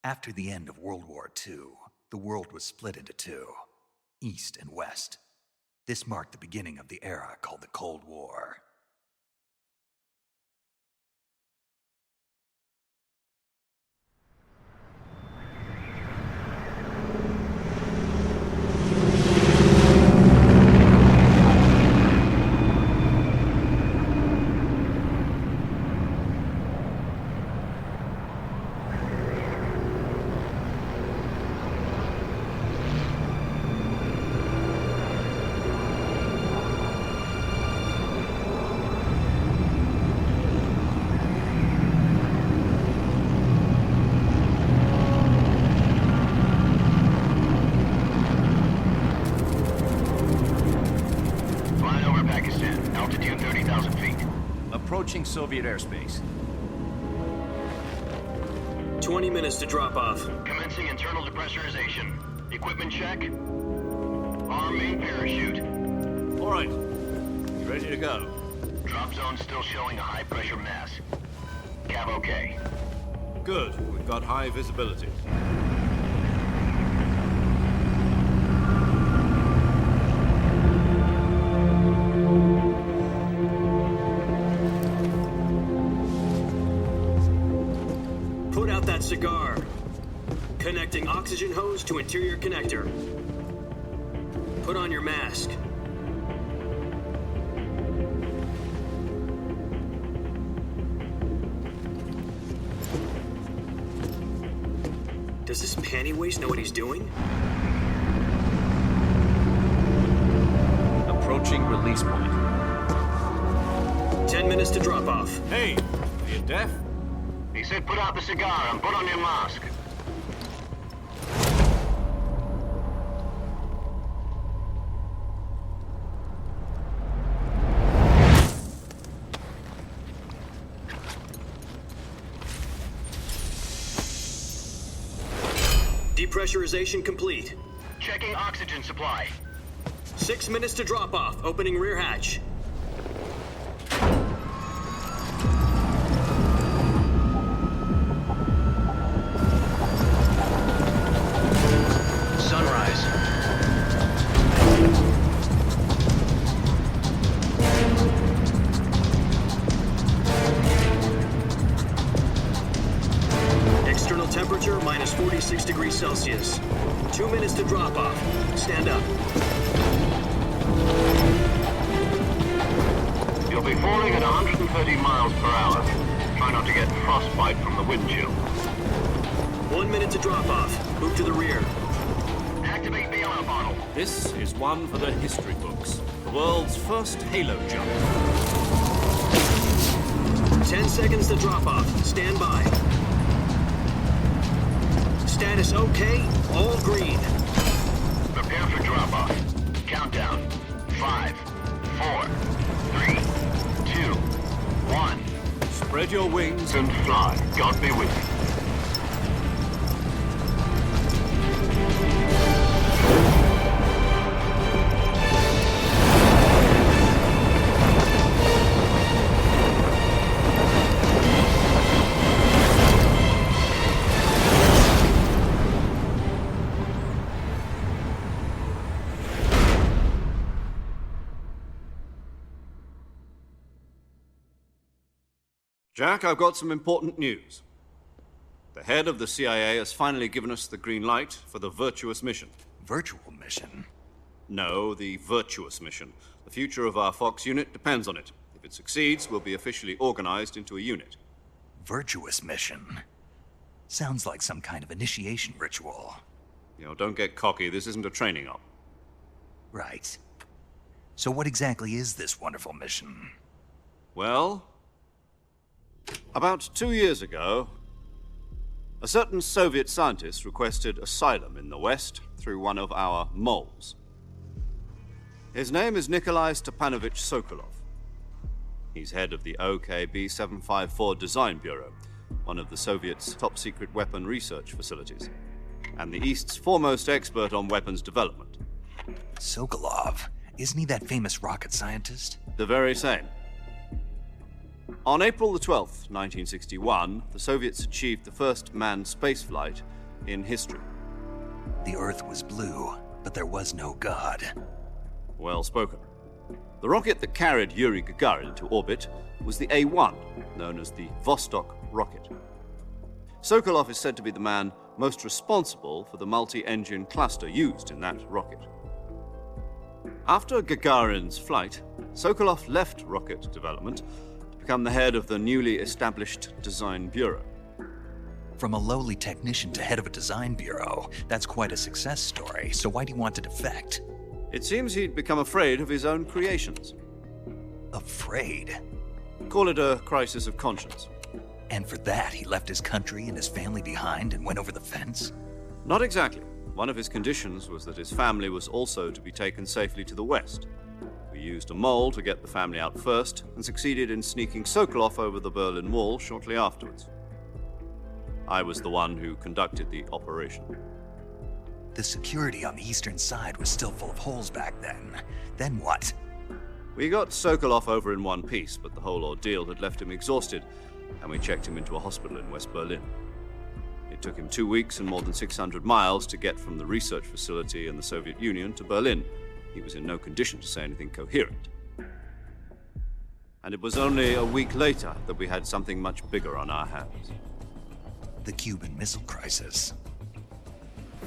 After the end of World War II, the world was split into two, East and West. This marked the beginning of the era called the Cold War. Approaching Soviet airspace. 20 minutes to drop off. Commencing internal depressurization. Equipment check. Arm main parachute. All right. Ready to go. Drop zone still showing a high pressure mass. Cav okay. Good. We've got high visibility. Cigar. Connecting oxygen hose to interior connector. Put on your mask. Does this panty waste know what he's doing? Approaching release point. 10 minutes to drop off. Hey, are you deaf? He said put out the cigar and put on your mask. Depressurization complete. Checking oxygen supply. 6 minutes to drop off. Opening rear hatch. Temperature minus 46 degrees Celsius. 2 minutes to drop off. Stand up. You'll be falling at 130 miles per hour. Try not to get frostbite from the wind chill. 1 minute to drop off. Move to the rear. Activate the yellow bottle. This is one for the history books. The world's first halo jump. 10 seconds to drop off. Stand by. Status okay, all green. Prepare for drop-off. Countdown. 5, 4, 3, 2, 1. Spread your wings And fly. God be with you. Jack, I've got some important news. The head of the CIA has finally given us the green light for the virtuous mission. Virtual mission? No, the virtuous mission. The future of our Fox unit depends on it. If it succeeds, we'll be officially organized into a unit. Virtuous mission? Sounds like some kind of initiation ritual. You know, don't get cocky. This isn't a training op. Right. So what exactly is this wonderful mission? Well, about 2 years ago, a certain Soviet scientist requested asylum in the West through one of our moles. His name is Nikolai Stepanovich Sokolov. He's head of the OKB-754 Design Bureau, one of the Soviets' top-secret weapon research facilities, and the East's foremost expert on weapons development. Sokolov? Isn't he that famous rocket scientist? The very same. On April the 12th, 1961, the Soviets achieved the first manned spaceflight in history. The Earth was blue, but there was no God. Well spoken. The rocket that carried Yuri Gagarin to orbit was the A-1, known as the Vostok rocket. Sokolov is said to be the man most responsible for the multi-engine cluster used in that rocket. After Gagarin's flight, Sokolov left rocket development to become the head of the newly established Design Bureau. From a lowly technician to head of a design bureau, that's quite a success story, so why do you want to defect? It seems he'd become afraid of his own creations. Afraid? Call it a crisis of conscience. And for that, he left his country and his family behind and went over the fence? Not exactly. One of his conditions was that his family was also to be taken safely to the west. We used a mole to get the family out first and succeeded in sneaking Sokolov over the Berlin Wall shortly afterwards. I was the one who conducted the operation. The security on the eastern side was still full of holes back then. Then what? We got Sokolov over in one piece, but the whole ordeal had left him exhausted, and we checked him into a hospital in West Berlin. It took him 2 weeks and more than 600 miles to get from the research facility in the Soviet Union to Berlin. He was in no condition to say anything coherent. And it was only a week later that we had something much bigger on our hands. The Cuban Missile Crisis.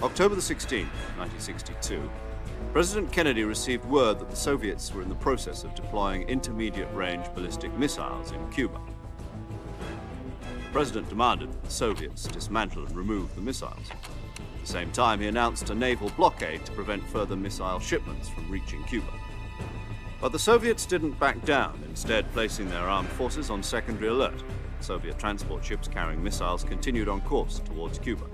October the 16th, 1962, President Kennedy received word that the Soviets were in the process of deploying intermediate-range ballistic missiles in Cuba. The President demanded that the Soviets dismantle and remove the missiles. At the same time, he announced a naval blockade to prevent further missile shipments from reaching Cuba. But the Soviets didn't back down, instead placing their armed forces on secondary alert. Soviet transport ships carrying missiles continued on course towards Cuba.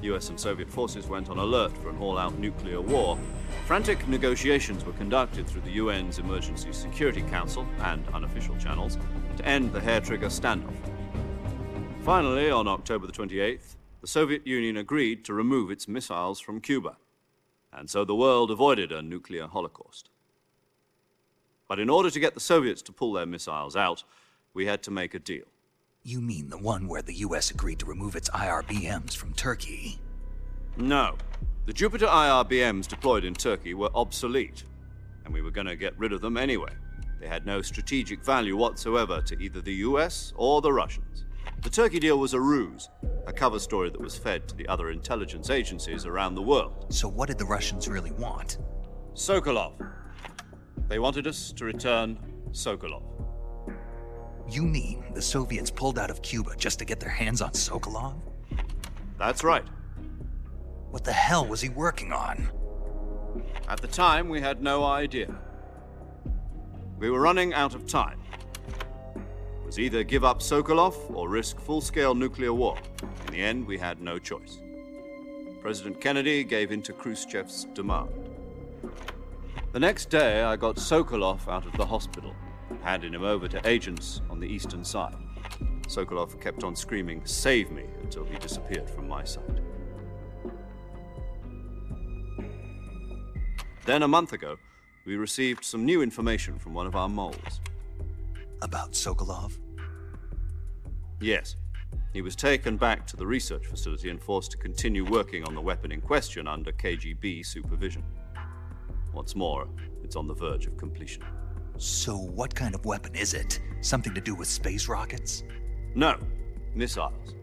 US and Soviet forces went on alert for an all-out nuclear war. Frantic negotiations were conducted through the UN's Emergency Security Council and unofficial channels to end the hair-trigger standoff. Finally, on October the 28th, the Soviet Union agreed to remove its missiles from Cuba, and so the world avoided a nuclear holocaust. But in order to get the Soviets to pull their missiles out, we had to make a deal. You mean the one where the US agreed to remove its IRBMs from Turkey? No. The Jupiter IRBMs deployed in Turkey were obsolete, and we were going to get rid of them anyway. They had no strategic value whatsoever to either the US or the Russians. The Turkey deal was a ruse, a cover story that was fed to the other intelligence agencies around the world. So what did the Russians really want? Sokolov. They wanted us to return Sokolov. You mean the Soviets pulled out of Cuba just to get their hands on Sokolov? That's right. What the hell was he working on? At the time, we had no idea. We were running out of time. It was either give up Sokolov or risk full-scale nuclear war. In the end, we had no choice. President Kennedy gave in to Khrushchev's demand. The next day, I got Sokolov out of the hospital, handing him over to agents on the eastern side. Sokolov kept on screaming, "Save me," until he disappeared from my sight. Then, a month ago, we received some new information from one of our moles. About Sokolov? Yes. He was taken back to the research facility and forced to continue working on the weapon in question under KGB supervision. What's more, it's on the verge of completion. So what kind of weapon is it? Something to do with space rockets? No, missiles.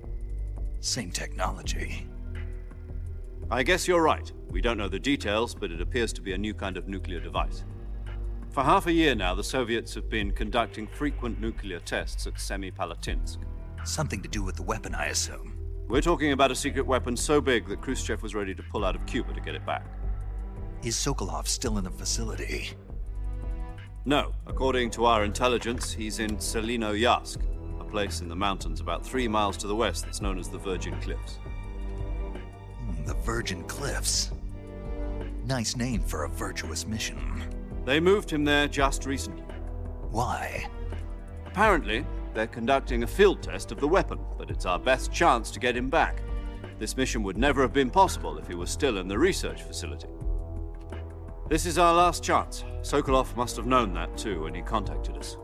Same technology. I guess you're right. We don't know the details, but it appears to be a new kind of nuclear device. For half a year now, the Soviets have been conducting frequent nuclear tests at Semipalatinsk. Something to do with the weapon, I assume. We're talking about a secret weapon so big that Khrushchev was ready to pull out of Cuba to get it back. Is Sokolov still in the facility? No. According to our intelligence, he's in Selinoyarsk, a place in the mountains about 3 miles to the west that's known as the Virgin Cliffs. The Virgin Cliffs. Nice name for a virtuous mission. They moved him there just recently. Why? Apparently, they're conducting a field test of the weapon, but it's our best chance to get him back. This mission would never have been possible if he was still in the research facility. This is our last chance. Sokolov must have known that too when he contacted us.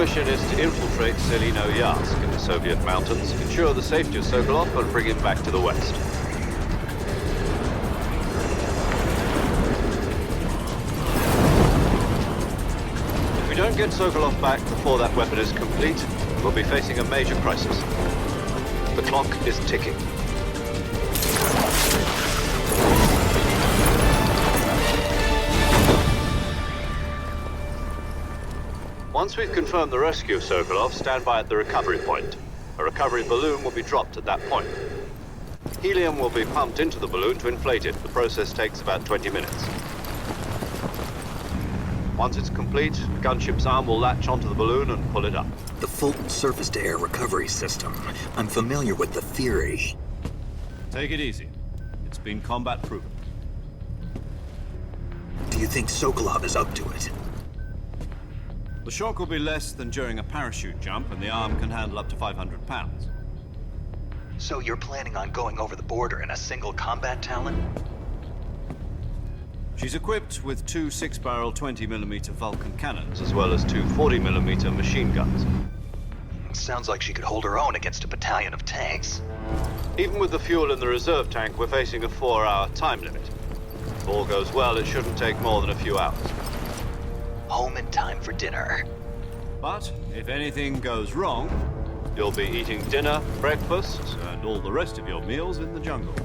mission is to infiltrate Selino-Yarsk in the Soviet mountains, ensure the safety of Sokolov, and bring him back to the west. If we don't get Sokolov back before that weapon is complete, we'll be facing a major crisis. The clock is ticking. Once we've confirmed the rescue of Sokolov, stand by at the recovery point. A recovery balloon will be dropped at that point. Helium will be pumped into the balloon to inflate it. The process takes about 20 minutes. Once it's complete, the gunship's arm will latch onto the balloon and pull it up. The Fulton surface-to-air recovery system. I'm familiar with the theory. Take it easy. It's been combat-proven. Do you think Sokolov is up to it? The shock will be less than during a parachute jump, and the arm can handle up to 500 pounds. So you're planning on going over the border in a single combat Talon? She's equipped with two 6-barrel 20mm Vulcan cannons, as well as two 40mm machine guns. Sounds like she could hold her own against a battalion of tanks. Even with the fuel in the reserve tank, we're facing a 4-hour time limit. If all goes well, it shouldn't take more than a few hours. Home in time for dinner. But if anything goes wrong, you'll be eating dinner, breakfast, and all the rest of your meals in the jungle.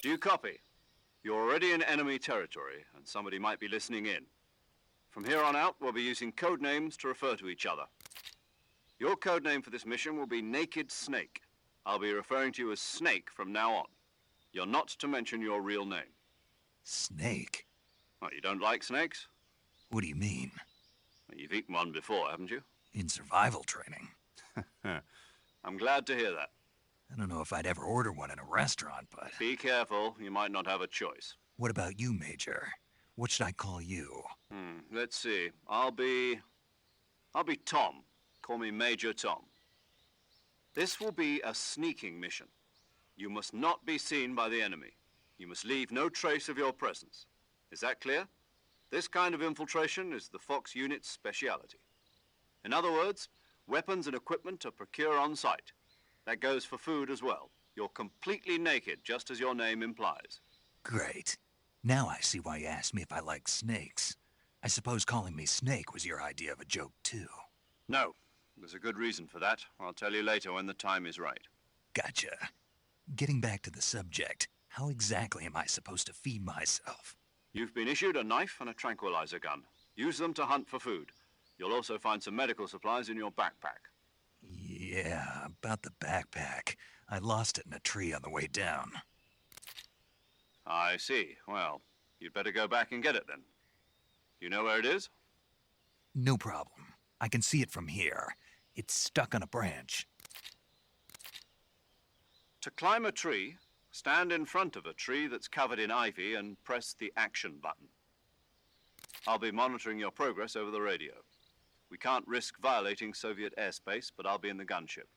Do you copy? You're already in enemy territory, and somebody might be listening in. From here on out, we'll be using code names to refer to each other. Your code name for this mission will be Naked Snake. I'll be referring to you as Snake from now on. You're not to mention your real name. Snake? Well, you don't like snakes? What do you mean? Well, you've eaten one before, haven't you? In survival training. I'm glad to hear that. I don't know if I'd ever order one in a restaurant, but... Be careful, you might not have a choice. What about you, Major? What should I call you? Let's see. I'll be Tom. Call me Major Tom. This will be a sneaking mission. You must not be seen by the enemy. You must leave no trace of your presence. Is that clear? This kind of infiltration is the Fox unit's speciality. In other words, weapons and equipment are procured on site. That goes for food as well. You're completely naked, just as your name implies. Great. Now I see why you asked me if I like snakes. I suppose calling me Snake was your idea of a joke, too. No. There's a good reason for that. I'll tell you later when the time is right. Gotcha. Getting back to the subject, how exactly am I supposed to feed myself? You've been issued a knife and a tranquilizer gun. Use them to hunt for food. You'll also find some medical supplies in your backpack. Yeah, about the backpack. I lost it in a tree on the way down. I see. Well, you'd better go back and get it then. You know where it is? No problem. I can see it from here. It's stuck on a branch. To climb a tree, stand in front of a tree that's covered in ivy and press the action button. I'll be monitoring your progress over the radio. We can't risk violating Soviet airspace, but I'll be in the gunship.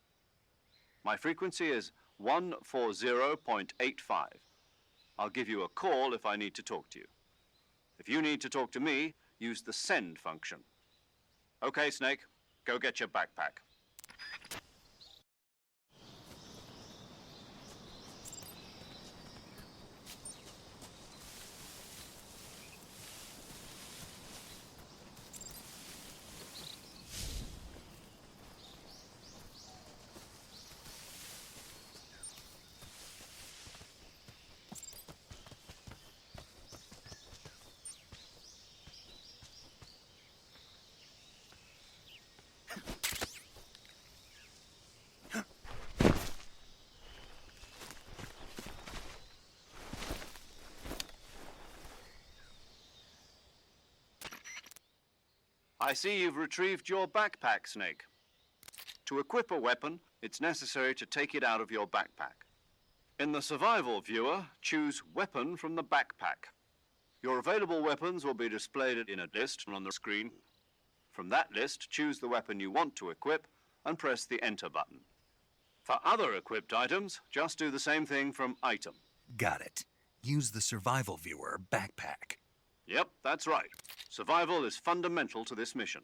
My frequency is 140.85. I'll give you a call if I need to talk to you. If you need to talk to me, use the send function. Okay, Snake, go get your backpack. I see you've retrieved your backpack, Snake. To equip a weapon, it's necessary to take it out of your backpack. In the survival viewer, choose Weapon from the backpack. Your available weapons will be displayed in a list on the screen. From that list, choose the weapon you want to equip and press the Enter button. For other equipped items, just do the same thing from Item. Got it. Use the survival viewer backpack. Yep, that's right. Survival is fundamental to this mission.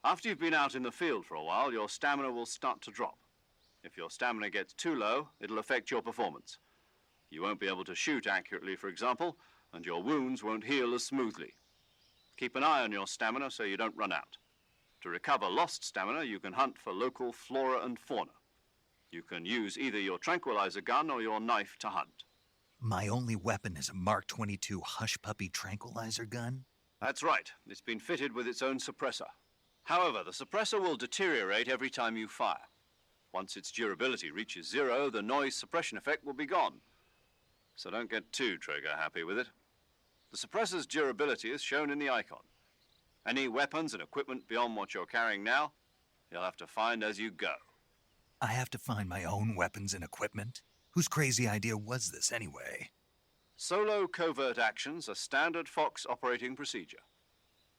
After you've been out in the field for a while, your stamina will start to drop. If your stamina gets too low, it'll affect your performance. You won't be able to shoot accurately, for example, and your wounds won't heal as smoothly. Keep an eye on your stamina so you don't run out. To recover lost stamina, you can hunt for local flora and fauna. You can use either your tranquilizer gun or your knife to hunt. My only weapon is a Mark 22 Hush Puppy tranquilizer gun? That's right. It's been fitted with its own suppressor. However, the suppressor will deteriorate every time you fire. Once its durability reaches 0, the noise suppression effect will be gone. So don't get too trigger-happy with it. The suppressor's durability is shown in the icon. Any weapons and equipment beyond what you're carrying now, you'll have to find as you go. I have to find my own weapons and equipment? Whose crazy idea was this, anyway? Solo covert actions are standard Fox operating procedure.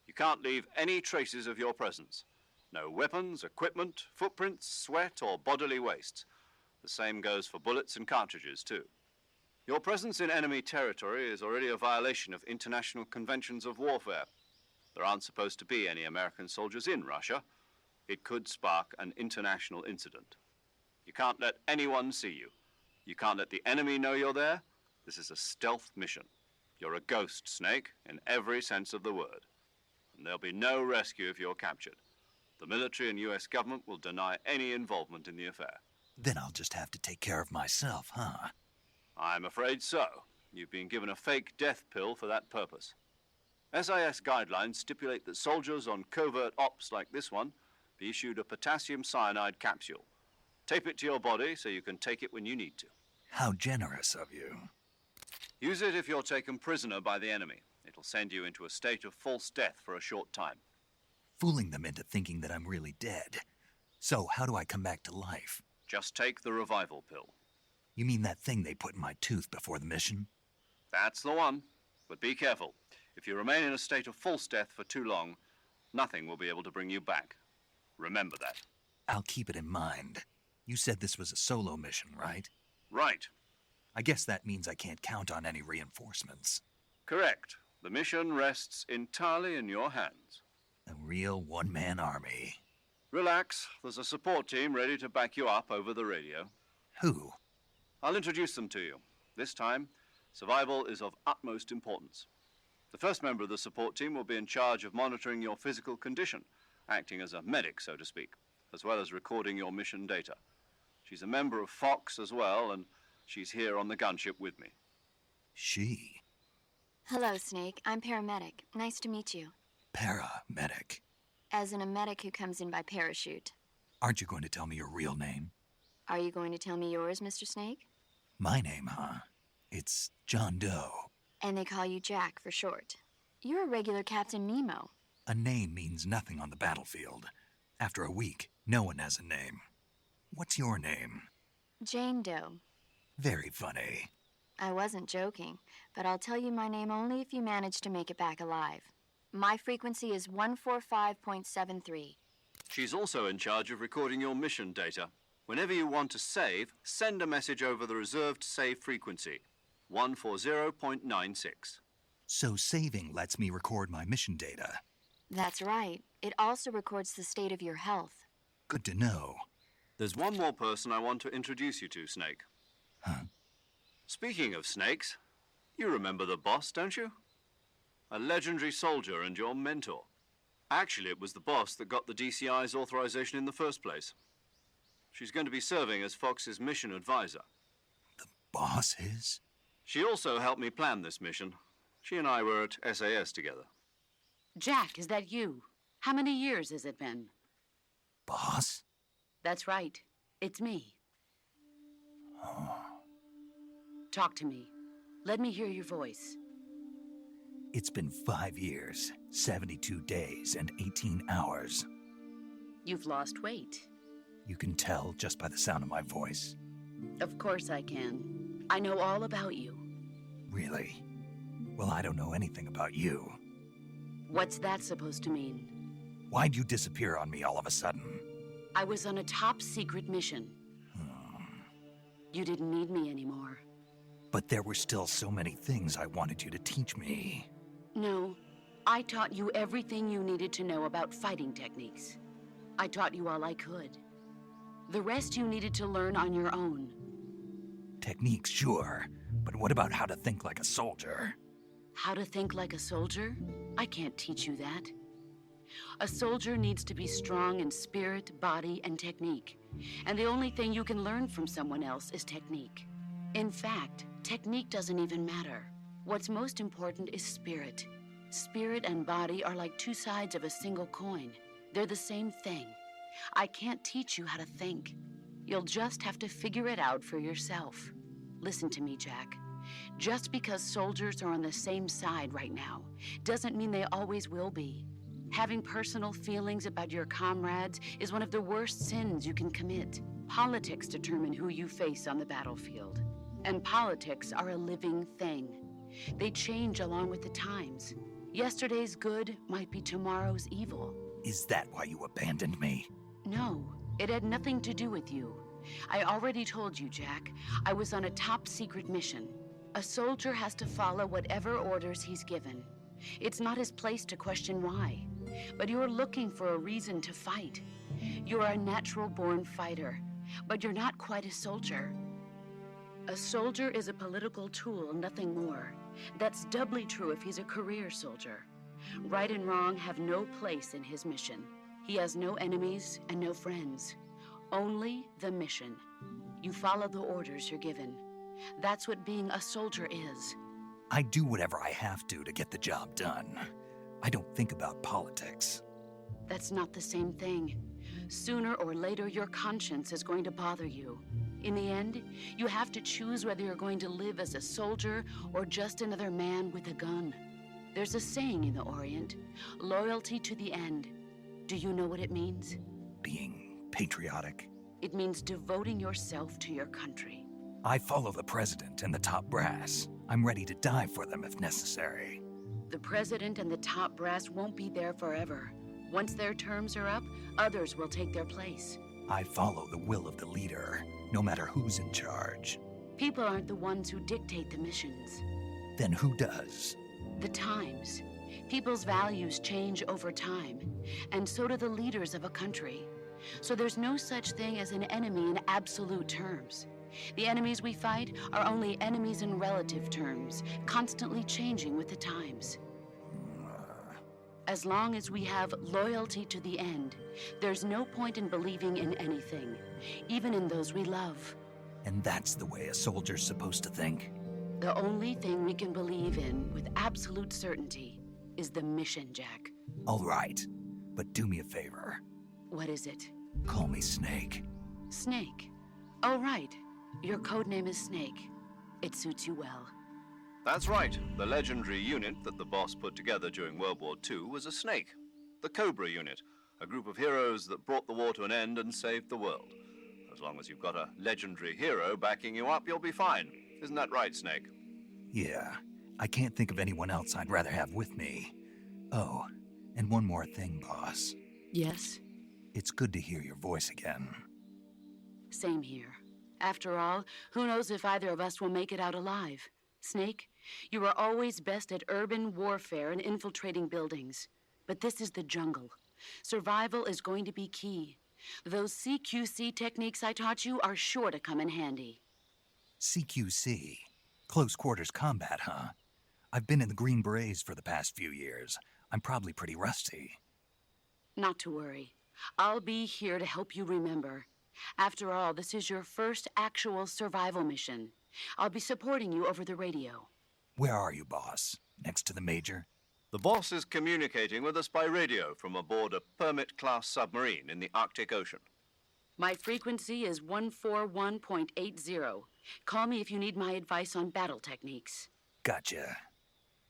You can't leave any traces of your presence. No weapons, equipment, footprints, sweat, or bodily waste. The same goes for bullets and cartridges, too. Your presence in enemy territory is already a violation of international conventions of warfare. There aren't supposed to be any American soldiers in Russia. It could spark an international incident. You can't let anyone see you. You can't let the enemy know you're there. This is a stealth mission. You're a ghost, Snake, in every sense of the word. And there'll be no rescue if you're captured. The military and U.S. government will deny any involvement in the affair. Then I'll just have to take care of myself, huh? I'm afraid so. You've been given a fake death pill for that purpose. SIS guidelines stipulate that soldiers on covert ops like this one be issued a potassium cyanide capsule. Tape it to your body so you can take it when you need to. How generous of you. Use it if you're taken prisoner by the enemy. It'll send you into a state of false death for a short time. Fooling them into thinking that I'm really dead. So, how do I come back to life? Just take the revival pill. You mean that thing they put in my tooth before the mission? That's the one. But be careful. If you remain in a state of false death for too long, nothing will be able to bring you back. Remember that. I'll keep it in mind. You said this was a solo mission, right? Right. I guess that means I can't count on any reinforcements. Correct. The mission rests entirely in your hands. A real one-man army. Relax. There's a support team ready to back you up over the radio. Who? I'll introduce them to you. This time, survival is of utmost importance. The first member of the support team will be in charge of monitoring your physical condition, acting as a medic, so to speak, as well as recording your mission data. She's a member of Fox as well, and she's here on the gunship with me. She? Hello, Snake. I'm paramedic. Nice to meet you. Paramedic. As in a medic who comes in by parachute. Aren't you going to tell me your real name? Are you going to tell me yours, Mr. Snake? My name, huh? It's John Doe. And they call you Jack for short. You're a regular Captain Nemo. A name means nothing on the battlefield. After a week, no one has a name. What's your name? Jane Doe. Very funny. I wasn't joking, but I'll tell you my name only if you manage to make it back alive. My frequency is 145.73. She's also in charge of recording your mission data. Whenever you want to save, send a message over the reserved save frequency, 140.96. So saving lets me record my mission data. That's right. It also records the state of your health. Good to know. There's one more person I want to introduce you to, Snake. Huh? Speaking of snakes, you remember the boss, don't you? A legendary soldier and your mentor. Actually, it was the boss that got the DCI's authorization in the first place. She's going to be serving as Fox's mission advisor. The boss is? She also helped me plan this mission. She and I were at SAS together. Jack, is that you? How many years has it been? Boss? That's right. It's me. Oh. Talk to me. Let me hear your voice. It's been 5 years, 72 days, and 18 hours. You've lost weight. You can tell just by the sound of my voice. Of course I can. I know all about you. Really? Well, I don't know anything about you. What's that supposed to mean? Why'd you disappear on me all of a sudden? I was on a top-secret mission. You didn't need me anymore. But there were still so many things I wanted you to teach me. No, I taught you everything you needed to know about fighting techniques. I taught you all I could. The rest you needed to learn on your own. Techniques, sure. But what about how to think like a soldier? How to think like a soldier? I can't teach you that. A soldier needs to be strong in spirit, body, and technique. And the only thing you can learn from someone else is technique. In fact, technique doesn't even matter. What's most important is spirit. Spirit and body are like two sides of a single coin. They're the same thing. I can't teach you how to think. You'll just have to figure it out for yourself. Listen to me, Jack. Just because soldiers are on the same side right now doesn't mean they always will be. Having personal feelings about your comrades is one of the worst sins you can commit. Politics determine who you face on the battlefield. And politics are a living thing. They change along with the times. Yesterday's good might be tomorrow's evil. Is that why you abandoned me? No, it had nothing to do with you. I already told you, Jack. I was on a top-secret mission. A soldier has to follow whatever orders he's given. It's not his place to question why. But you're looking for a reason to fight. You're a natural-born fighter, but you're not quite a soldier. A soldier is a political tool, nothing more. That's doubly true if he's a career soldier. Right and wrong have no place in his mission. He has no enemies and no friends. Only the mission. You follow the orders you're given. That's what being a soldier is. I do whatever I have to get the job done. I don't think about politics. That's not the same thing. Sooner or later, your conscience is going to bother you. In the end, you have to choose whether you're going to live as a soldier or just another man with a gun. There's a saying in the Orient, loyalty to the end. Do you know what it means? Being patriotic. It means devoting yourself to your country. I follow the president and the top brass. I'm ready to die for them if necessary. The president and the top brass won't be there forever. Once their terms are up, others will take their place. I follow the will of the leader, no matter who's in charge. People aren't the ones who dictate the missions. Then who does? The times. People's values change over time, and so do the leaders of a country. So there's no such thing as an enemy in absolute terms. The enemies we fight are only enemies in relative terms, constantly changing with the times. As long as we have loyalty to the end, there's no point in believing in anything, even in those we love. And that's the way a soldier's supposed to think? The only thing we can believe in with absolute certainty is the mission, Jack. All right, but do me a favor. What is it? Call me Snake. Snake. Oh, right. Your code name is Snake. It suits you well. That's right. The legendary unit that the boss put together during World War II was a snake. The Cobra unit, a group of heroes that brought the war to an end and saved the world. As long as you've got a legendary hero backing you up, you'll be fine. Isn't that right, Snake? Yeah, I can't think of anyone else I'd rather have with me. Oh, and one more thing, boss. Yes? It's good to hear your voice again. Same here. After all, who knows if either of us will make it out alive? Snake, you are always best at urban warfare and infiltrating buildings. But this is the jungle. Survival is going to be key. Those CQC techniques I taught you are sure to come in handy. CQC? Close quarters combat, huh? I've been in the Green Berets for the past few years. I'm probably pretty rusty. Not to worry. I'll be here to help you remember. After all, this is your first actual survival mission. I'll be supporting you over the radio. Where are you, boss? Next to the Major? The boss is communicating with us by radio from aboard a Permit-class submarine in the Arctic Ocean. My frequency is 141.80. Call me if you need my advice on battle techniques. Gotcha.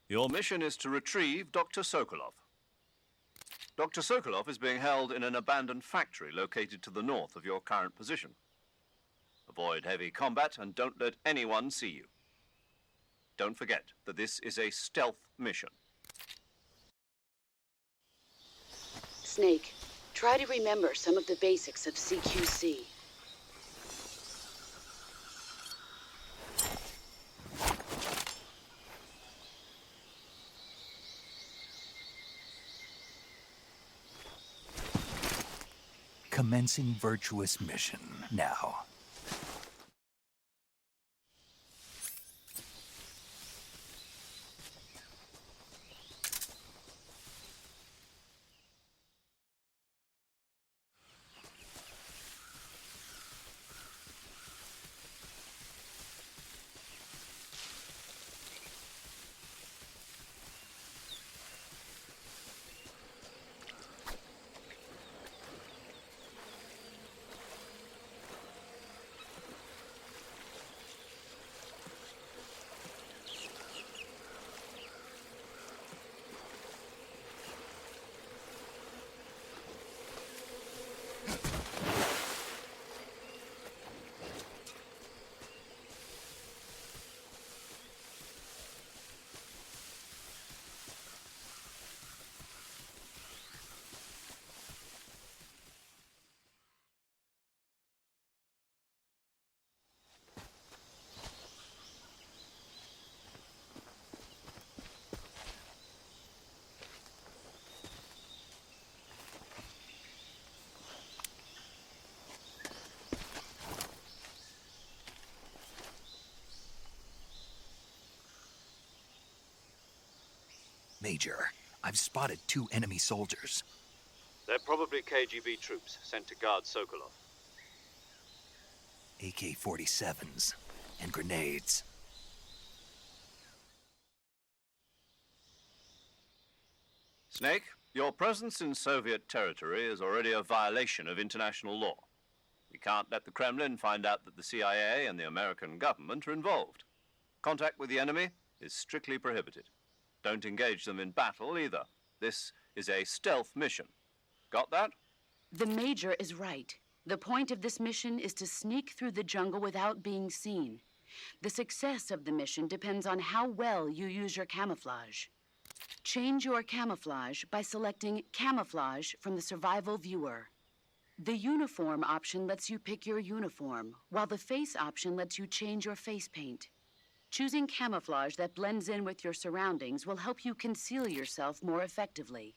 Your mission is to retrieve Dr. Sokolov. Dr. Sokolov is being held in an abandoned factory located to the north of your current position. Avoid heavy combat and don't let anyone see you. Don't forget that this is a stealth mission. Snake, try to remember some of the basics of CQC. Commencing virtuous mission now. Major, I've spotted 2 enemy soldiers. They're probably KGB troops sent to guard Sokolov. AK-47s and grenades. Snake, your presence in Soviet territory is already a violation of international law. We can't let the Kremlin find out that the CIA and the American government are involved. Contact with the enemy is strictly prohibited. Don't engage them in battle either. This is a stealth mission. Got that? The Major is right. The point of this mission is to sneak through the jungle without being seen. The success of the mission depends on how well you use your camouflage. Change your camouflage by selecting Camouflage from the Survival Viewer. The Uniform option lets you pick your uniform, while the Face option lets you change your face paint. Choosing camouflage that blends in with your surroundings will help you conceal yourself more effectively.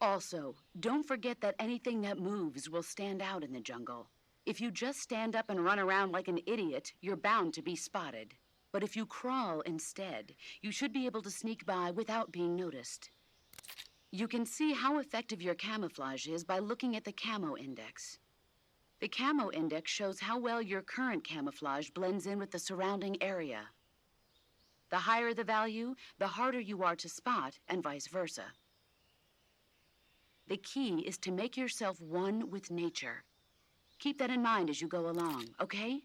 Also, don't forget that anything that moves will stand out in the jungle. If you just stand up and run around like an idiot, you're bound to be spotted. But if you crawl instead, you should be able to sneak by without being noticed. You can see how effective your camouflage is by looking at the Camo index. The Camo index shows how well your current camouflage blends in with the surrounding area. The higher the value, the harder you are to spot, and vice versa. The key is to make yourself one with nature. Keep that in mind as you go along, okay?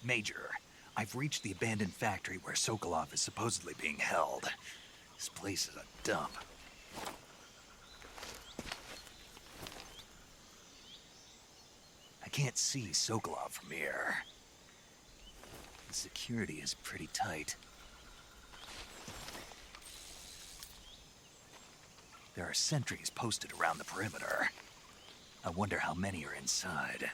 Major, I've reached the abandoned factory where Sokolov is supposedly being held. This place is a dump. I can't see Sokolov from here. The security is pretty tight. There are sentries posted around the perimeter. I wonder how many are inside.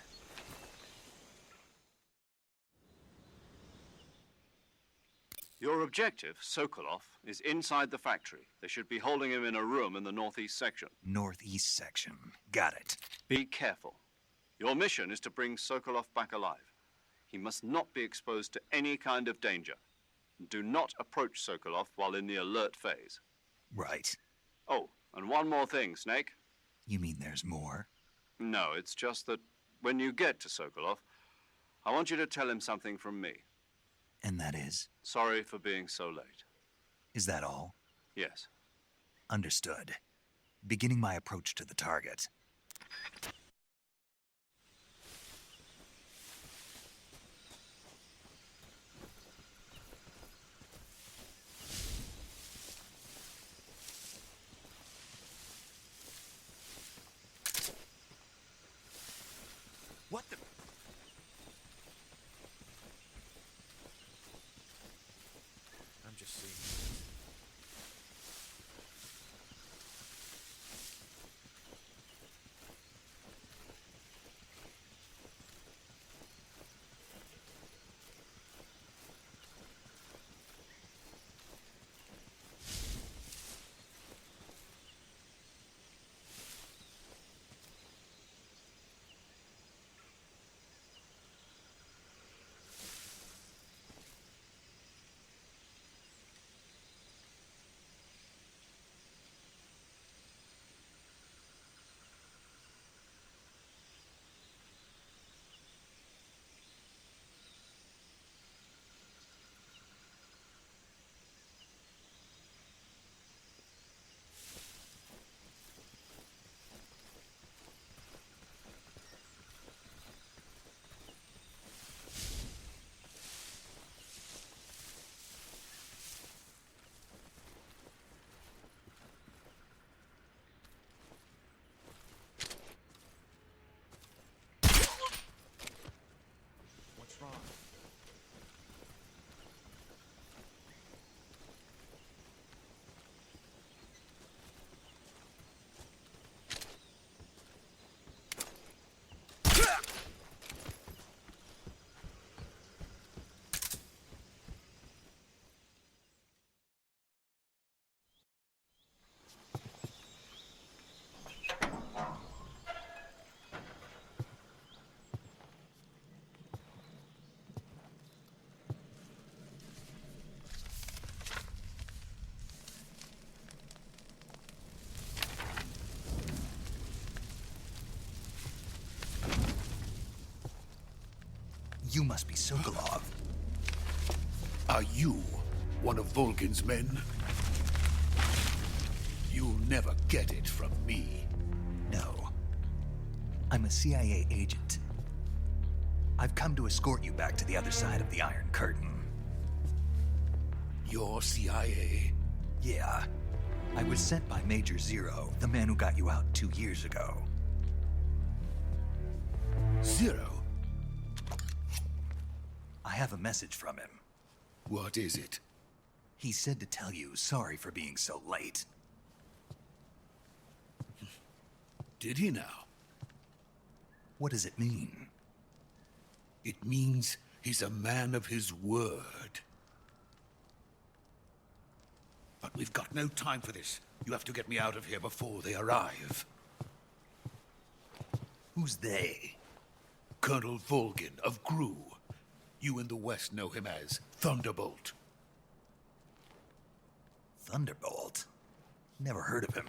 Your objective, Sokolov, is inside the factory. They should be holding him in a room in the northeast section. Northeast section. Got it. Be careful. Your mission is to bring Sokolov back alive. He must not be exposed to any kind of danger. Do not approach Sokolov while in the alert phase. Right. Oh, and one more thing, Snake. You mean there's more? No, it's just that when you get to Sokolov, I want you to tell him something from me. And that is? Sorry for being so late. Is that all? Yes. Understood. Beginning my approach to the target. What the... I'm just seeing... What's wrong? You must be Sokolov. Are you one of Volgin's men? You'll never get it from me. No. I'm a CIA agent. I've come to escort you back to the other side of the Iron Curtain. You're CIA? Yeah. I was sent by Major Zero, the man who got you out 2 years ago. Zero? I have a message from him. What is it? He said to tell you sorry for being so late. Did he now? What does it mean? It means he's a man of his word. But we've got no time for this. You have to get me out of here before they arrive. Who's they? Colonel Volgin of GRU. You in the West know him as Thunderbolt. Thunderbolt? Never heard of him.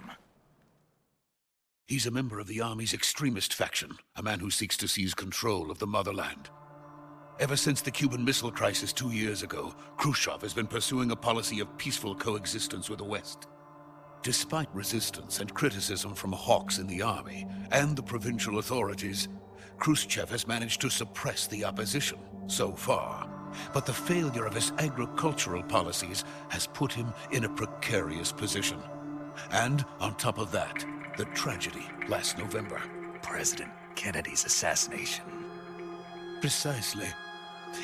He's a member of the Army's extremist faction, a man who seeks to seize control of the motherland. Ever since the Cuban Missile Crisis 2 years ago, Khrushchev has been pursuing a policy of peaceful coexistence with the West. Despite resistance and criticism from hawks in the Army and the provincial authorities, Khrushchev has managed to suppress the opposition. so far. But the failure of his agricultural policies has put him in a precarious position. And on top of that, the tragedy last November. President Kennedy's assassination. Precisely.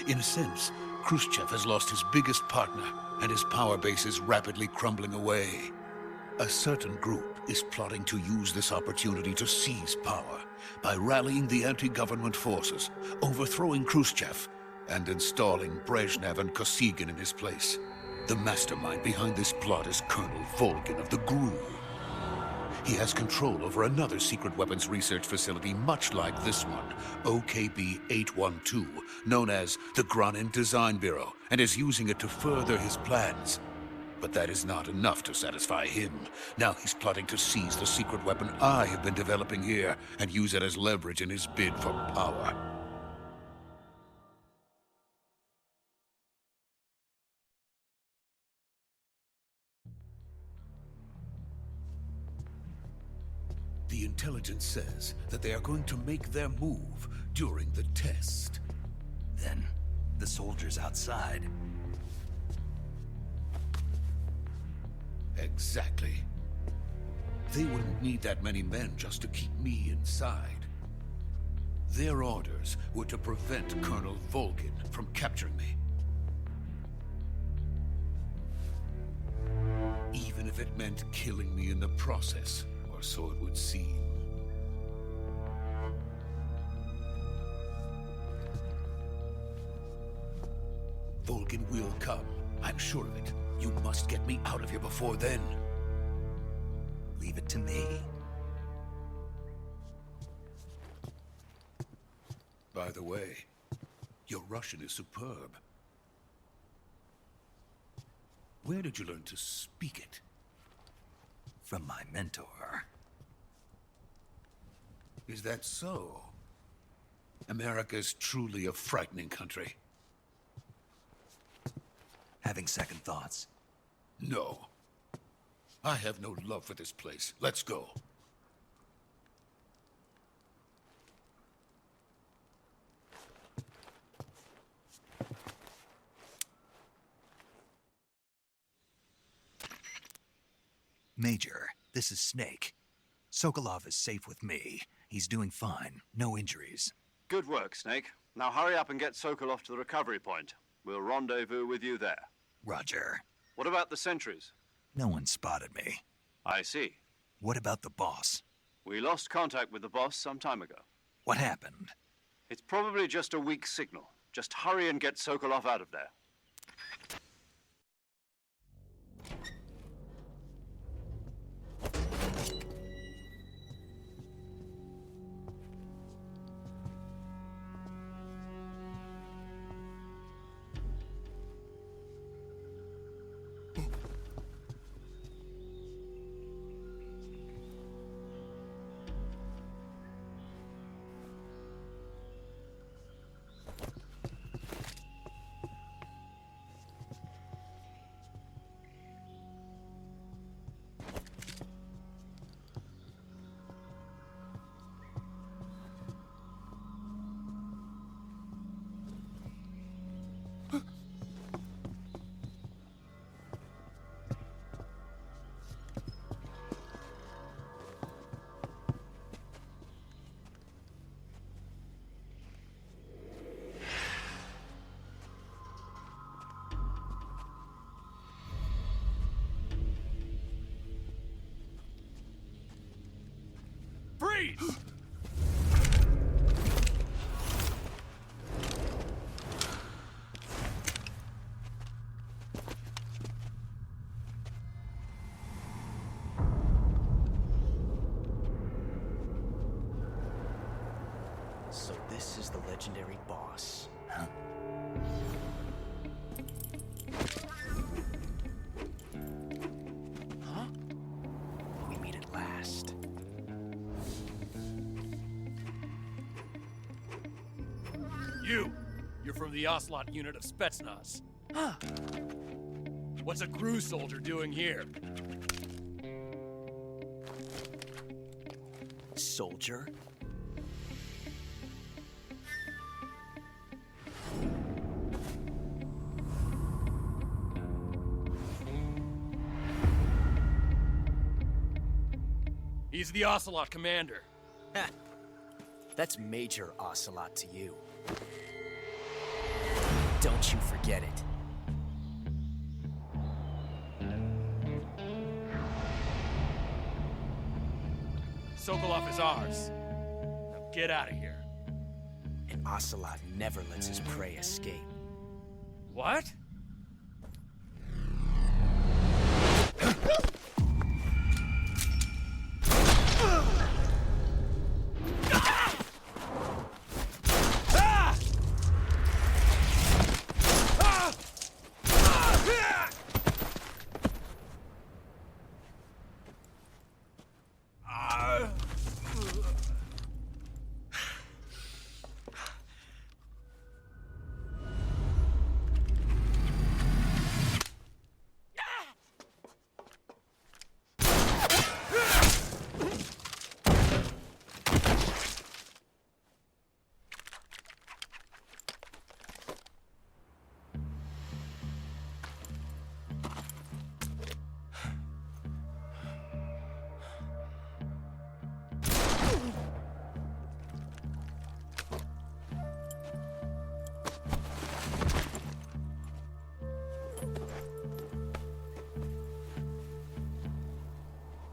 In a sense, Khrushchev has lost his biggest partner, and his power base is rapidly crumbling away. A certain group is plotting to use this opportunity to seize power by rallying the anti-government forces, overthrowing Khrushchev, and installing Brezhnev and Kosygin in his place. The mastermind behind this plot is Colonel Volgin of the GRU. He has control over another secret weapons research facility much like this one, OKB-812, known as the Granin Design Bureau, and is using it to further his plans. But that is not enough to satisfy him. Now he's plotting to seize the secret weapon I have been developing here and use it as leverage in his bid for power. The intelligence says that they are going to make their move during the test. Then, the soldiers outside. Exactly. They wouldn't need that many men just to keep me inside. Their orders were to prevent Colonel Volgin from capturing me. Even if it meant killing me in the process, or so it would seem. Volgin will come. I'm sure of it. You must get me out of here before then. Leave it to me. By the way, your Russian is superb. Where did you learn to speak it? From my mentor. Is that so? America is truly a frightening country. Having second thoughts. No. I have no love for this place. Let's go. Major, this is Snake. Sokolov is safe with me. He's doing fine. No injuries. Good work, Snake. Now hurry up and get Sokolov to the recovery point. We'll rendezvous with you there. Roger. What about the sentries? No one spotted me. I see. What about the boss? We lost contact with the boss some time ago. What happened? It's probably just a weak signal. Just hurry and get Sokolov out of there. Freeze! So this is the legendary boss. Huh? Huh? We meet at last. You're from the Ocelot unit of Spetsnaz. Huh. What's a GRU soldier doing here? Soldier? He's the Ocelot commander. Ha! That's Major Ocelot to you. Don't you forget it. Sokolov is ours. Now get out of here. And Ocelot never lets his prey escape. What?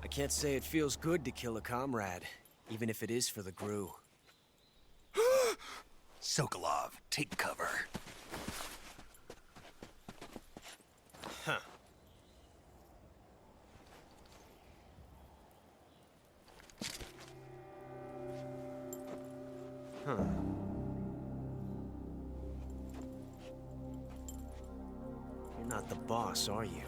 I can't say it feels good to kill a comrade, even if it is for the Gru. Sokolov, take cover. Huh. Huh. You're not the boss, are you?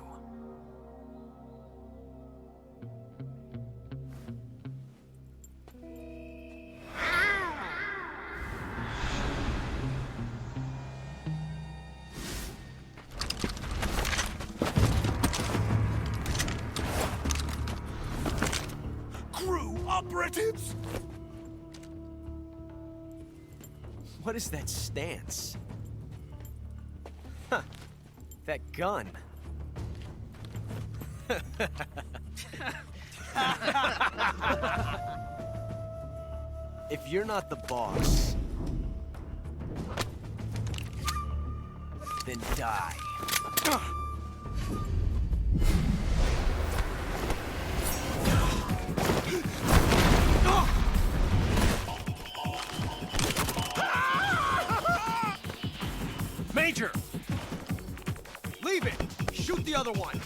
Operatives? What is that stance? Huh. That gun. If you're not the boss, then die. Major! Leave it! Shoot the other one!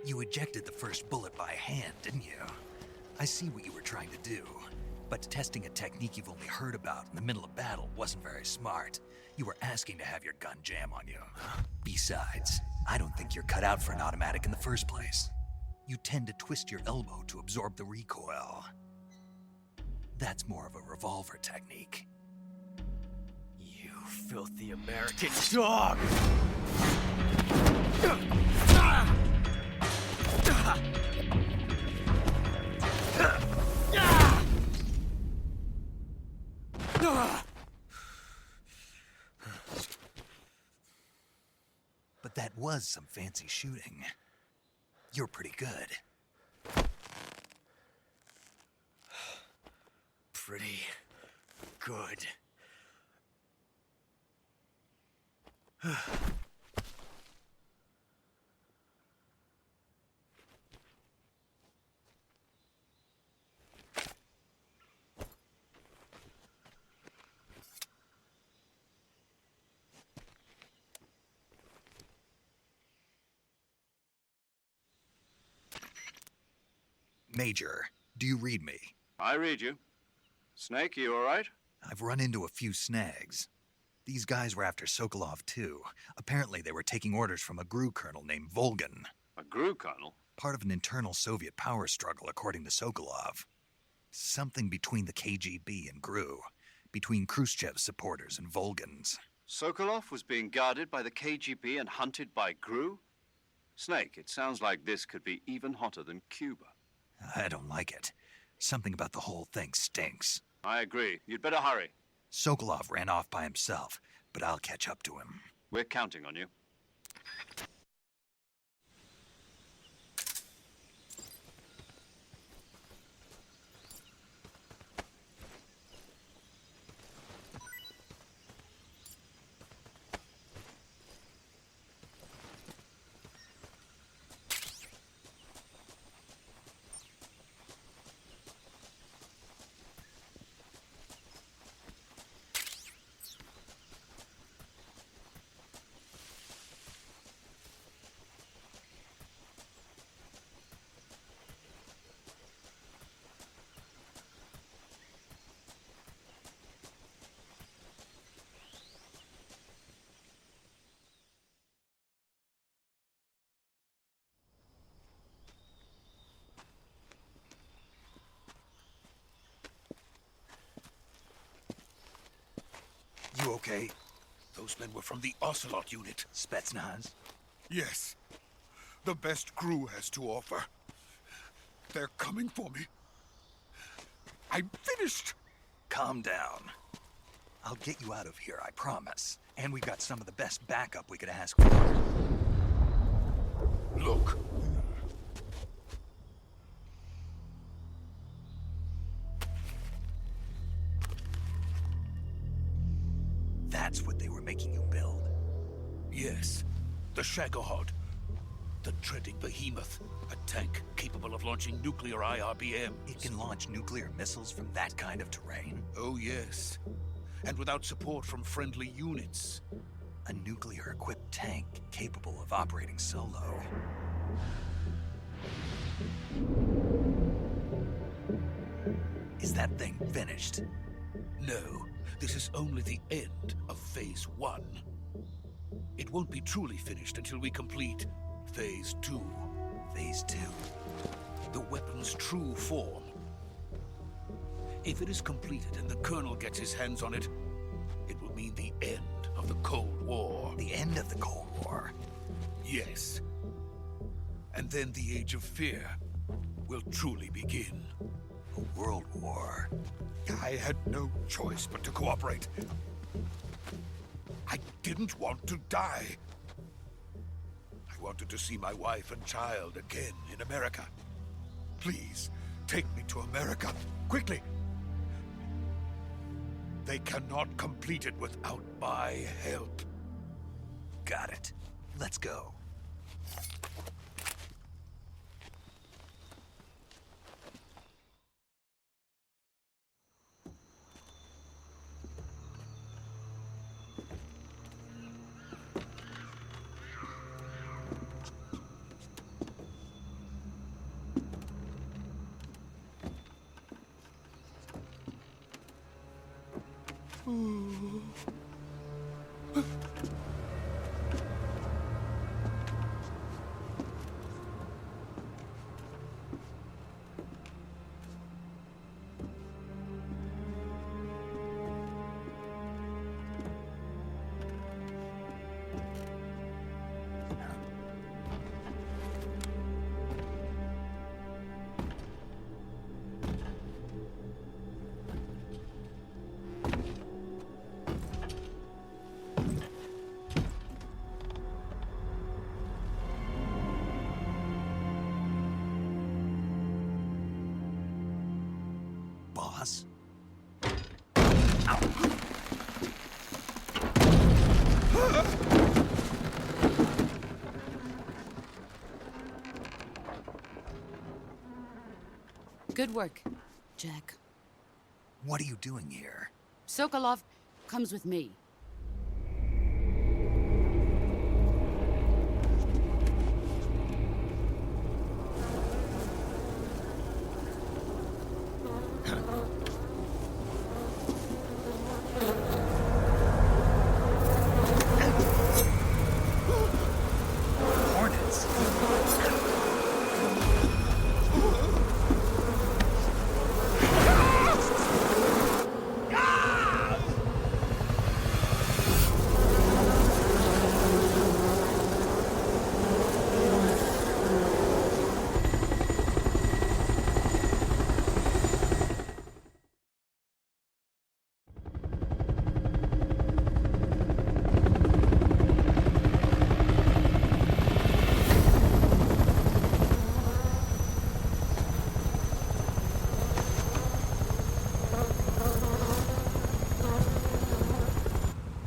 You ejected the first bullet by hand, didn't you? I see what you were trying to do. But testing a technique you've only heard about in the middle of battle wasn't very smart. You were asking to have your gun jam on you. Besides, I don't think you're cut out for an automatic in the first place. You tend to twist your elbow to absorb the recoil. That's more of a revolver technique. You filthy American dog! But that was some fancy shooting. You're pretty good. Pretty good. Major, do you read me? I read you. Snake, you all right? I've run into a few snags. These guys were after Sokolov, too. Apparently they were taking orders from a GRU colonel named Volgan. A GRU colonel? Part of an internal Soviet power struggle, according to Sokolov. Something between the KGB and GRU. Between Khrushchev's supporters and Volgan's. Sokolov was being guarded by the KGB and hunted by GRU? Snake, it sounds like this could be even hotter than Cuba. I don't like it. Something about the whole thing stinks. I agree. You'd better hurry. Sokolov ran off by himself, but I'll catch up to him. We're counting on you. You okay? Those men were from the Ocelot unit. Spetsnaz? Yes. The best GRU has to offer. They're coming for me. I'm finished. Calm down. I'll get you out of here, I promise. And we got some of the best backup we could ask for. Look. That's what they were making you build? Yes. The Shagohod. The treading behemoth. A tank capable of launching nuclear IRBMs. It can launch nuclear missiles from that kind of terrain? Oh, yes. And without support from friendly units. A nuclear-equipped tank capable of operating solo. Is that thing finished? No. This is only the end of Phase 1. It won't be truly finished until we complete Phase 2. Phase 2? The weapon's true form. If it is completed and the Colonel gets his hands on it, it will mean the end of the Cold War. The end of the Cold War? Yes. And then the Age of Fear will truly begin. A world war? I had no choice but to cooperate. I didn't want to die. I wanted to see my wife and child again in America. Please, take me to America, quickly. They cannot complete it without my help. Got it. Let's go. Boss? Good work, Jack. What are you doing here? Sokolov comes with me.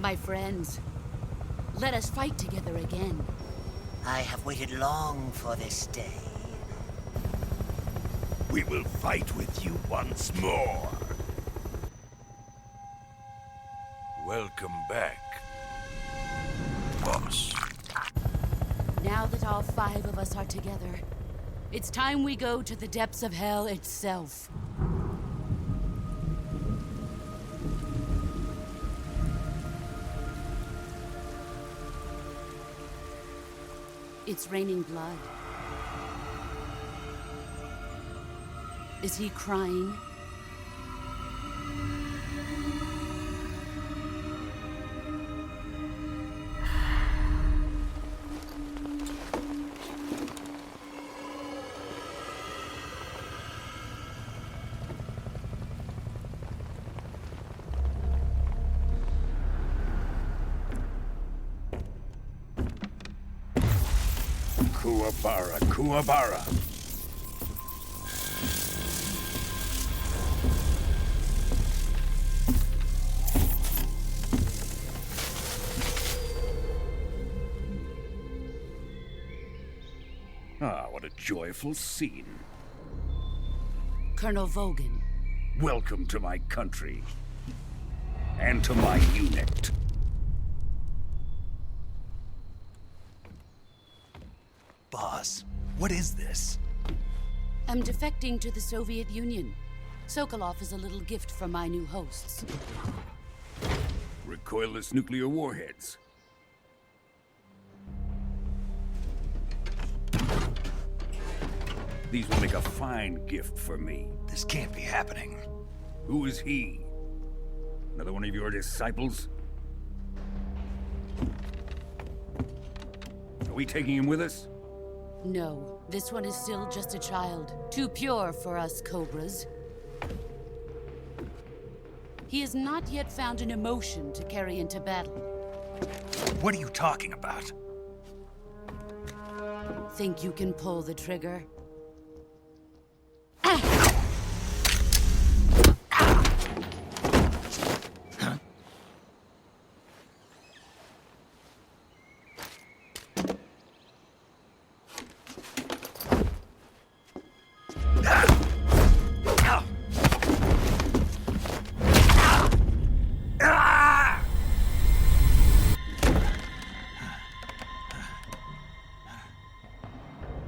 my friends. Let us fight together again. I have waited long for this day. We will fight with you once more. Welcome back, boss. Now that all 5 of us are together, it's time we go to the depths of hell itself. It's raining blood. Is he crying? Kuwabara, Kuwabara. Ah, what a joyful scene. Colonel Vogan. Welcome to my country. And to my unit. Boss, what is this? I'm defecting to the Soviet Union. Sokolov is a little gift from my new hosts. Recoilless nuclear warheads. These will make a fine gift for me. This can't be happening. Who is he? Another one of your disciples? Are we taking him with us? No, this one is still just a child. Too pure for us Cobras. He has not yet found an emotion to carry into battle. What are you talking about? Think you can pull the trigger?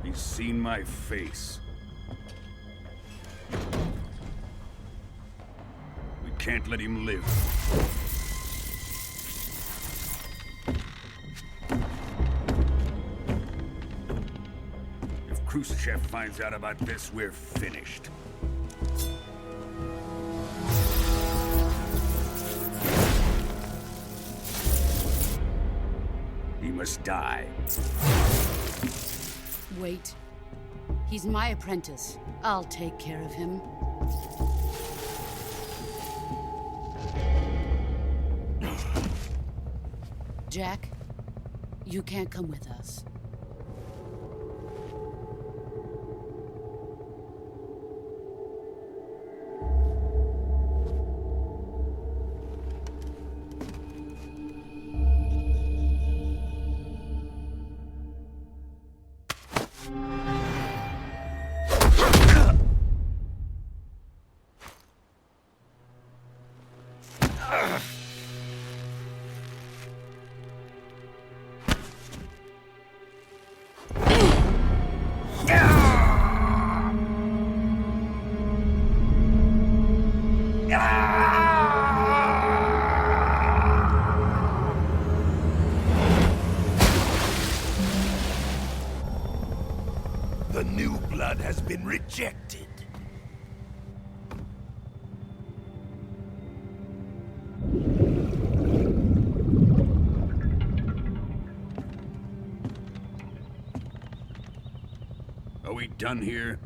He's seen my face. We can't let him live. If Khrushchev finds out about this, we're finished. He must die. Wait. He's my apprentice. I'll take care of him. Jack, you can't come with us. The new blood has been rejected. Are we done here?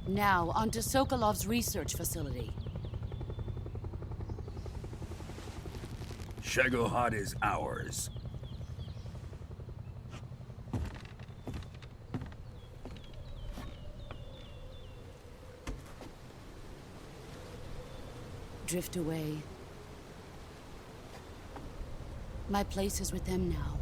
Now, onto Sokolov's research facility. Shagohod is ours. Drift away. My place is with them now.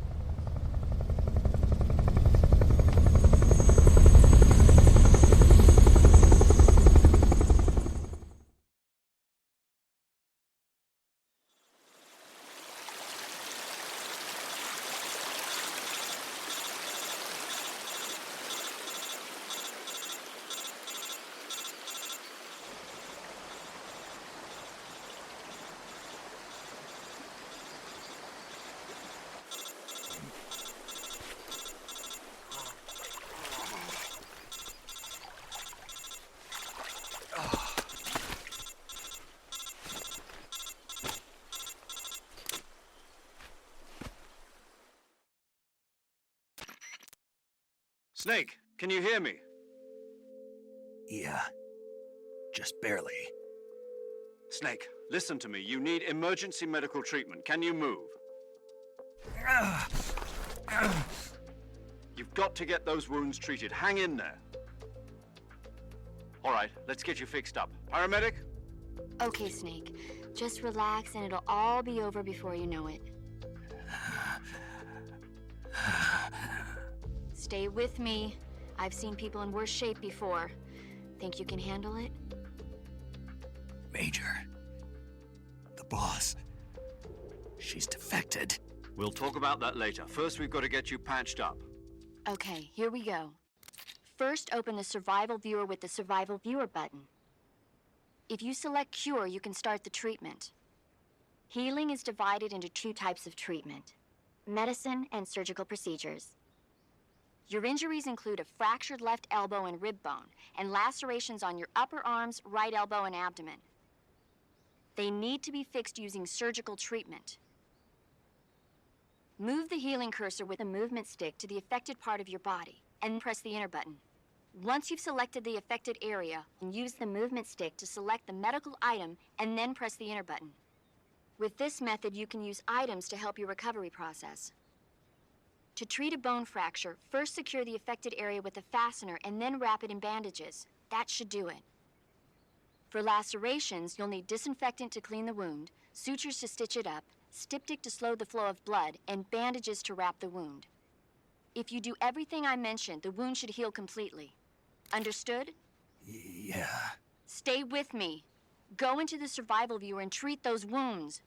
Snake, can you hear me? Yeah. Just barely. Snake, listen to me. You need emergency medical treatment. Can you move? You've got to get those wounds treated. Hang in there. All right, let's get you fixed up. Paramedic? Okay, Snake. Just relax and it'll all be over before you know it. Stay with me. I've seen people in worse shape before. Think you can handle it? Major. The boss. She's defected. We'll talk about that later. First, we've got to get you patched up. Okay, here we go. First, open the Survival Viewer with the Survival Viewer button. If you select Cure, you can start the treatment. Healing is divided into 2 types of treatment: medicine and surgical procedures. Your injuries include a fractured left elbow and rib bone, and lacerations on your upper arms, right elbow, and abdomen. They need to be fixed using surgical treatment. Move the healing cursor with a movement stick to the affected part of your body, and press the enter button. Once you've selected the affected area, use the movement stick to select the medical item, and then press the enter button. With this method, you can use items to help your recovery process. To treat a bone fracture, first secure the affected area with a fastener and then wrap it in bandages. That should do it. For lacerations, you'll need disinfectant to clean the wound, sutures to stitch it up, styptic to slow the flow of blood, and bandages to wrap the wound. If you do everything I mentioned, the wound should heal completely. Understood? Yeah. Stay with me. Go into the Survival Viewer and treat those wounds.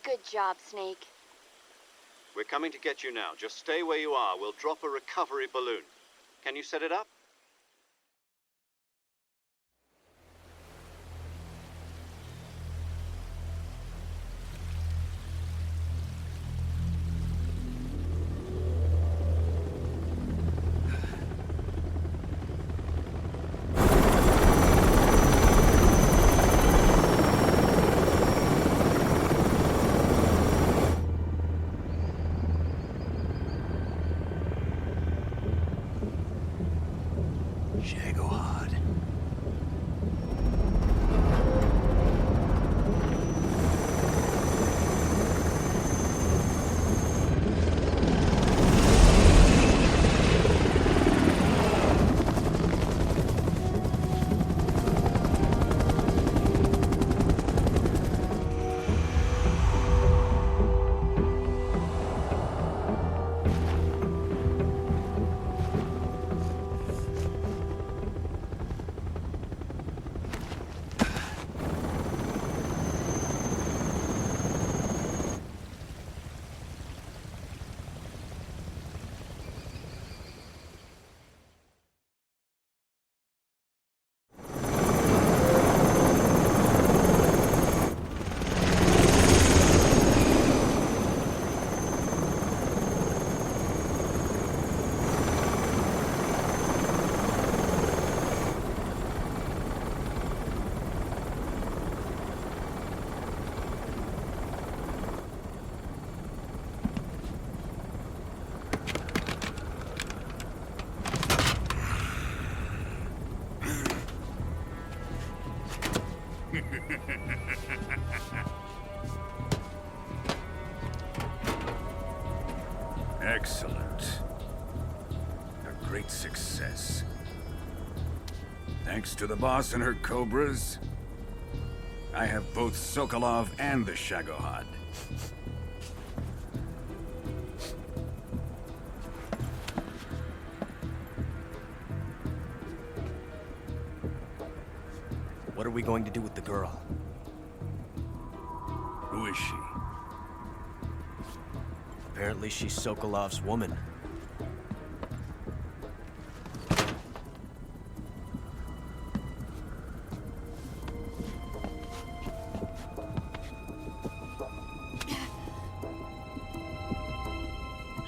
Good job, Snake. We're coming to get you now. Just stay where you are. We'll drop a recovery balloon. Can you set it up? Excellent. A great success. Thanks to the boss and her cobras, I have both Sokolov and the Shagohod. What are we going to do with the girl? Who is she? Apparently she's Sokolov's woman.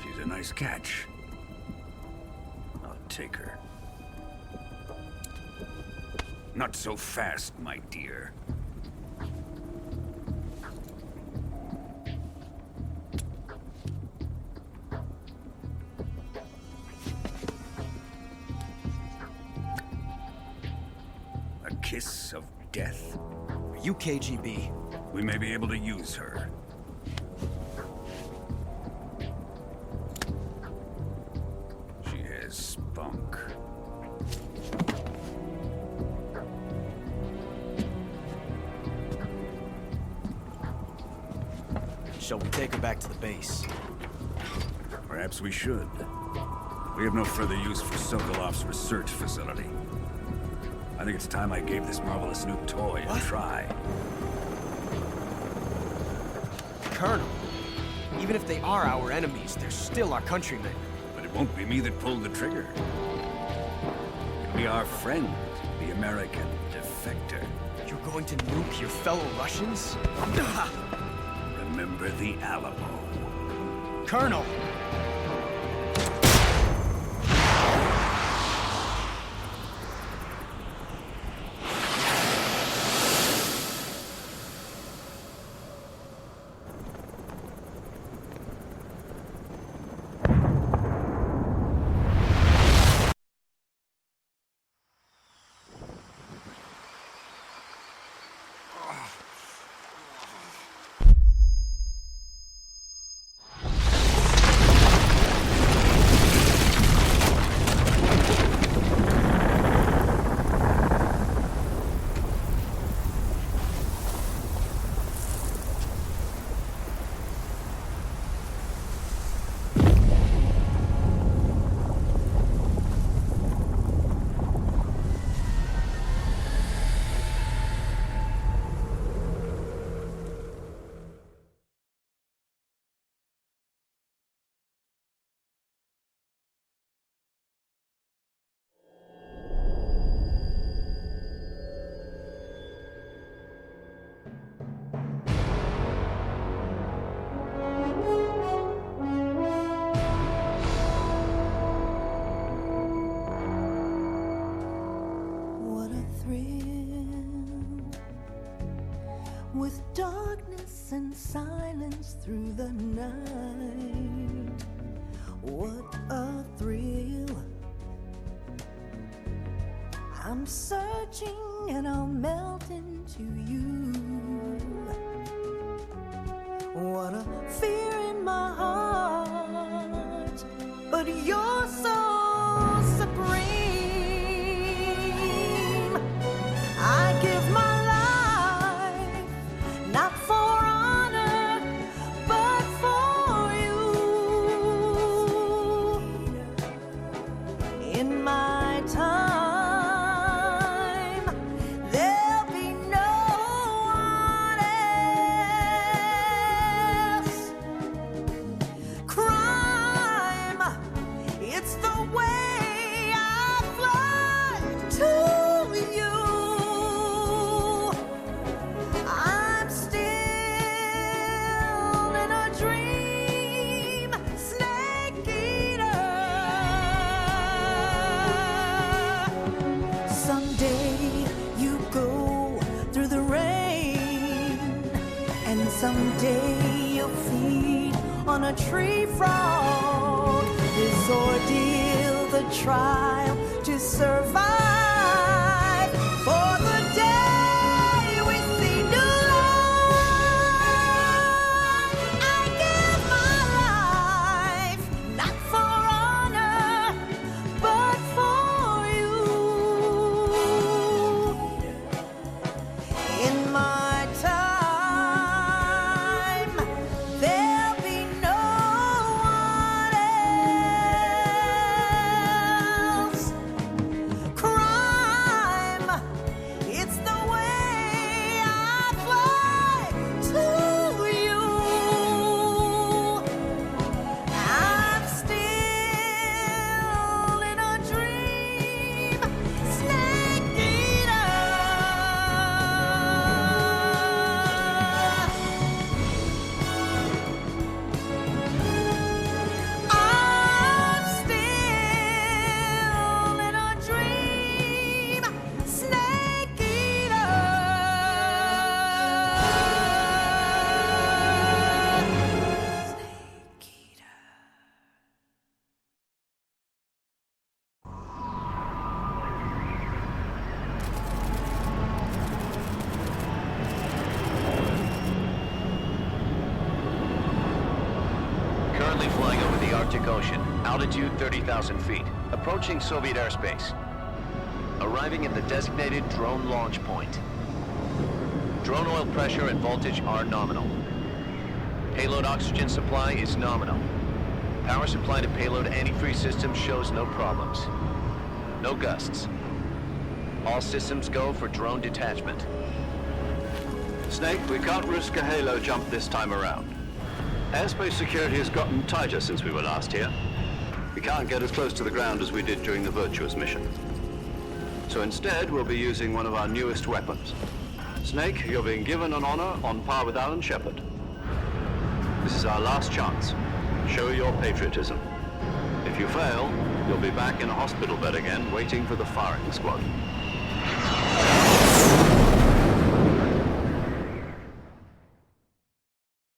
She's a nice catch. I'll take her. Not so fast, my dear. A kiss of death? Are you KGB? We may be able to use her. She has spunk. Shall we take her back to the base? Perhaps we should. We have no further use for Sokolov's research facility. I think it's time I gave this marvelous new toy a try. Colonel, even if they are our enemies, they're still our countrymen. But it won't be me that pulled the trigger. It'll be our friend, the American defector. You're going to nuke your fellow Russians? Remember the Alamo. Colonel! With darkness and silence through the night, what a thrill. I'm searching and I'll melt into you. What a fear in my heart, but you're so supreme. I give my not for honor, but for you. In my time, there'll be no one else. Crime, it's the way I fly to you. Someday you'll feed on a tree frog. This ordeal, the trial to survive. For the day we see new life. Arctic Ocean. Altitude 30,000 feet. Approaching Soviet airspace. Arriving at the designated drone launch point. Drone oil pressure and voltage are nominal. Payload oxygen supply is nominal. Power supply to payload antifreeze system shows no problems. No gusts. All systems go for drone detachment. Snake, we can't risk a halo jump this time around. Airspace security has gotten tighter since we were last here. We can't get as close to the ground as we did during the Virtuous mission. So instead, we'll be using one of our newest weapons. Snake, you're being given an honor on par with Alan Shepard. This is our last chance. Show your patriotism. If you fail, you'll be back in a hospital bed again, waiting for the firing squad.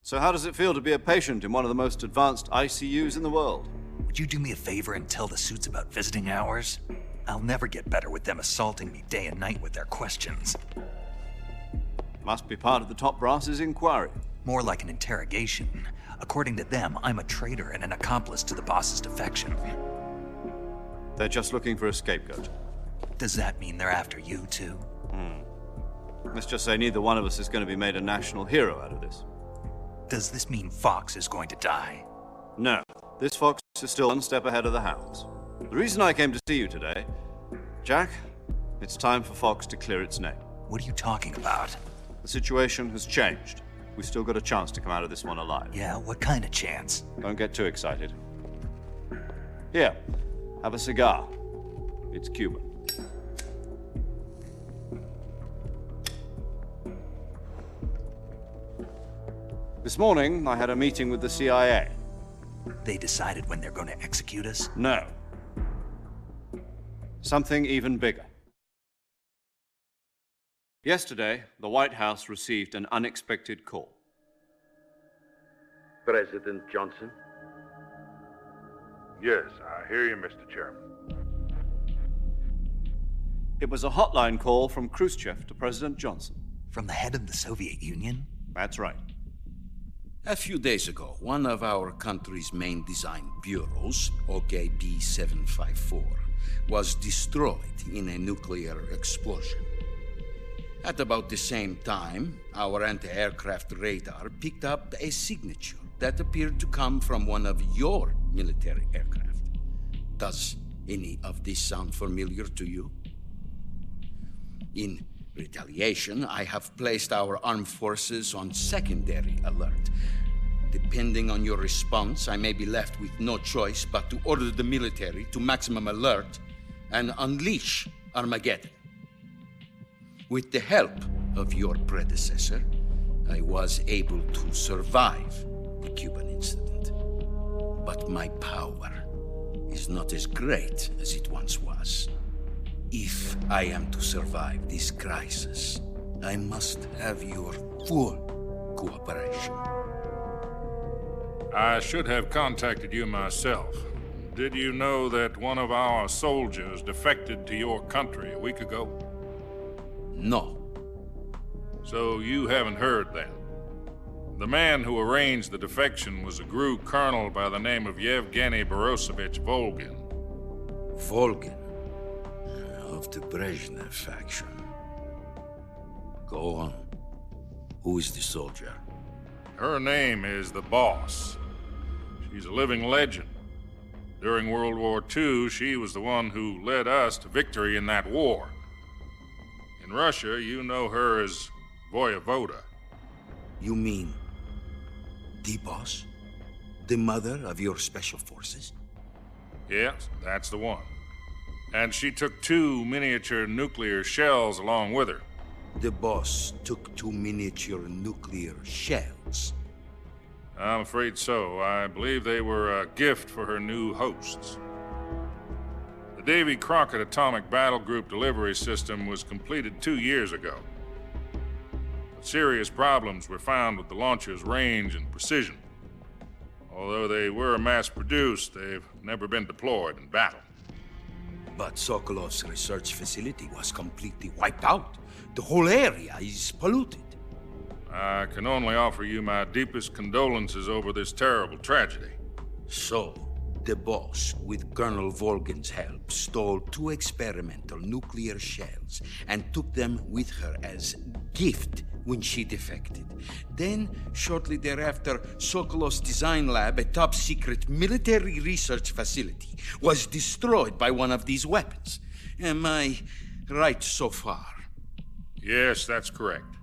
So how does it feel to be a patient in one of the most advanced ICUs in the world? Would you do me a favor and tell the suits about visiting hours? I'll never get better with them assaulting me day and night with their questions. Must be part of the top brass's inquiry. More like an interrogation. According to them, I'm a traitor and an accomplice to the boss's defection. They're just looking for a scapegoat. Does that mean they're after you, too? Let's just say neither one of us is going to be made a national hero out of this. Does this mean Fox is going to die? No. This Fox is still one step ahead of the hounds. The reason I came to see you today, Jack, it's time for Fox to clear its name. What are you talking about? The situation has changed. We've still got a chance to come out of this one alive. Yeah, what kind of chance? Don't get too excited. Here, have a cigar. It's Cuban. This morning, I had a meeting with the CIA. They decided when they're going to execute us? No. Something even bigger. Yesterday, the White House received an unexpected call. President Johnson? Yes, I hear you, Mr. Chairman. It was a hotline call from Khrushchev to President Johnson. From the head of the Soviet Union? That's right. A few days ago, one of our country's main design bureaus, OKB 754, was destroyed in a nuclear explosion. At about the same time, our anti-aircraft radar picked up a signature that appeared to come from one of your military aircraft. Does any of this sound familiar to you? In retaliation, I have placed our armed forces on secondary alert. Depending on your response, I may be left with no choice but to order the military to maximum alert and unleash Armageddon. With the help of your predecessor, I was able to survive the Cuban incident. But my power is not as great as it once was. If I am to survive this crisis, I must have your full cooperation. I should have contacted you myself. Did you know that one of our soldiers defected to your country a week ago? No. So you haven't heard then? The man who arranged the defection was a GRU colonel by the name of Yevgeny Borosovich Volgin. Volgin? Of the Brezhnev faction. Go on. Who is the soldier? Her name is the Boss. She's a living legend. During World War II, she was the one who led us to victory in that war. In Russia, you know her as Voyevoda. You mean the Boss? The mother of your special forces? Yes, that's the one. And she took 2 miniature nuclear shells along with her. The Boss took 2 miniature nuclear shells? I'm afraid so. I believe they were a gift for her new hosts. The Davy Crockett Atomic Battle Group delivery system was completed 2 years ago. But serious problems were found with the launcher's range and precision. Although they were mass-produced, they've never been deployed in battle. But Sokolov's research facility was completely wiped out. The whole area is polluted. I can only offer you my deepest condolences over this terrible tragedy. So, The boss, with Colonel Volgin's help, stole 2 experimental nuclear shells and took them with her as gift when she defected. Then, shortly thereafter, Sokolov's design lab, a top-secret military research facility, was destroyed by one of these weapons. Am I right so far? Yes, that's correct.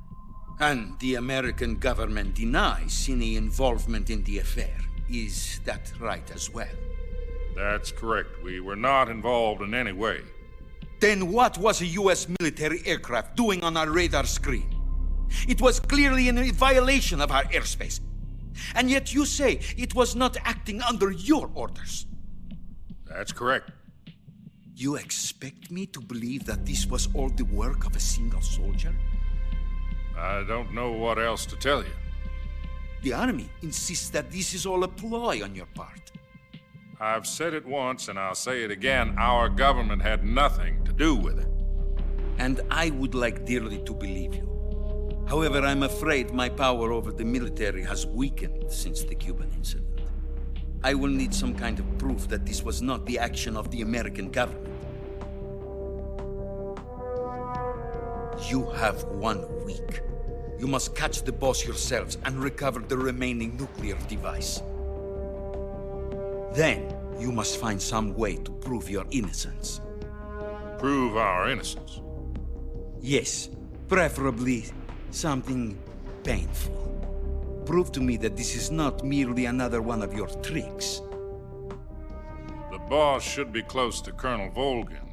And the American government denies any involvement in the affair. Is that right as well? That's correct. We were not involved in any way. Then what was a U.S. military aircraft doing on our radar screen? It was clearly in violation of our airspace. And yet you say it was not acting under your orders. That's correct. You expect me to believe that this was all the work of a single soldier? I don't know what else to tell you. The Army insists that this is all a ploy on your part. I've said it once, and I'll say it again. Our government had nothing to do with it. And I would like dearly to believe you. However, I'm afraid my power over the military has weakened since the Cuban incident. I will need some kind of proof that this was not the action of the American government. You have 1 week. You must catch the boss yourselves and recover the remaining nuclear device. Then, you must find some way to prove your innocence. Prove our innocence? Yes, preferably something painful. Prove to me that this is not merely another one of your tricks. The boss should be close to Colonel Volgin.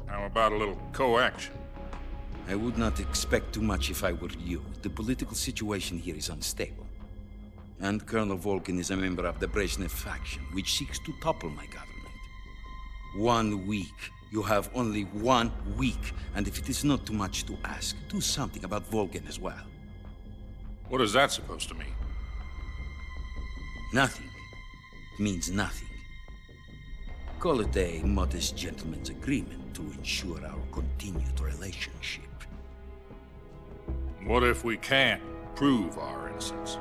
How about a little coaction? I would not expect too much if I were you. The political situation here is unstable. And Colonel Volgin is a member of the Brezhnev faction, which seeks to topple my government. 1 week. You have only 1 week, and if it is not too much to ask, do something about Volgin as well. What is that supposed to mean? Nothing. It means nothing. Call it a modest gentleman's agreement to ensure our continued relationship. What if we can't prove our innocence?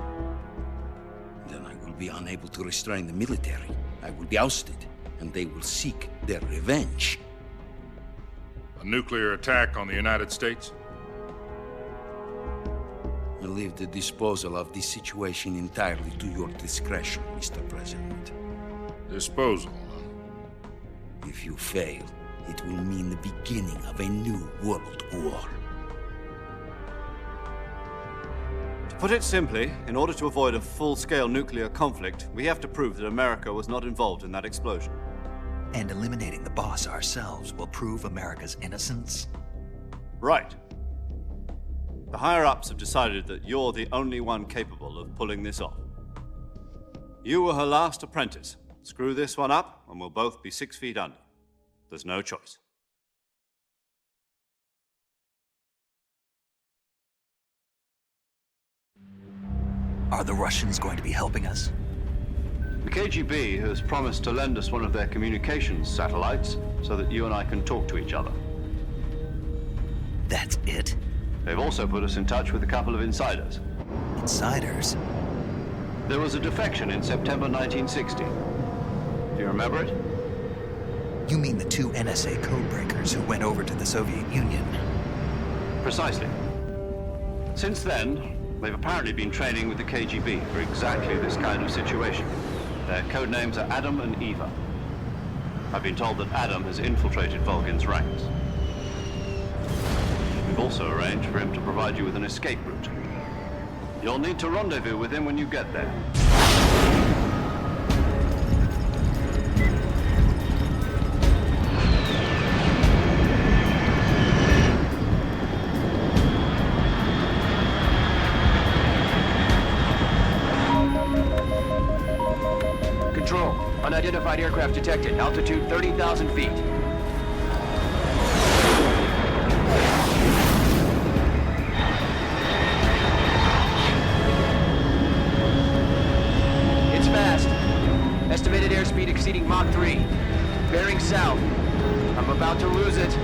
Then I will be unable to restrain the military. I will be ousted, and they will seek their revenge. A nuclear attack on the United States? I leave the disposal of this situation entirely to your discretion, Mr. President. Disposal? If you fail, it will mean the beginning of a new world war. To put it simply, in order to avoid a full-scale nuclear conflict, we have to prove that America was not involved in that explosion. And eliminating the boss ourselves will prove America's innocence? Right. The higher-ups have decided that you're the only one capable of pulling this off. You were her last apprentice. Screw this one up, and we'll both be 6 feet under. There's no choice. Are the Russians going to be helping us? The KGB has promised to lend us one of their communications satellites so that you and I can talk to each other. That's it? They've also put us in touch with a couple of insiders. Insiders? There was a defection in September 1960. Do you remember it? You mean the 2 NSA codebreakers who went over to the Soviet Union? Precisely. Since then, they've apparently been training with the KGB for exactly this kind of situation. Their code names are Adam and Eva. I've been told that Adam has infiltrated Volgin's ranks. We've also arranged for him to provide you with an escape route. You'll need to rendezvous with him when you get there. Control. Unidentified aircraft detected. Altitude 30,000 feet. It's fast. Estimated airspeed exceeding Mach 3. Bearing south. I'm about to lose it.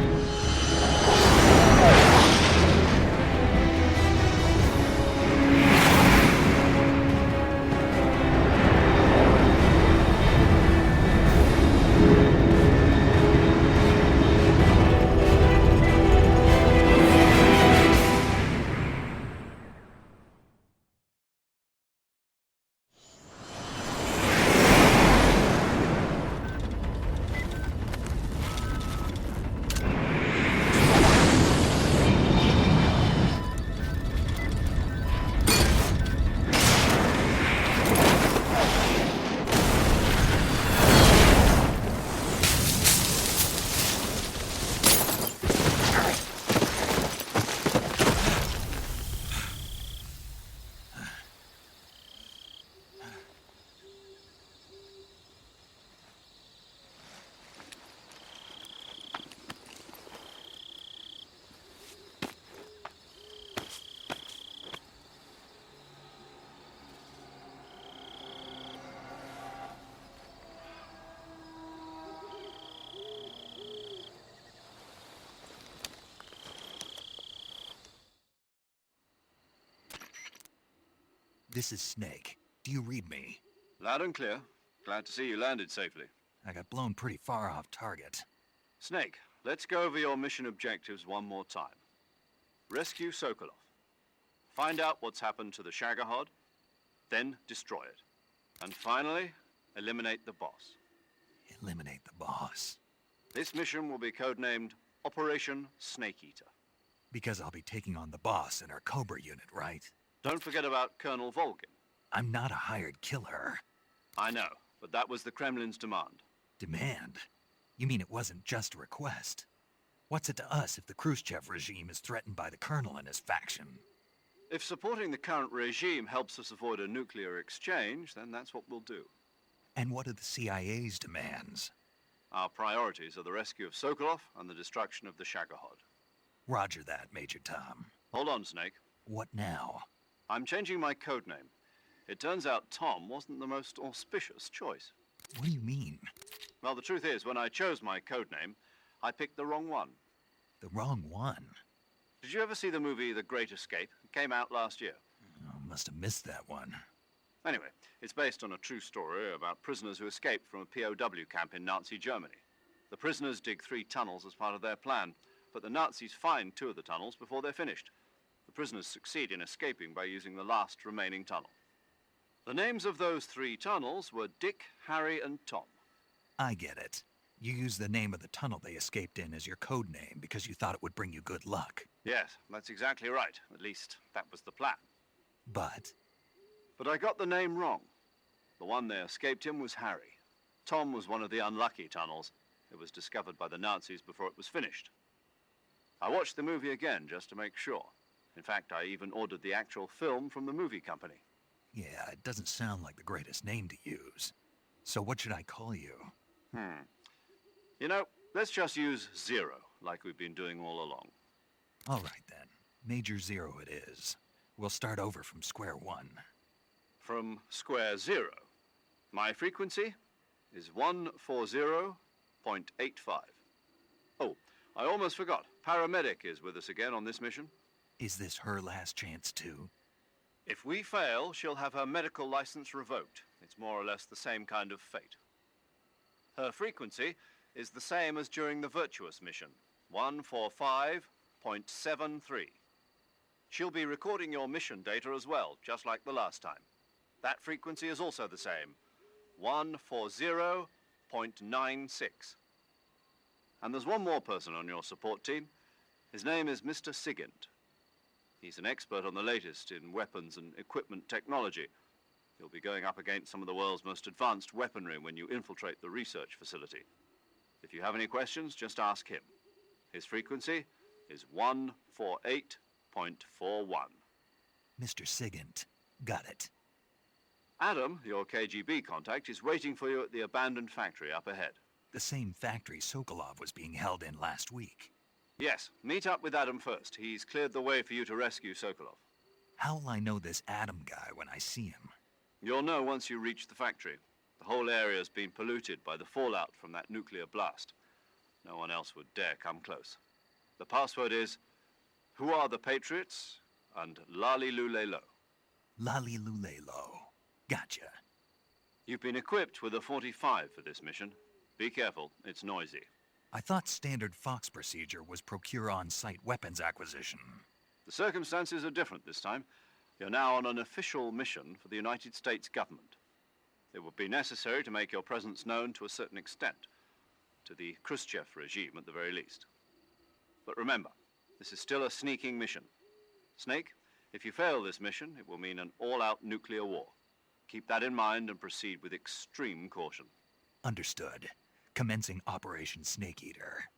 This is Snake. Do you read me? Loud and clear. Glad to see you landed safely. I got blown pretty far off target. Snake, let's go over your mission objectives one more time. Rescue Sokolov. Find out what's happened to the Shagohod, then destroy it. And finally, eliminate the boss. Eliminate the boss. This mission will be codenamed Operation Snake Eater. Because I'll be taking on the boss in our Cobra unit, right? Don't forget about Colonel Volgin. I'm not a hired killer. I know, but that was the Kremlin's demand. Demand? You mean it wasn't just a request? What's it to us if the Khrushchev regime is threatened by the Colonel and his faction? If supporting the current regime helps us avoid a nuclear exchange, then that's what we'll do. And what are the CIA's demands? Our priorities are the rescue of Sokolov and the destruction of the Shagohod. Roger that, Major Tom. Hold on, Snake. What now? I'm changing my codename. It turns out Tom wasn't the most auspicious choice. What do you mean? Well, the truth is, when I chose my codename, I picked the wrong one. The wrong one? Did you ever see the movie The Great Escape? It came out last year. Oh, must have missed that one. Anyway, it's based on a true story about prisoners who escaped from a POW camp in Nazi Germany. The prisoners dig 3 tunnels as part of their plan, but the Nazis find 2 of the tunnels before they're finished. The prisoners succeed in escaping by using the last remaining tunnel. The names of those 3 tunnels were Dick, Harry, and Tom. I get it. You used the name of the tunnel they escaped in as your code name because you thought it would bring you good luck. Yes, that's exactly right. At least, that was the plan. But I got the name wrong. The one they escaped in was Harry. Tom was one of the unlucky tunnels. It was discovered by the Nazis before it was finished. I watched the movie again just to make sure. In fact, I even ordered the actual film from the movie company. yeah, it doesn't sound like the greatest name to use. So what should I call you? You know, let's just use Zero, like we've been doing all along. All right then. Major Zero it is. We'll start over from square one. From square 0. My frequency is 140.85. Oh, I almost forgot. Paramedic is with us again on this mission. Is this her last chance too? If we fail, she'll have her medical license revoked. It's more or less the same kind of fate. Her frequency is the same as during the Virtuous mission, 145.73. She'll be recording your mission data as well, just like the last time. That frequency is also the same, 140.96. And there's one more person on your support team. His name is Mr. Sigint. He's an expert on the latest in weapons and equipment technology. You'll be going up against some of the world's most advanced weaponry when you infiltrate the research facility. If you have any questions, just ask him. His frequency is 148.41. Mr. Sigint. Got it. Adam, your KGB contact, is waiting for you at the abandoned factory up ahead. The same factory Sokolov was being held in last week. Yes, meet up with Adam first. He's cleared the way for you to rescue Sokolov. How will I know this Adam guy when I see him? You'll know once you reach the factory. The whole area's been polluted by the fallout from that nuclear blast. No one else would dare come close. The password is, "Who are the Patriots?" and Lali Lule Lo. Lali Lule Lo. Gotcha. You've been equipped with a 45 for this mission. Be careful, it's noisy. I thought standard Fox procedure was procure on-site weapons acquisition. The circumstances are different this time. You're now on an official mission for the United States government. It would be necessary to make your presence known to a certain extent, to the Khrushchev regime at the very least. But remember, this is still a sneaking mission. Snake, if you fail this mission, it will mean an all-out nuclear war. Keep that in mind and proceed with extreme caution. Understood. Commencing Operation Snake Eater.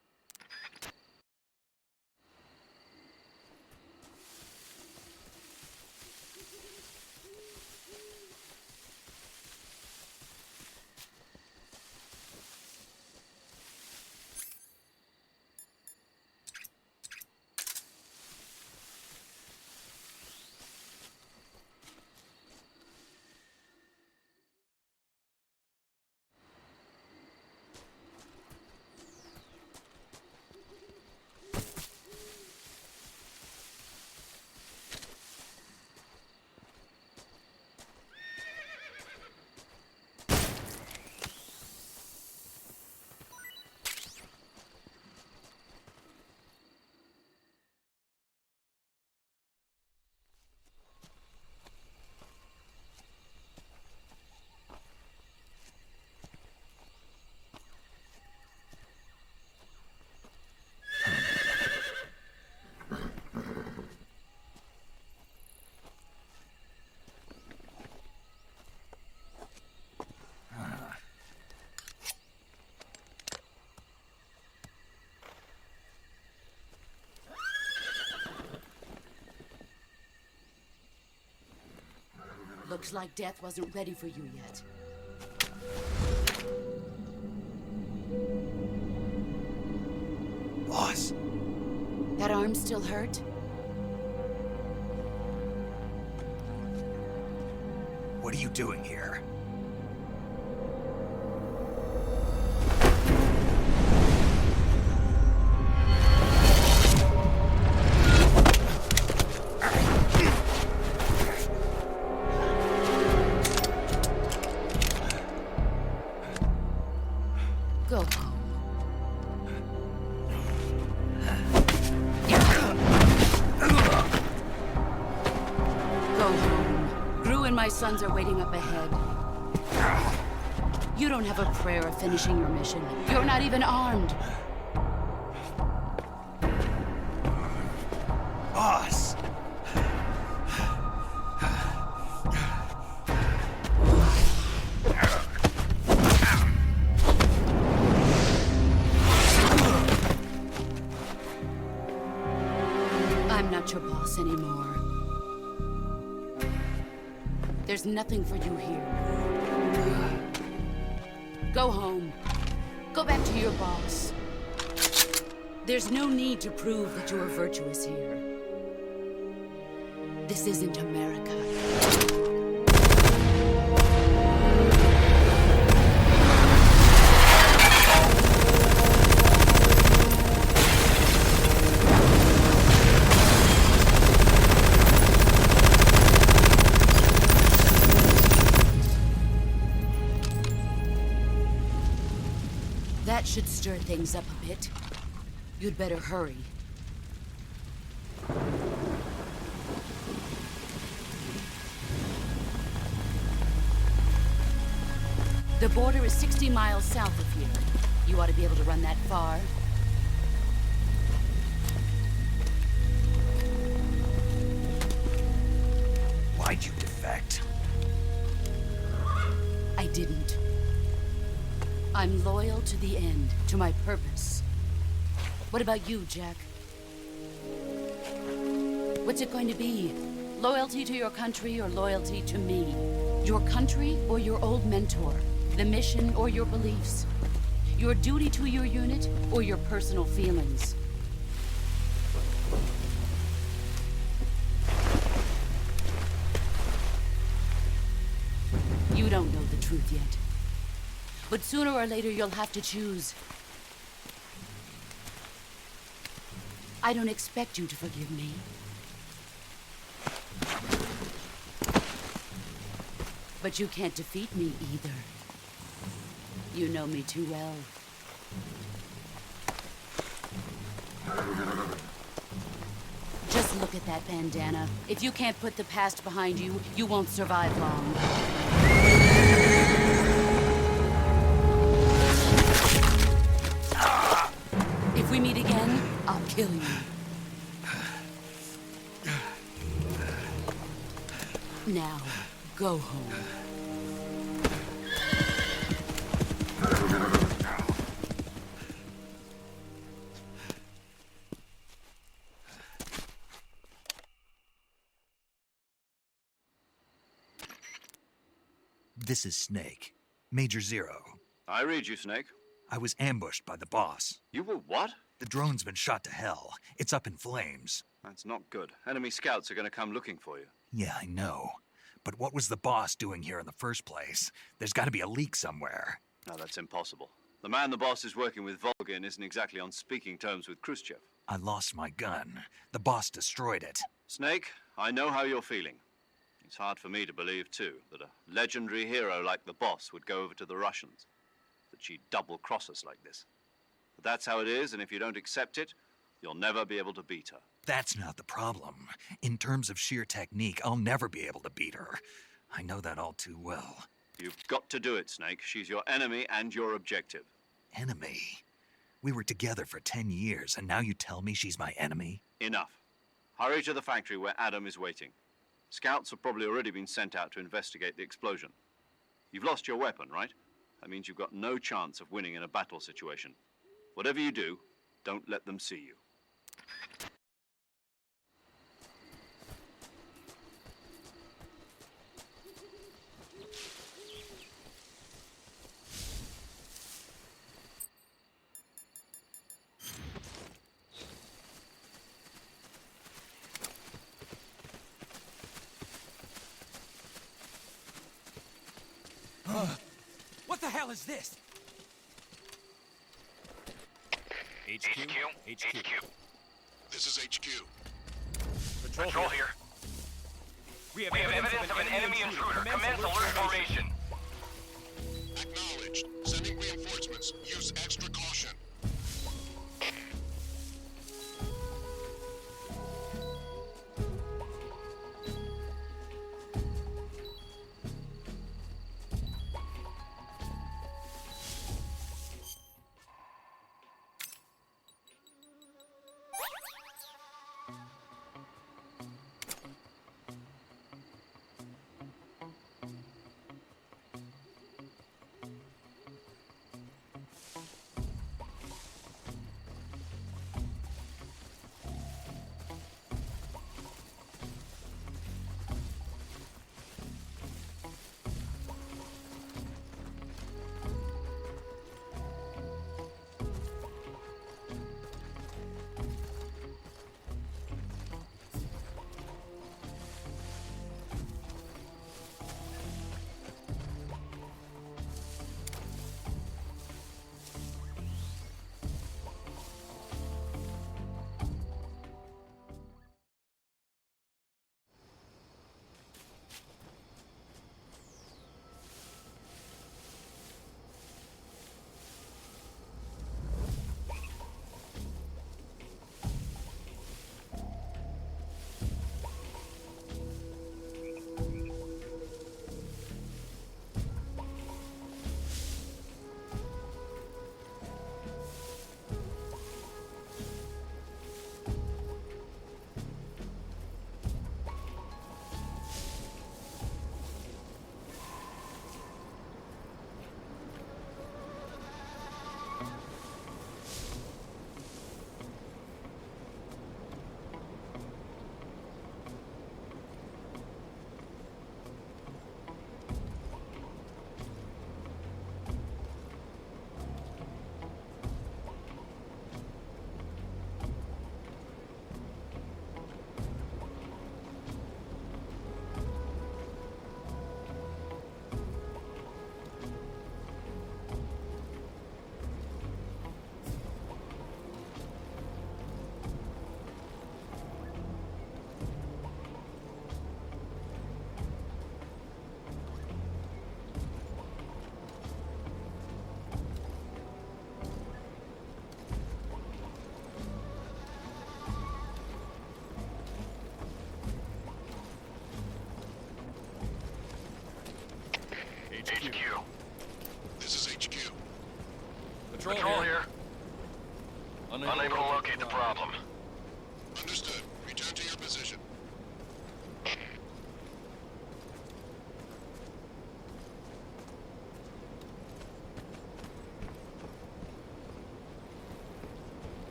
Looks like death wasn't ready for you yet. Boss. That arm still hurt? What are you doing here? Go home. Go home. Gru and my sons are waiting up ahead. You don't have a prayer of finishing your mission. You're not even armed. Boss! I'm not your boss anymore. There's nothing for you here. Go home. Go back to your boss. There's no need to prove that you are virtuous here. This isn't America. That should stir things up a bit. You'd better hurry. The border is 60 miles south of here. You ought to be able to run that far. Why'd you defect? I didn't. I'm loyal to the end, to my purpose. What about you, Jack? What's it going to be? Loyalty to your country or loyalty to me? Your country or your old mentor? The mission or your beliefs? Your duty to your unit or your personal feelings? You don't know the truth yet. But sooner or later, you'll have to choose. I don't expect you to forgive me. But you can't defeat me either. You know me too well. Just look at that bandana. If you can't put the past behind you, you won't survive long. If we meet again, I'll kill you. Now, go home. This is Snake. Major Zero. I read you, Snake. I was ambushed by the boss. You were what? The drone's been shot to hell. It's up in flames. That's not good. Enemy scouts are going to come looking for you. Yeah, I know. But what was the boss doing here in the first place? There's got to be a leak somewhere. No, that's impossible. The man the boss is working with, Volgin, isn't exactly on speaking terms with Khrushchev. I lost my gun. The boss destroyed it. Snake, I know how you're feeling. It's hard for me to believe, too, that a legendary hero like the boss would go over to the Russians. That she'd double-cross us like this. But that's how it is, and if you don't accept it, you'll never be able to beat her. That's not the problem. In terms of sheer technique, I'll never be able to beat her. I know that all too well. You've got to do it, Snake. She's your enemy and your objective. Enemy? We were together for 10 years, and now you tell me she's my enemy? Enough. Hurry to the factory where Adam is waiting. Scouts have probably already been sent out to investigate the explosion. You've lost your weapon, right? That means you've got no chance of winning in a battle situation. Whatever you do, don't let them see you. What the hell is this? HQ. This is HQ. Patrol here. We have evidence of an enemy intruder. Commence alert formation. Acknowledged. Sending reinforcements. Use extra caution.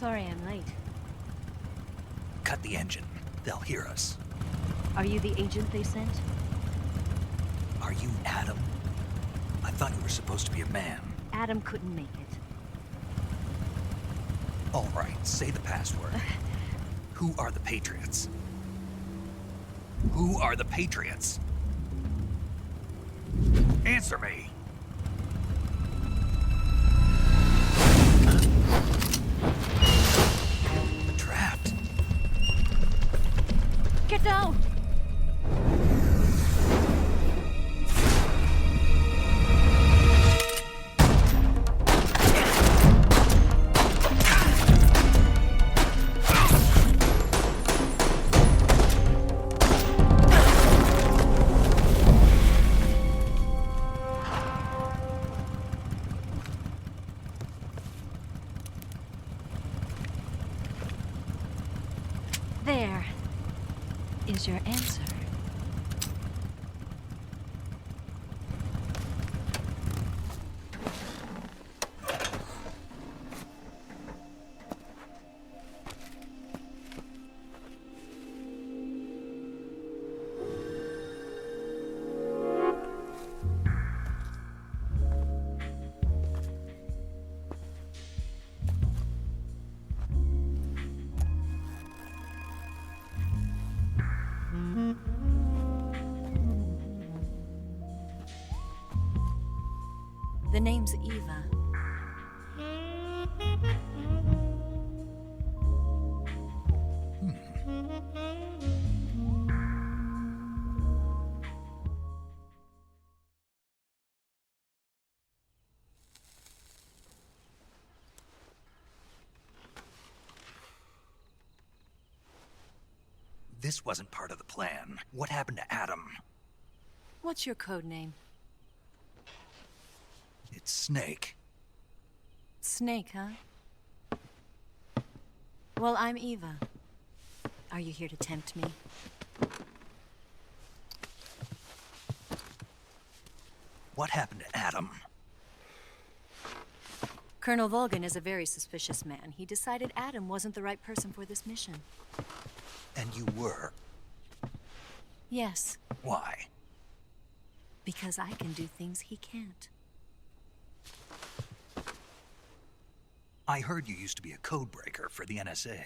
Sorry I'm late. Cut the engine. They'll hear us. Are you the agent they sent? Are you Adam? I thought you were supposed to be a man. Adam couldn't make it. All right, say the password. Who are the Patriots? Who are the Patriots? Answer me! Trapped. Get down! There is your answer. The name's Eva. This wasn't part of the plan. What happened to Adam? What's your code name? It's Snake. Snake, huh? Well, I'm Eva. Are you here to tempt me? What happened to Adam? Colonel Volgin is a very suspicious man. He decided Adam wasn't the right person for this mission. And you were? Yes. Why? Because I can do things he can't. I heard you used to be a codebreaker for the NSA.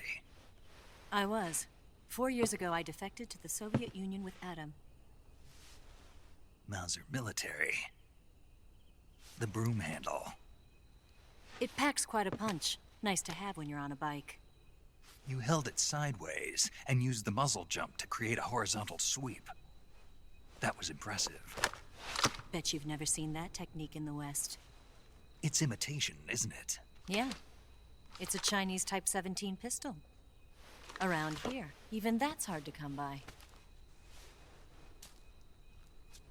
I was. 4 years ago, I defected to the Soviet Union with Adam. Mauser military. The broom handle. It packs quite a punch. Nice to have when you're on a bike. You held it sideways and used the muzzle jump to create a horizontal sweep. That was impressive. Bet you've never seen that technique in the West. It's imitation, isn't it? Yeah. It's a Chinese Type 17 pistol. Around here, even that's hard to come by.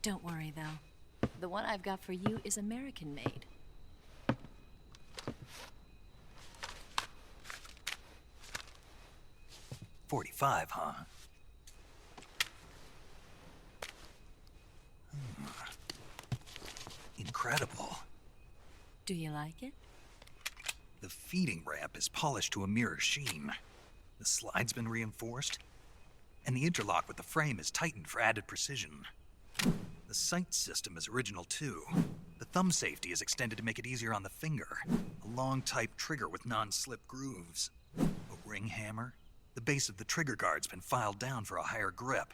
Don't worry, though. The one I've got for you is American-made. .45, huh? Incredible. Do you like it? The feeding ramp is polished to a mirror sheen. The slide's been reinforced, and the interlock with the frame is tightened for added precision. The sight system is original too. The thumb safety is extended to make it easier on the finger. A long type trigger with non-slip grooves. A ring hammer. The base of the trigger guard's been filed down for a higher grip.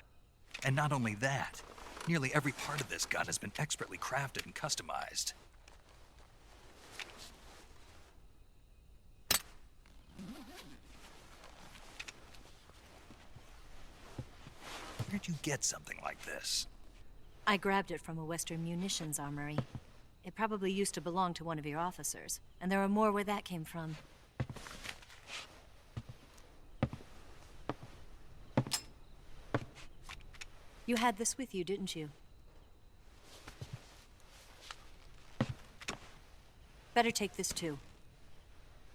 And not only that, nearly every part of this gun has been expertly crafted and customized. Where'd you get something like this? I grabbed it from a Western munitions armory. It probably used to belong to one of your officers, and there are more where that came from. You had this with you, didn't you? Better take this too.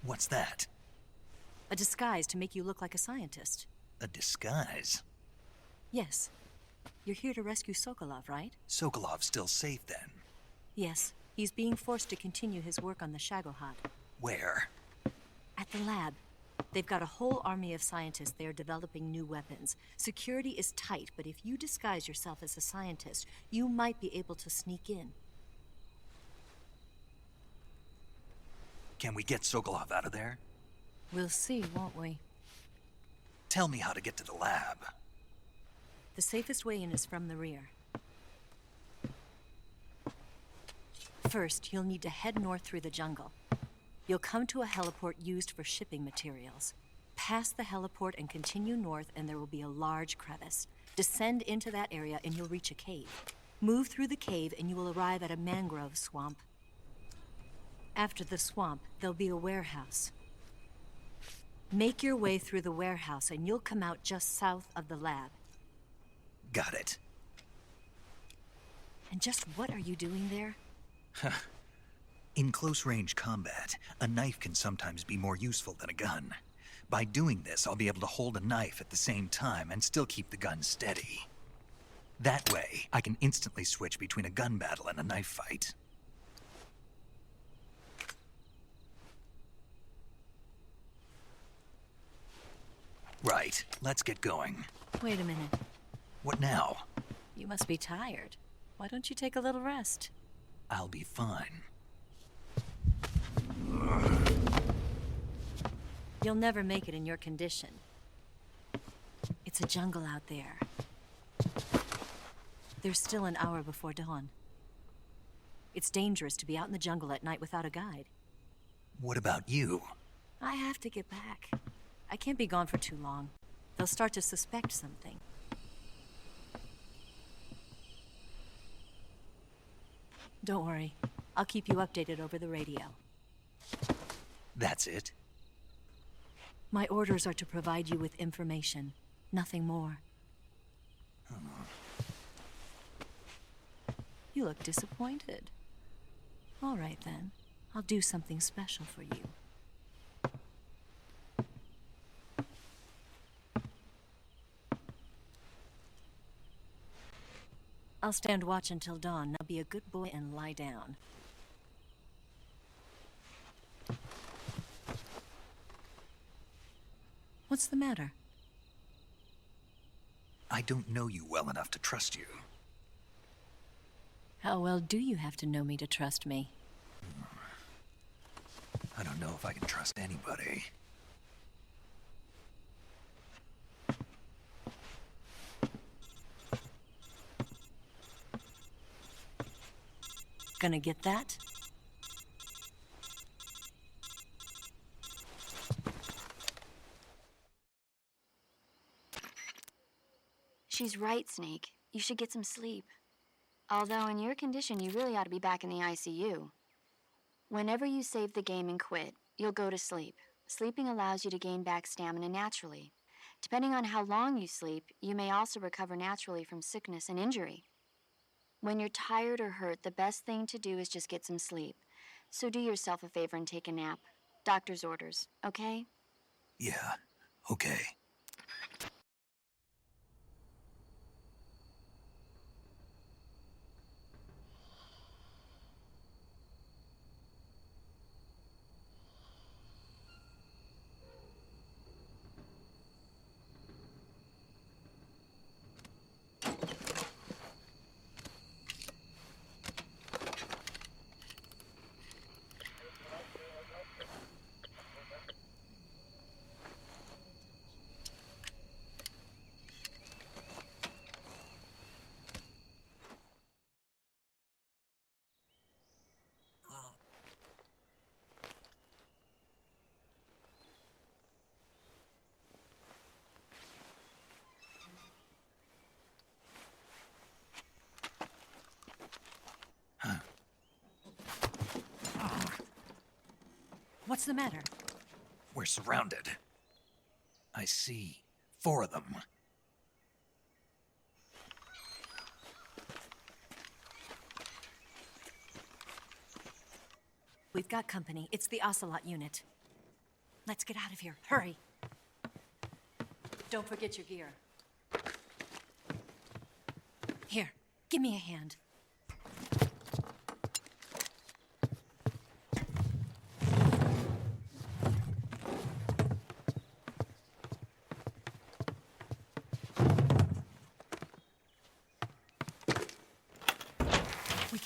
What's that? A disguise to make you look like a scientist. A disguise? Yes. You're here to rescue Sokolov, right? Sokolov's still safe then? Yes. He's being forced to continue his work on the Shagohod. Where? At the lab. They've got a whole army of scientists there developing new weapons. Security is tight, but if you disguise yourself as a scientist, you might be able to sneak in. Can we get Sokolov out of there? We'll see, won't we? Tell me how to get to the lab. The safest way in is from the rear. First, you'll need to head north through the jungle. You'll come to a heliport used for shipping materials. Pass the heliport and continue north, and there will be a large crevice. Descend into that area and you'll reach a cave. Move through the cave and you will arrive at a mangrove swamp. After the swamp, there'll be a warehouse. Make your way through the warehouse and you'll come out just south of the lab. Got it. And just what are you doing there? In close-range combat, a knife can sometimes be more useful than a gun. By doing this, I'll be able to hold a knife at the same time and still keep the gun steady. That way, I can instantly switch between a gun battle and a knife fight. Right, let's get going. Wait a minute. What now? You must be tired. Why don't you take a little rest? I'll be fine. You'll never make it in your condition. It's a jungle out there. There's still an hour before dawn. It's dangerous to be out in the jungle at night without a guide. What about you? I have to get back. I can't be gone for too long. They'll start to suspect something. Don't worry. I'll keep you updated over the radio. That's it? My orders are to provide you with information. Nothing more. You look disappointed. All right, then. I'll do something special for you. I'll stand watch until dawn. Now be a good boy and lie down. What's the matter? I don't know you well enough to trust you. How well do you have to know me to trust me? I don't know if I can trust anybody. Gonna get that? She's right, Snake. You should get some sleep. Although in your condition, you really ought to be back in the ICU. Whenever you save the game and quit, you'll go to sleep. Sleeping allows you to gain back stamina naturally. Depending on how long you sleep, you may also recover naturally from sickness and injury. When you're tired or hurt, the best thing to do is just get some sleep. So do yourself a favor and take a nap. Doctor's orders, okay? Yeah, okay. What's the matter? We're surrounded. I see 4 of them. We've got company. It's the Ocelot unit. Let's get out of here. Hurry. Don't forget your gear. Here, give me a hand.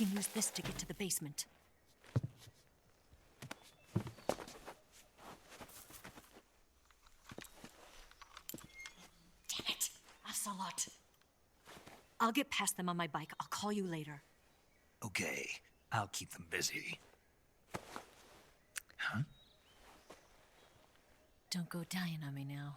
can use this to get to the basement. Damn it! Ocelot! I'll get past them on my bike. I'll call you later. Okay, I'll keep them busy. Huh? Don't go dying on me now.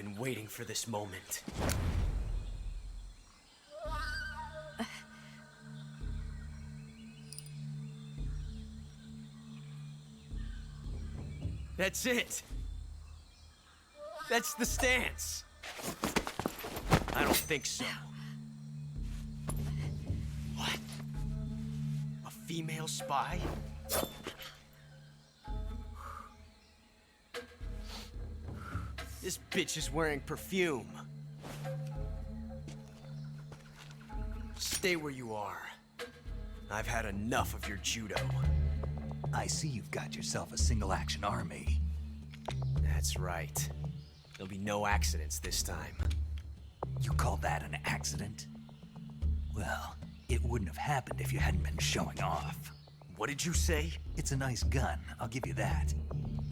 been waiting for this moment. That's it! That's the stance! I don't think so. What? A female spy? This bitch is wearing perfume. Stay where you are. I've had enough of your judo. I see you've got yourself a single-action army. That's right. There'll be no accidents this time. You call that an accident? Well, it wouldn't have happened if you hadn't been showing off. What did you say? It's a nice gun, I'll give you that.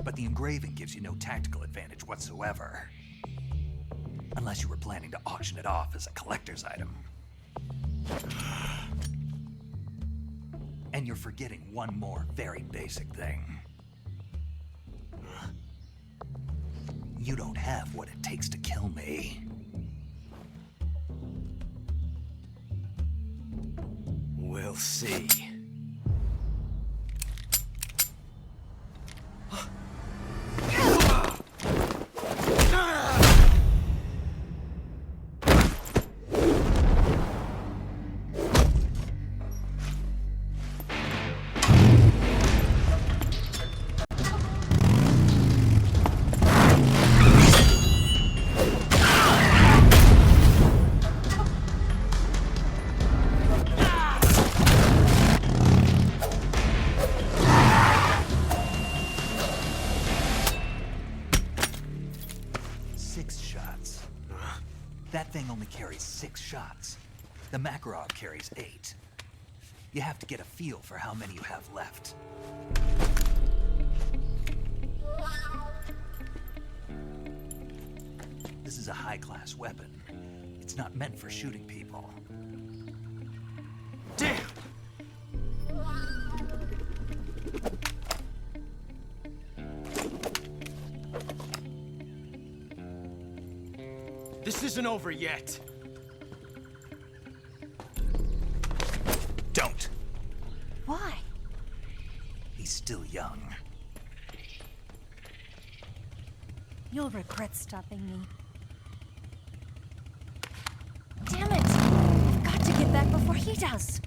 But the engraving gives you no tactical advantage whatsoever. Unless you were planning to auction it off as a collector's item. And you're forgetting one more very basic thing. You don't have what it takes to kill me. We'll see. That thing only carries 6 shots. The Makarov carries 8. You have to get a feel for how many you have left. This is a high-class weapon. It's not meant for shooting people. Damn! This isn't over yet. Don't. Why? He's still young. You'll regret stopping me. Damn it! I've got to get back before he does.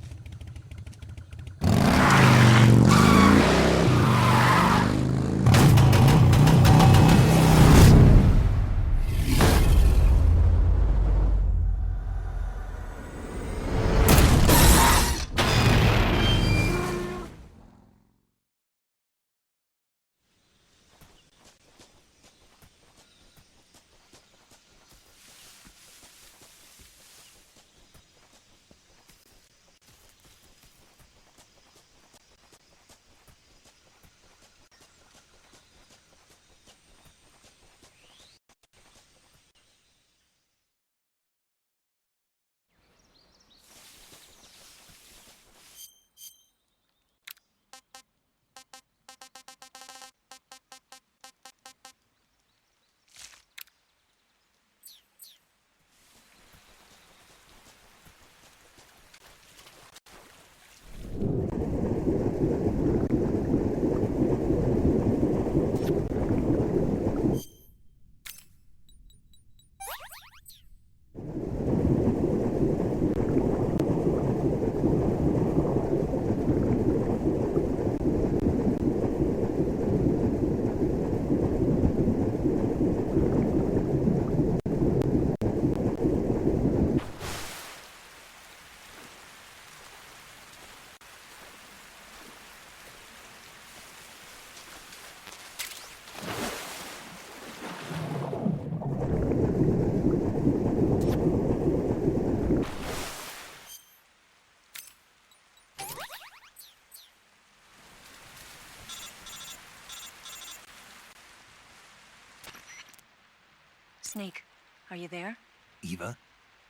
Snake, are you there? Eva?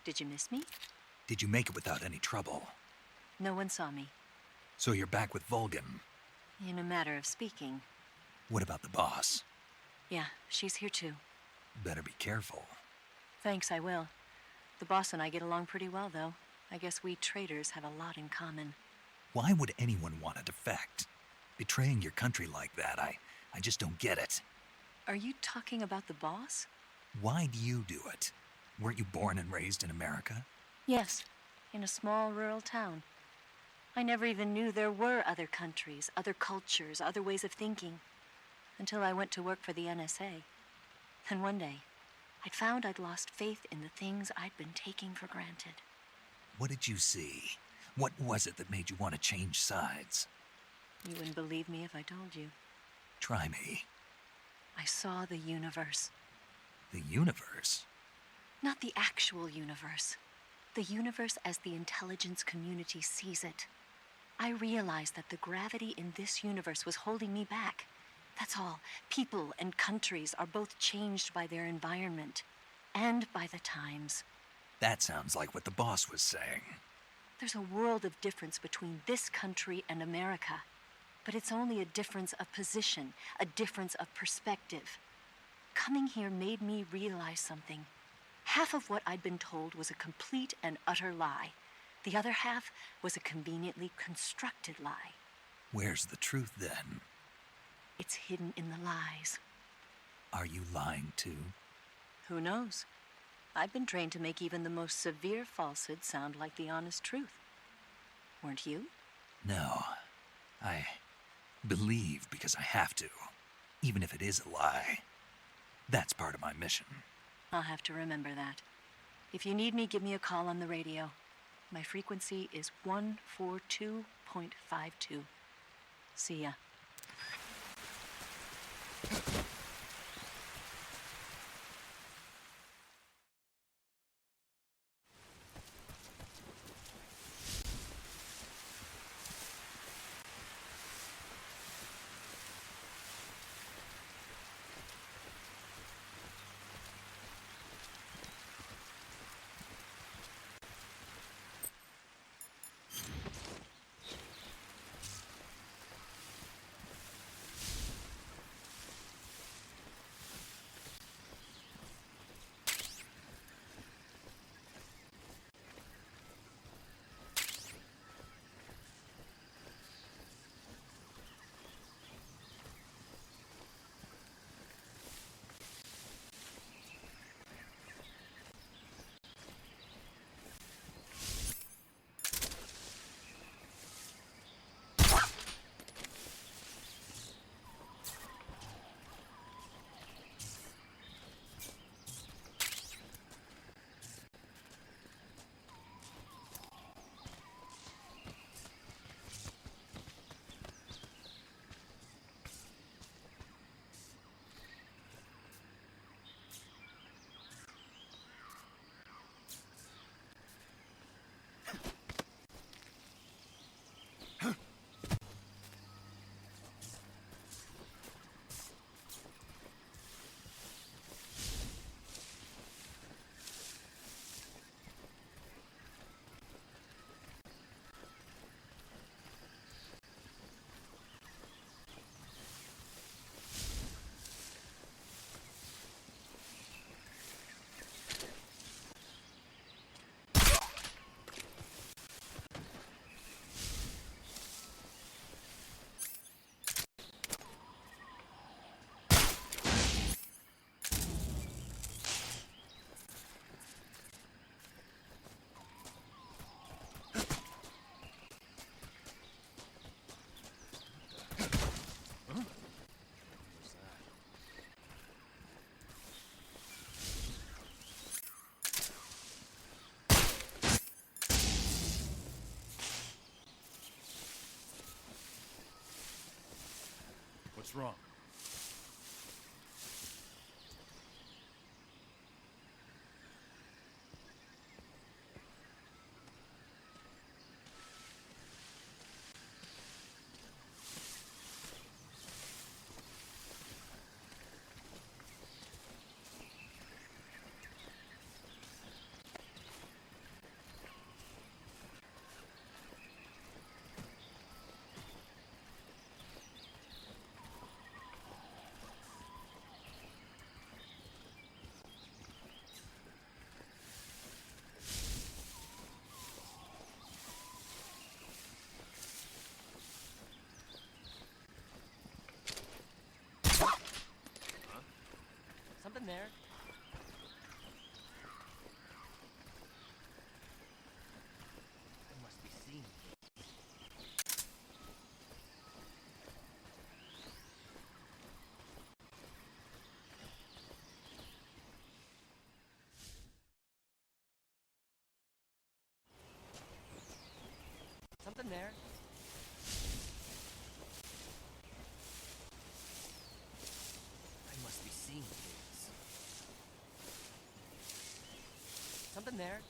Did you miss me? Did you make it without any trouble? No one saw me. So you're back with Volgin? In a matter of speaking. What about the boss? Yeah, she's here too. Better be careful. Thanks, I will. The boss and I get along pretty well, though. I guess we traitors have a lot in common. Why would anyone want to defect? Betraying your country like that, I just don't get it. Are you talking about the boss? Why do you do it? Weren't you born and raised in America? Yes, in a small rural town. I never even knew there were other countries, other cultures, other ways of thinking, until I went to work for the NSA. Then one day, I'd found I'd lost faith in the things I'd been taking for granted. What did you see? What was it that made you want to change sides? You wouldn't believe me if I told you. Try me. I saw the universe. The universe? Not the actual universe. The universe as the intelligence community sees it. I realized that the gravity in this universe was holding me back. That's all. People and countries are both changed by their environment and by the times. That sounds like what the boss was saying. There's a world of difference between this country and America, but it's only a difference of position, a difference of perspective. Coming here made me realize something. Half of what I'd been told was a complete and utter lie. The other half was a conveniently constructed lie. Where's the truth, then? It's hidden in the lies. Are you lying, too? Who knows? I've been trained to make even the most severe falsehood sound like the honest truth. Weren't you? No. I believe because I have to, even if it is a lie. That's part of my mission. I'll have to remember that. If you need me, give me a call on the radio. My frequency is 142.52. See ya. What's wrong? there? I must be seeing things. Something there?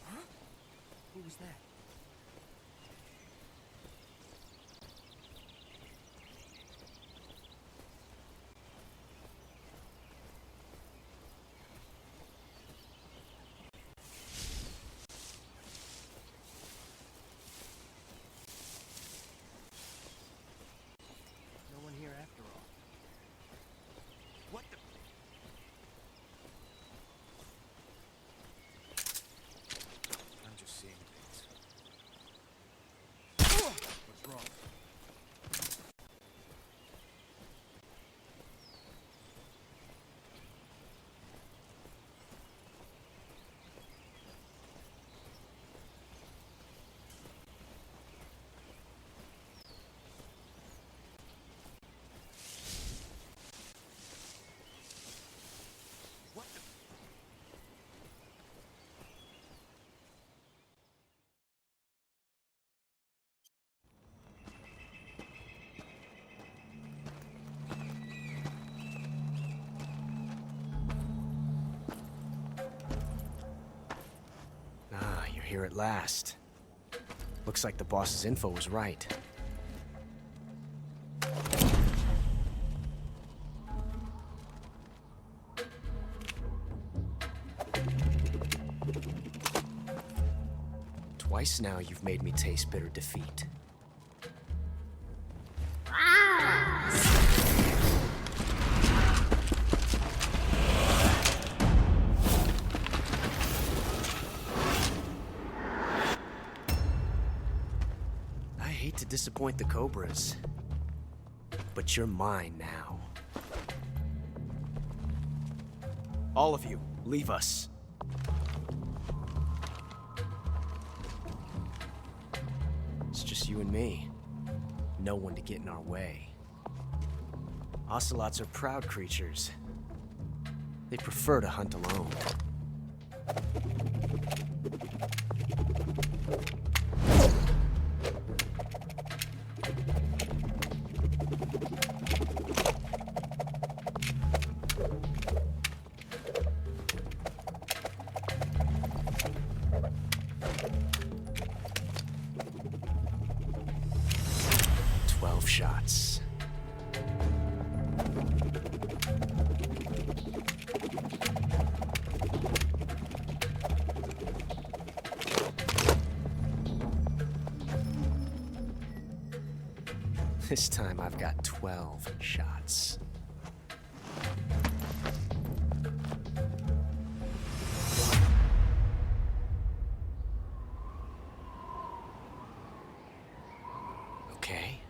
Huh? Who was that? No one here after all. What the? I'm just seeing things. What's wrong? What the? Ah, you're here at last. Looks like the boss's info was right. Twice now you've made me taste bitter defeat. I hate to disappoint the Cobras, but you're mine now. All of you, leave us. It's just you and me. No one to get in our way. Ocelots are proud creatures. They prefer to hunt alone. Shots. This time I've got 12 shots. Okay.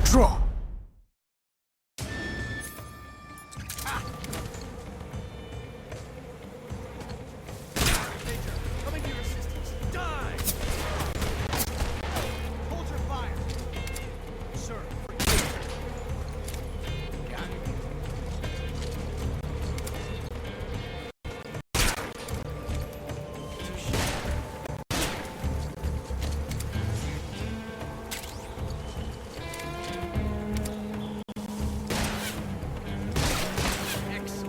Draw! Coming to your assistance. Die! Hold your fire. Sir. Got it. 'Cause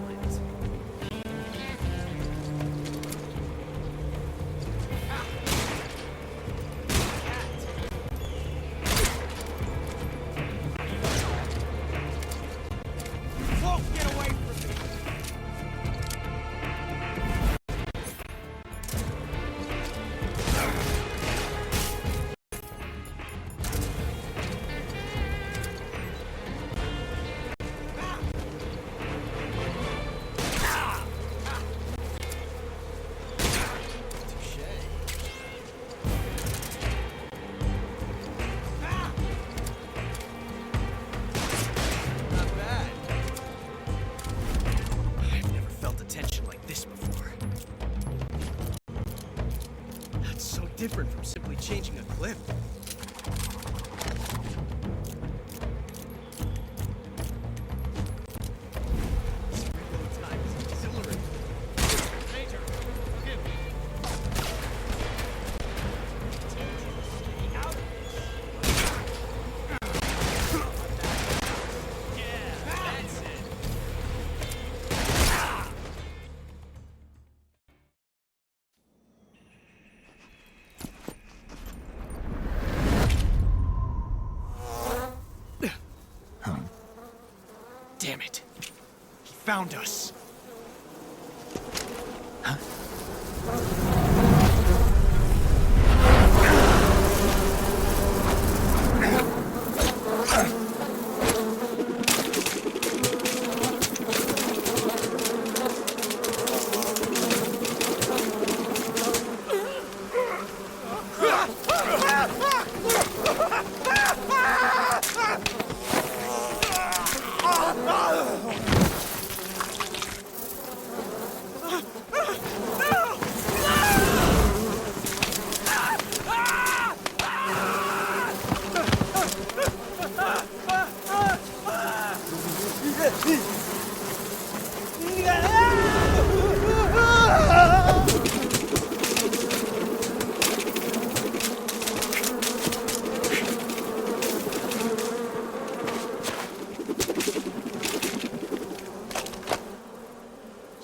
found us.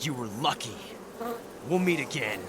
You were lucky. We'll meet again.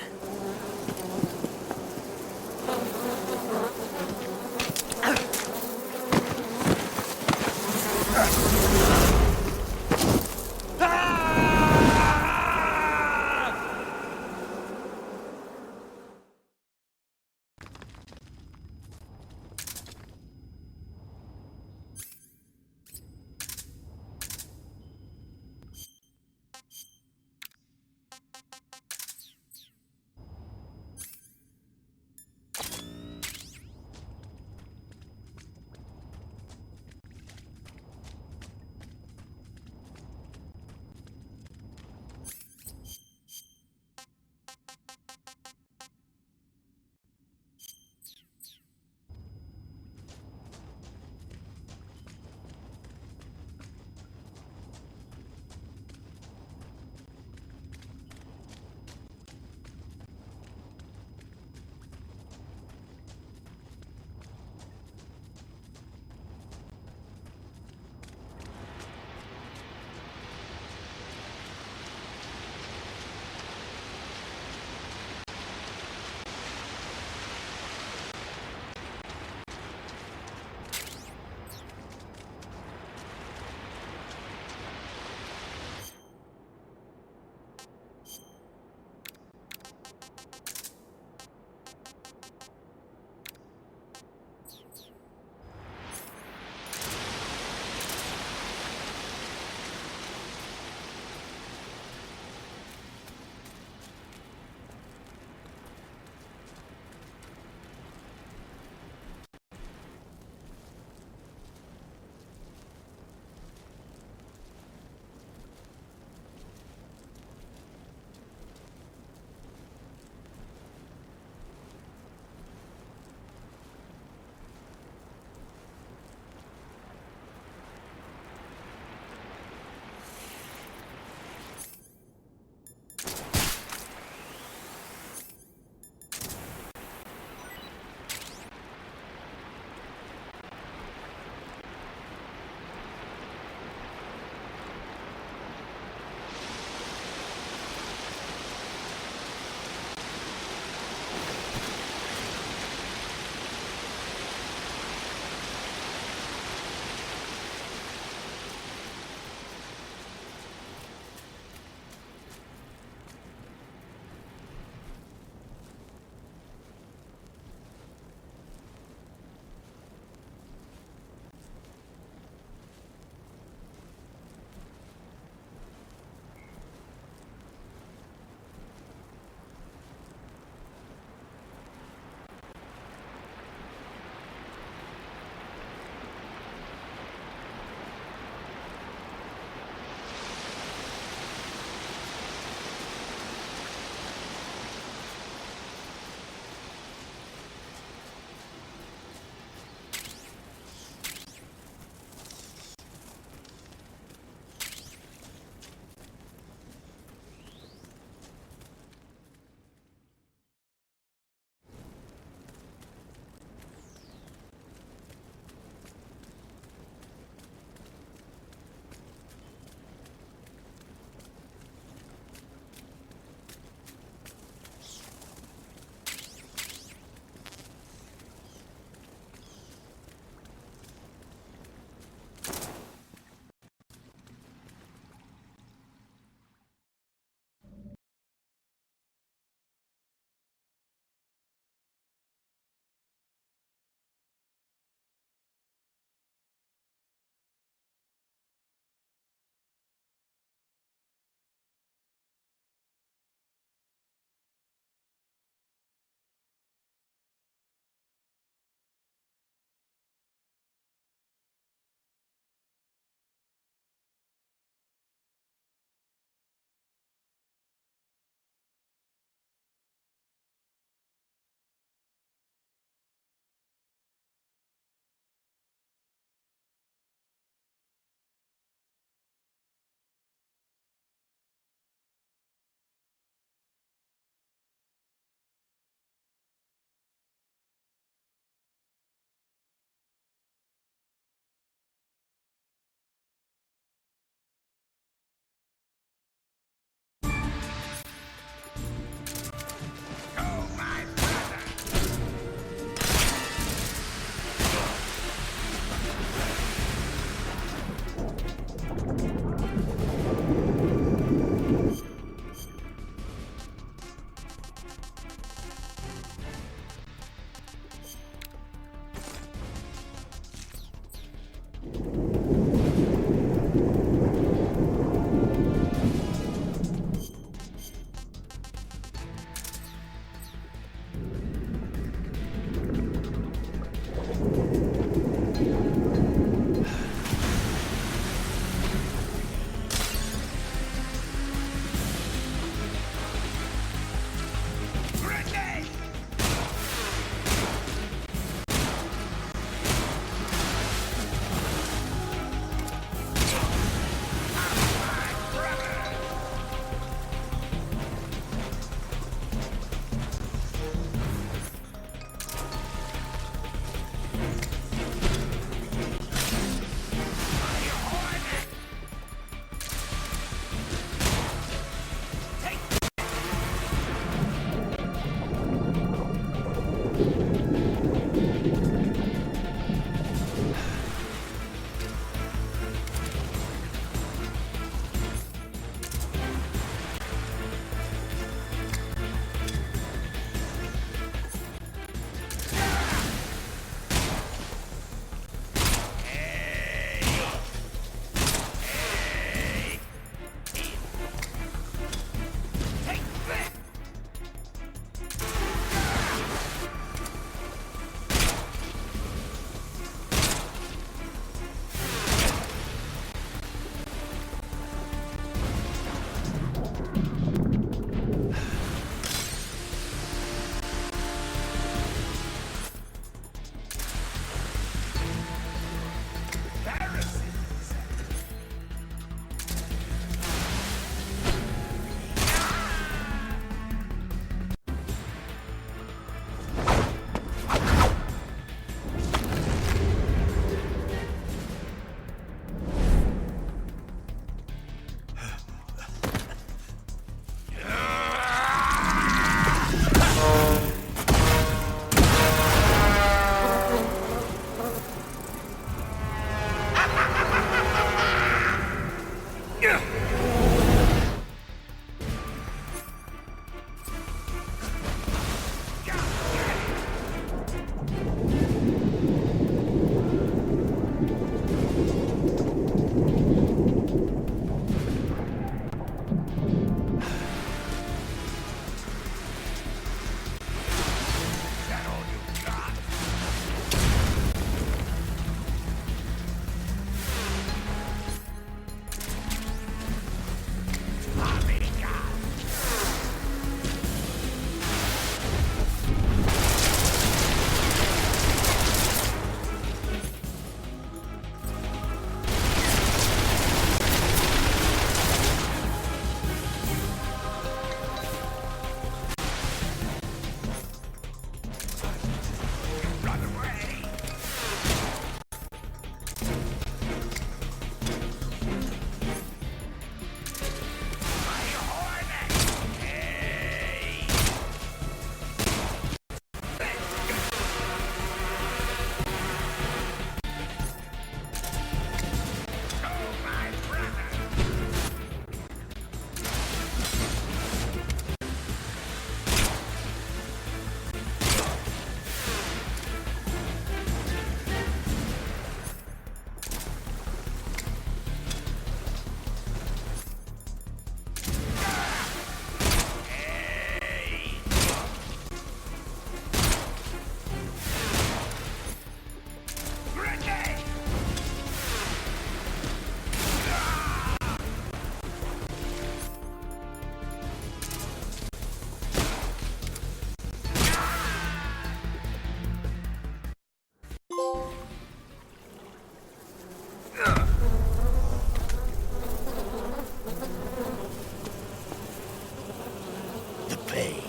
pain.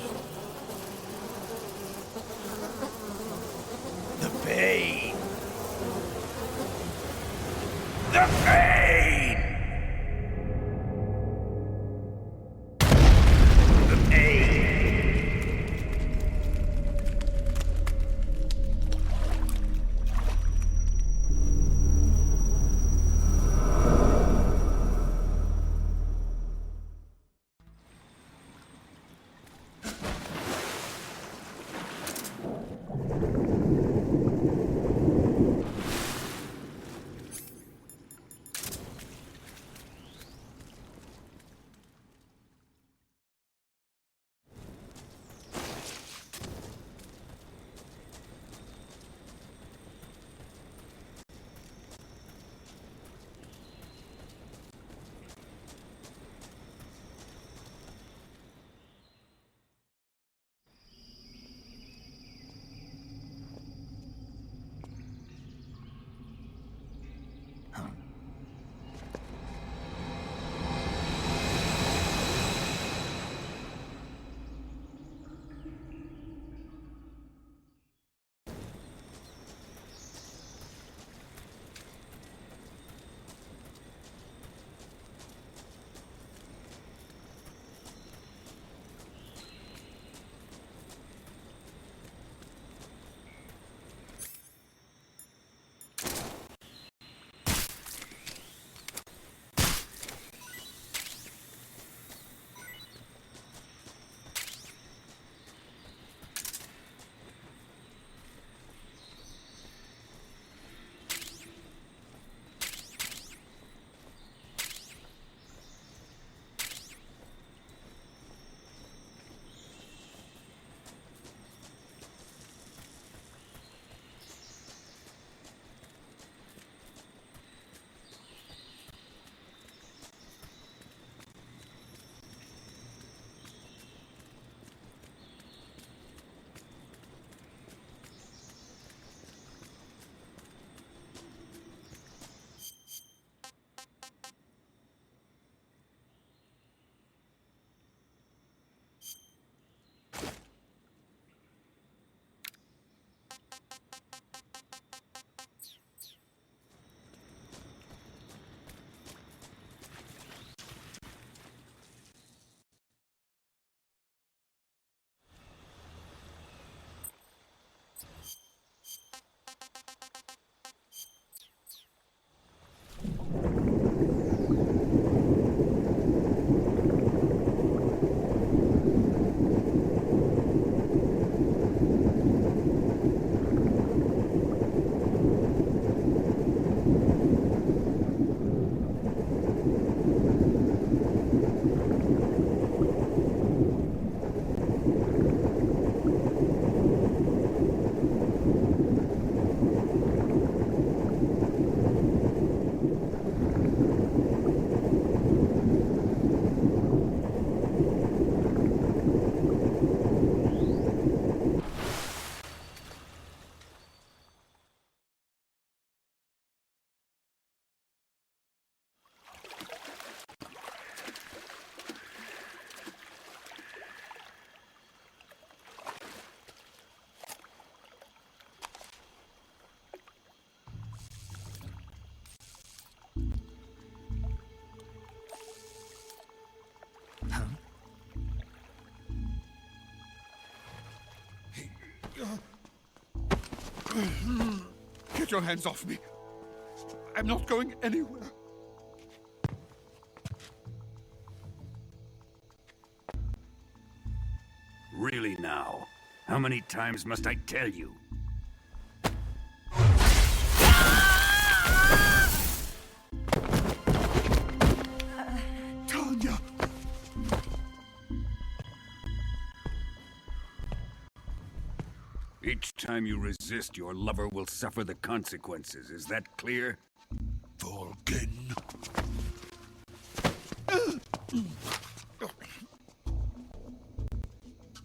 The pain. The pain! The pain! Get your hands off me. I'm not going anywhere. Really now? How many times must I tell you? Tanya! Each time you resist, your lover will suffer the consequences. Is that clear? Volgin.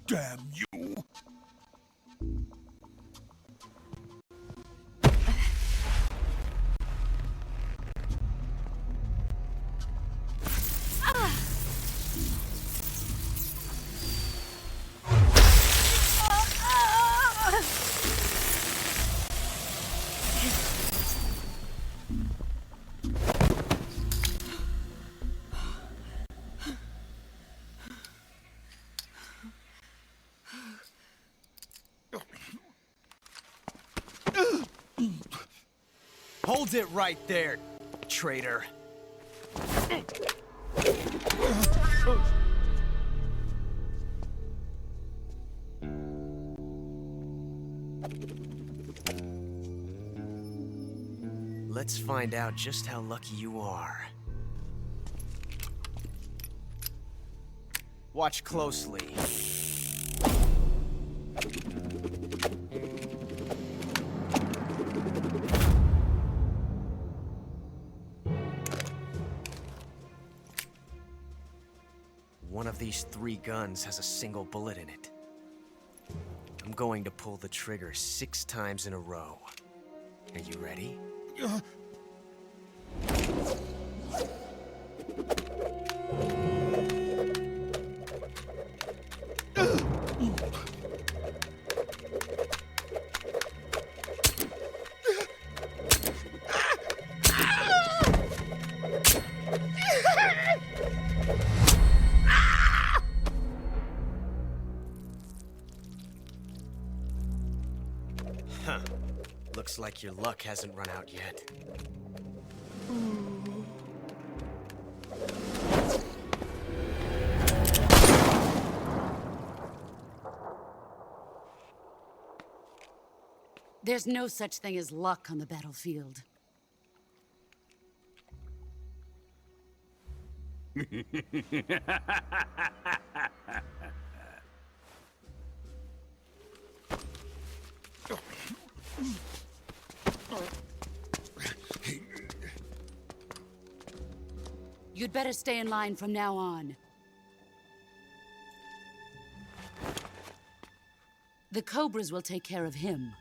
Damn you! Hold it right there, traitor. Let's find out just how lucky you are. Watch closely. One of these 3 guns has a single bullet in it. I'm going to pull the trigger 6 times in a row. Are you ready? Huh. Looks like your luck hasn't run out yet. There's no such thing as luck on the battlefield. You'd better stay in line from now on. The Cobras will take care of him.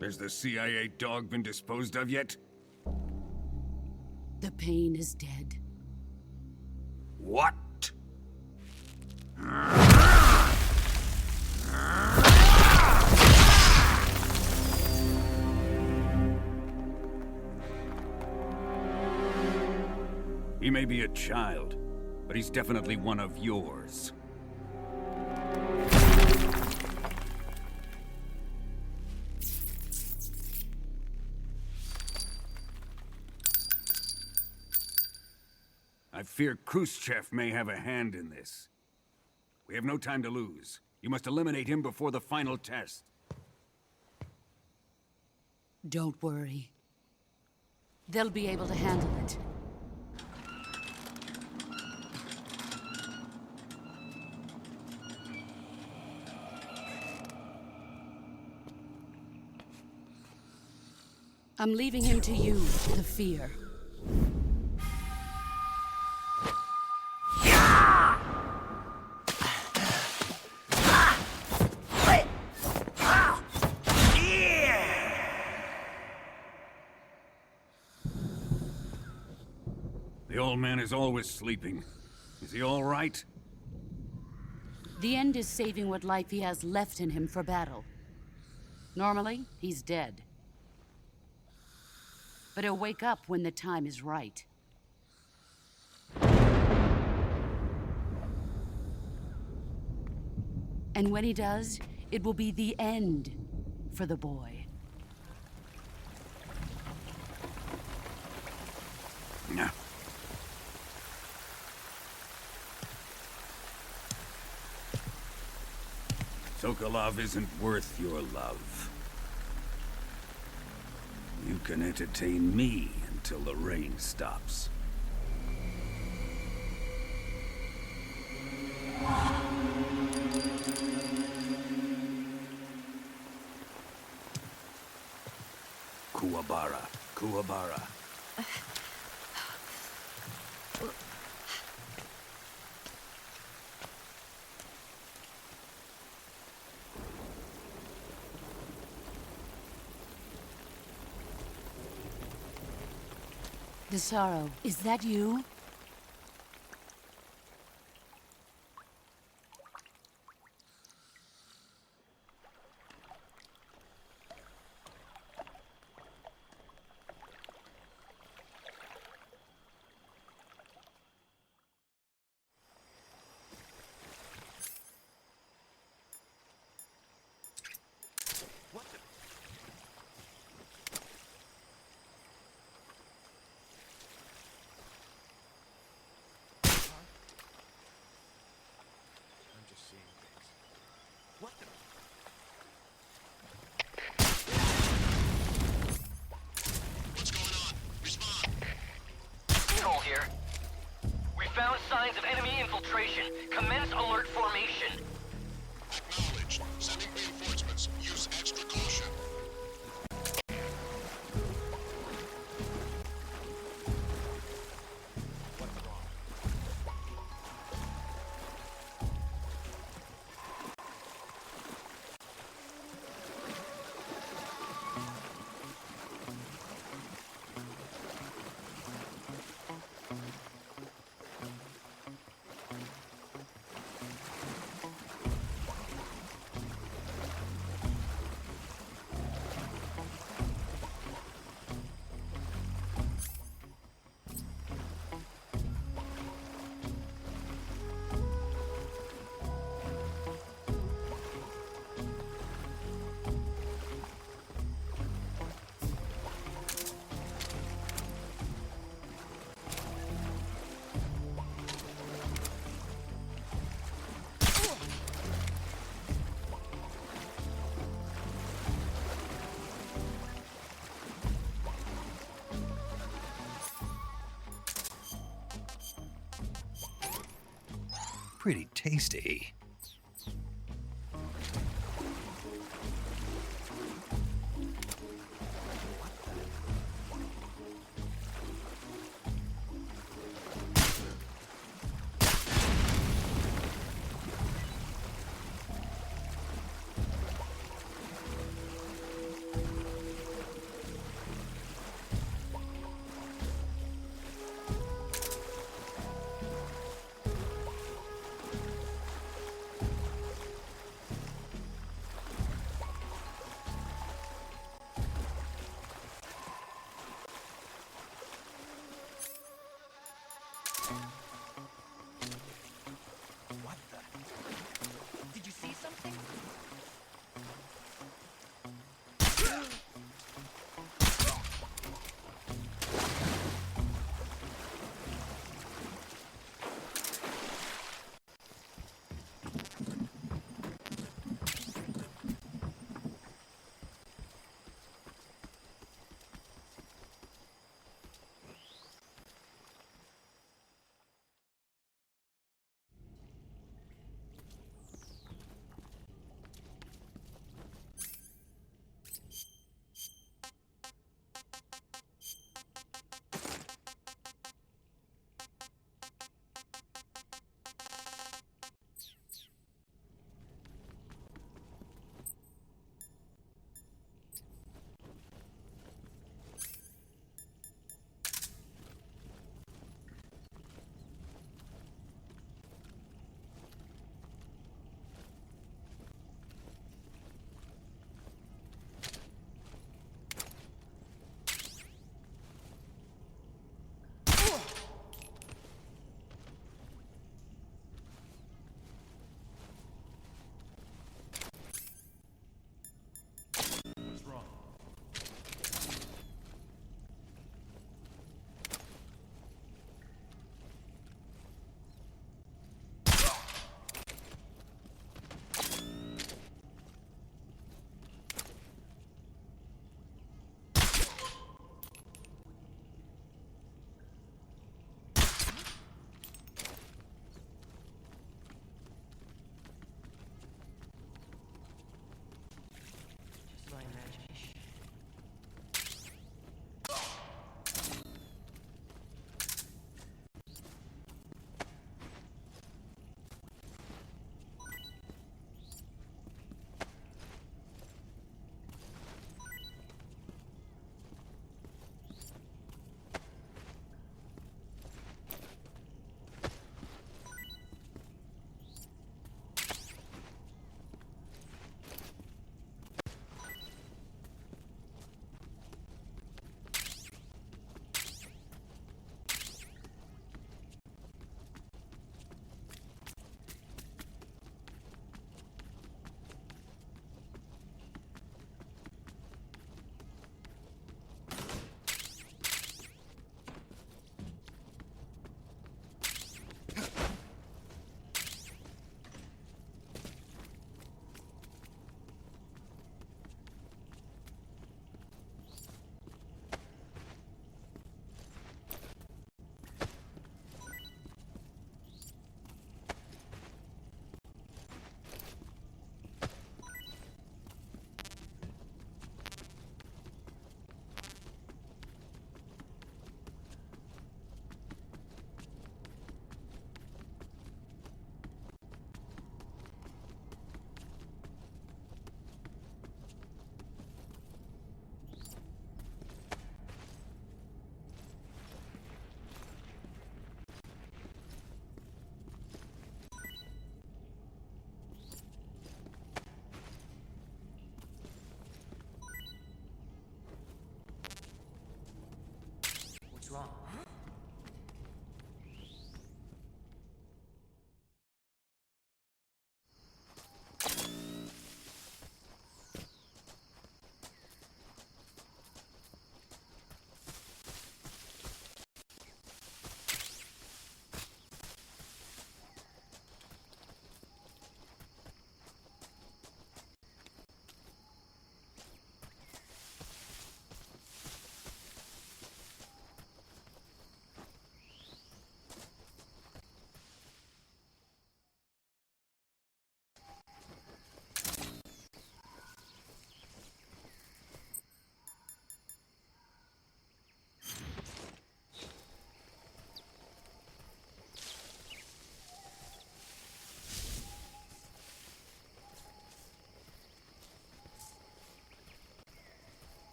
Has the CIA dog been disposed of yet? The pain is dead. What? He may be a child, but he's definitely one of yours. I fear Khrushchev may have a hand in this. We have no time to lose. You must eliminate him before the final test. Don't worry. They'll be able to handle it. I'm leaving him to you, the fear. The old man is always sleeping. Is he all right? The end is saving what life he has left in him for battle. Normally, he's dead. But he'll wake up when the time is right. And when he does, it will be the end for the boy. No. Sokolov isn't worth your love. You can entertain me until the rain stops. Kuwabara, Kuwabara. Desaro, is that you? infiltration. Commence alert formation. Acknowledged. Sending reinforcements. Use extra caution. Pretty tasty. Did you see something?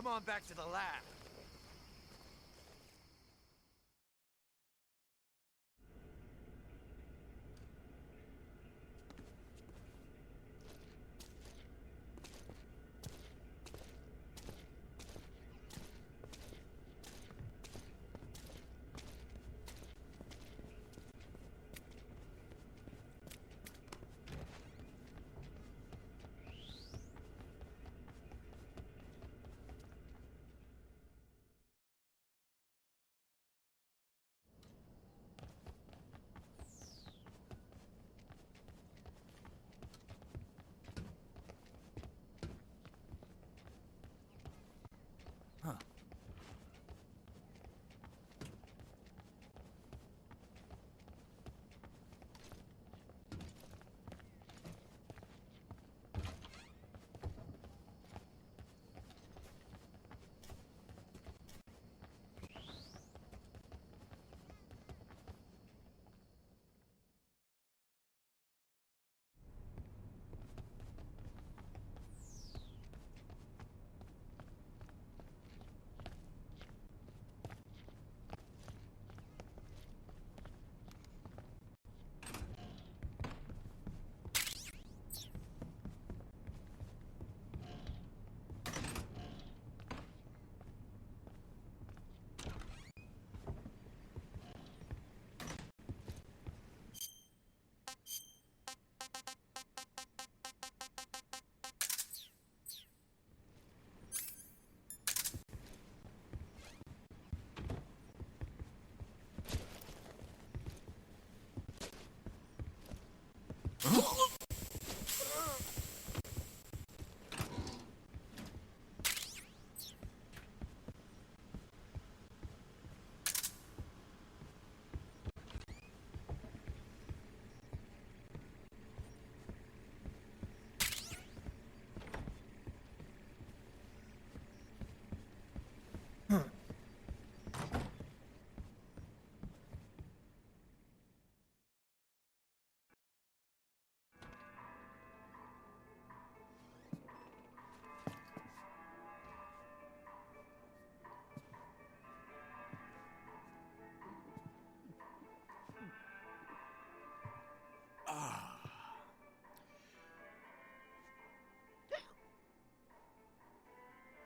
on back to the lab.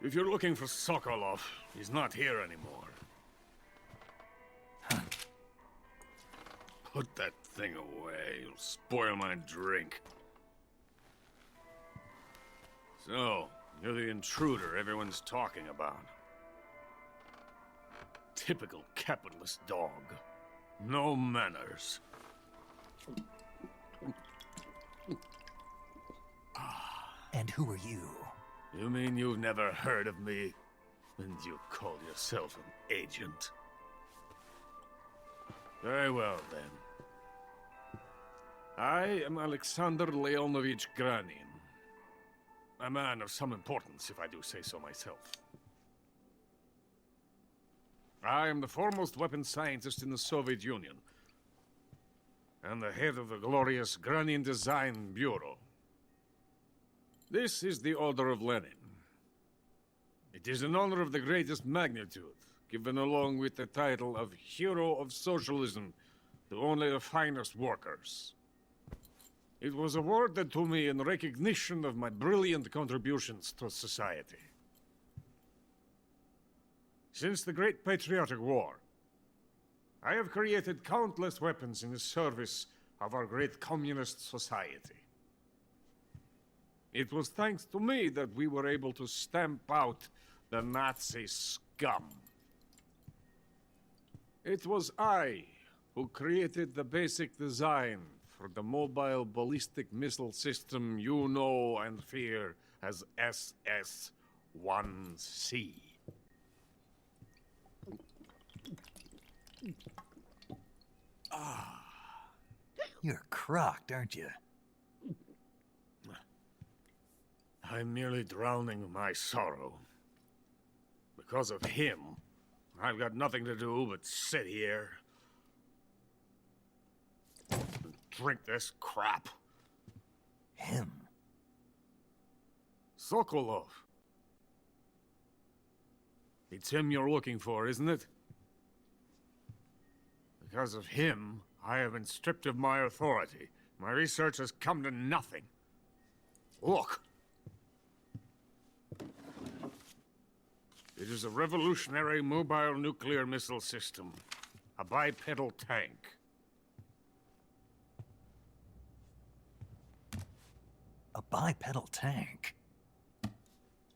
If you're looking for Sokolov, he's not here anymore. Put that thing away. You'll spoil my drink. So, you're the intruder everyone's talking about. Typical capitalist dog. No manners. And who are you? You mean you've never heard of me? And you call yourself an agent? Very well, then. I am Alexander Leonovich Granin. A man of some importance, if I do say so myself. I am the foremost weapons scientist in the Soviet Union, and the head of the glorious Granin Design Bureau. This is the Order of Lenin. It is an honor of the greatest magnitude, given along with the title of Hero of Socialism to only the finest workers. It was awarded to me in recognition of my brilliant contributions to society. Since the Great Patriotic War, I have created countless weapons in the service of our great communist society. It was thanks to me that we were able to stamp out the Nazi scum. It was I who created the basic design for the mobile ballistic missile system you know and fear as SS-1C. You're crocked, aren't you? I'm merely drowning my sorrow. Because of him, I've got nothing to do but sit here and drink this crap. Him? Sokolov. It's him you're looking for, isn't it? Because of him, I have been stripped of my authority. My research has come to nothing. Look. It is a revolutionary mobile nuclear missile system. A bipedal tank. A bipedal tank?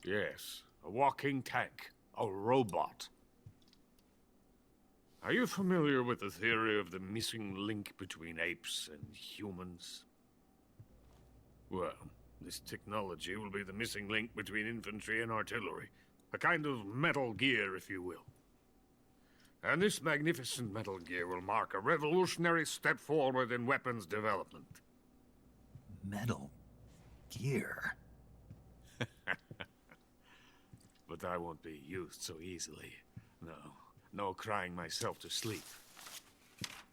Yes, a walking tank. A robot. Are you familiar with the theory of the missing link between apes and humans? Well, this technology will be the missing link between infantry and artillery. A kind of Metal Gear, if you will. And this magnificent Metal Gear will mark a revolutionary step forward in weapons development. Metal Gear? But I won't be used so easily. No crying myself to sleep.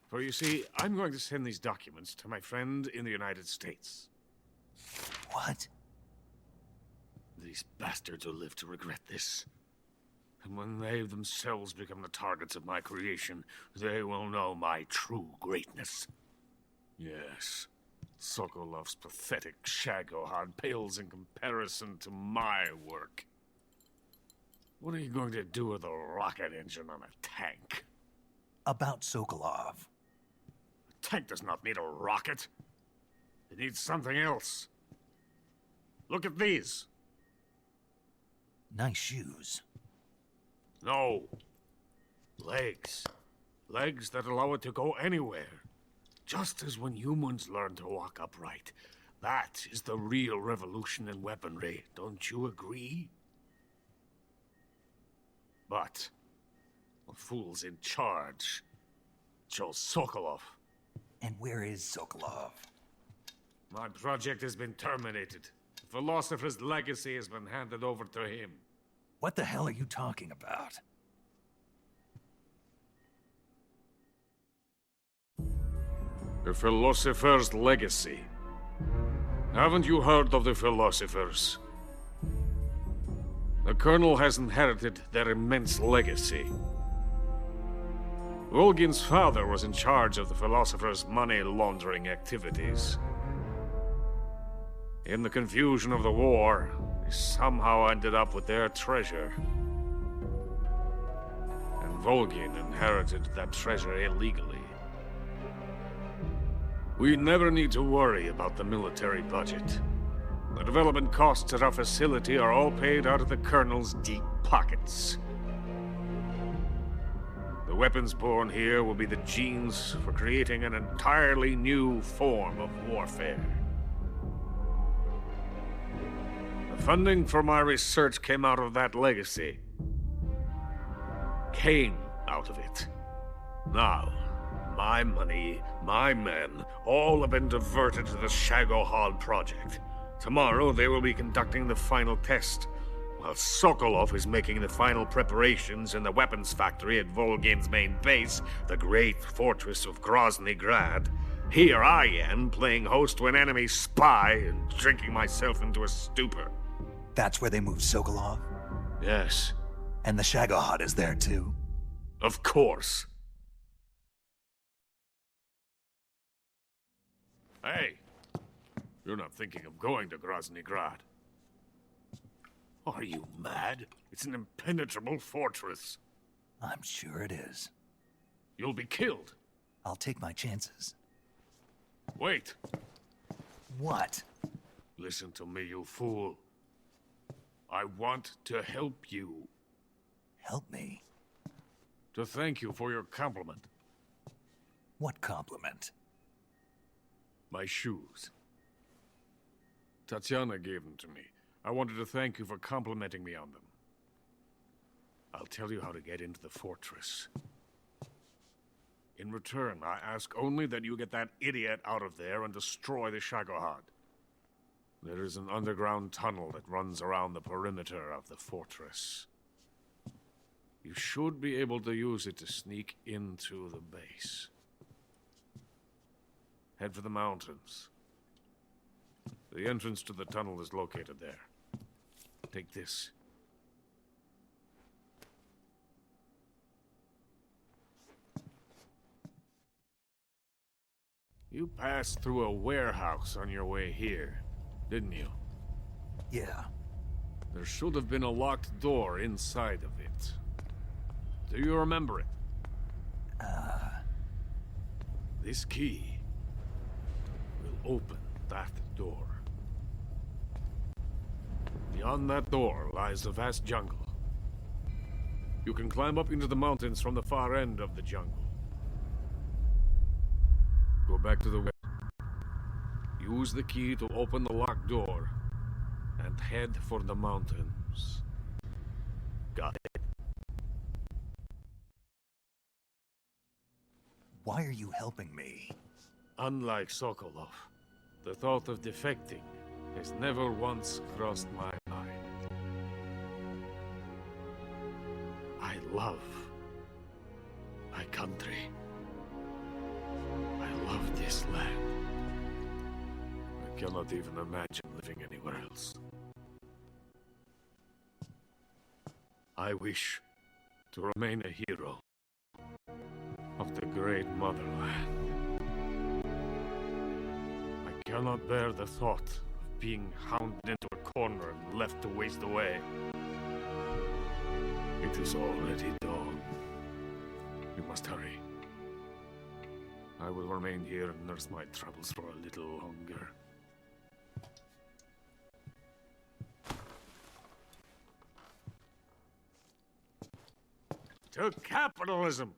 For you see, I'm going to send these documents to my friend in the United States. What? These bastards will live to regret this. And when they themselves become the targets of my creation, they will know my true greatness. Yes, Sokolov's pathetic Shagohod pales in comparison to my work. What are you going to do with a rocket engine on a tank? About Sokolov. A tank does not need a rocket. It needs something else. Look at these. Nice shoes. No. Legs. Legs that allow it to go anywhere. Just as when humans learn to walk upright. That is the real revolution in weaponry. Don't you agree? But the fool's in charge. Joe Sokolov. And where is Sokolov? My project has been terminated. The philosopher's legacy has been handed over to him. What the hell are you talking about? The philosopher's legacy. Haven't you heard of the philosophers? The Colonel has inherited their immense legacy. Volgin's father was in charge of the philosophers' money laundering activities. In the confusion of the war, he somehow ended up with their treasure. And Volgin inherited that treasure illegally. We never need to worry about the military budget. The development costs at our facility are all paid out of the Colonel's deep pockets. The weapons born here will be the genes for creating an entirely new form of warfare. The funding for my research came out of that legacy. Came out of it. Now, my money, my men, all have been diverted to the Shagohod project. Tomorrow, they will be conducting the final test, while Sokolov is making the final preparations in the weapons factory at Volgin's main base, the great fortress of Grozny Grad. Here I am, playing host to an enemy spy and drinking myself into a stupor. That's where they moved Sokolov? Yes. And the Shagohod is there too? Of course. Hey! You're not thinking of going to Grozny Grad. Are you mad? It's an impenetrable fortress. I'm sure it is. You'll be killed. I'll take my chances. Wait. What? Listen to me, you fool. I want to help you. Help me? To thank you for your compliment. What compliment? My shoes. Tatiana gave them to me. I wanted to thank you for complimenting me on them. I'll tell you how to get into the fortress. In return, I ask only that you get that idiot out of there and destroy the Shagohod. There is an underground tunnel that runs around the perimeter of the fortress. You should be able to use it to sneak into the base. Head for the mountains. The entrance to the tunnel is located there. Take this. You passed through a warehouse on your way here, didn't you? Yeah. There should have been a locked door inside of it. Do you remember it? This key will open that door. Beyond that door lies a vast jungle. You can climb up into the mountains from the far end of the jungle. Go back to the west. Use the key to open the locked door and head for the mountains. Got it? Why are you helping me? Unlike Sokolov, the thought of defecting has never once crossed my mind. I love my country. I love this land. I cannot even imagine living anywhere else. I wish to remain a hero of the great motherland. I cannot bear the thought of being hounded into a corner and left to waste away. It is already dawn. We must hurry. I will remain here and nurse my troubles for a little longer. To capitalism!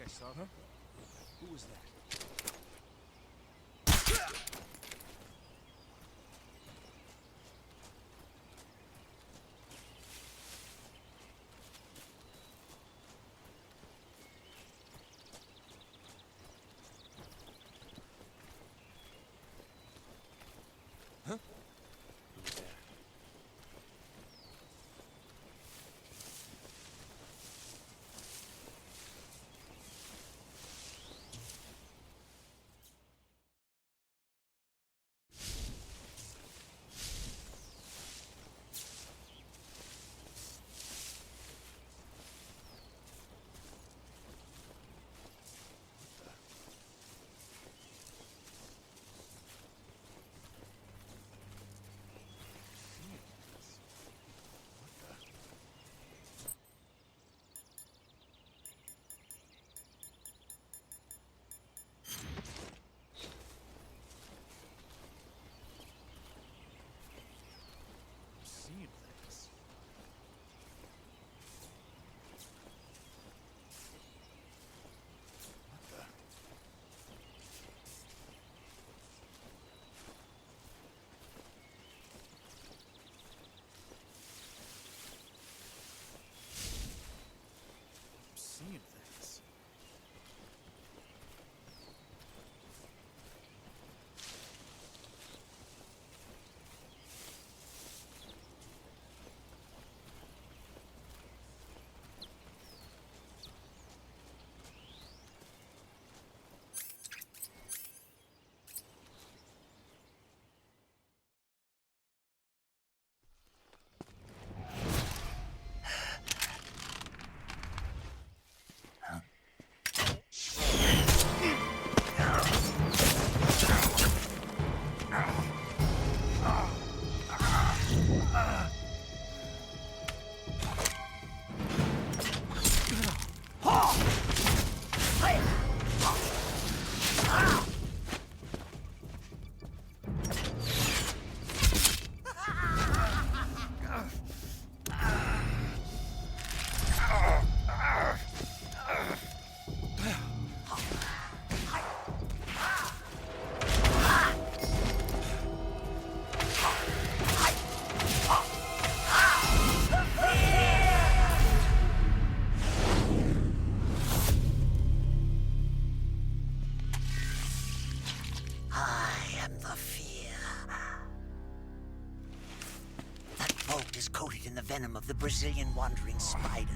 I saw her. Who was that? coated in the venom of the Brazilian wandering spider.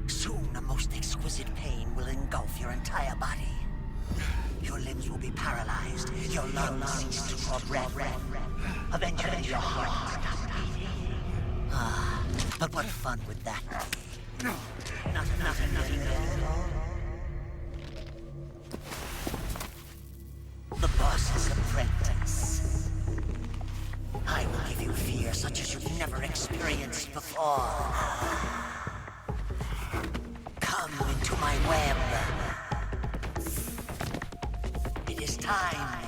Soon, a most exquisite pain will engulf your entire body. Your limbs will be paralyzed, your lungs cease to draw breath. Eventually, your heart will stop beating. Ah, but what fun would that be? Nothing at all. The boss's apprentice. I will give you fear such as you've never experienced before. Come into my web. It is time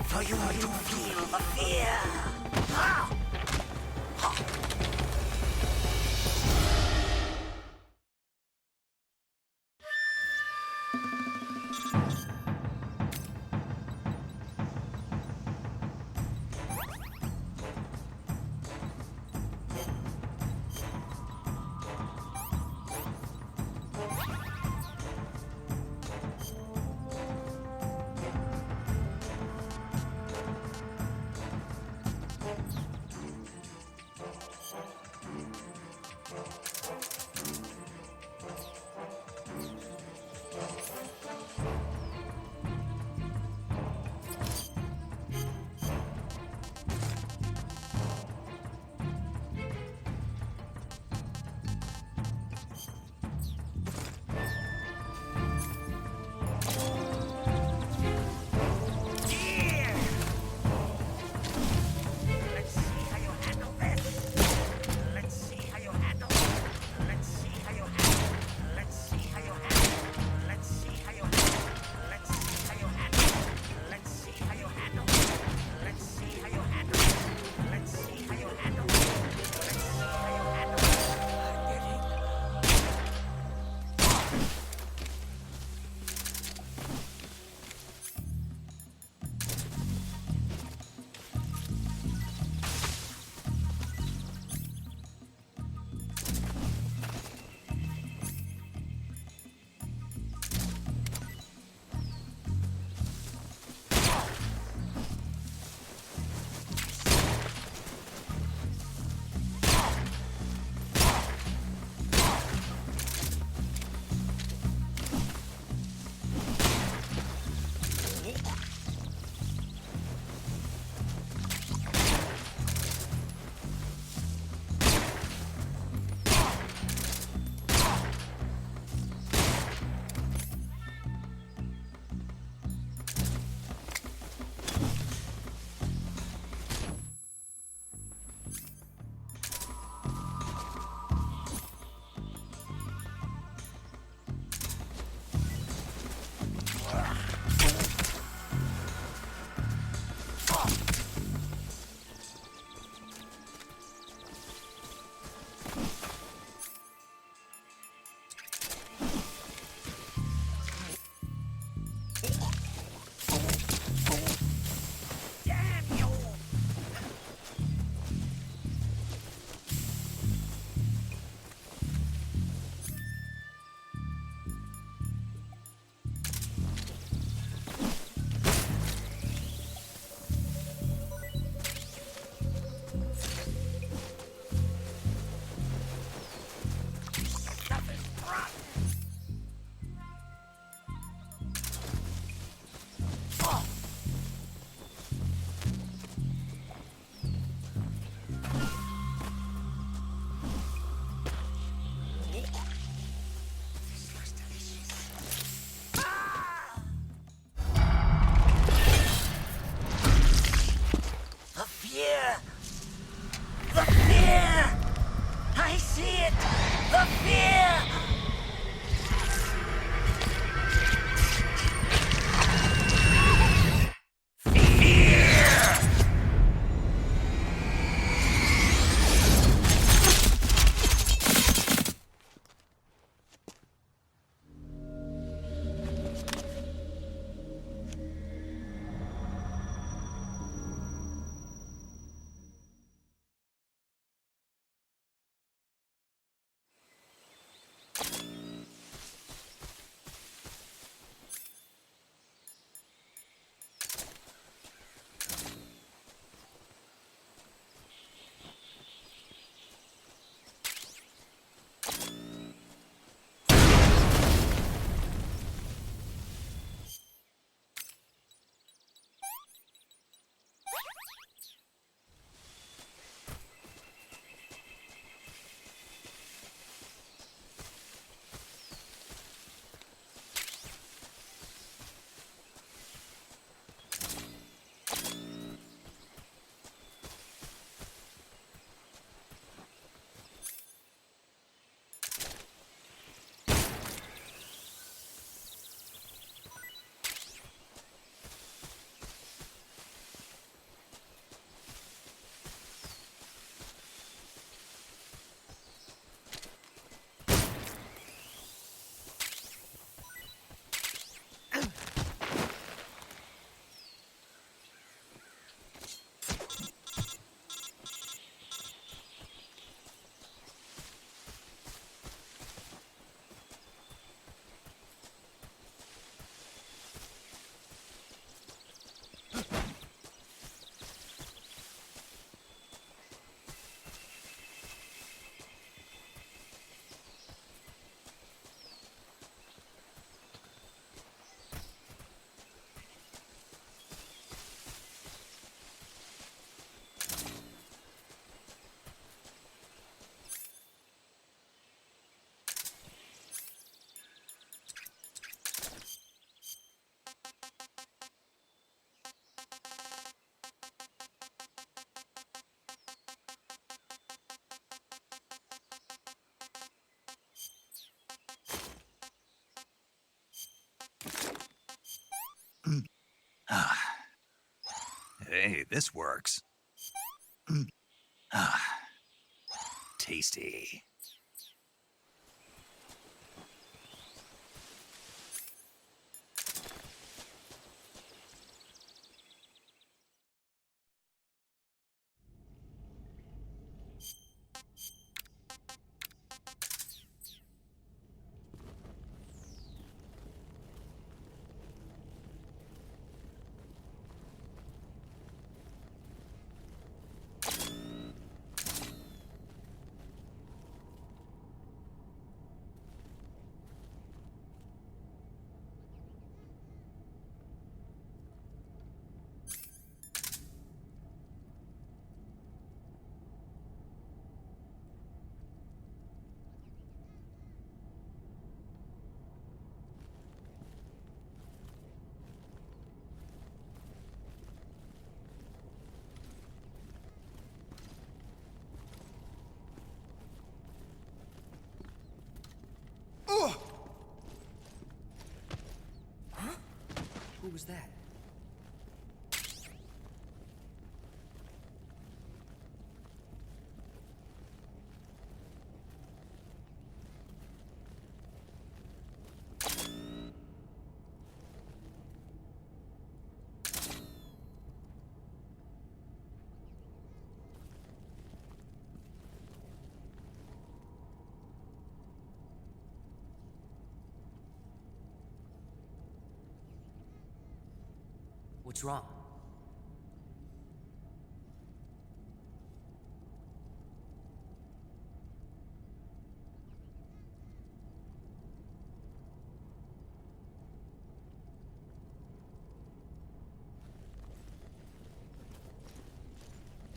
for you to feel the fear. Hey, this works. Ah, tasty. Who was that? What's wrong?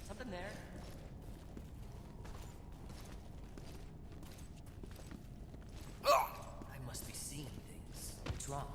Something there? I must be seeing things. What's wrong?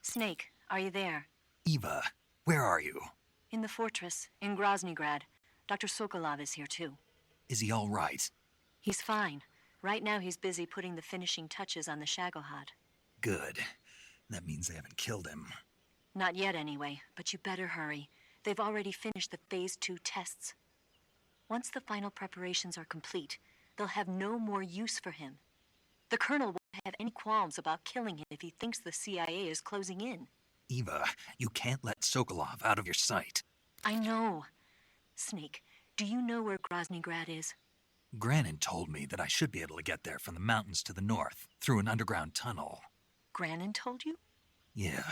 Snake, are you there? Eva, where are you? In the fortress, in Groznygrad. Dr. Sokolov is here too. Is he all right? He's fine. Right now he's busy putting the finishing touches on the Shagohod. Good. That means they haven't killed him. Not yet anyway, but you better hurry. They've already finished the Phase 2 tests. Once the final preparations are complete, they'll have no more use for him. The Colonel have any qualms about killing him if he thinks the CIA is closing in. Eva, you can't let Sokolov out of your sight. I know. Snake, do you know where Groznygrad is? Granin told me that I should be able to get there from the mountains to the north, through an underground tunnel. Granin told you? Yeah,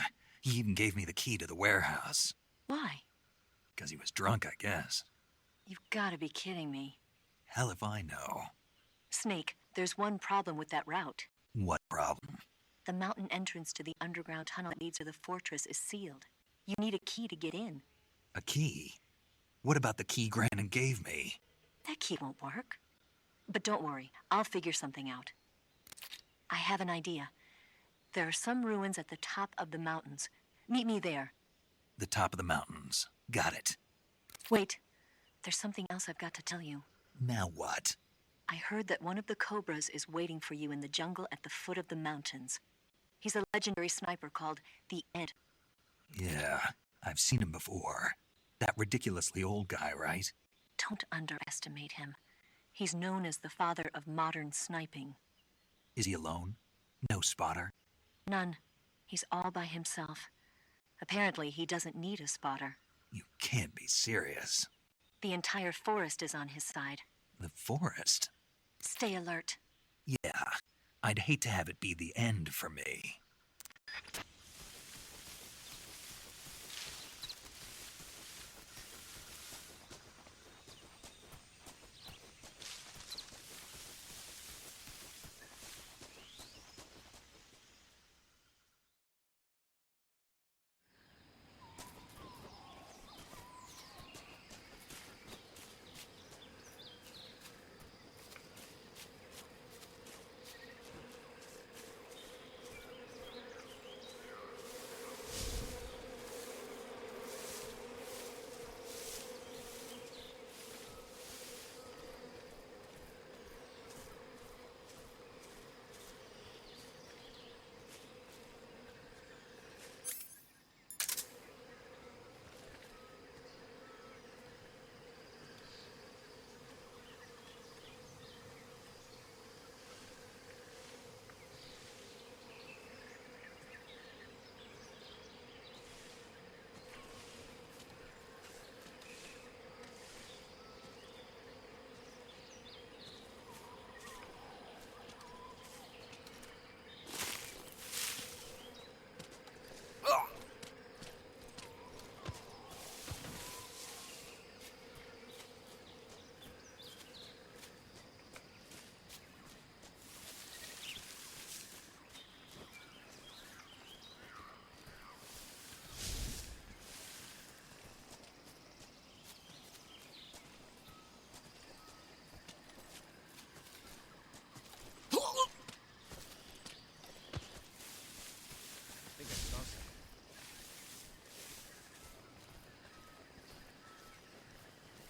he even gave me the key to the warehouse. Why? Because he was drunk, I guess. You've got to be kidding me. Hell if I know. Snake, there's one problem with that route. What problem? The mountain entrance to the underground tunnel that leads to the fortress is sealed. You need a key to get in. A key? What about the key Granin gave me? That key won't work. But don't worry, I'll figure something out. I have an idea. There are some ruins at the top of the mountains. Meet me there. The top of the mountains. Got it. Wait, there's something else I've got to tell you. Now what? I heard that one of the Cobras is waiting for you in the jungle at the foot of the mountains. He's a legendary sniper called the Ed. Yeah, I've seen him before. That ridiculously old guy, right? Don't underestimate him. He's known as the father of modern sniping. Is he alone? No spotter? None. He's all by himself. Apparently, he doesn't need a spotter. You can't be serious. The entire forest is on his side. The forest? Stay alert. Yeah, I'd hate to have it be the end for me.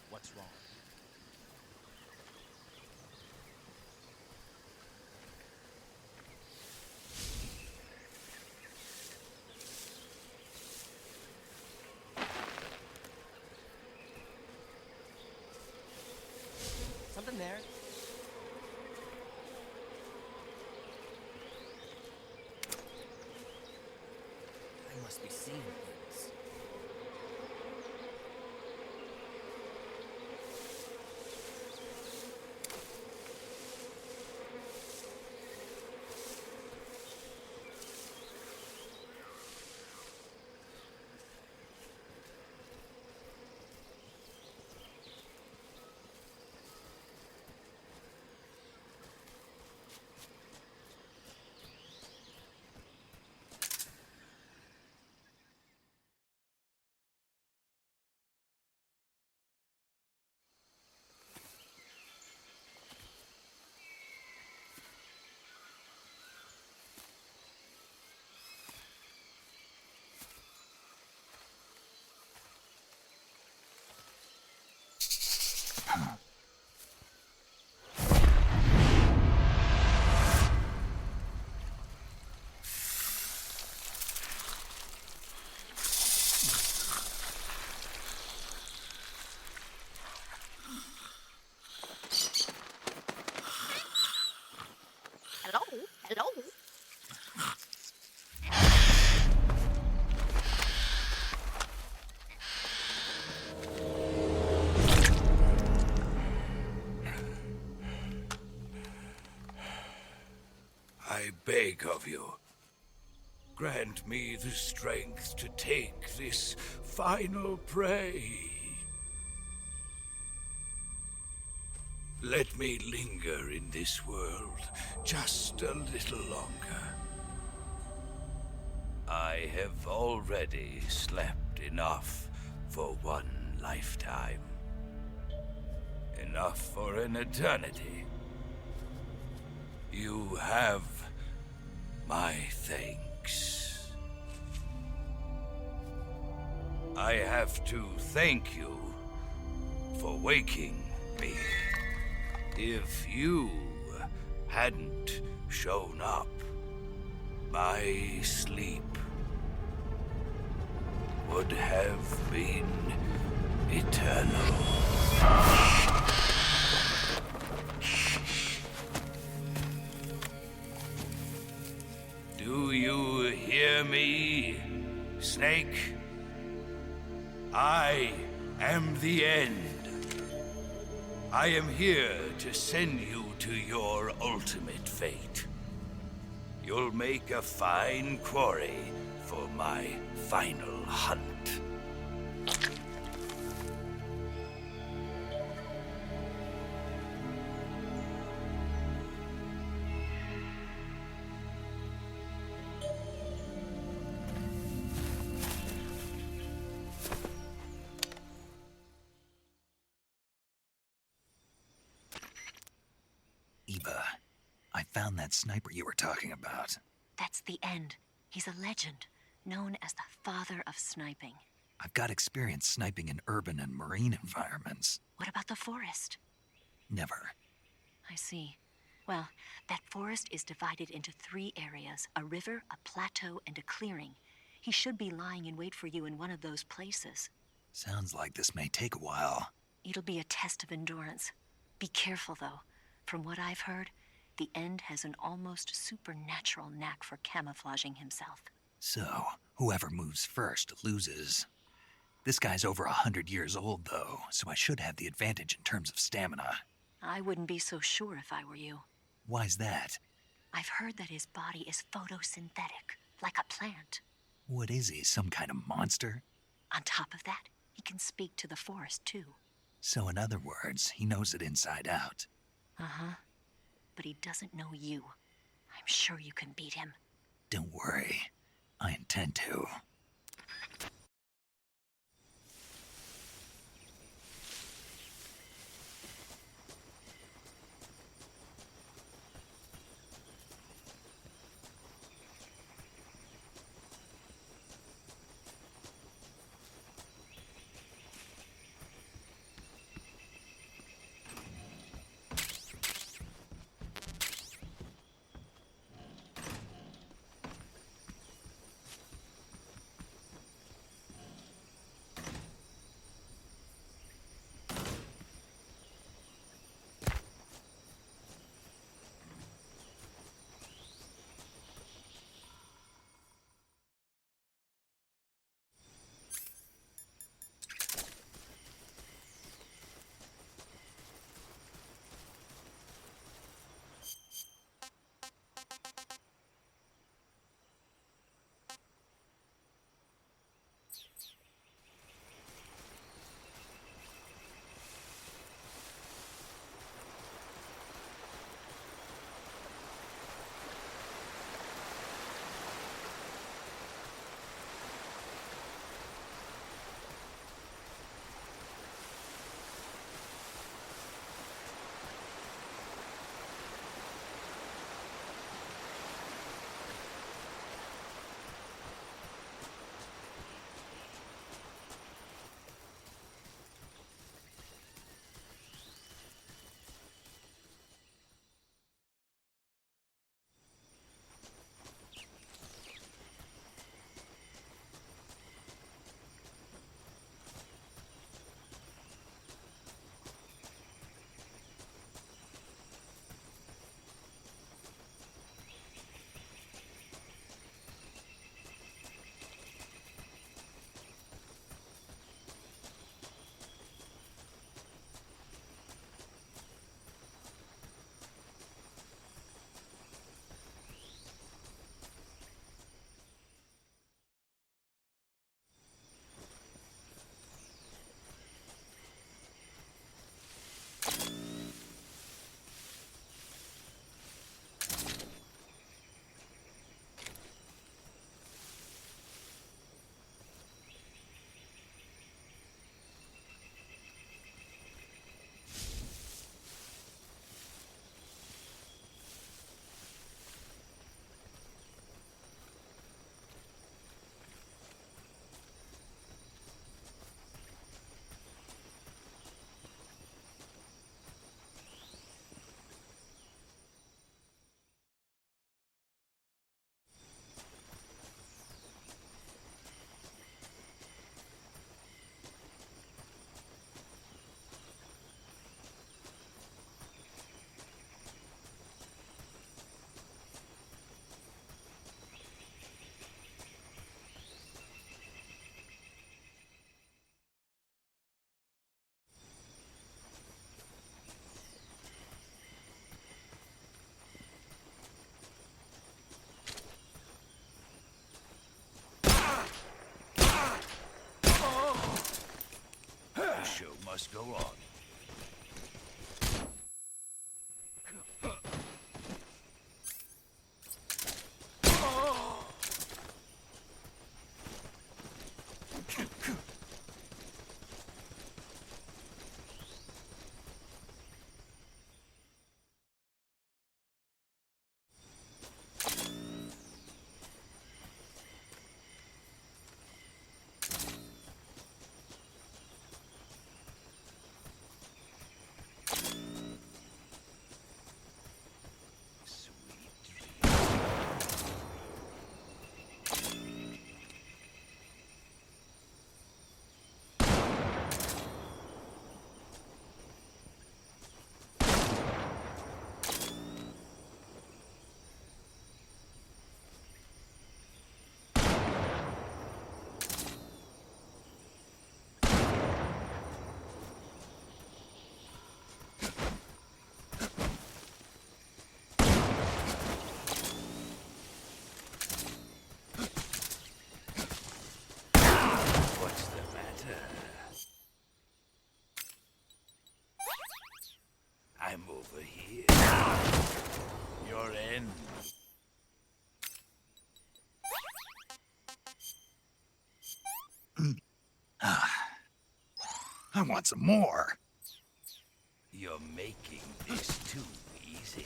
What's wrong? Something there? I must be seeing things. beg of you. Grant me the strength to take this final prey. Let me linger in this world just a little longer. I have already slept enough for one lifetime. Enough for an eternity. You have my thanks. I have to thank you for waking me. If you hadn't shown up, my sleep would have been eternal. Do you hear me, Snake? I am the end. I am here to send you to your ultimate fate. You'll make a fine quarry for my final hunt. Eva, I found that sniper you were talking about. That's the end. He's a legend, known as the father of sniping. I've got experience sniping in urban and marine environments. What about the forest? Never. I see. Well, that forest is divided into 3 areas, a river, a plateau, and a clearing. He should be lying in wait for you in one of those places. Sounds like this may take a while. It'll be a test of endurance. Be careful, though. From what I've heard, the End has an almost supernatural knack for camouflaging himself. So, whoever moves first loses. This guy's over 100 years old, though, so I should have the advantage in terms of stamina. I wouldn't be so sure if I were you. Why's that? I've heard that his body is photosynthetic, like a plant. What is he, some kind of monster? On top of that, he can speak to the forest, too. So in other words, he knows it inside out. Uh-huh. But he doesn't know you. I'm sure you can beat him. Don't worry. I intend to. on. What's the matter? I'm over here. You're in. I want some more. You're making this too easy.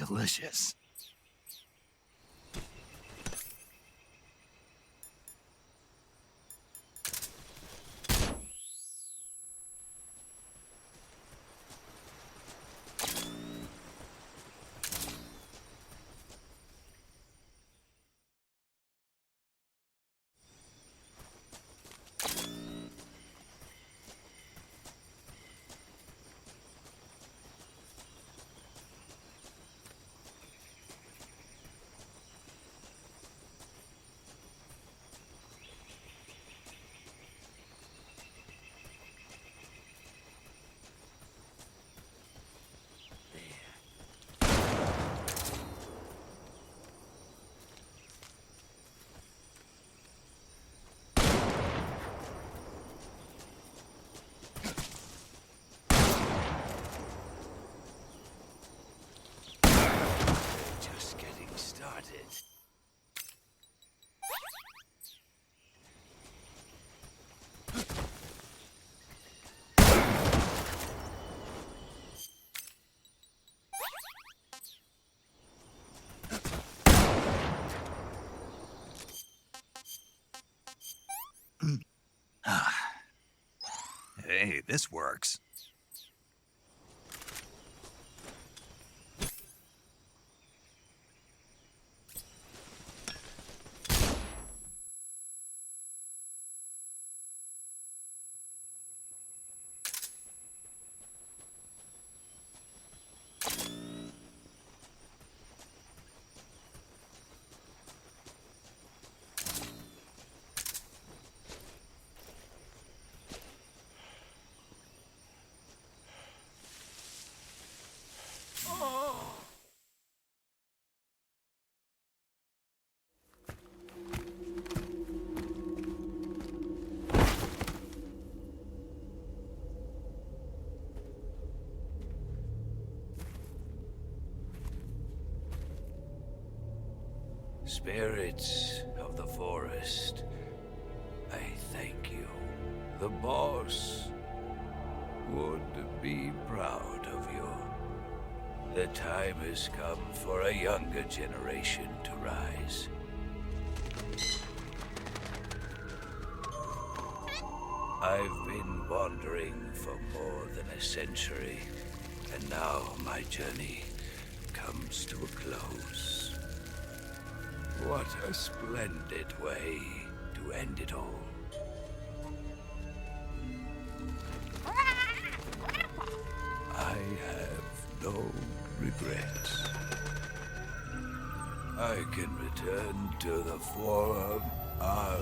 delicious. Just getting started. Hey, this works. Spirits of the forest, I thank you. The boss would be proud of you. The time has come for a younger generation to rise. I've been wandering for more than a century, and now my journey comes to a close. What a splendid way to end it all. I have no regrets. I can return to the form of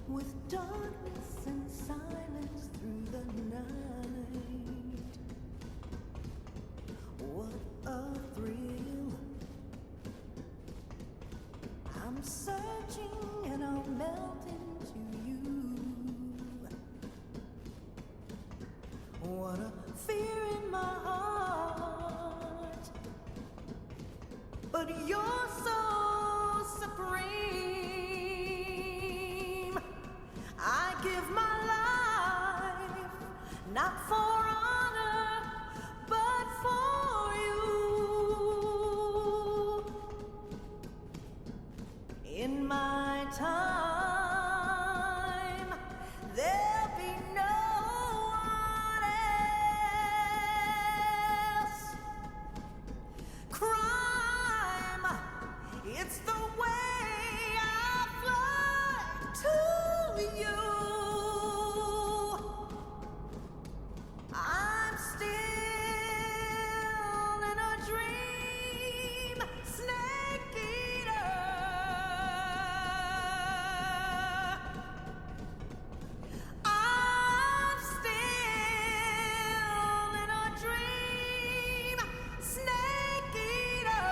with darkness and silence through the night. I'm searching and I'll melt into you. What a fear in my heart, but you're so supreme. I give my life, not for honor, but for you. In my time, there'll be no one else. Crime, it's the way I fly to you. I'm still in a dream, snake eater. I'm still in a dream, snake eater.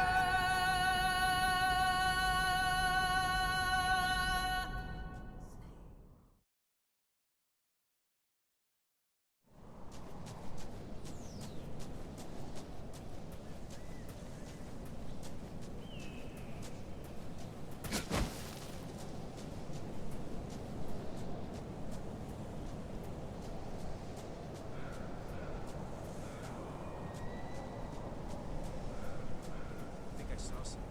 I think I saw something.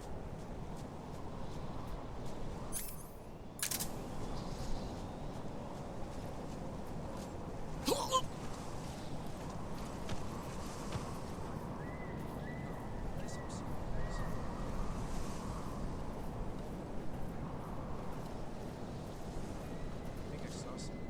I think I saw something.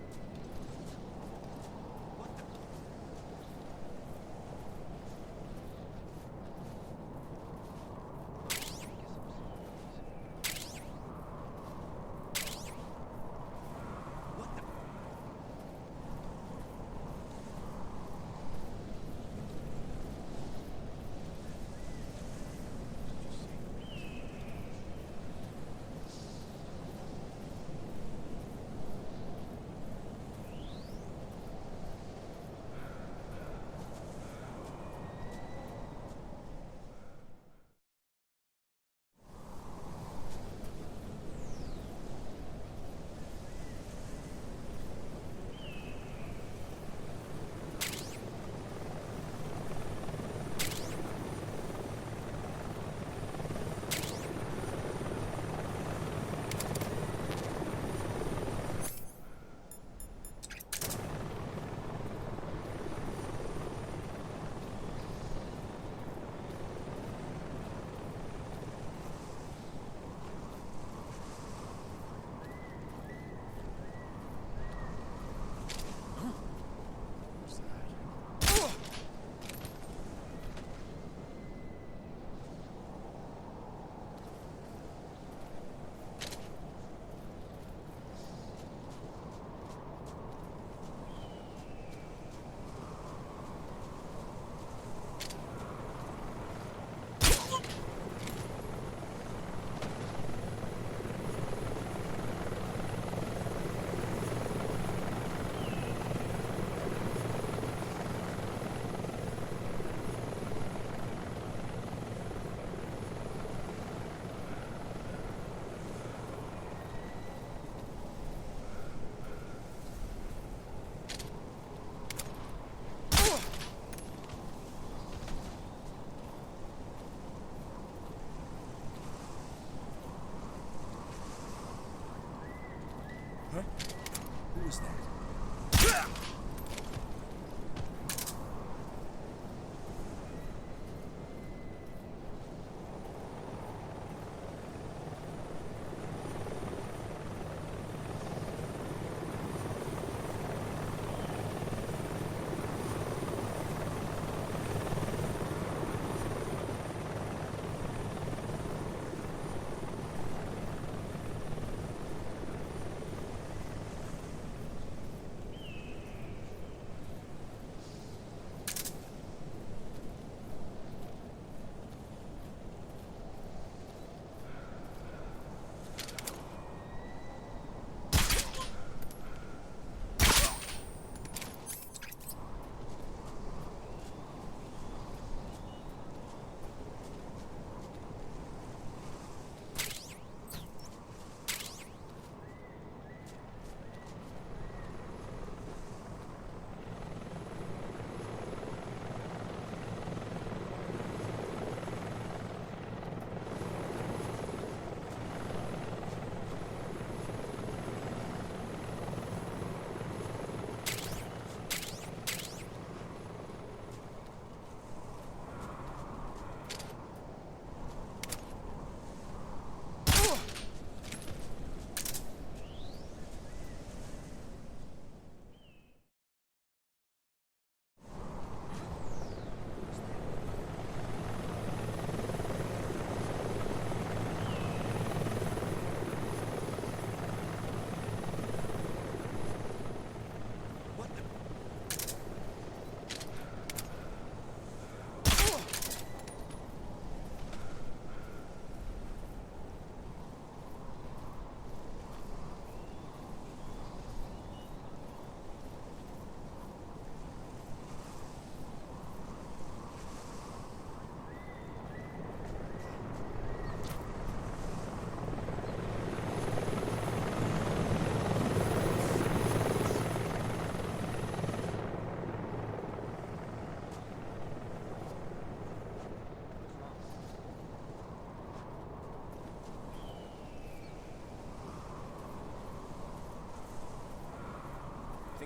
Who was that?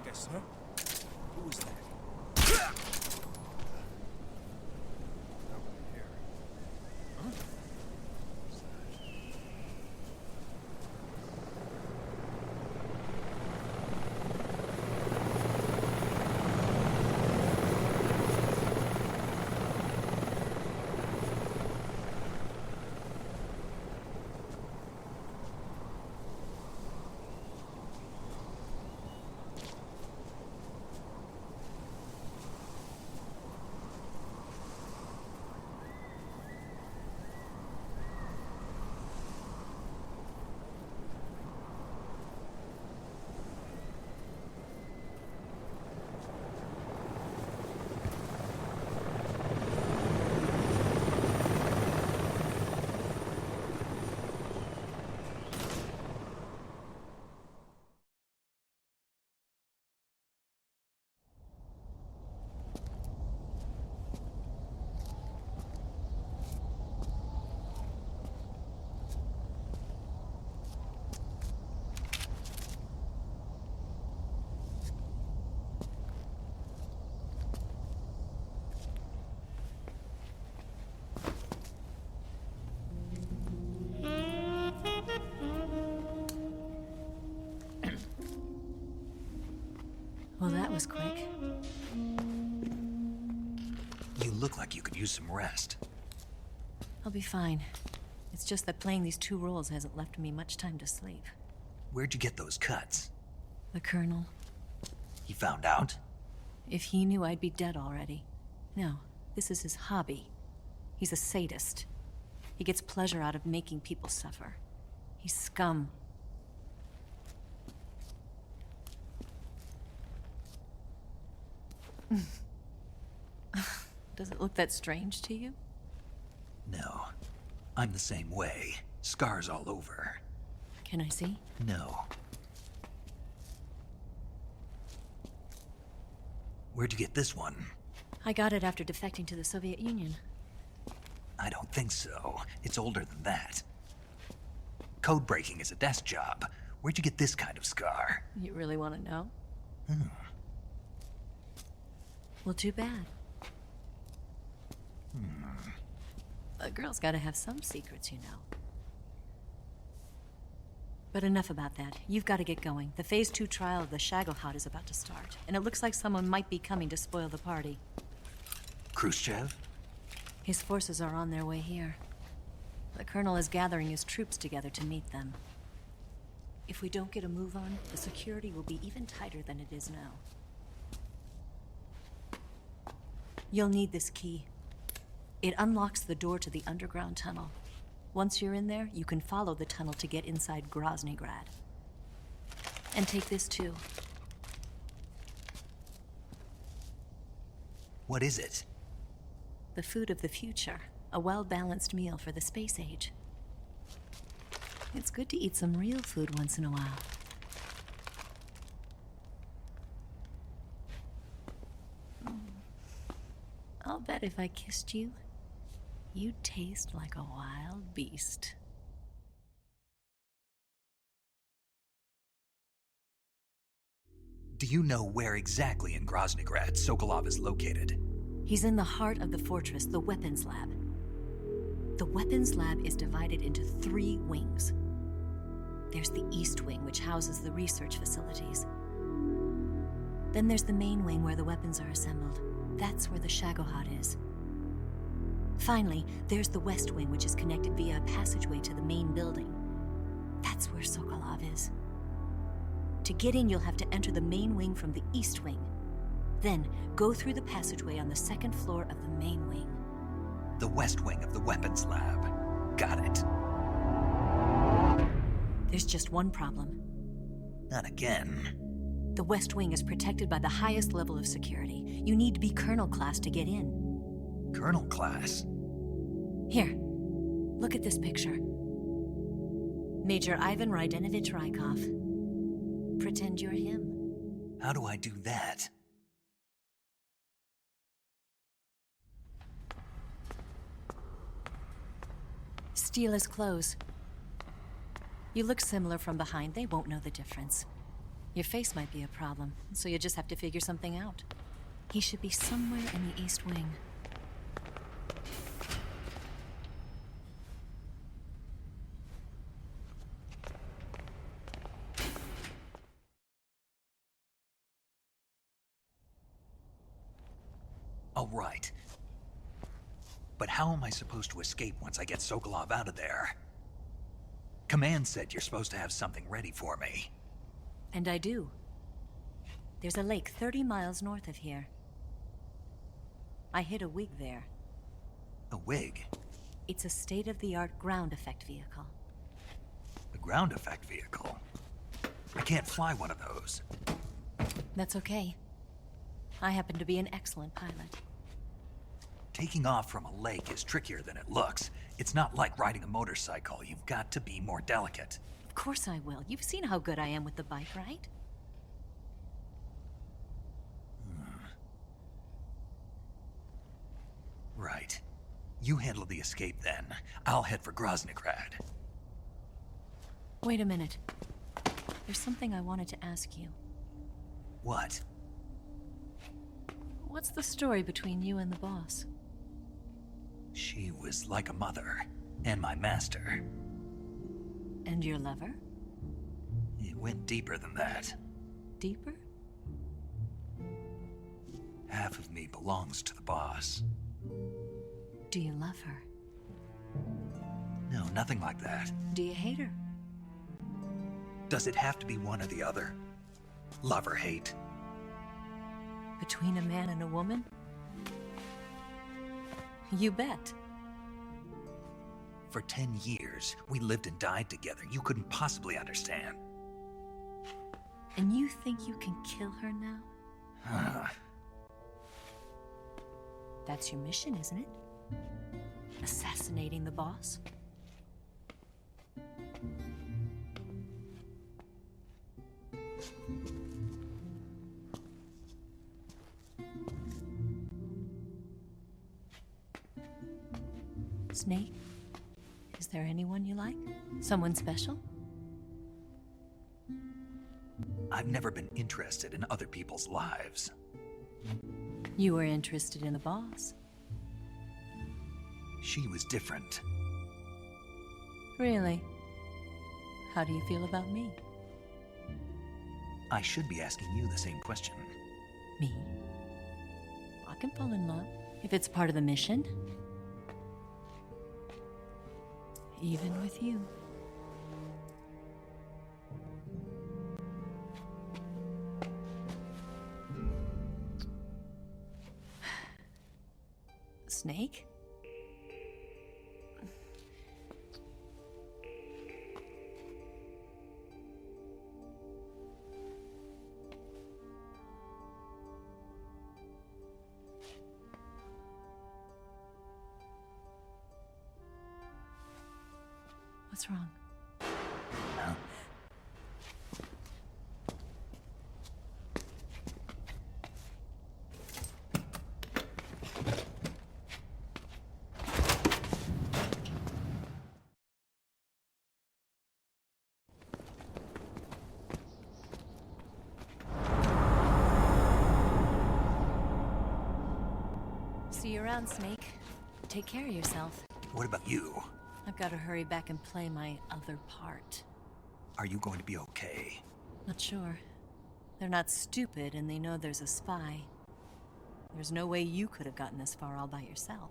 Okay, sir. Who was that? Well, that was quick. You look like you could use some rest. I'll be fine. It's just that playing these two roles hasn't left me much time to sleep. Where'd you get those cuts? The Colonel. He found out? If he knew, I'd be dead already. No, this is his hobby. He's a sadist. He gets pleasure out of making people suffer. He's scum. Does it look that strange to you? No. I'm the same way. Scars all over. Can I see? No. Where'd you get this one? I got it after defecting to the Soviet Union. I don't think so. It's older than that. Code breaking is a desk job. Where'd you get this kind of scar? You really want to know? Well, too bad. A girl's gotta have some secrets, you know. But enough about that. You've got to get going. The Phase 2 trial of the Shagohod is about to start, and it looks like someone might be coming to spoil the party. Khrushchev? His forces are on their way here. The Colonel is gathering his troops together to meet them. If we don't get a move on, the security will be even tighter than it is now. You'll need this key. It unlocks the door to the underground tunnel. Once you're in there, you can follow the tunnel to get inside Groznygrad. And take this too. What is it? The food of the future. A well-balanced meal for the space age. It's good to eat some real food once in a while. I'll bet if I kissed you, you'd taste like a wild beast. Do you know where exactly in Groznygrad Sokolov is located? He's in the heart of the fortress, the weapons lab. The weapons lab is divided into 3 wings. There's the East Wing, which houses the research facilities. Then there's the main wing where the weapons are assembled. That's where the Shagohod is. Finally, there's the West Wing, which is connected via a passageway to the main building. That's where Sokolov is. To get in, you'll have to enter the main wing from the East Wing. Then, go through the passageway on the 2nd floor of the main wing. The West Wing of the weapons lab. Got it. There's just one problem. Not again. The West Wing is protected by the highest level of security. You need to be Colonel class to get in. Colonel class? Here, look at this picture. Major Ivan Rydenovich Rykov. Pretend you're him. How do I do that? Steal his clothes. You look similar from behind. They won't know the difference. Your face might be a problem, so you just have to figure something out. He should be somewhere in the East Wing. Oh, right. But how am I supposed to escape once I get Sokolov out of there? Command said you're supposed to have something ready for me. And I do. There's a lake 30 miles north of here. I hid a wig there. A wig? It's a state-of-the-art ground effect vehicle. A ground effect vehicle? I can't fly one of those. That's okay. I happen to be an excellent pilot. Taking off from a lake is trickier than it looks. It's not like riding a motorcycle. You've got to be more delicate. Of course I will. You've seen how good I am with the bike, right? Right. You handle the escape then. I'll head for Groznygrad. Wait a minute. There's something I wanted to ask you. What? What's the story between you and the boss? She was like a mother, and my master. And your lover? It went deeper than that. Deeper? Half of me belongs to the boss. Do you love her? No, nothing like that. Do you hate her? Does it have to be one or the other? Love or hate? Between a man and a woman? You bet. For 10 years, we lived and died together. You couldn't possibly understand. And you think you can kill her now? That's your mission, isn't it? Assassinating the boss? Snake, is there anyone you like? Someone special? I've never been interested in other people's lives. You were interested in the boss. She was different. Really? How do you feel about me? I should be asking you the same question. Me? I can fall in love if it's part of the mission. Even with you. Snake? What's wrong? No. See you around, Snake. Take care of yourself. What about you? I've got to hurry back and play my other part. Are you going to be okay? Not sure. They're not stupid, and they know there's a spy. There's no way you could have gotten this far all by yourself.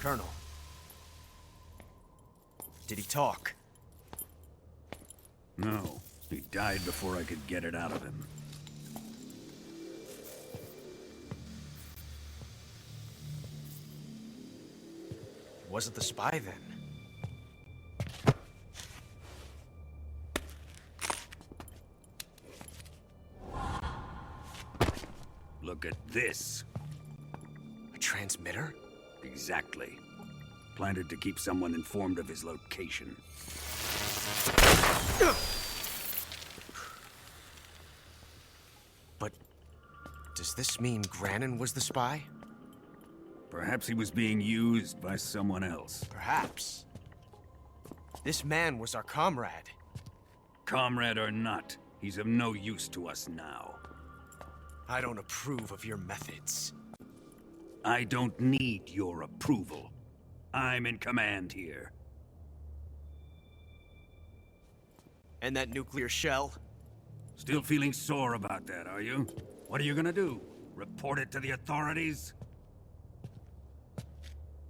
Colonel. Did he talk? No. He died before I could get it out of him. Wasn't the spy then? Look at this. A transmitter? Exactly. Planted to keep someone informed of his location. But does this mean Grannon was the spy? Perhaps he was being used by someone else. Perhaps. This man was our comrade. Comrade or not, he's of no use to us now. I don't approve of your methods. I don't need your approval. I'm in command here. And that nuclear shell? Still feeling sore about that, are you? What are you gonna do? Report it to the authorities?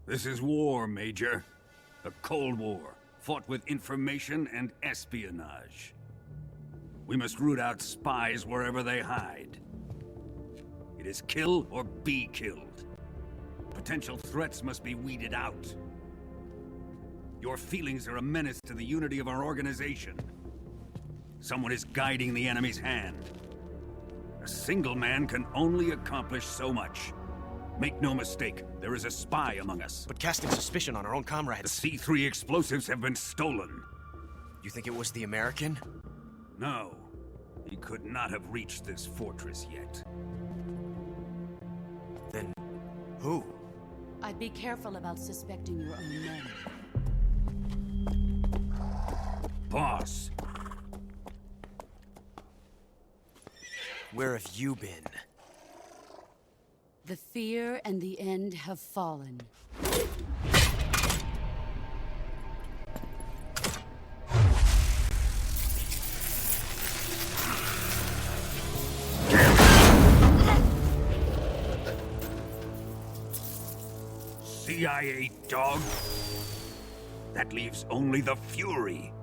This is war, Major. A Cold War, fought with information and espionage. We must root out spies wherever they hide. It is kill or be killed. Potential threats must be weeded out. Your feelings are a menace to the unity of our organization. Someone is guiding the enemy's hand. A single man can only accomplish so much. Make no mistake, there is a spy among us. But casting suspicion on our own comrades... The C3 explosives have been stolen. You think it was the American? No. He could not have reached this fortress yet. Then, who? I'd be careful about suspecting your own men. Boss! Where have you been? The fear and the end have fallen. CIA dog? That leaves only the Fury.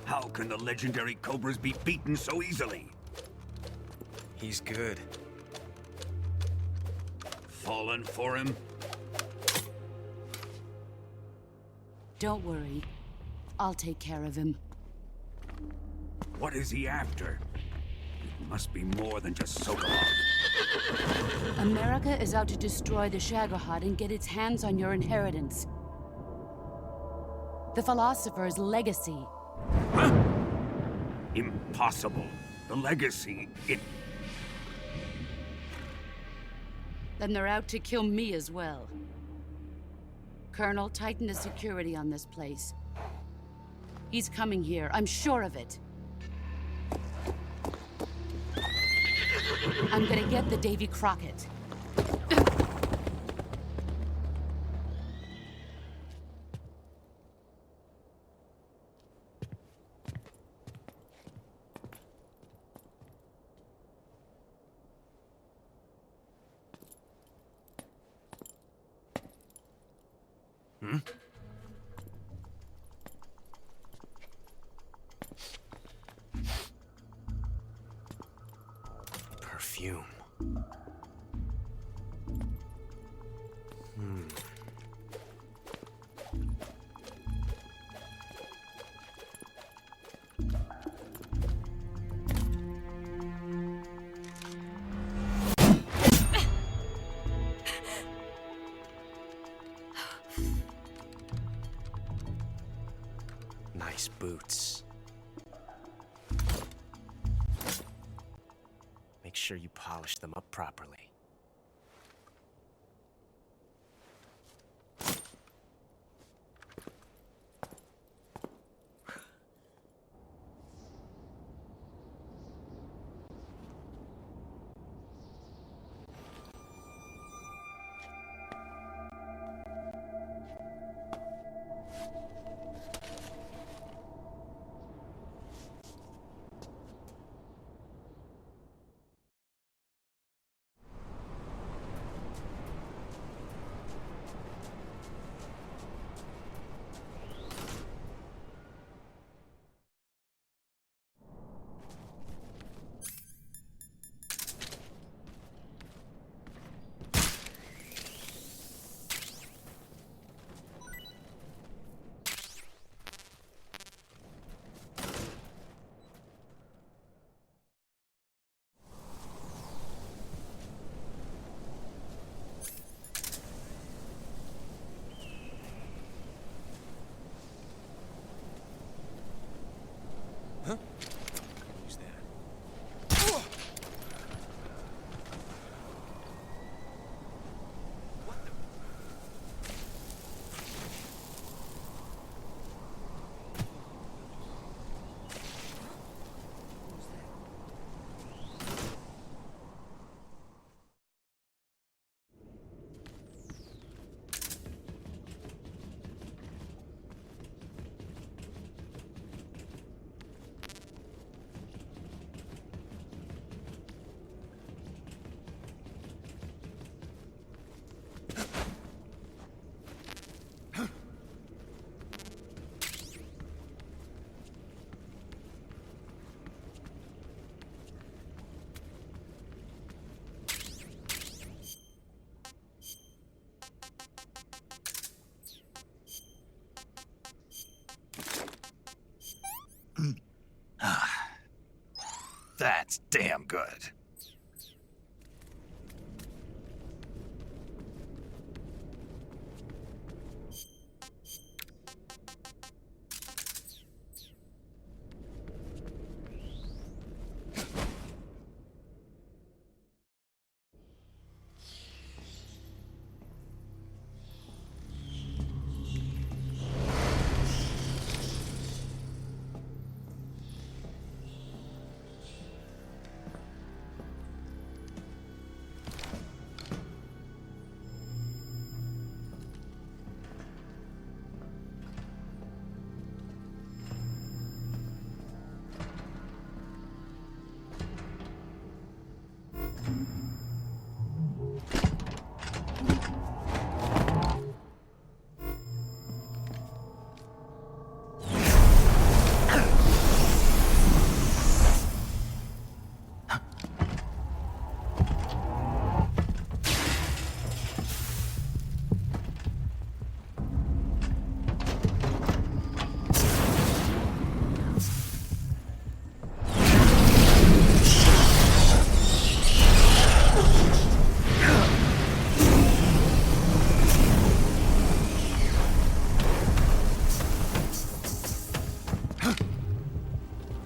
How can the legendary Cobras be beaten so easily? He's good. Fallen for him? Don't worry. I'll take care of him. What is he after? It must be more than just Sokolov. America is out to destroy the Shagohod and get its hands on your inheritance. The Philosopher's legacy. Huh? Impossible. The legacy, it... Then they're out to kill me as well. Colonel, tighten the security on this place. He's coming here, I'm sure of it. I'm gonna get the Davy Crockett. Perfume. Nice boots. Make sure you polish them up properly. Who's that? That's damn good.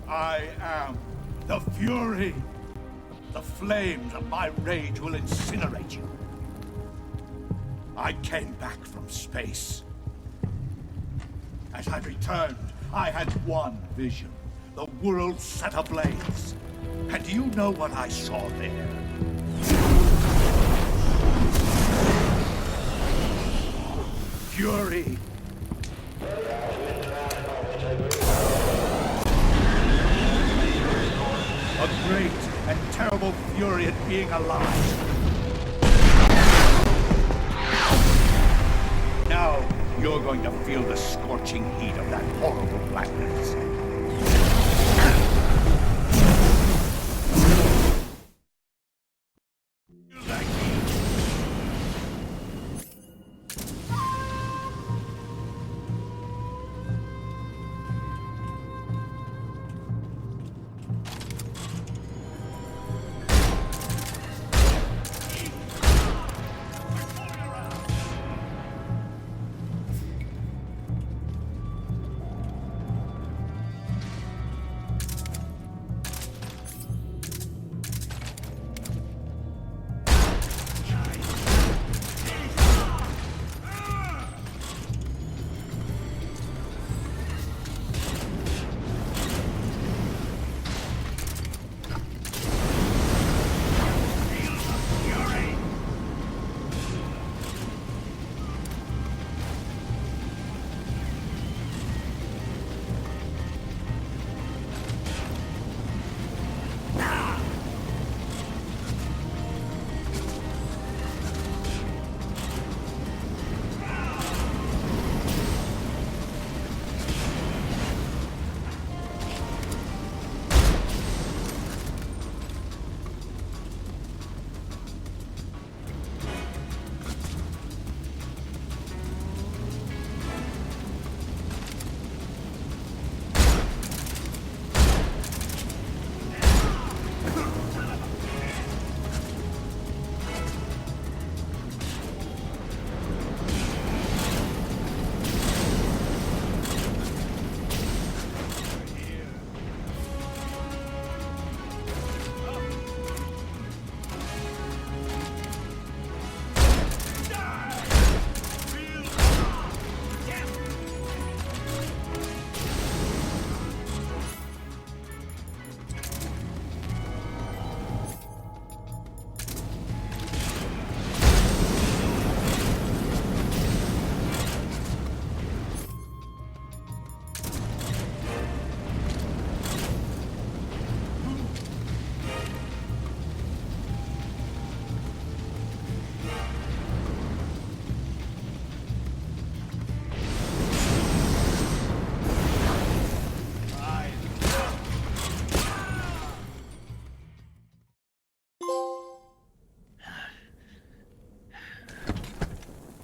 I am the Fury. The flames of my rage will incinerate you. I came back from space. As I returned, I had one vision. The world set ablaze. And do you know what I saw there? Fury. A great and terrible fury at being alive. Now, you're going to feel the scorching heat of that horrible blackness.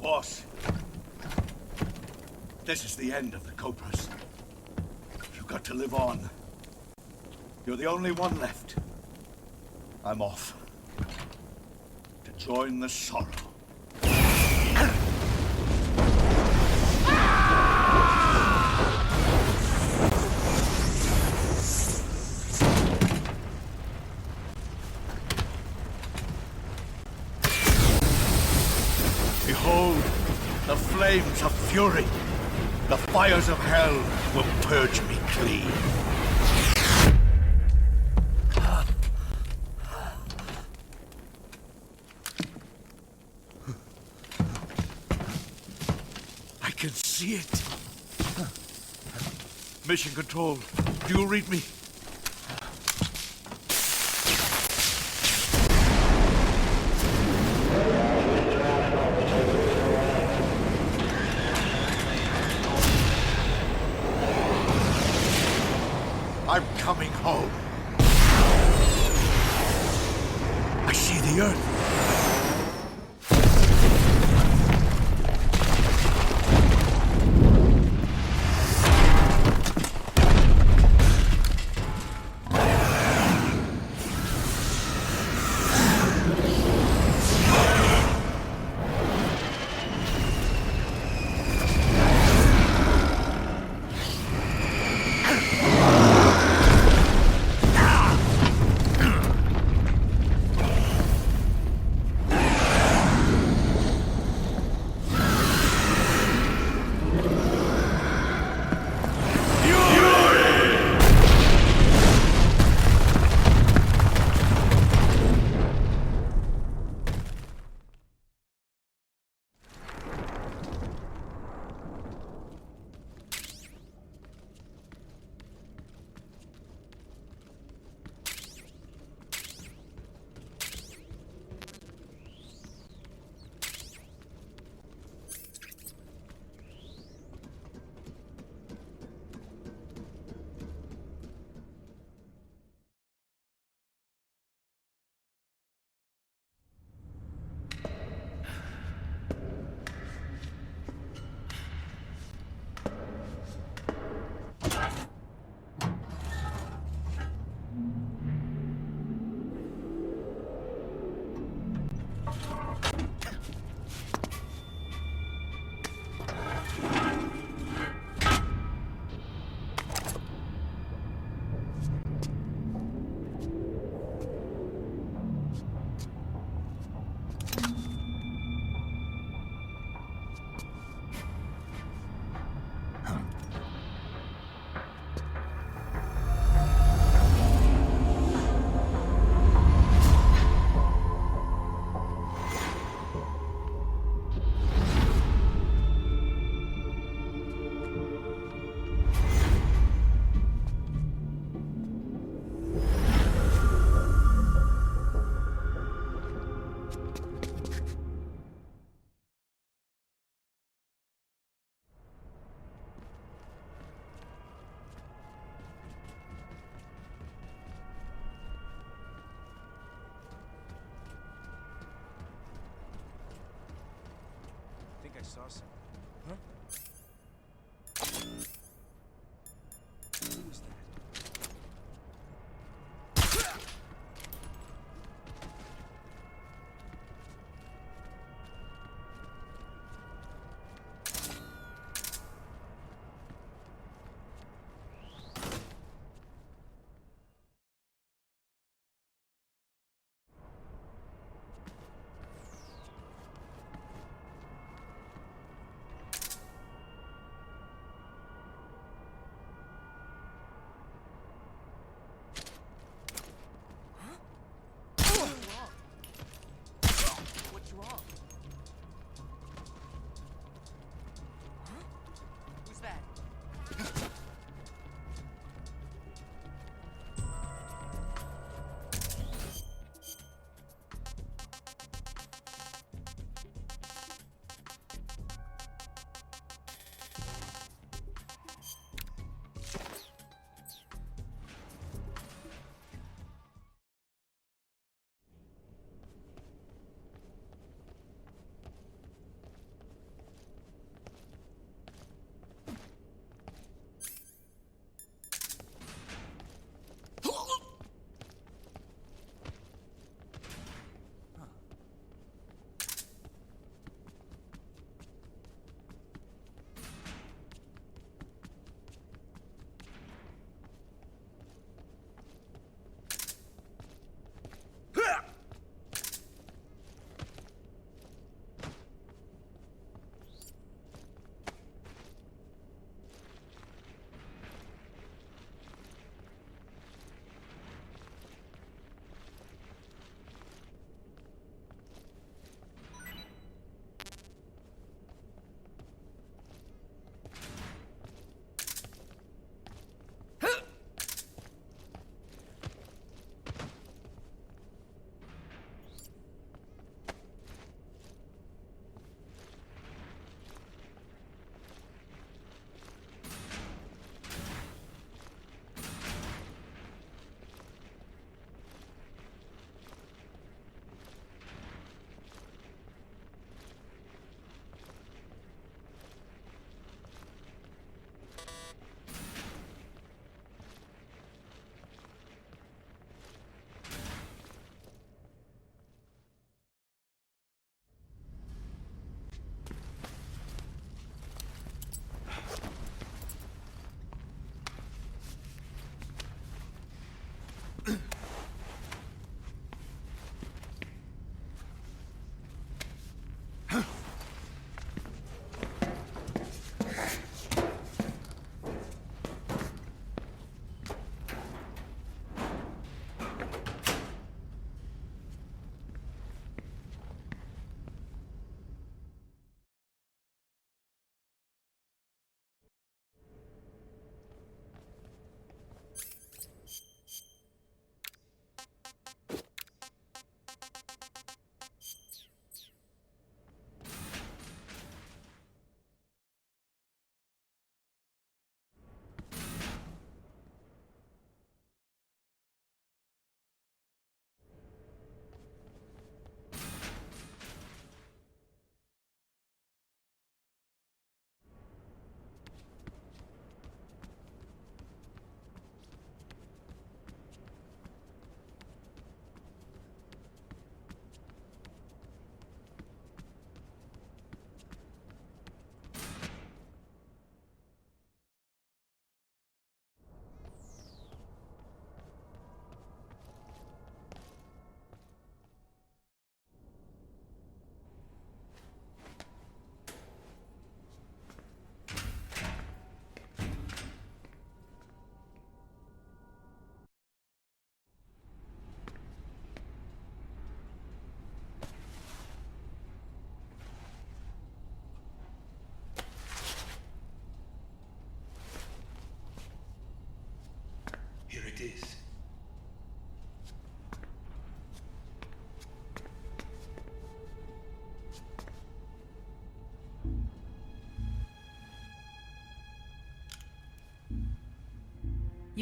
Boss, this is the end of the Cobras. You've got to live on. You're the only one left. I'm off. To join the sorrow. Behold, the flames of fury. The fires of hell will purge me clean. I can see it. Mission Control, do you read me? I'm coming home. I see the Earth. I saw something. Huh? Who was that?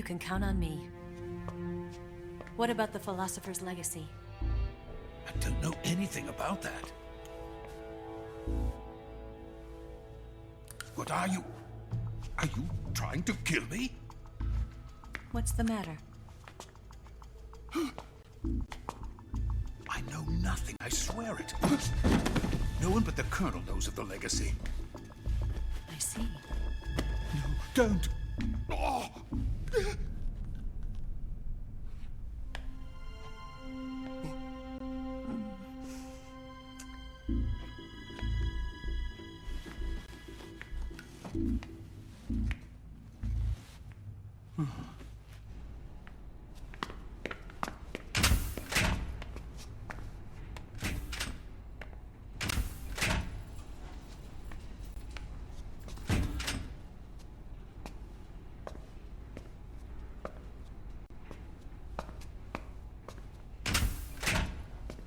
You can count on me. What about the Philosopher's Legacy? I don't know anything about that. What are you? Are you trying to kill me? What's the matter? I know nothing, I swear it. No one but the Colonel knows of the legacy. I see. No, don't. Oh.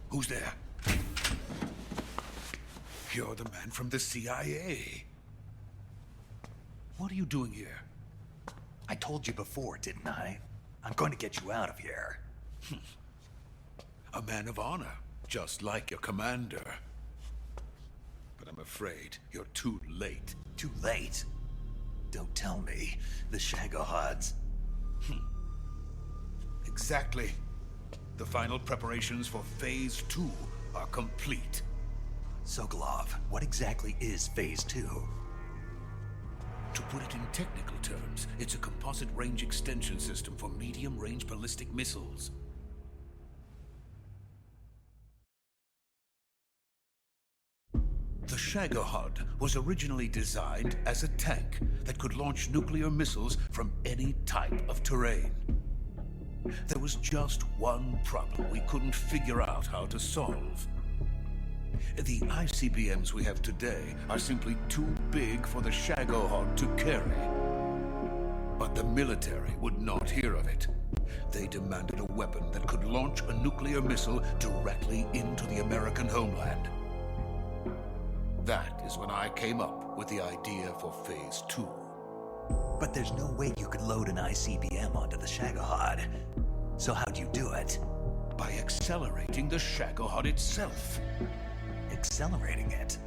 Who's there? You're the man from the CIA. What are you doing here? I told you before, didn't I? I'm going to get you out of here. A man of honor, just like your commander. But I'm afraid you're too late. Too late? Don't tell me. The Shagohods. Exactly. The final preparations for Phase 2 are complete. Sokolov, what exactly is Phase 2? To put it in technical terms, it's a composite range extension system for medium-range ballistic missiles. The Shagohod was originally designed as a tank that could launch nuclear missiles from any type of terrain. There was just one problem we couldn't figure out how to solve. The ICBMs we have today are simply too big for the Shagohod to carry. But the military would not hear of it. They demanded a weapon that could launch a nuclear missile directly into the American homeland. That is when I came up with the idea for Phase 2. But there's no way you could load an ICBM onto the Shagohod. So how'd you do it? By accelerating the Shagohod itself. Accelerating it?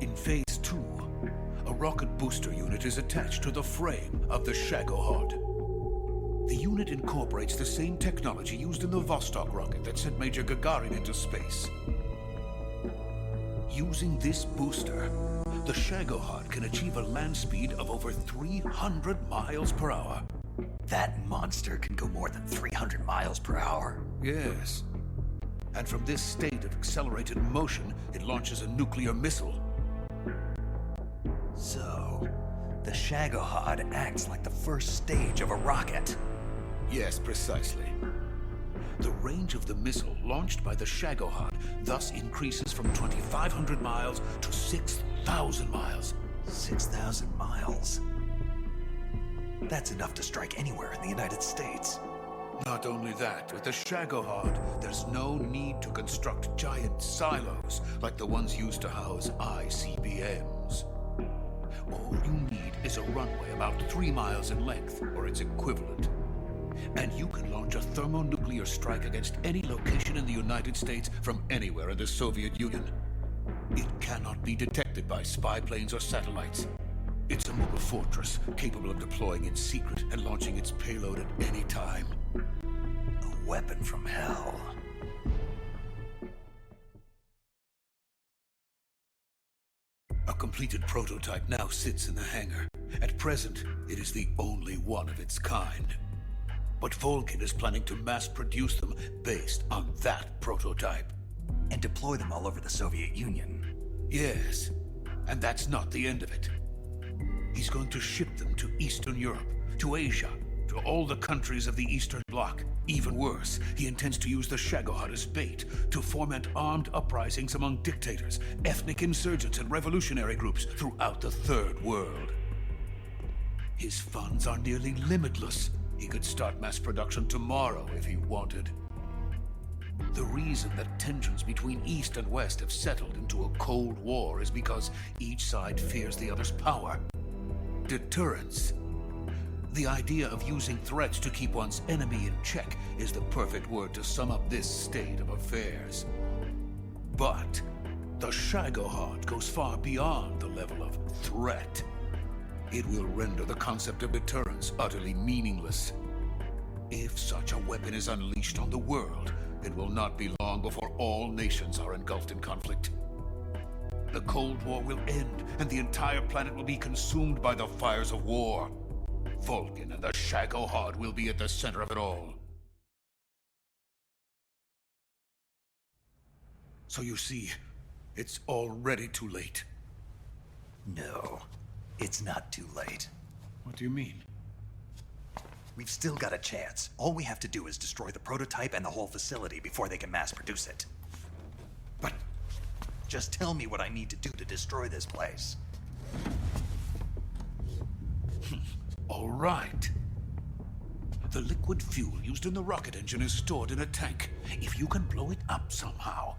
In Phase 2, a rocket booster unit is attached to the frame of the Shagohod. The unit incorporates the same technology used in the Vostok rocket that sent Major Gagarin into space. Using this booster, the Shagohod can achieve a land speed of over 300 miles per hour. That monster can go more than 300 miles per hour? Yes. And from this state of accelerated motion, it launches a nuclear missile. So, the Shagohod acts like the first stage of a rocket. Yes, precisely. The range of the missile launched by the Shagohod thus increases from 2,500 miles to 6,000 miles. 6,000 miles? That's enough to strike anywhere in the United States. Not only that, with the Shagohod, there's no need to construct giant silos like the ones used to house ICBMs. All you need is a runway about 3 miles in length, or its equivalent. And you can launch a thermonuclear strike against any location in the United States from anywhere in the Soviet Union. It cannot be detected by spy planes or satellites. It's a mobile fortress, capable of deploying in secret and launching its payload at any time. A weapon from hell. A completed prototype now sits in the hangar. At present, it is the only one of its kind. But Volgin is planning to mass-produce them based on that prototype. And deploy them all over the Soviet Union. Yes, and that's not the end of it. He's going to ship them to Eastern Europe, to Asia, to all the countries of the Eastern Bloc. Even worse, he intends to use the Shagohod as bait to foment armed uprisings among dictators, ethnic insurgents, and revolutionary groups throughout the Third World. His funds are nearly limitless. He could start mass production tomorrow if he wanted. The reason that tensions between East and West have settled into a Cold War is because each side fears the other's power. Deterrence. The idea of using threats to keep one's enemy in check is the perfect word to sum up this state of affairs. But the Shagohod goes far beyond the level of threat. It will render the concept of deterrence utterly meaningless. If such a weapon is unleashed on the world, it will not be long before all nations are engulfed in conflict. The Cold War will end, and the entire planet will be consumed by the fires of war. Vulcan and the Shagohod will be at the center of it all. So you see, it's already too late. No, it's not too late. What do you mean? We've still got a chance. All we have to do is destroy the prototype and the whole facility before they can mass produce it. But just tell me what I need to do to destroy this place. All right. The liquid fuel used in the rocket engine is stored in a tank. If you can blow it up somehow.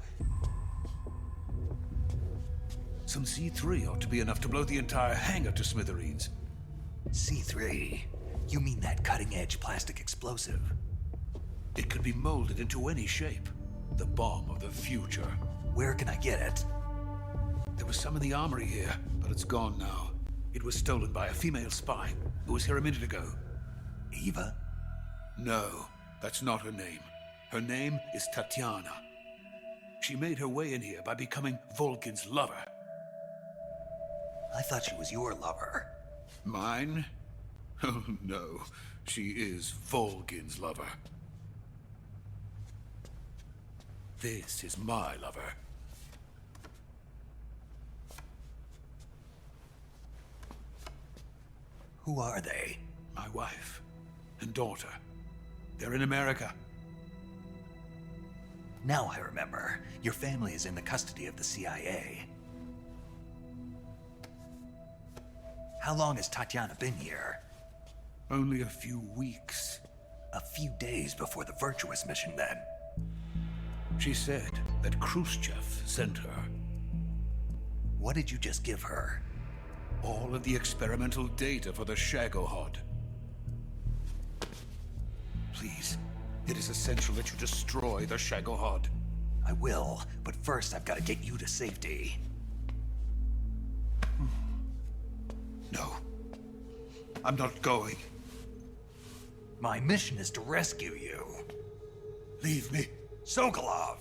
Some C3 ought to be enough to blow the entire hangar to smithereens. C3? You mean that cutting-edge plastic explosive? It could be molded into any shape. The bomb of the future. Where can I get it? There was some in the armory here, but it's gone now. It was stolen by a female spy who was here a minute ago. Eva? No, that's not her name. Her name is Tatiana. She made her way in here by becoming Volkin's lover. I thought she was your lover. Mine? Oh, no. She is Volkin's lover. This is my lover. Who are they? My wife and daughter. They're in America. Now I remember. Your family is in the custody of the CIA. How long has Tatiana been here? Only a few weeks. A few days before the Virtuous mission, then. She said that Khrushchev sent her. What did you just give her? All of the experimental data for the Shagohod. Please, it is essential that you destroy the Shagohod. I will, but first I've got to get you to safety. No. I'm not going. My mission is to rescue you. Leave me. Sokolov!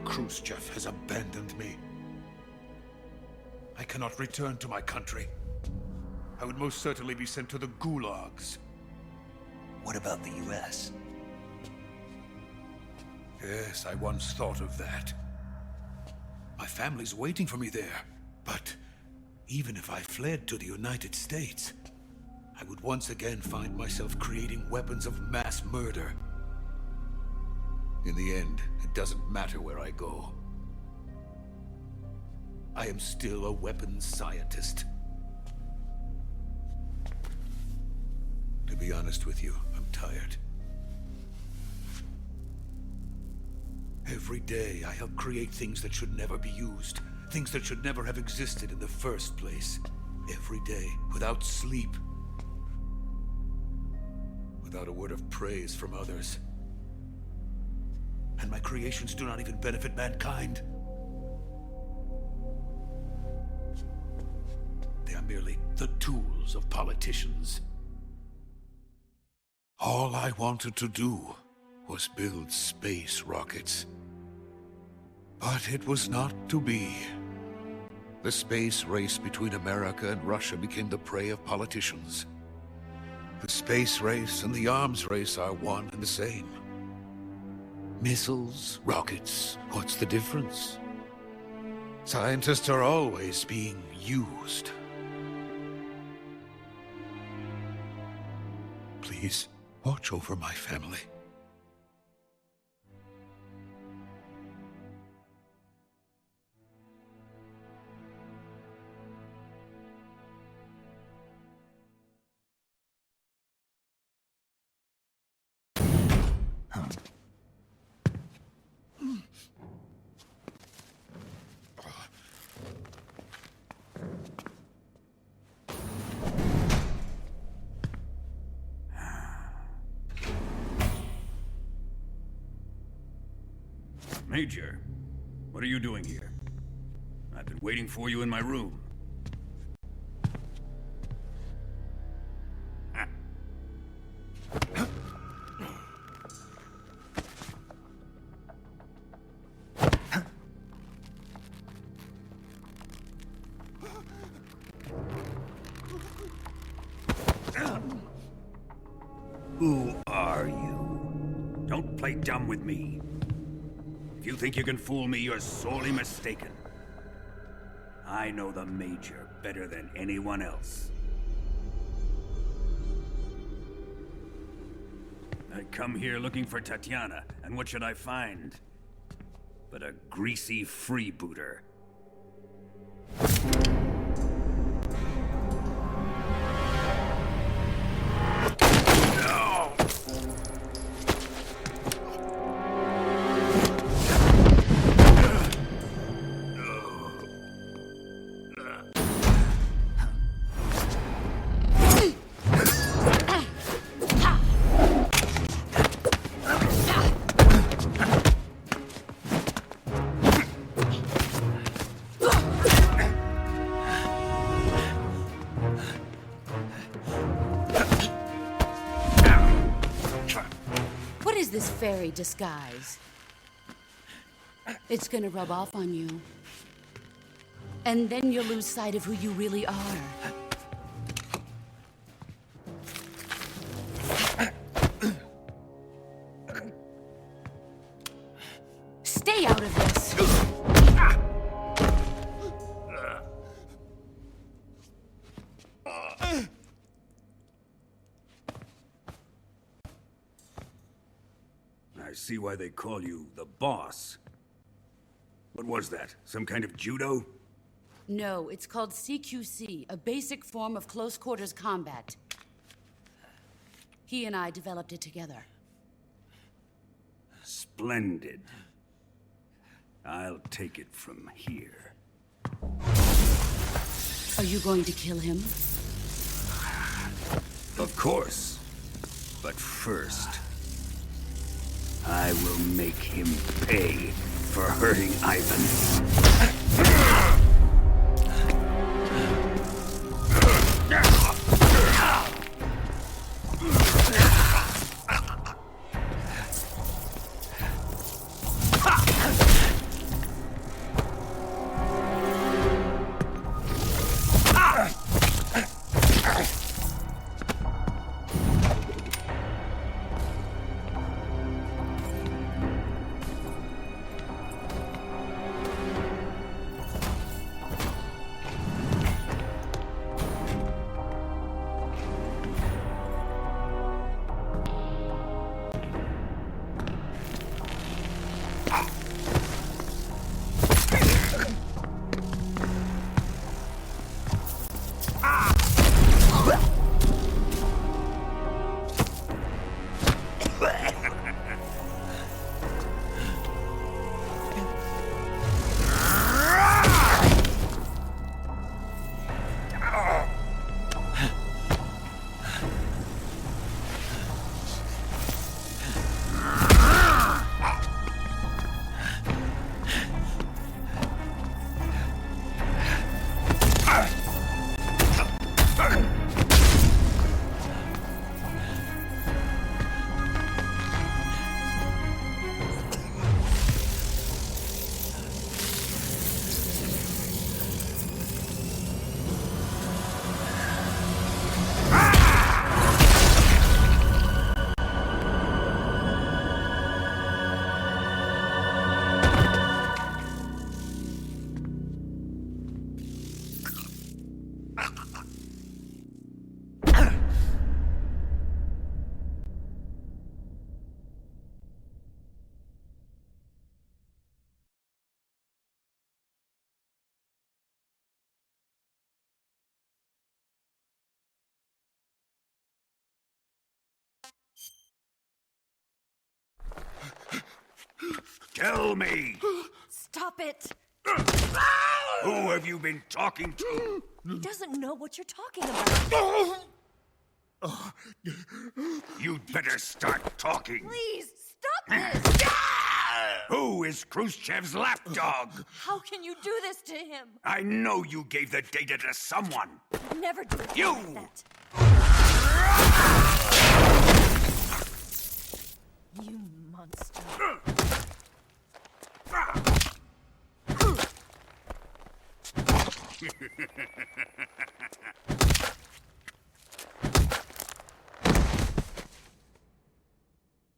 Khrushchev has abandoned me. I cannot return to my country. I would most certainly be sent to the gulags. What about the US? Yes, I once thought of that. My family's waiting for me there. But even if I fled to the United States, I would once again find myself creating weapons of mass murder. In the end, it doesn't matter where I go. I am still a weapons scientist. To be honest with you, I'm tired. Every day, I help create things that should never be used. Things that should never have existed in the first place. Every day, without sleep. Without a word of praise from others. And my creations do not even benefit mankind. They are merely the tools of politicians. All I wanted to do was build space rockets. But it was not to be. The space race between America and Russia became the prey of politicians. The space race and the arms race are one and the same. Missiles, rockets, what's the difference? Scientists are always being used. Please, watch over my family. Major, what are you doing here? I've been waiting for you in my room. Who are you? Don't play dumb with me. If you think you can fool me, you're sorely mistaken. I know the Major better than anyone else. I come here looking for Tatiana, and what should I find? But a greasy freebooter. Fairy disguise. It's gonna rub off on you. And then you'll lose sight of who you really are. Stay out of this! I see why they call you the boss. What was that? Some kind of judo? No, it's called CQC, a basic form of close quarters combat. He and I developed it together. Splendid. I'll take it from here. Are you going to kill him? Of course. But first, I will make him pay for hurting Ivan. Tell me! Stop it! Who have you been talking to? He doesn't know what you're talking about. You'd better start talking. Please, stop this! Who is Khrushchev's lapdog? How can you do this to him? I know you gave the data to someone. Never do it You! like that. You monster.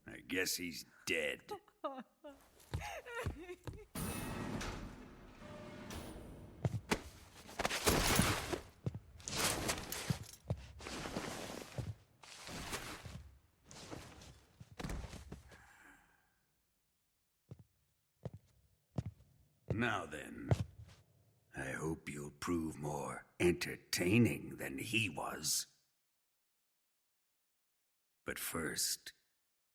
I guess he's dead. Now then, I hope you'll prove more entertaining than he was. But first,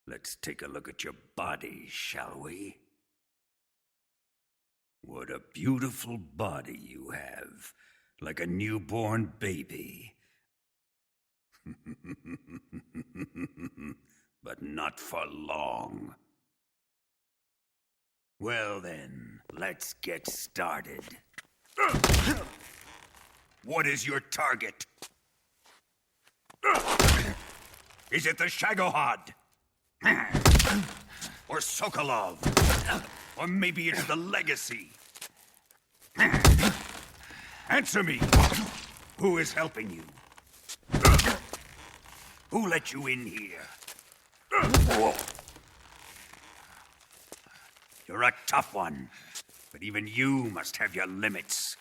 let's take a look at your body, shall we? What a beautiful body you have, like a newborn baby. But not for long. Well then, let's get started. What is your target? Is it the Shagohod? Or Sokolov? Or maybe it's the Legacy? Answer me! Who is helping you? Who let you in here? You're a tough one, but even you must have your limits.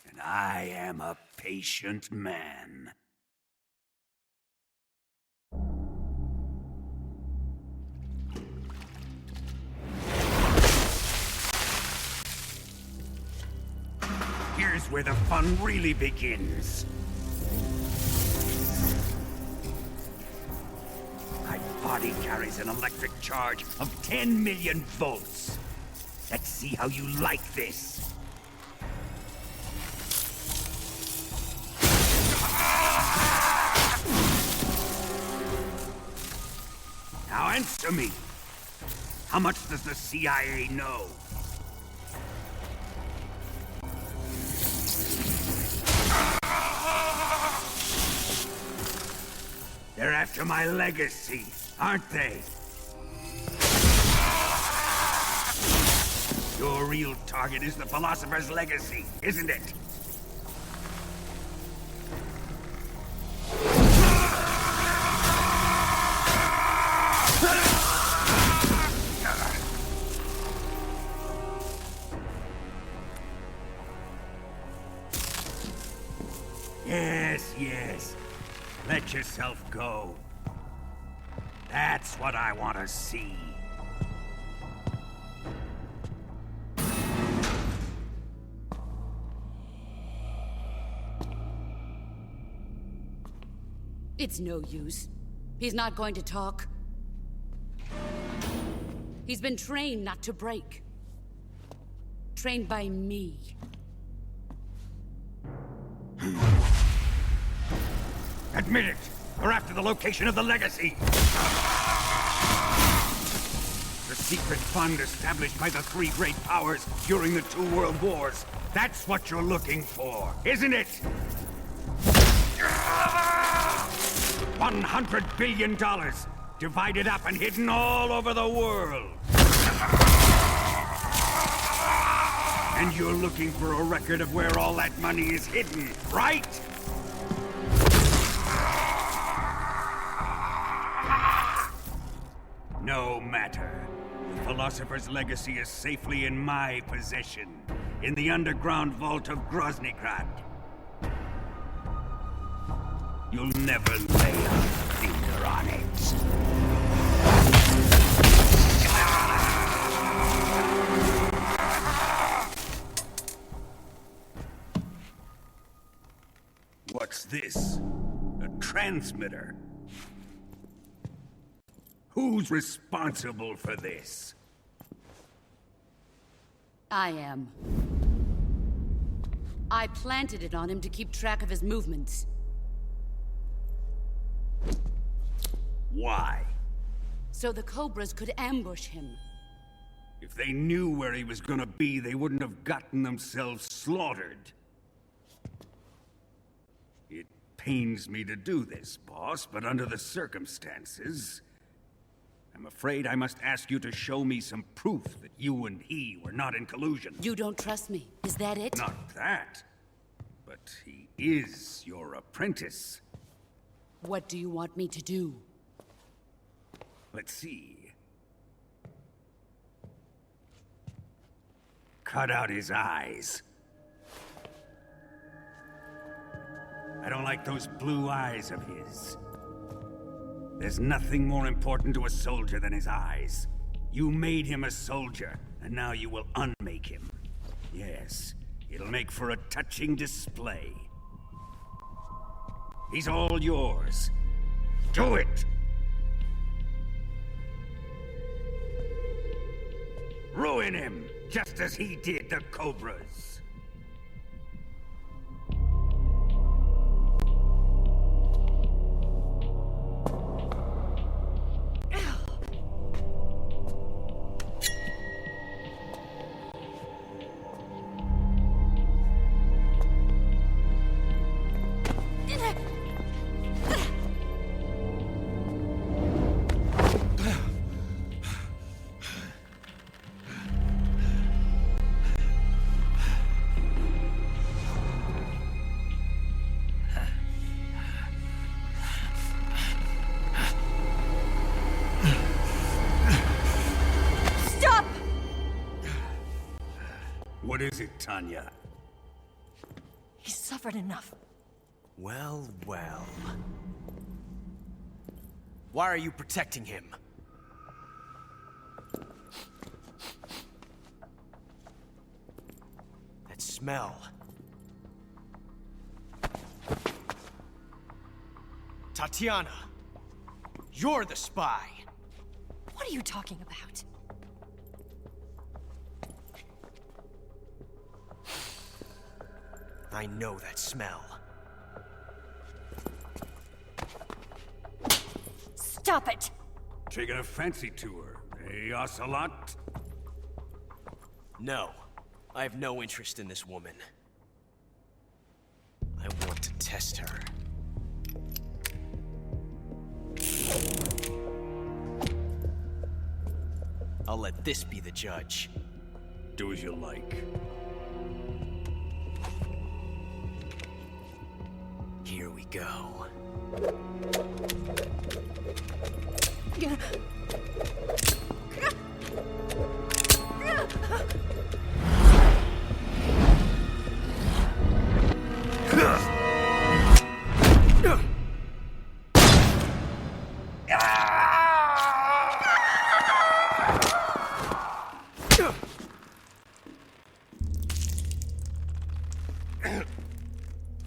And I am a patient man. Here's where the fun really begins. My body carries an electric charge of 10 million volts. Let's see how you like this. Now answer me. How much does the CIA know? They're after my legacy, aren't they? Your real target is the Philosopher's Legacy, isn't it? Yes. Let yourself go. That's what I want to see. It's no use. He's not going to talk. He's been trained not to break. Trained by me. Admit it! We're after the location of the Legacy! The secret fund established by the three great powers during the 2 world wars. That's what you're looking for, isn't it? $100 billion, divided up and hidden all over the world. And you're looking for a record of where all that money is hidden, right? No matter. The Philosopher's Legacy is safely in my possession, in the underground vault of Groznygrad. You'll never lay a finger on it. What's this? A transmitter? Who's responsible for this? I am. I planted it on him to keep track of his movements. Why? So the Cobras could ambush him. If they knew where he was gonna be, they wouldn't have gotten themselves slaughtered. It pains me to do this, boss, but under the circumstances, I'm afraid I must ask you to show me some proof that you and he were not in collusion. You don't trust me, is that it? Not that, but he is your apprentice. What do you want me to do? Let's see. Cut out his eyes. I don't like those blue eyes of his. There's nothing more important to a soldier than his eyes. You made him a soldier, and now you will unmake him. Yes, it'll make for a touching display. He's all yours. Do it! Ruin him, just as he did the Cobras. What is it, Tanya? He's suffered enough. Well, well. Why are you protecting him? That smell. Tatiana, you're the spy. What are you talking about? I know that smell. Stop it! Taking a fancy to her, eh, Ocelot? No. I have no interest in this woman. I want to test her. I'll let this be the judge. Do as you like. Here we go.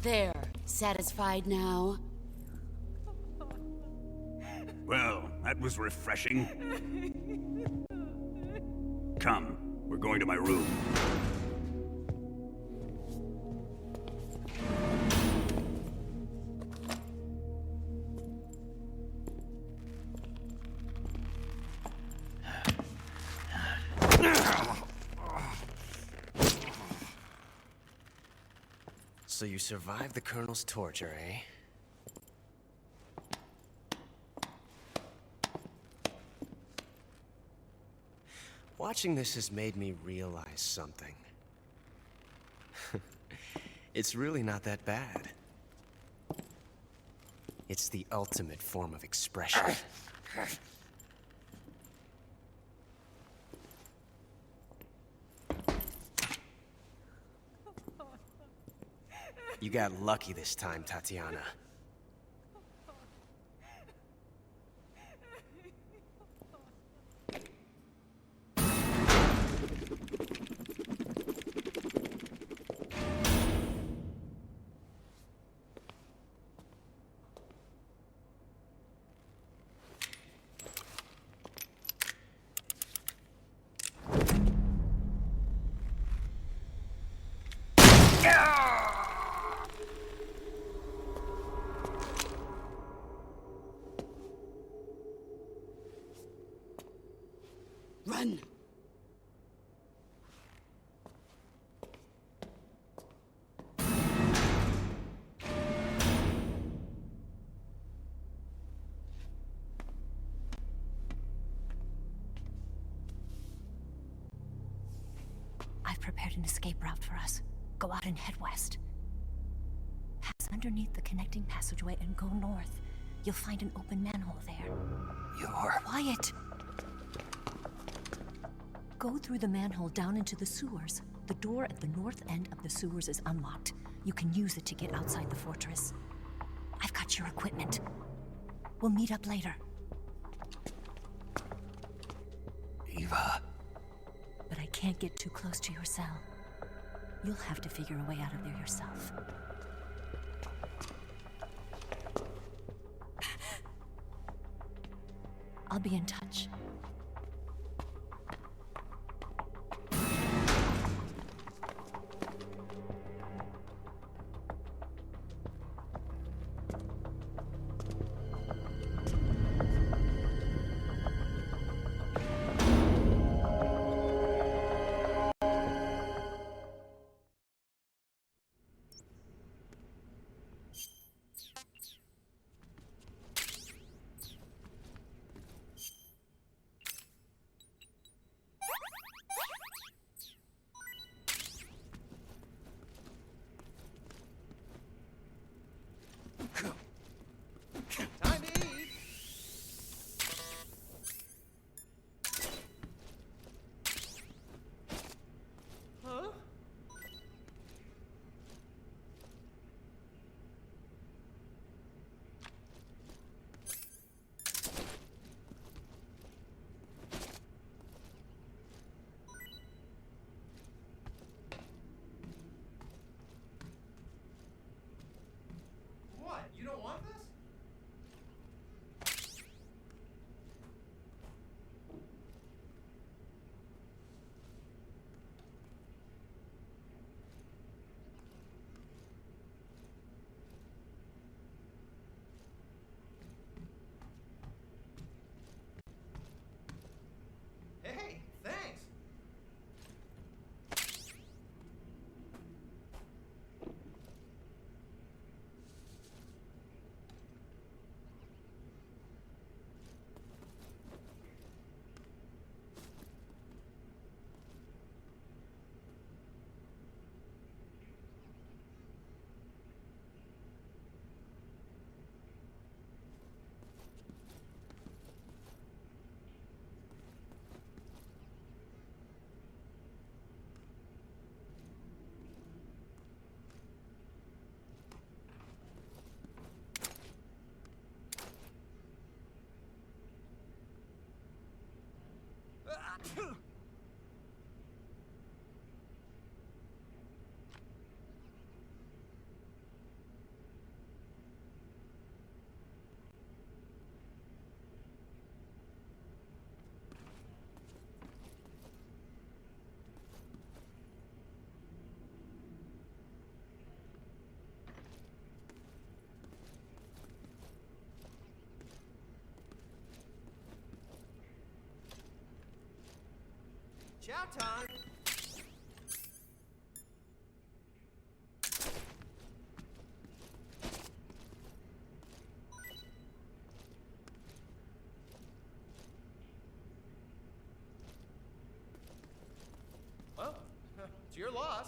There. Satisfied now? Well, that was refreshing. Come, we're going to my room. So you survived the Colonel's torture, eh? Watching this has made me realize something. It's really not that bad. It's the ultimate form of expression. You got lucky this time, Tatiana. Run! an escape route for us. Go out and head west. Pass underneath the connecting passageway and go north. You'll find an open manhole there. You're... Quiet! Go through the manhole down into the sewers. The door at the north end of the sewers is unlocked. You can use it to get outside the fortress. I've got your equipment. We'll meet up later. Eva. But I can't get too close to your cell. You'll have to figure a way out of there yourself. I'll be in touch. Time to eat! Huh? What? You don't want this? Hey, thanks. Chow time! Well, it's your loss.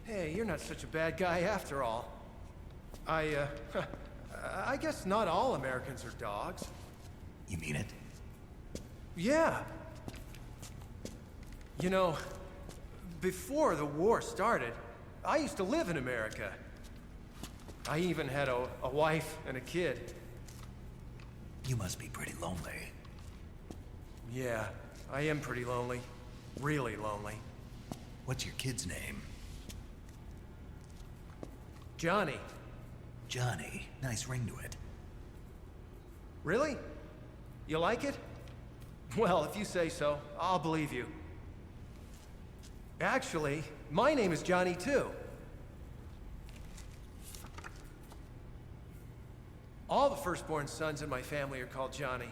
Hey, you're not such a bad guy after all. I guess not all Americans are dogs. You mean it? Yeah. You know, before the war started, I used to live in America. I even had a wife and a kid. You must be pretty lonely. Yeah, I am pretty lonely. Really lonely. What's your kid's name? Johnny. Johnny. Nice ring to it. Really? You like it? Well, if you say so, I'll believe you. Actually, my name is Johnny, too. All the firstborn sons in my family are called Johnny.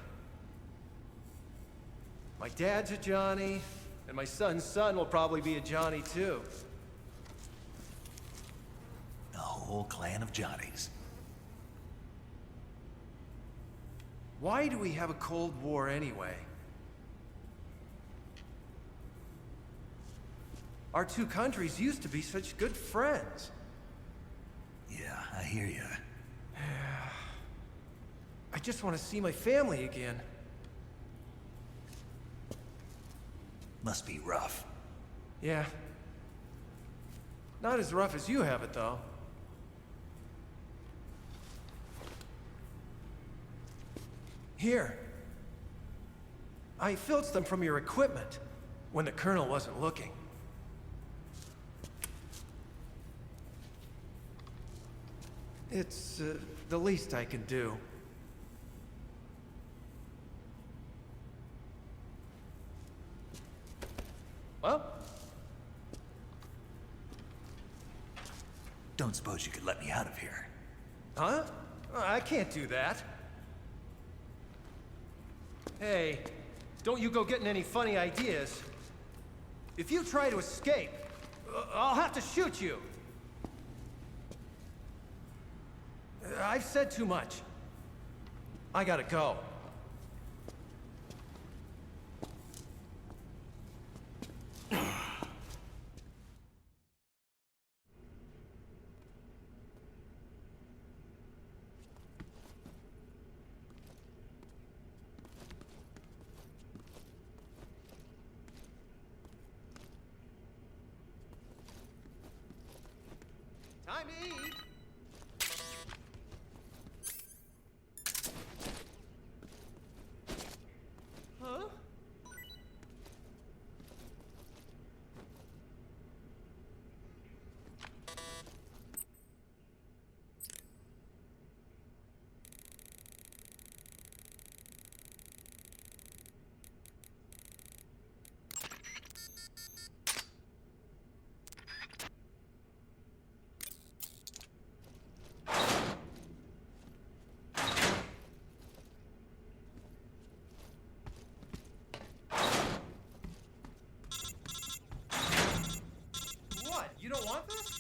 My dad's a Johnny, and my son's son will probably be a Johnny, too. A whole clan of Johnnies. Why do we have a Cold War anyway? Our two countries used to be such good friends. Yeah, I hear you. I just want to see my family again. Must be rough. Yeah. Not as rough as you have it, though. Here. I filched them from your equipment when the Colonel wasn't looking. It's the least I can do. Well? Don't suppose you could let me out of here? Huh? I can't do that. Hey, don't you go getting any funny ideas. If you try to escape, I'll have to shoot you. I've said too much. I gotta go. Time to eat. Huh? What? You don't want this?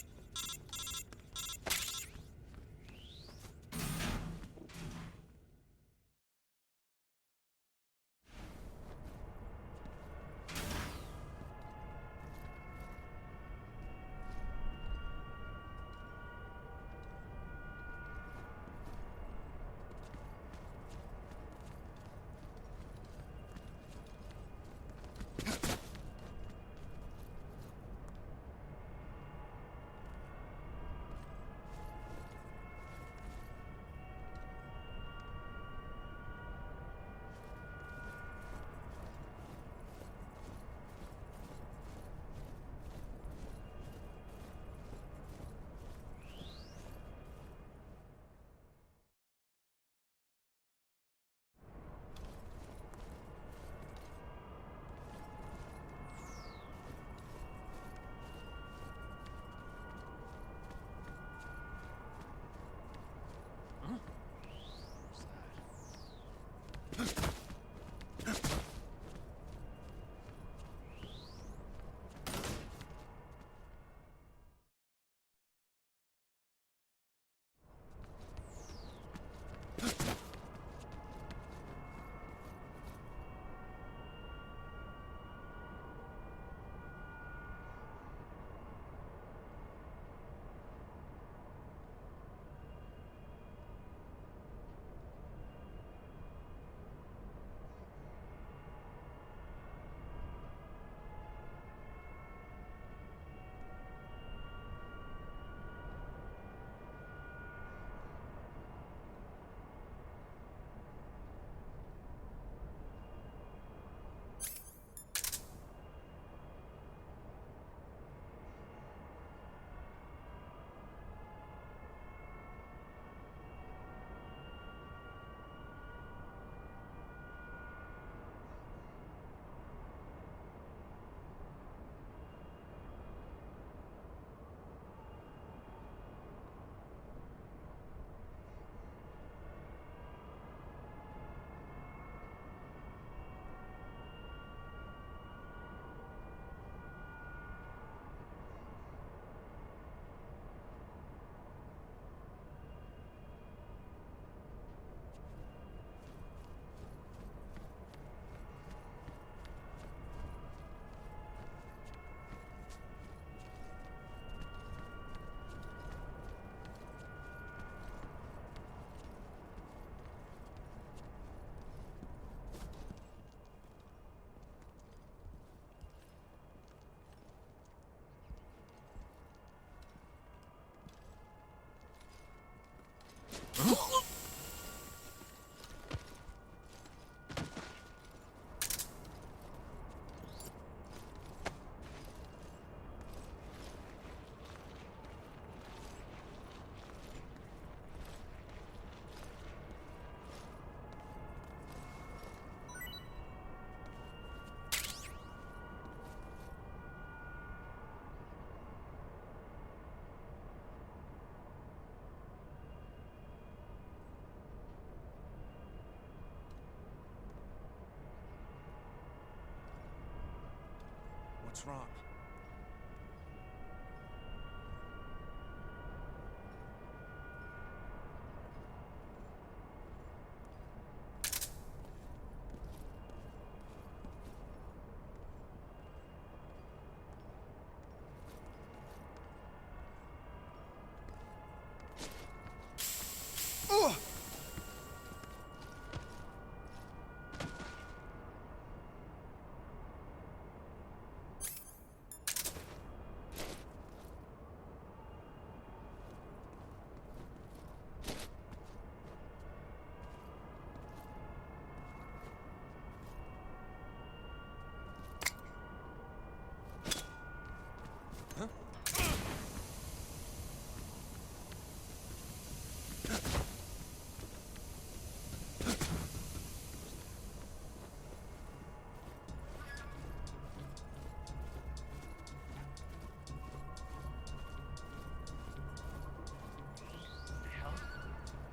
wrong?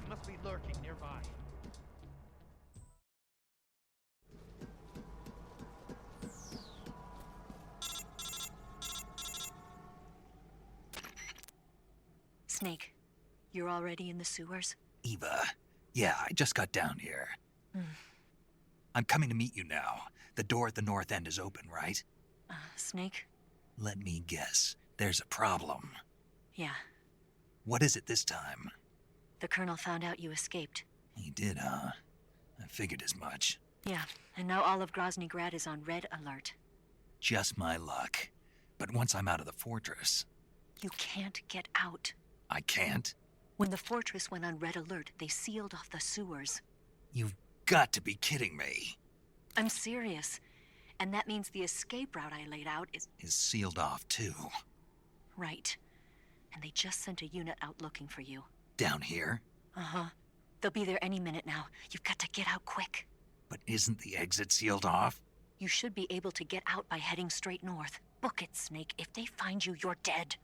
He must be lurking nearby. Snake, you're already in the sewers? Eva, yeah, I just got down here. I'm coming to meet you now. The door at the north end is open, right? Snake? Let me guess. There's a problem. Yeah. What is it this time? The Colonel found out you escaped. He did, huh? I figured as much. Yeah, and now all of Grozny Grad is on red alert. Just my luck. But once I'm out of the fortress... You can't get out. I can't? When the fortress went on red alert, they sealed off the sewers. You've got to be kidding me. I'm serious. And that means the escape route I laid out is sealed off, too. Right. And they just sent a unit out looking for you. Down here? Uh-huh. They'll be there any minute now. You've got to get out quick. But isn't the exit sealed off? You should be able to get out by heading straight north. Book it, Snake. If they find you, you're dead.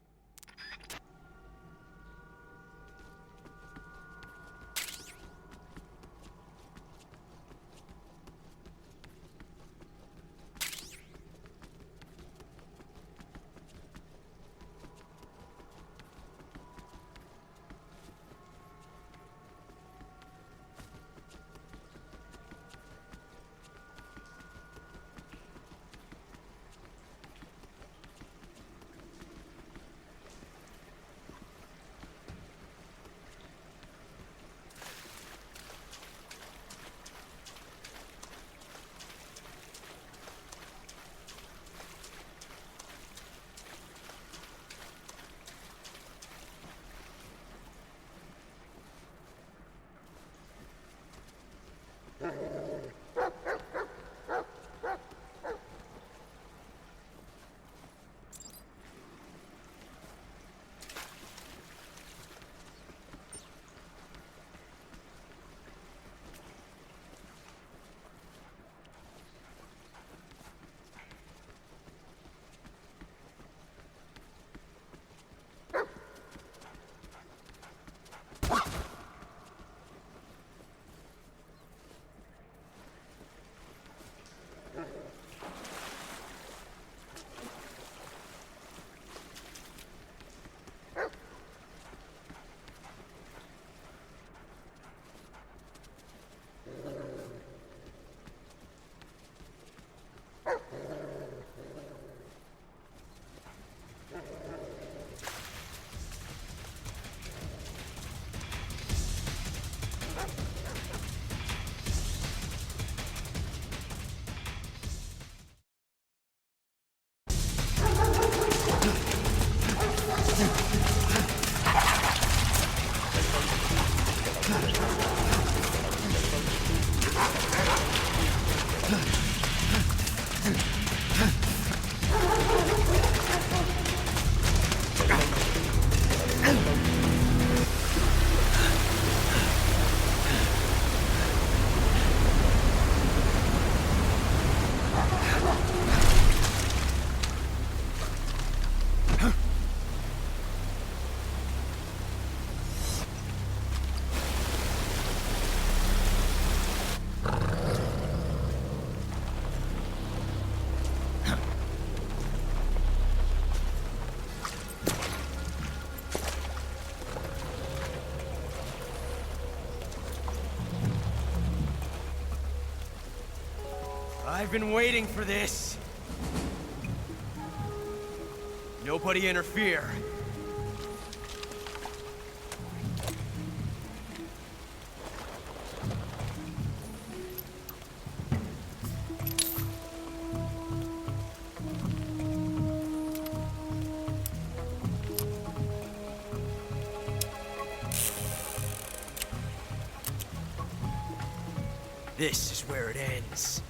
I've been waiting for this. Nobody interfere. This is where it ends.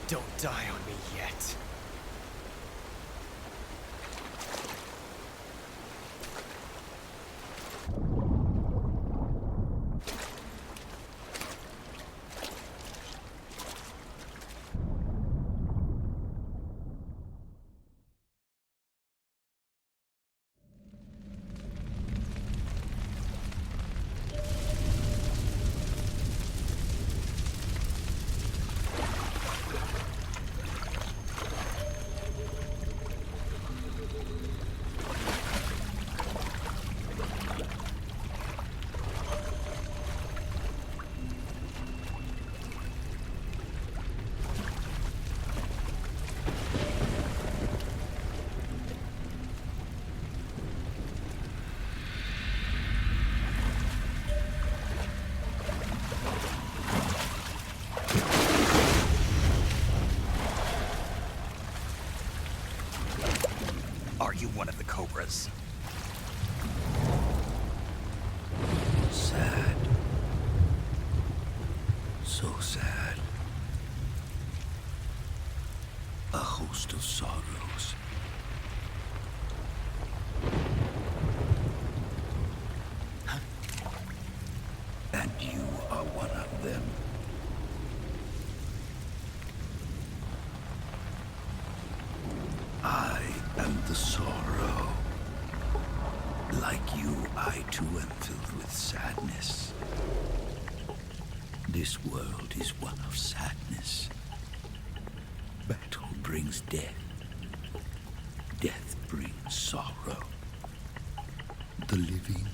Don't die on me yet. Are you one of the Cobras? Sad. So sad. A host of sorrows. And you are one of them. I am the sorrow. Like you, I too am filled with sadness. This world is one of sadness. Battle brings death. Death brings sorrow. The living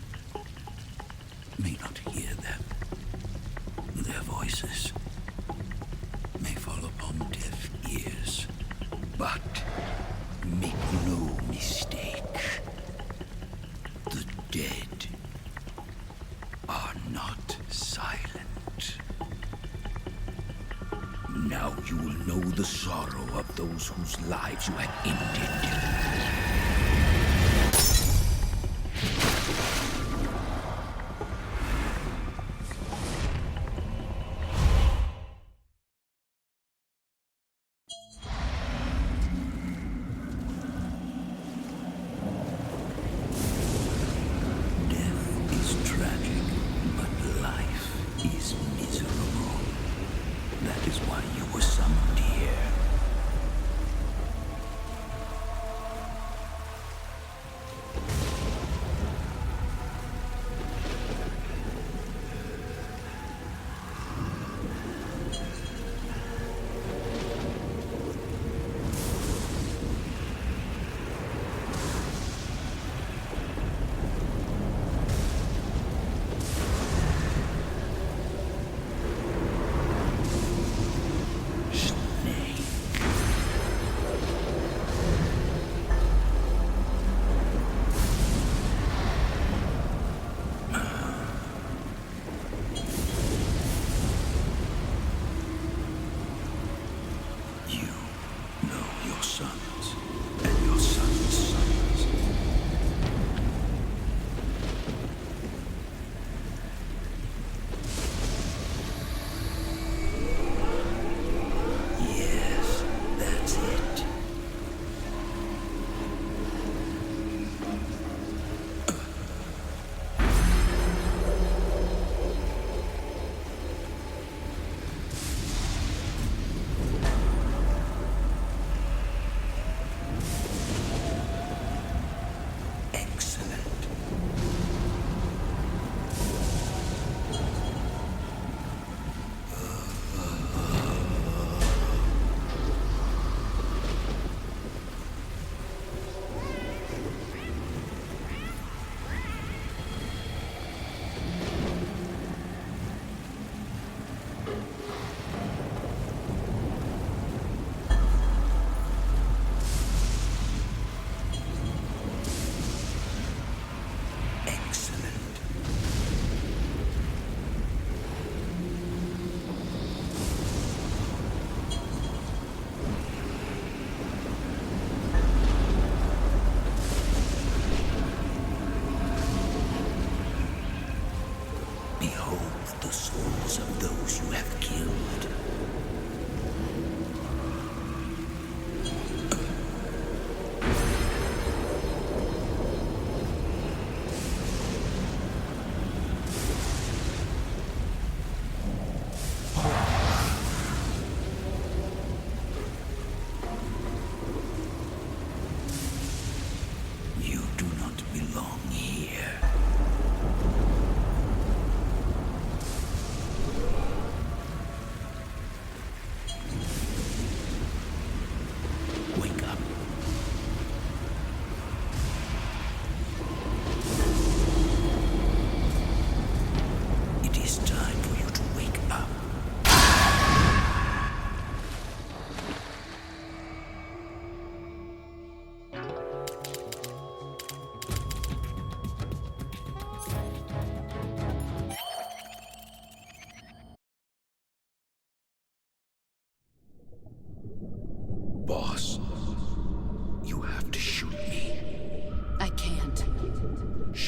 may not hear them. Their voices may fall upon deaf ears. But make no mistake, the dead are not silent. Now you will know the sorrow of those whose lives you have ended.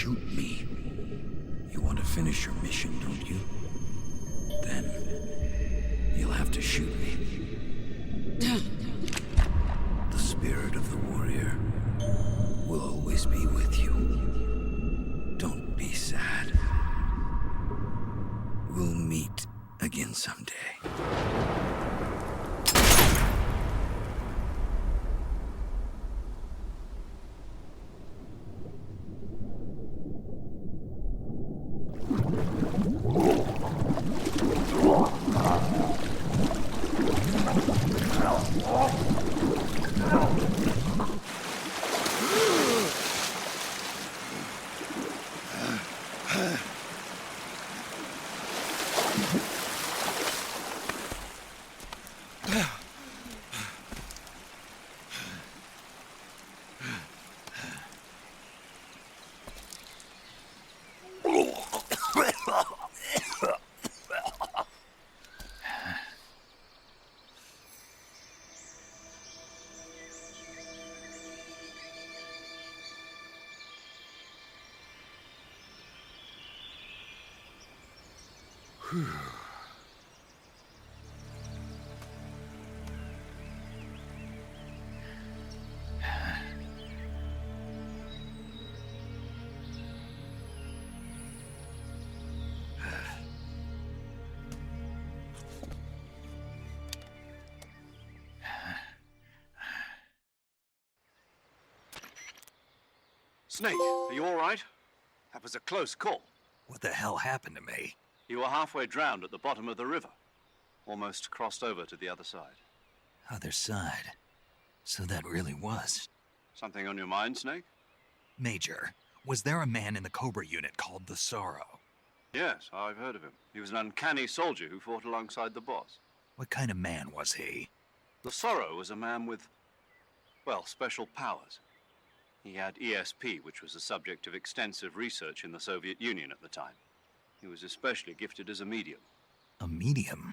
shoot me. You want to finish your mission, don't you? Then you'll have to shoot me. The spirit of the warrior will always be with you. Don't be sad. We'll meet again someday. Snake, are you all right? That was a close call. What the hell happened to me? You were halfway drowned at the bottom of the river. Almost crossed over to the other side. Other side. So that really was. Something on your mind, Snake? Major, was there a man in the Cobra unit called the Sorrow? Yes, I've heard of him. He was an uncanny soldier who fought alongside the boss. What kind of man was he? The Sorrow was a man with, well, special powers. He had ESP, which was the subject of extensive research in the Soviet Union at the time. He was especially gifted as a medium. A medium?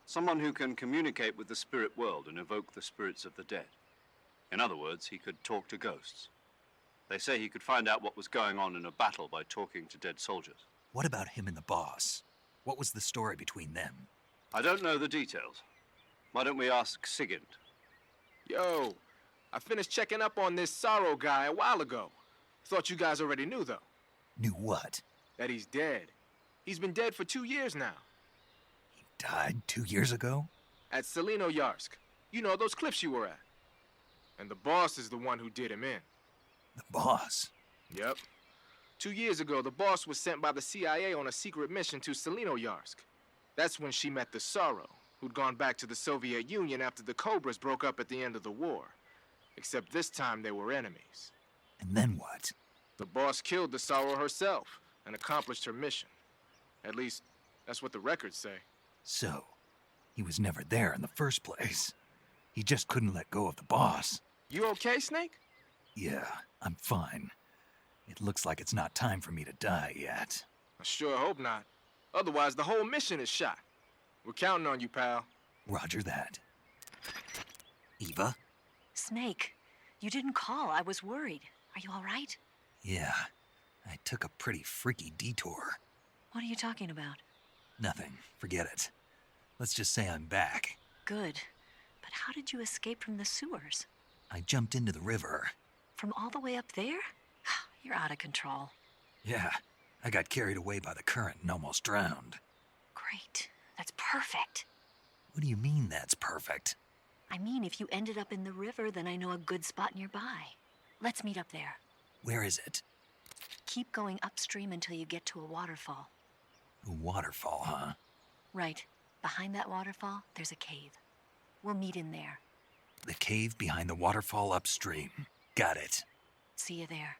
Someone who can communicate with the spirit world and evoke the spirits of the dead. In other words, he could talk to ghosts. They say he could find out what was going on in a battle by talking to dead soldiers. What about him and the boss? What was the story between them? I don't know the details. Why don't we ask Sigint? Yo, I finished checking up on this Sorrow guy a while ago. Thought you guys already knew, though. Knew what? That he's dead. He's been dead for 2 years now. He died 2 years ago? At Selino-Yarsk. You know, those cliffs you were at. And the boss is the one who did him in. The boss? Yep. 2 years ago, the boss was sent by the CIA on a secret mission to Selino-Yarsk. That's when she met the Sorrow, who'd gone back to the Soviet Union after the Cobras broke up at the end of the war. Except this time they were enemies. And then what? The boss killed the Sorrow herself and accomplished her mission. At least, that's what the records say. So, he was never there in the first place. He just couldn't let go of the boss. You okay, Snake? Yeah, I'm fine. It looks like it's not time for me to die yet. I sure hope not. Otherwise, the whole mission is shot. We're counting on you, pal. Roger that. Eva? Snake, you didn't call. I was worried. Are you all right? Yeah, I took a pretty freaky detour. What are you talking about? Nothing. Forget it. Let's just say I'm back. Good. But how did you escape from the sewers? I jumped into the river. From all the way up there? You're out of control. Yeah, I got carried away by the current and almost drowned. Great. That's perfect. What do you mean that's perfect? I mean, if you ended up in the river, then I know a good spot nearby. Let's meet up there. Where is it? Keep going upstream until you get to a waterfall. A waterfall, huh? Right. Behind that waterfall, there's a cave. We'll meet in there. The cave behind the waterfall upstream. Got it. See you there.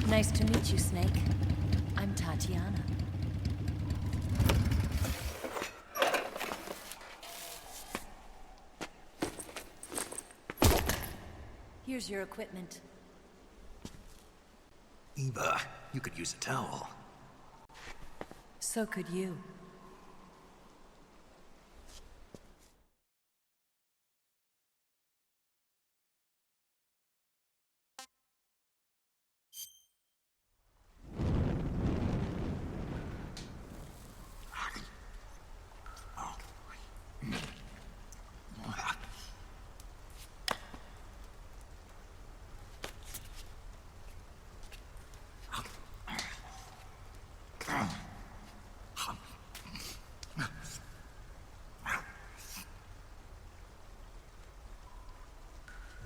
Nice to meet you, Snake. I'm Tatiana. Here's your equipment. Eva, you could use a towel. So could you.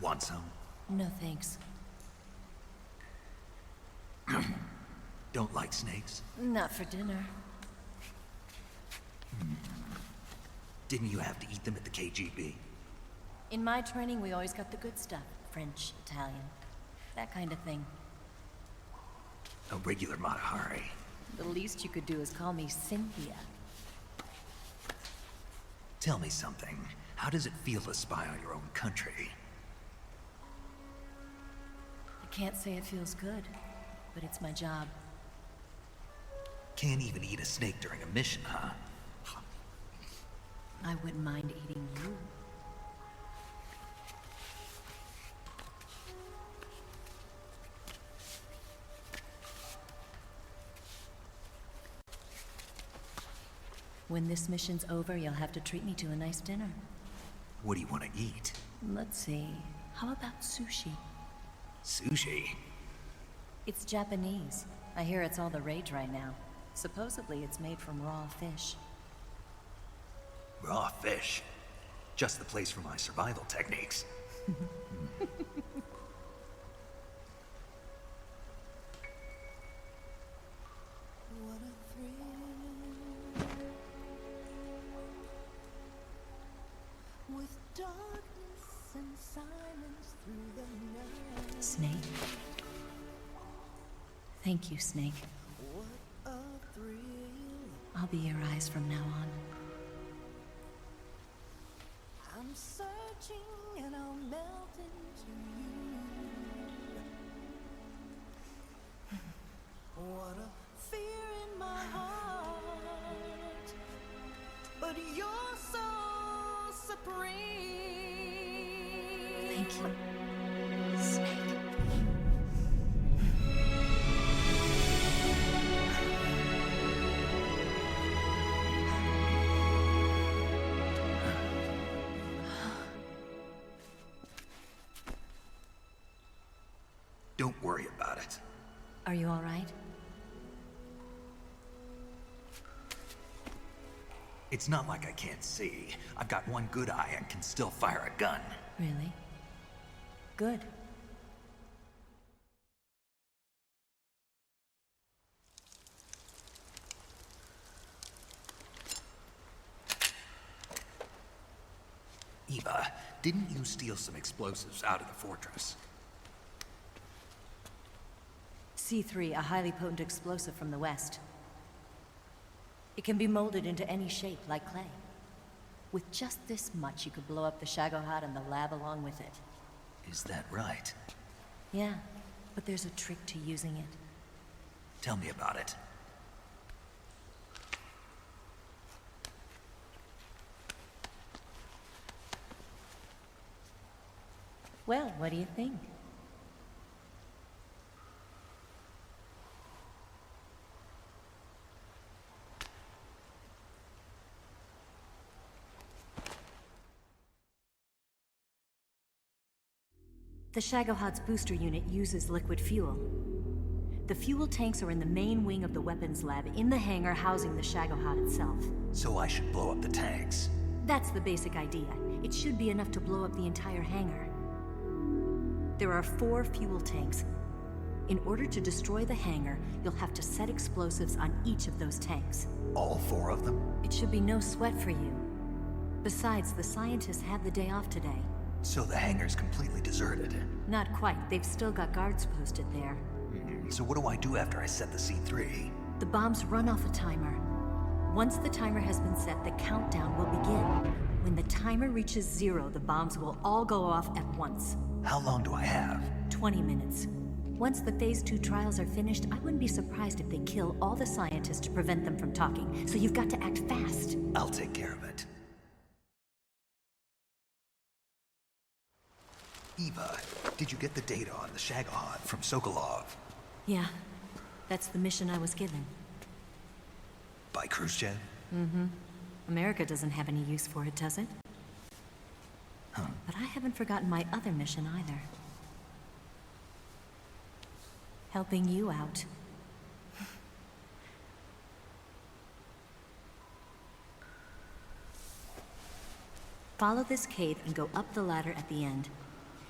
Want some? No thanks. Don't like snakes? Not for dinner. Didn't you have to eat them at the KGB? In my training, we always got the good stuff. French, Italian, that kind of thing. A regular Matahari. The least you could do is call me Cynthia. Tell me something. How does it feel to spy on your own country? I can't say it feels good, but it's my job. Can't even eat a snake during a mission, huh? I wouldn't mind eating you. When this mission's over, you'll have to treat me to a nice dinner. What do you want to eat? Let's see. How about sushi? Sushi? It's Japanese. I hear it's all the rage right now. Supposedly, it's made from raw fish. Raw fish? Just the place for my survival techniques. Snake? Thank you, Snake. I'll be your eyes from now on. I'm searching and I'll melt into you. What a fear in my heart, but you're so supreme. Thank you, Snake. Don't worry about it. Are you all right? It's not like I can't see. I've got one good eye and can still fire a gun. Really? Good. Eva, didn't you steal some explosives out of the fortress? C3, a highly potent explosive from the west. It can be molded into any shape, like clay. With just this much, you could blow up the Shagohod and the lab along with it. Is that right? Yeah, but there's a trick to using it. Tell me about it. Well, what do you think? The Shagohod's booster unit uses liquid fuel. The fuel tanks are in the main wing of the weapons lab in the hangar housing the Shagohod itself. So I should blow up the tanks. That's the basic idea. It should be enough to blow up the entire hangar. There are 4 fuel tanks. In order to destroy the hangar, you'll have to set explosives on each of those tanks. All 4 of them? It should be no sweat for you. Besides, the scientists had the day off today. So the hangar's completely deserted. Not quite. They've still got guards posted there. So what do I do after I set the C3? The bombs run off a timer. Once the timer has been set, the countdown will begin. When the timer reaches 0, the bombs will all go off at once. How long do I have? 20 minutes. Once the Phase 2 trials are finished, I wouldn't be surprised if they kill all the scientists to prevent them from talking. So you've got to act fast. I'll take care of it. Eva, did you get the data on the Shagohod from Sokolov? Yeah, that's the mission I was given. By Khrushchev? Mm-hmm. America doesn't have any use for it, does it? Huh. But I haven't forgotten my other mission either. Helping you out. Follow this cave and go up the ladder at the end.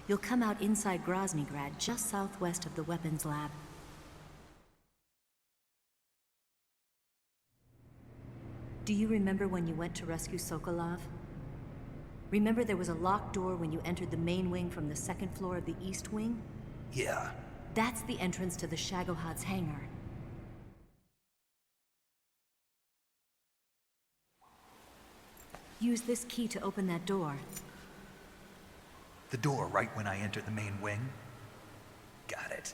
You'll come out inside Groznygrad, just southwest of the weapons lab. Do you remember when you went to rescue Sokolov? Remember there was a locked door when you entered the main wing from the second floor of the east wing? Yeah. That's the entrance to the Shagohod's hangar. Use this key to open that door. The door right when I enter the main wing? Got it.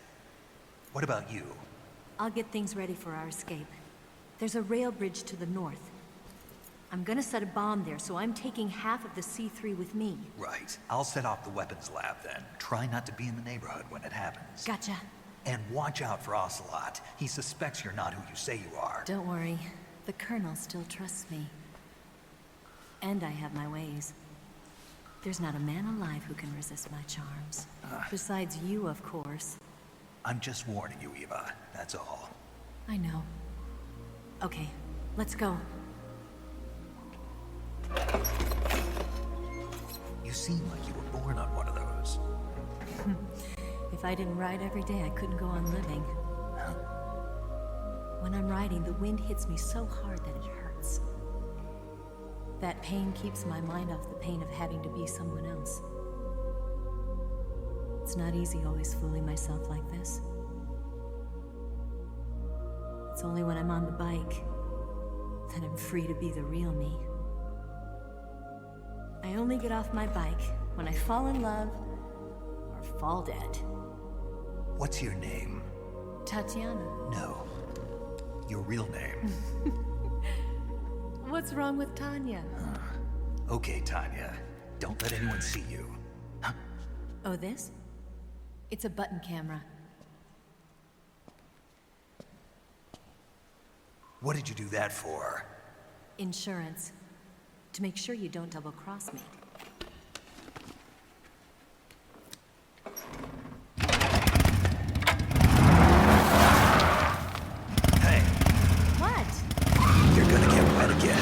What about you? I'll get things ready for our escape. There's a rail bridge to the north. I'm gonna set a bomb there, so I'm taking half of the C3 with me. Right. I'll set off the weapons lab then. Try not to be in the neighborhood when it happens. Gotcha. And watch out for Ocelot. He suspects you're not who you say you are. Don't worry. The Colonel still trusts me. And I have my ways. There's not a man alive who can resist my charms. Besides you, of course. I'm just warning you, Eva. That's all. I know. Okay, let's go. You seem like you were born on one of those. If I didn't ride every day, I couldn't go on living. When I'm riding, the wind hits me so hard that it hurts. That pain keeps my mind off the pain of having to be someone else. It's not easy always fooling myself like this. It's only when I'm on the bike that I'm free to be the real me. I only get off my bike when I fall in love or fall dead. What's your name? Tatiana. No. Your real name. What's wrong with Tanya? Okay, Tanya. Don't let anyone see you. Oh, this? It's a button camera. What did you do that for? Insurance. To make sure you don't double-cross me. Hey. What? You're gonna get wet again.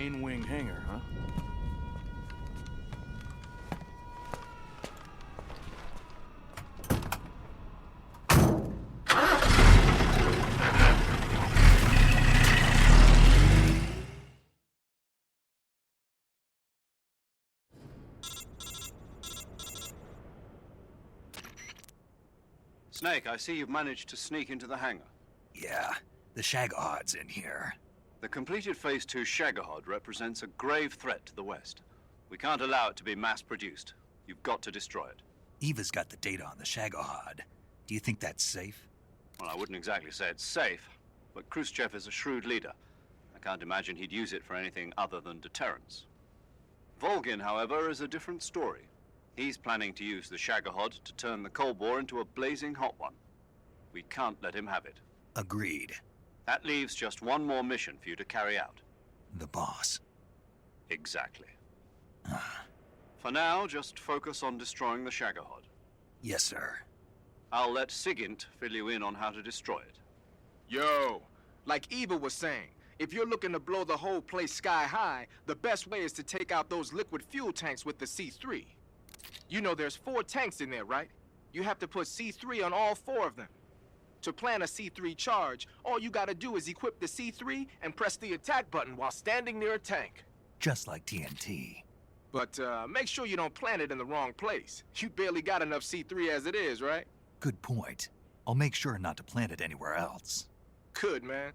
main wing hangar, huh? Snake, I see you've managed to sneak into the hangar. Yeah, the Shagahod's in here. The completed Phase 2 Shagahod represents a grave threat to the West. We can't allow it to be mass-produced. You've got to destroy it. Eva's got the data on the Shagahod. Do you think that's safe? Well, I wouldn't exactly say it's safe, but Khrushchev is a shrewd leader. I can't imagine he'd use it for anything other than deterrence. Volgin, however, is a different story. He's planning to use the Shagahod to turn the Cold War into a blazing hot one. We can't let him have it. Agreed. That leaves just one more mission for you to carry out. The boss. Exactly. For now, just focus on destroying the Shagahod. Yes, sir. I'll let Sigint fill you in on how to destroy it. Yo, like Eva was saying, if you're looking to blow the whole place sky high, the best way is to take out those liquid fuel tanks with the C3. You know there's 4 tanks in there, right? You have to put C3 on all 4 of them. To plant a C3 charge, all you gotta do is equip the C3 and press the attack button while standing near a tank. Just like TNT. But make sure you don't plant it in the wrong place. You barely got enough C3 as it is, right? Good point. I'll make sure not to plant it anywhere else. Good, man.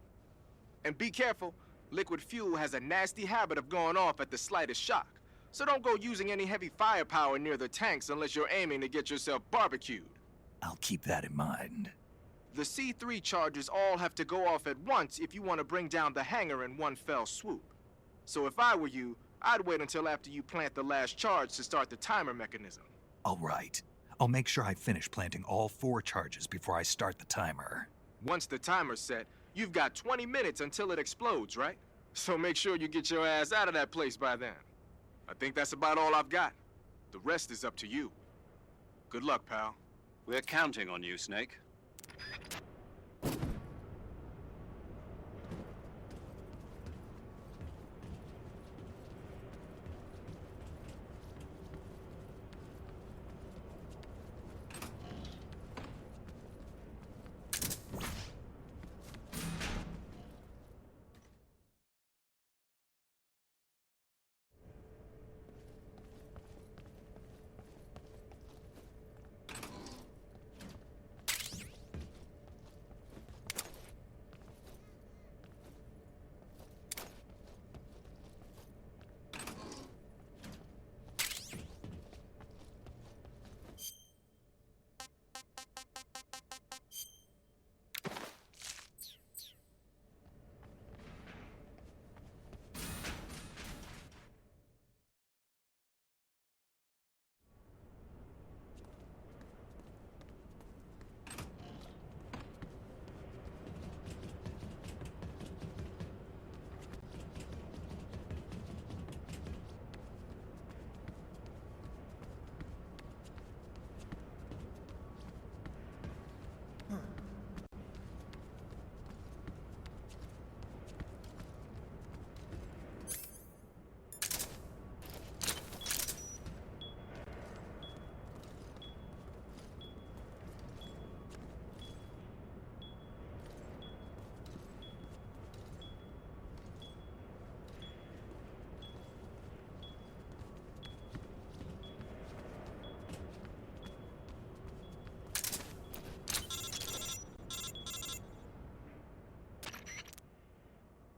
And be careful. Liquid fuel has a nasty habit of going off at the slightest shock. So don't go using any heavy firepower near the tanks unless you're aiming to get yourself barbecued. I'll keep that in mind. The C3 charges all have to go off at once if you want to bring down the hangar in one fell swoop. So if I were you, I'd wait until after you plant the last charge to start the timer mechanism. All right. I'll make sure I finish planting all 4 charges before I start the timer. Once the timer's set, you've got 20 minutes until it explodes, right? So make sure you get your ass out of that place by then. I think that's about all I've got. The rest is up to you. Good luck, pal. We're counting on you, Snake.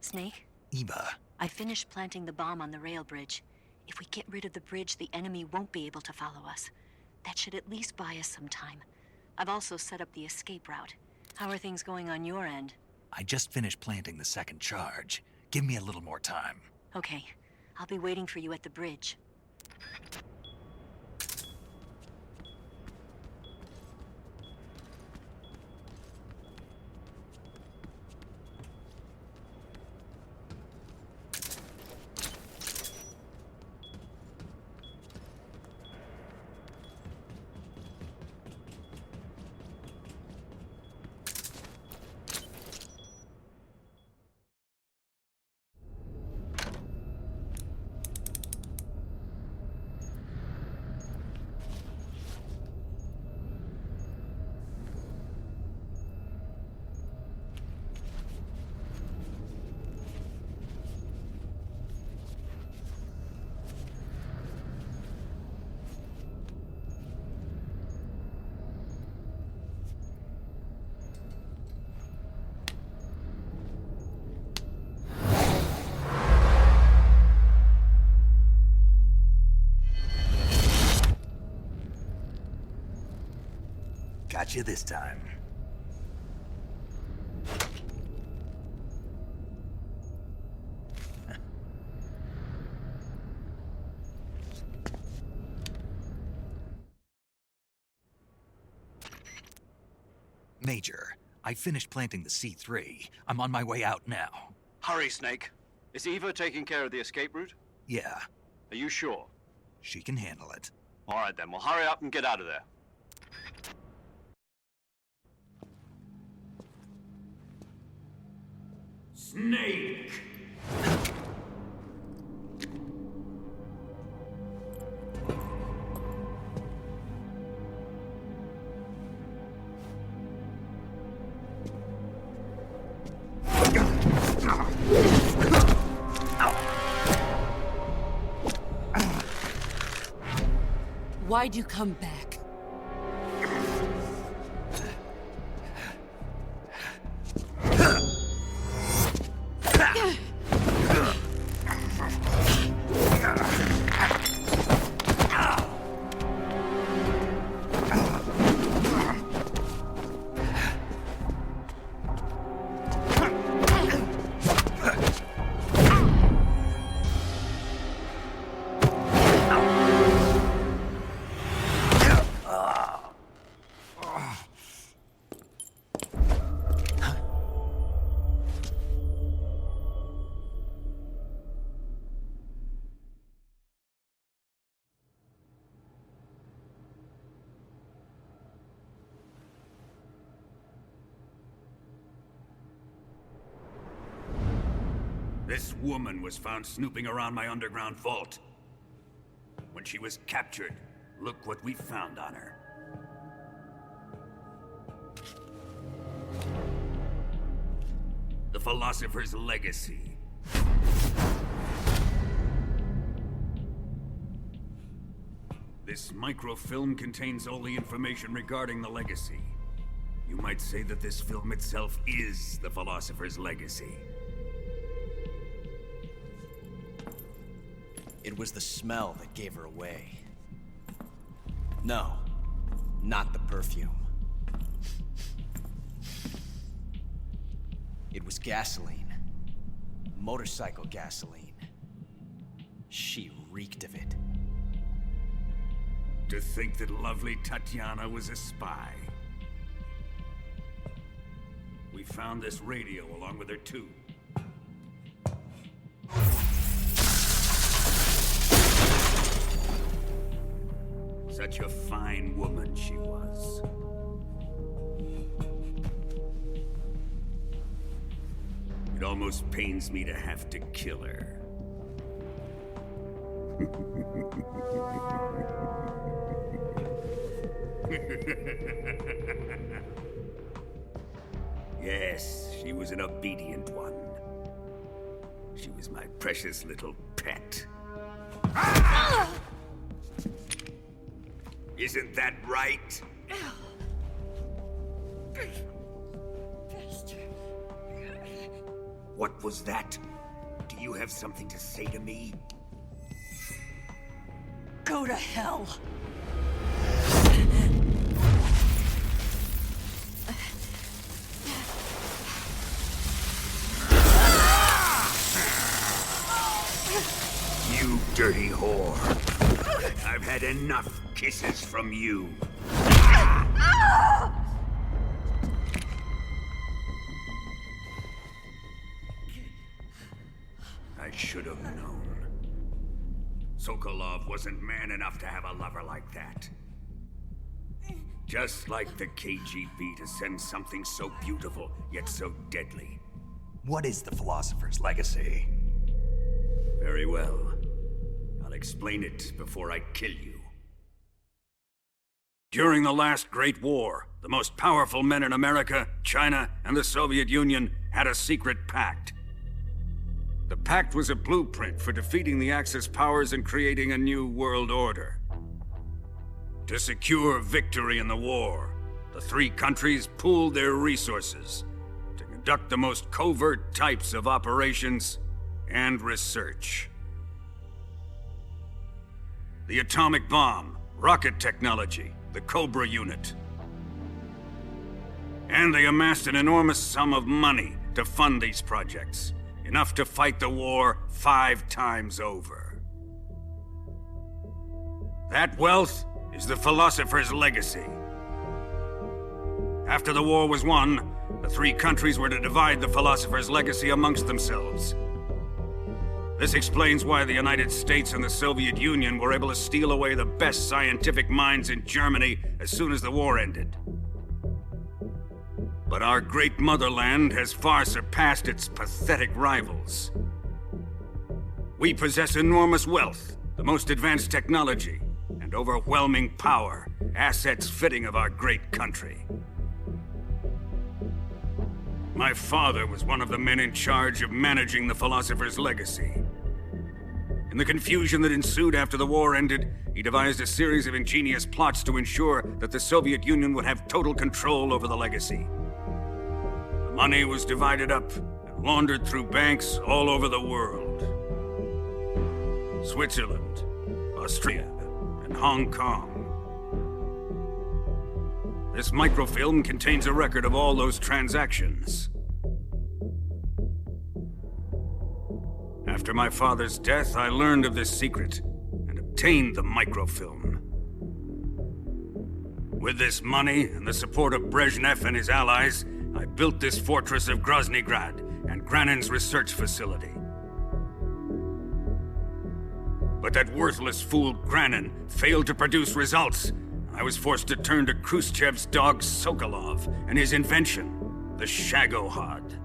Snake? Eva. I finished planting the bomb on the rail bridge. If we get rid of the bridge, the enemy won't be able to follow us. That should at least buy us some time. I've also set up the escape route. How are things going on your end? I just finished planting the 2nd charge. Give me a little more time. Okay. I'll be waiting for you at the bridge. Got you this time. Major, I finished planting the C3. I'm on my way out now. Hurry, Snake. Is Eva taking care of the escape route? Yeah, Are you sure? she can handle it. All right, then. Well, hurry up and get out of there. Snake! Why'd you come back? This woman was found snooping around my underground vault. When she was captured, look what we found on her. The Philosopher's Legacy. This microfilm contains all the information regarding the Legacy. You might say that this film itself is the Philosopher's Legacy. It was the smell that gave her away. No, not the perfume. It was gasoline. Motorcycle gasoline. She reeked of it. To think that lovely Tatiana was a spy. We found this radio along with her too. Such a fine woman she was. It almost pains me to have to kill her. Yes, she was an obedient one. She was my precious little pet. Isn't that right? What was that? Do you have something to say to me? Go to hell. You dirty whore. I've had enough kisses from you. I should have known. Sokolov wasn't man enough to have a lover like that. Just like the KGB to send something so beautiful, yet so deadly. What is the Philosopher's Legacy? Very well. I'll explain it before I kill you. During the last Great War, the most powerful men in America, China, and the Soviet Union had a secret pact. The pact was a blueprint for defeating the Axis powers and creating a new world order. To secure victory in the war, the three countries pooled their resources to conduct the most covert types of operations and research. The atomic bomb, rocket technology, the Cobra unit. And they amassed an enormous sum of money to fund these projects. Enough to fight the war 5 times over. That wealth is the philosopher's legacy. After the war was won, the 3 countries were to divide the philosopher's legacy amongst themselves. This explains why the United States and the Soviet Union were able to steal away the best scientific minds in Germany as soon as the war ended. But our great motherland has far surpassed its pathetic rivals. We possess enormous wealth, the most advanced technology, and overwhelming power, assets fitting of our great country. My father was one of the men in charge of managing the philosopher's legacy. In the confusion that ensued after the war ended, he devised a series of ingenious plots to ensure that the Soviet Union would have total control over the legacy. The money was divided up and laundered through banks all over the world. Switzerland, Austria, and Hong Kong. This microfilm contains a record of all those transactions. After my father's death, I learned of this secret and obtained the microfilm. With this money and the support of Brezhnev and his allies, I built this fortress of Groznygrad and Granin's research facility. But that worthless fool Granin failed to produce results. I was forced to turn to Khrushchev's dog Sokolov and his invention, the Shagohod.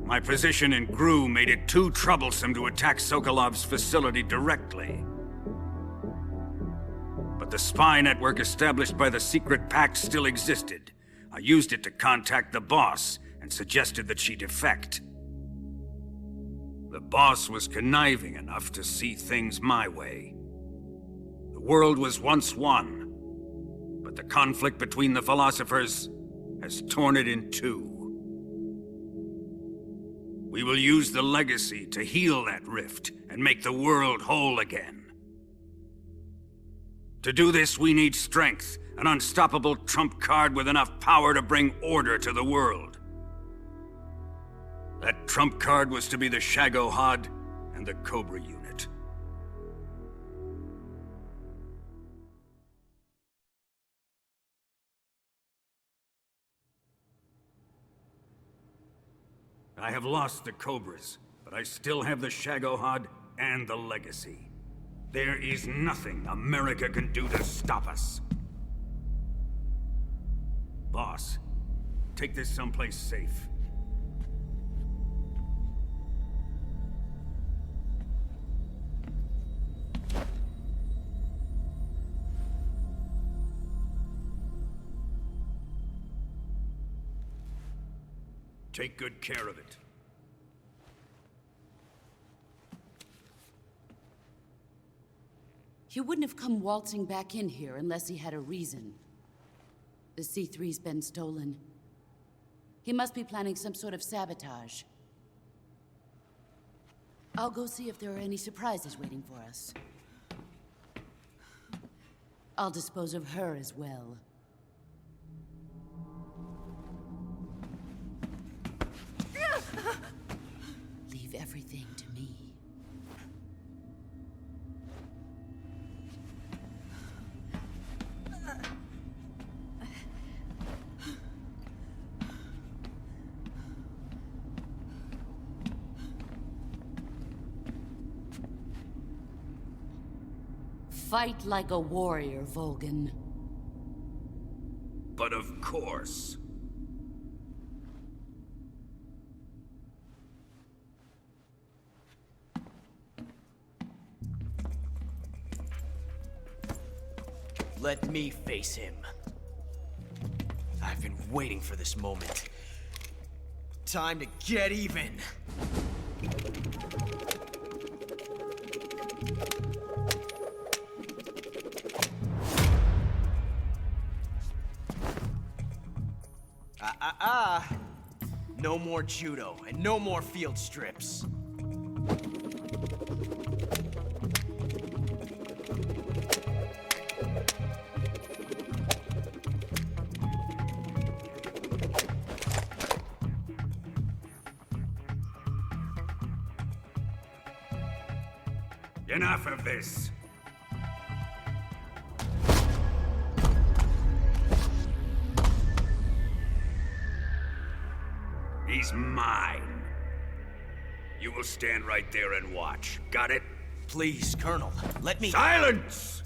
My position in GRU made it too troublesome to attack Sokolov's facility directly. But the spy network established by the secret pact still existed. I used it to contact the boss and suggested that she defect. The boss was conniving enough to see things my way. The world was once one, but the conflict between the philosophers has torn it in 2. We will use the legacy to heal that rift and make the world whole again. To do this, we need strength, an unstoppable trump card with enough power to bring order to the world. That trump card was to be the Shagohod and the Cobra unit. I have lost the Cobras, but I still have the Shagohod and the legacy. There is nothing America can do to stop us. Boss, take this someplace safe. Take good care of it. He wouldn't have come waltzing back in here unless he had a reason. The C3's been stolen. He must be planning some sort of sabotage. I'll go see if there are any surprises waiting for us. I'll dispose of her as well. Leave everything to me. Fight like a warrior, Volgin. But of course. Let me face him. I've been waiting for this moment. Time to get even. No more judo, and no more field strips. Enough of this. He's mine. You will stand right there and watch. Got it? Please, Colonel, let me... Silence!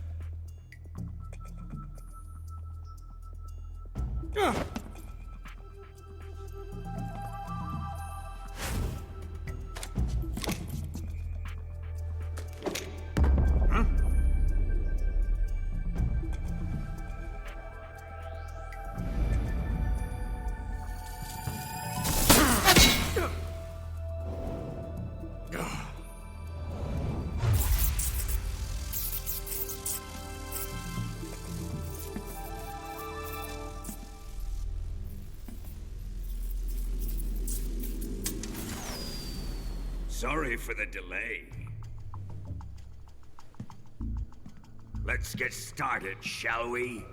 Sorry for the delay. Let's get started, shall we?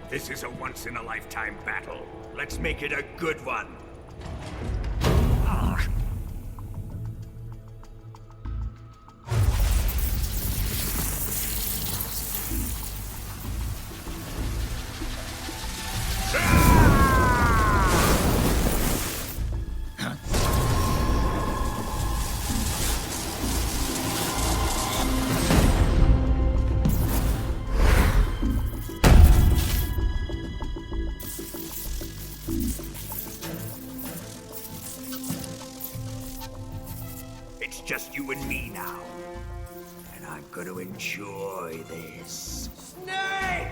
This is a once-in-a-lifetime battle. Let's make it a good one. It's just you and me now. And I'm gonna enjoy this. Snake!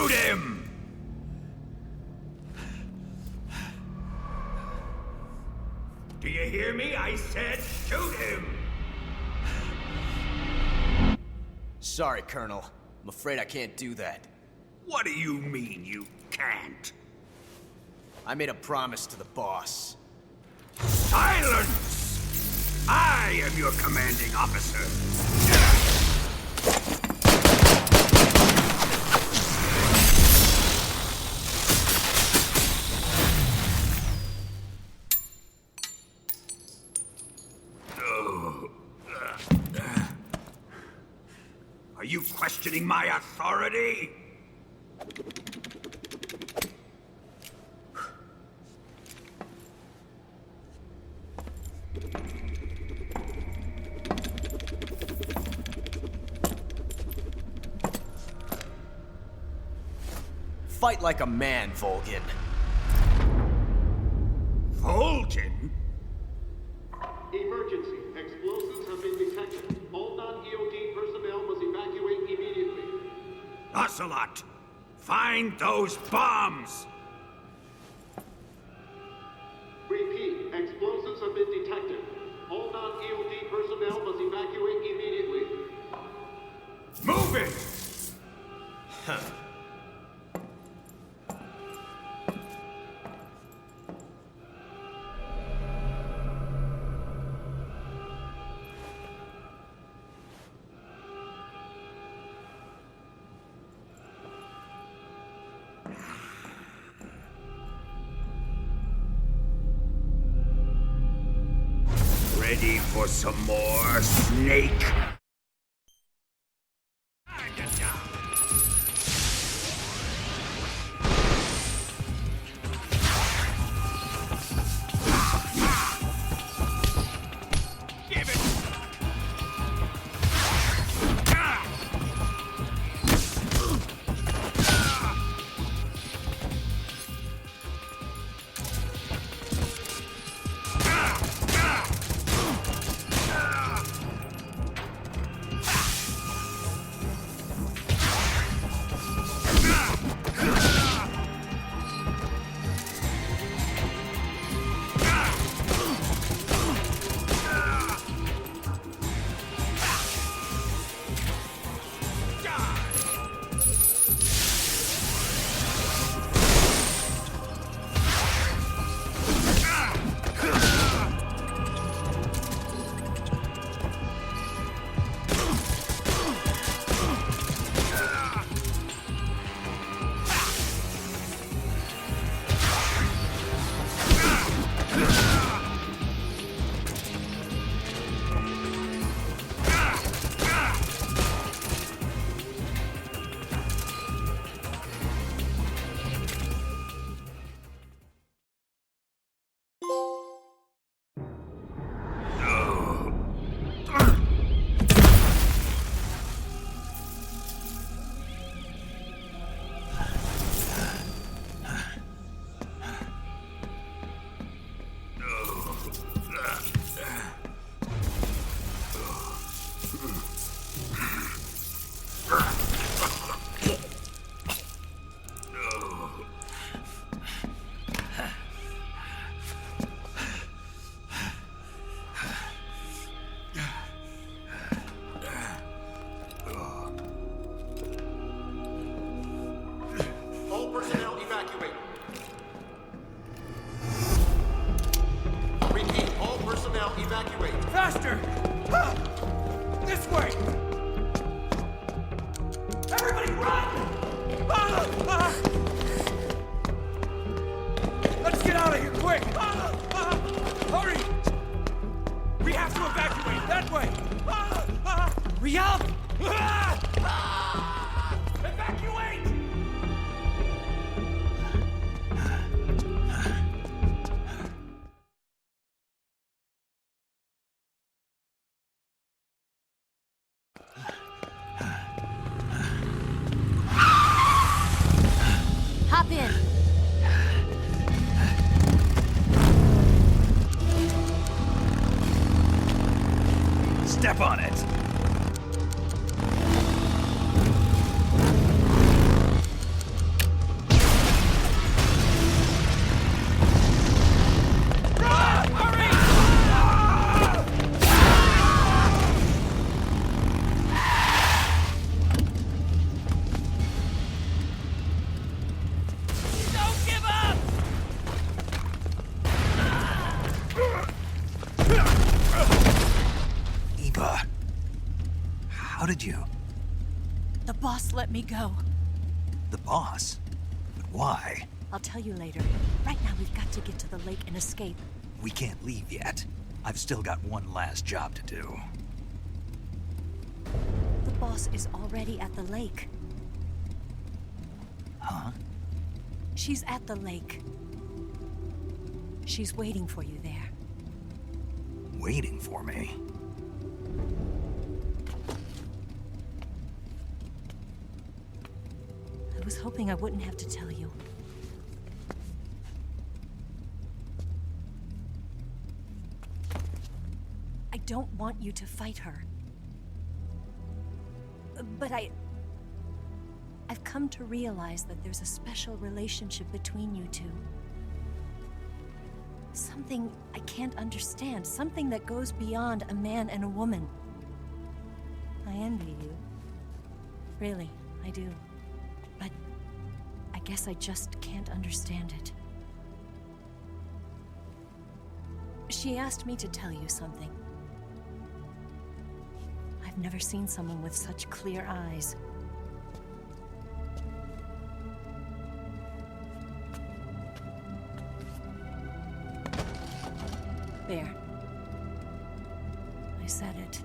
Shoot him! Do you hear me? I said shoot him! Sorry, Colonel. I'm afraid I can't do that. What do you mean you can't? I made a promise to the boss. Silence! I am your commanding officer. Are you questioning my authority? Fight like a man, Volgin. Volgin? Emergency. Explosives have been detected. All non-EOD personnel must evacuate immediately. Ocelot, find those bombs! Repeat. Explosives have been detected. All non-EOD personnel must evacuate immediately. Move it! Huh. Ready for some more, Snake? All personnel evacuate. Repeat. All personnel evacuate. Faster! Ah! This way! Everybody run! Ah! Ah! Let's get out of here, quick! Ah! Ah! Hurry! We have to evacuate that way! Ah! Ah! Hurry up! Ah! Ah! Evacuate! Hop in. Step on it. did you? The boss let me go. The boss? But why? I'll tell you later. Right now, we've got to get to the lake and escape. We can't leave yet. I've still got one last job to do. The boss is already at the lake. Huh? She's at the lake. She's waiting for you there. Waiting for me? I was hoping I wouldn't have to tell you. I don't want you to fight her. But I've come to realize that there's a special relationship between you two. Something I can't understand. Something that goes beyond a man and a woman. I envy you. Really, I do. But I guess I just can't understand it. She asked me to tell you something. I've never seen someone with such clear eyes. There. I said it.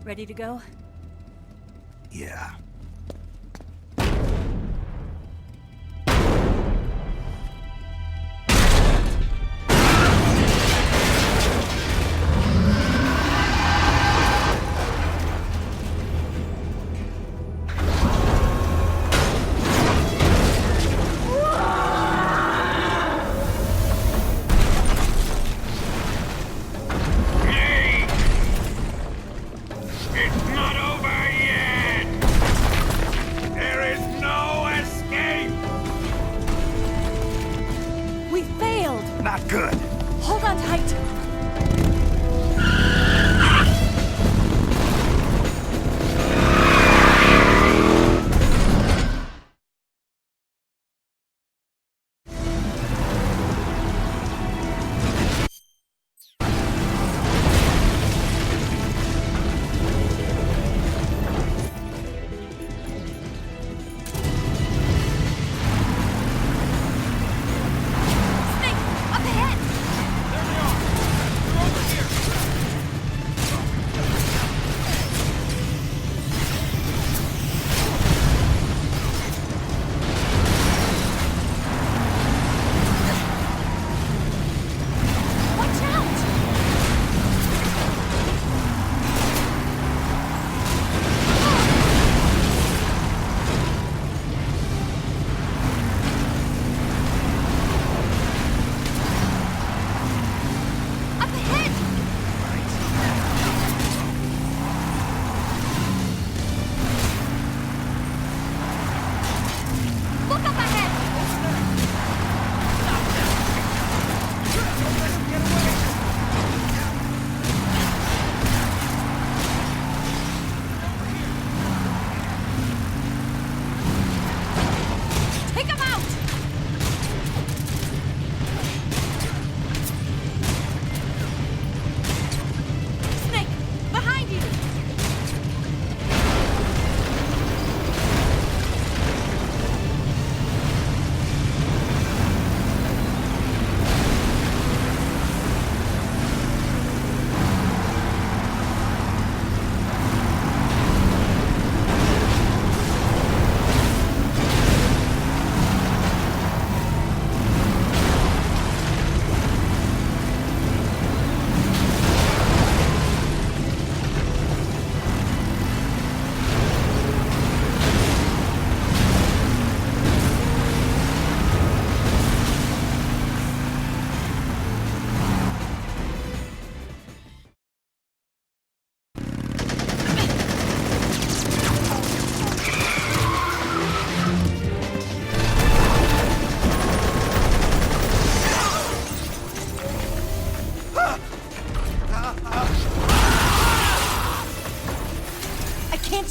Ready to go? Yeah. Not good. Hold on tight.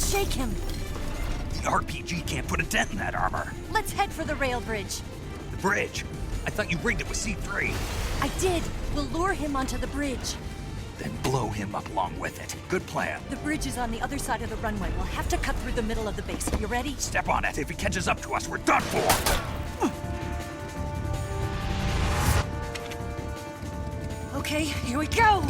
Shake him. The RPG can't put a dent in that armor. Let's head for the rail bridge. The bridge? I thought you rigged it with C3. I did. We'll lure him onto the bridge. then blow him up along with it. Good plan. The bridge is on the other side of the runway. We'll have to cut through the middle of the base. You ready? Step on it. If he catches up to us, we're done for. Okay, here we go!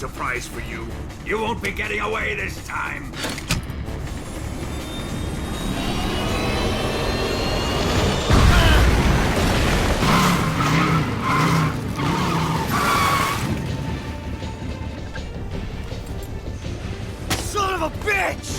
surprise for you. You won't be getting away this time. Son of a bitch!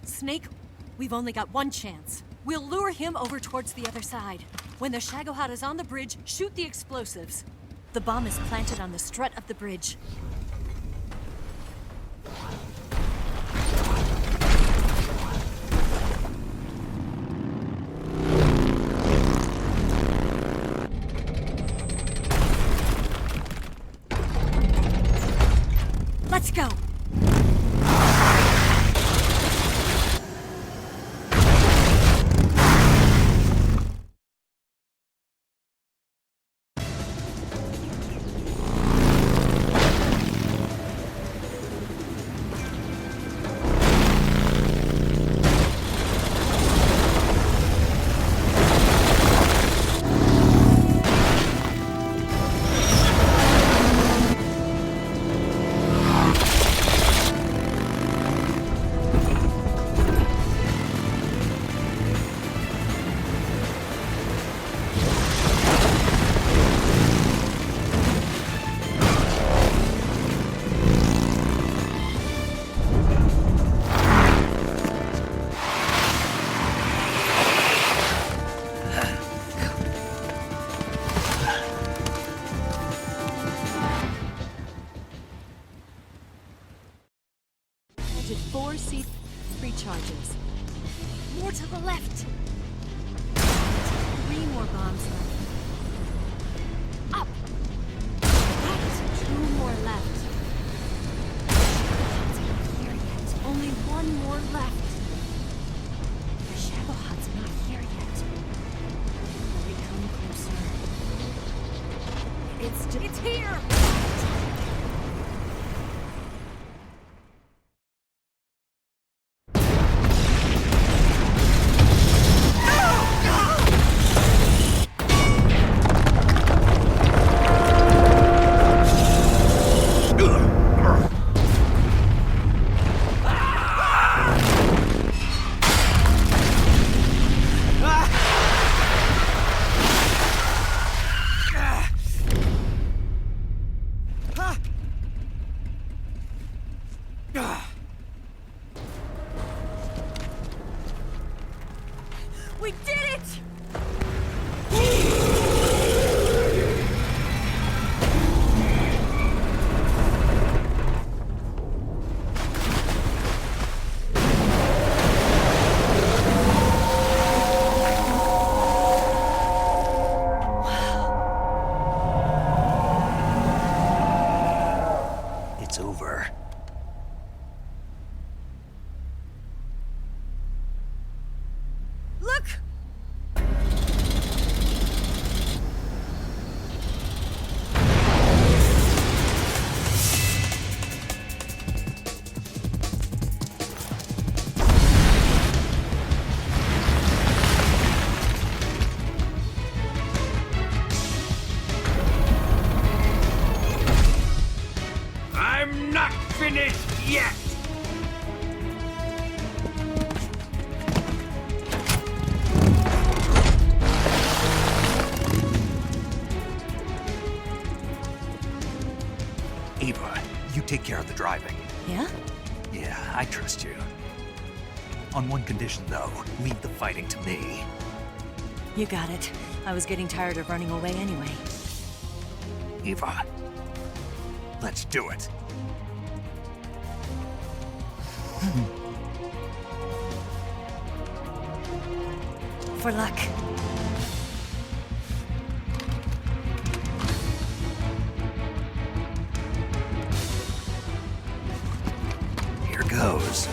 Snake, we've only got one chance. We'll lure him over towards the other side. When the Shagohod is on the bridge, shoot the explosives. The bomb is planted on the strut of the bridge. Let's go! Did 4 C3 charges. More to the left. 3 more bombs left. Up. Right. 2 more left. It's not here yet. Only 1 more left. The Shagohod's not here yet. They come closer. It's here! Eva, you take care of the driving. Yeah? Yeah, I trust you. On one condition, though, leave the fighting to me. You got it. I was getting tired of running away anyway. Eva, let's do it. For luck. Here goes.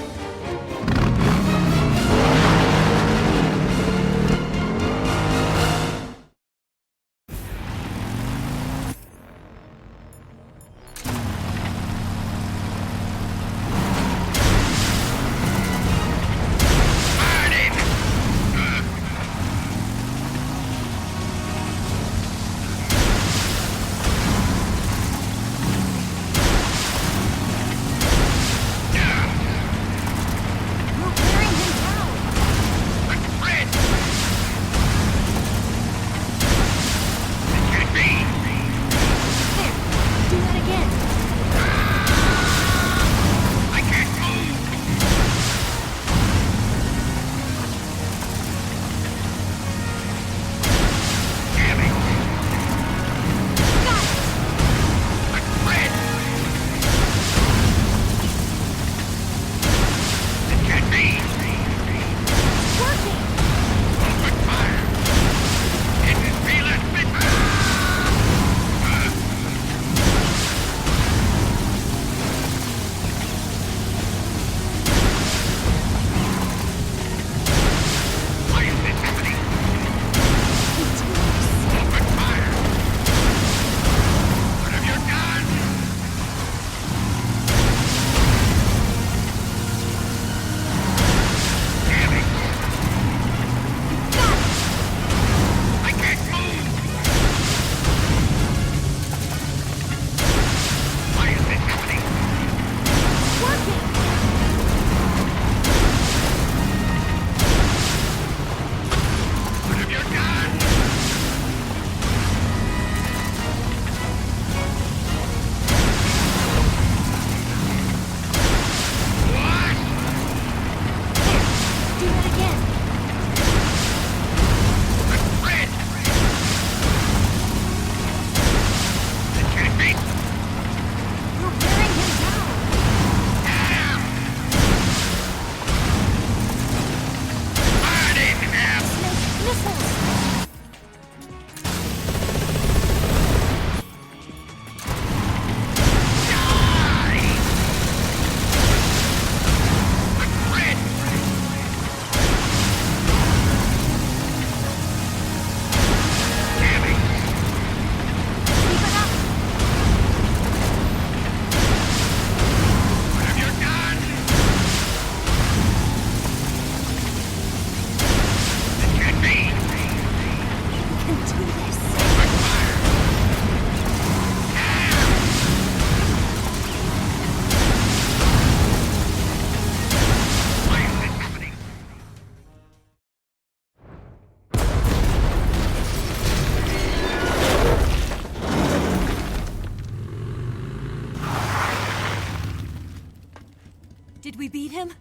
Did we beat him?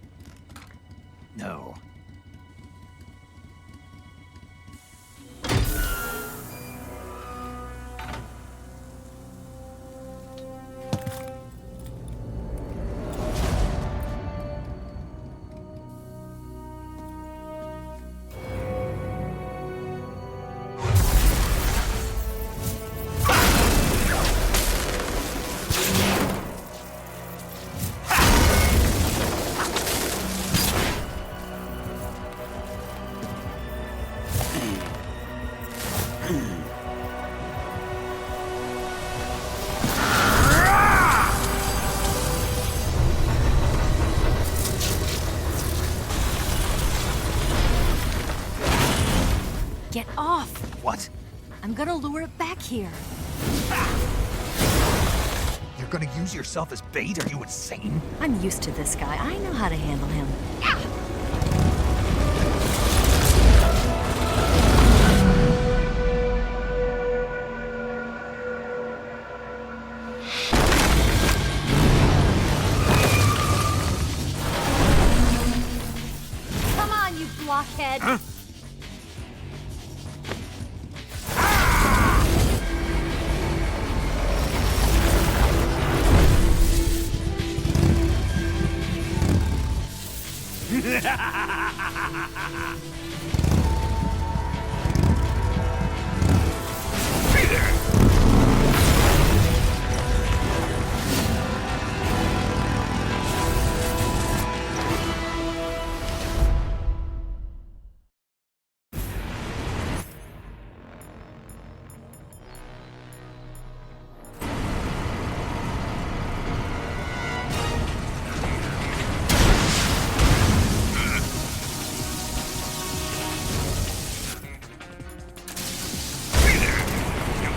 No. Get off! What? I'm gonna lure it back here. You're gonna use yourself as bait? Are you insane? I'm used to this guy. I know how to handle him. dead. Huh?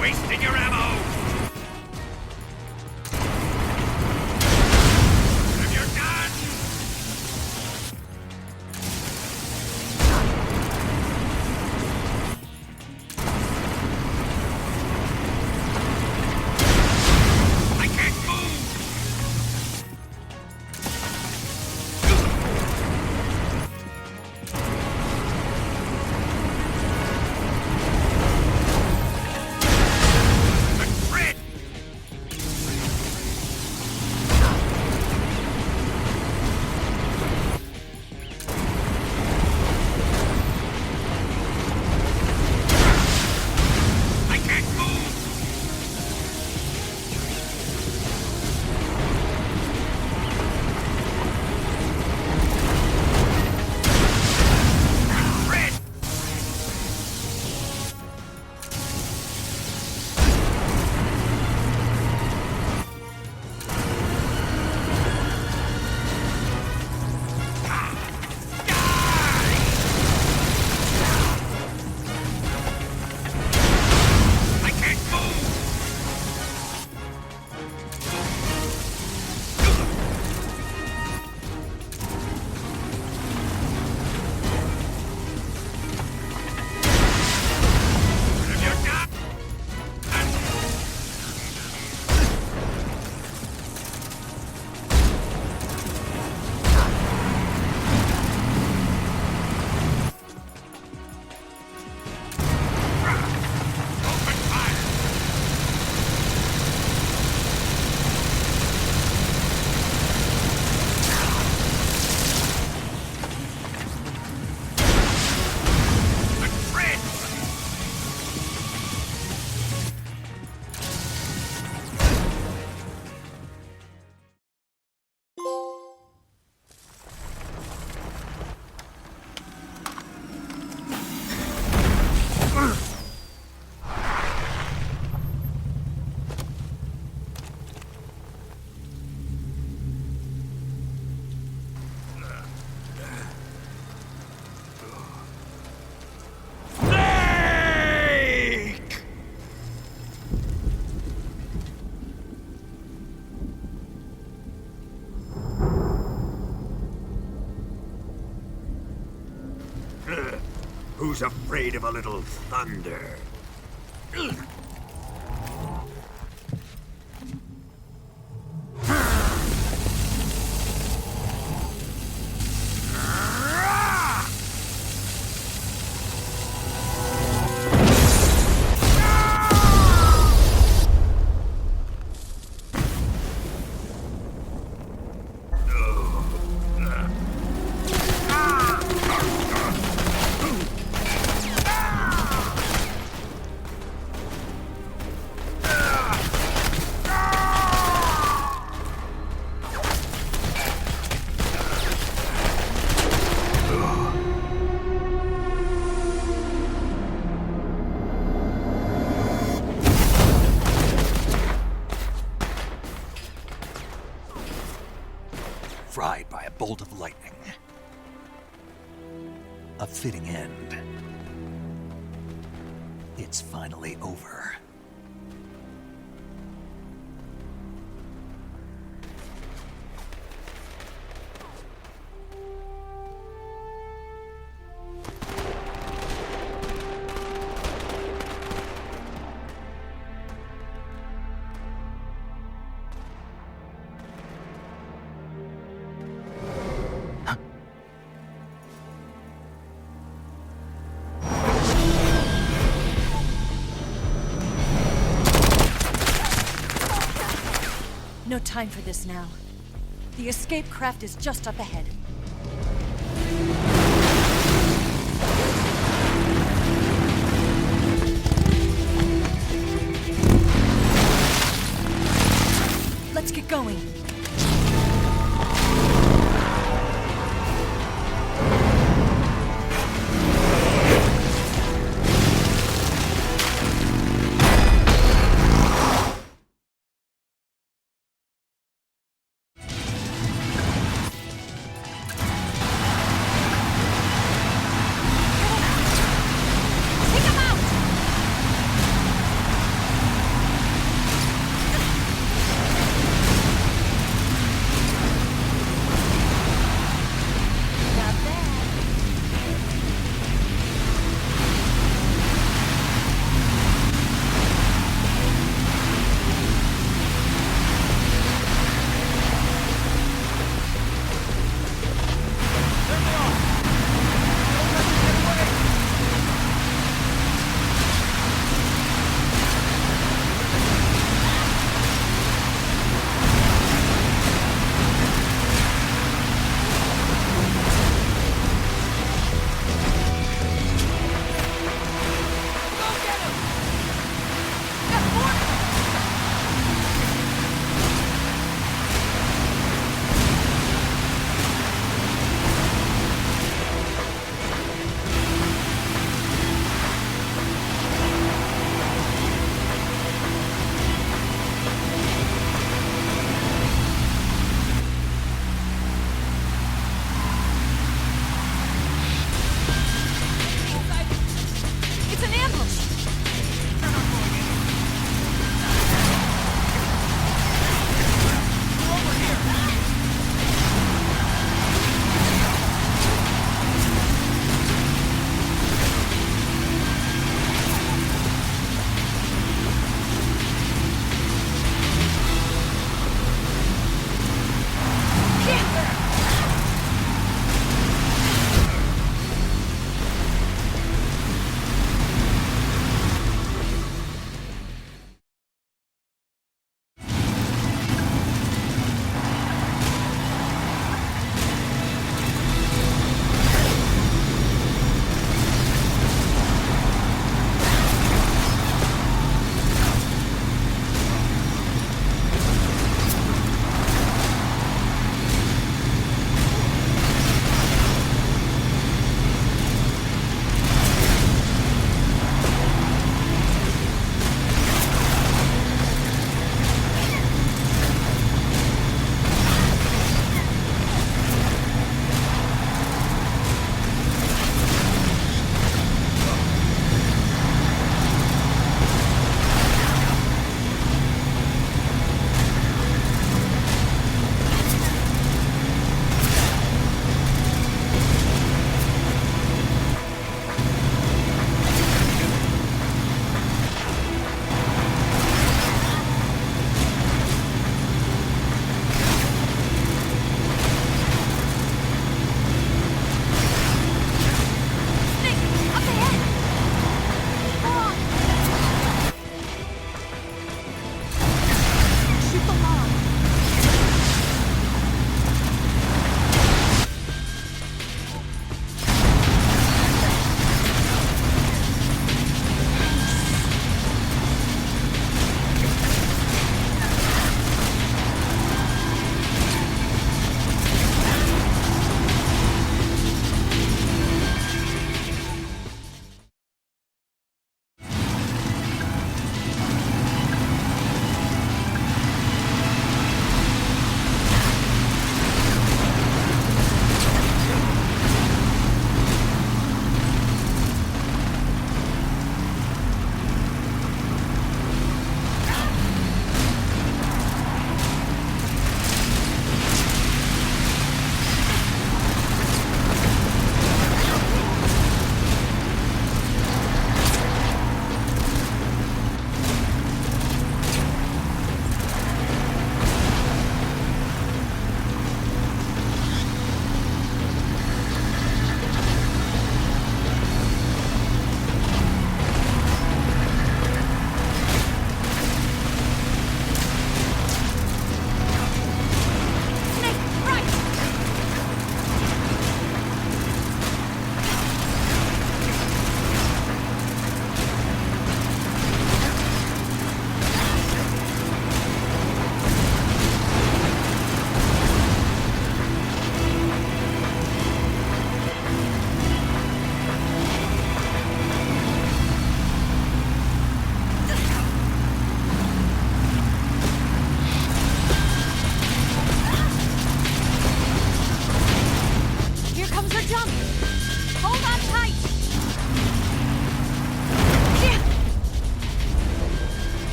Wasting your ammo! Have your gun! I can't move! Who's afraid of a little thunder? Fried by a bolt of lightning. A fitting end. It's finally over. No time for this now. The escape craft is just up ahead. Let's get going.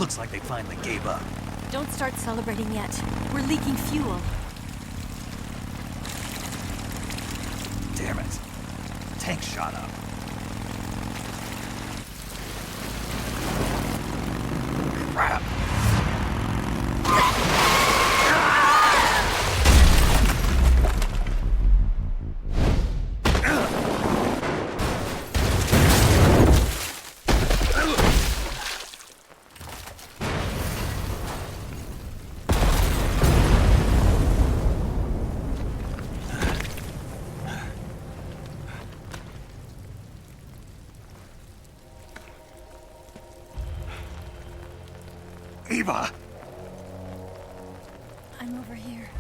Looks like they finally gave up. Don't start celebrating yet. We're leaking fuel. Damn it. Tank shot up. Crap. Eva! I'm over here.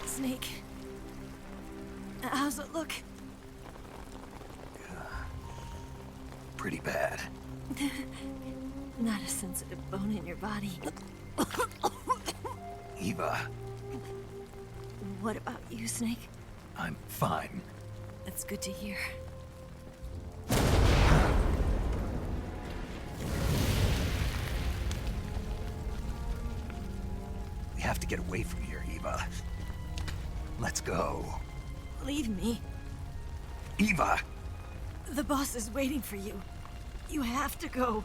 Snake. How's it look? Pretty bad. Not a sensitive bone in your body. Eva, What about you, Snake? I'm fine. That's good to hear. We have to get away from here, Eva. Let's go. Leave me. Eva! The boss is waiting for you. You have to go.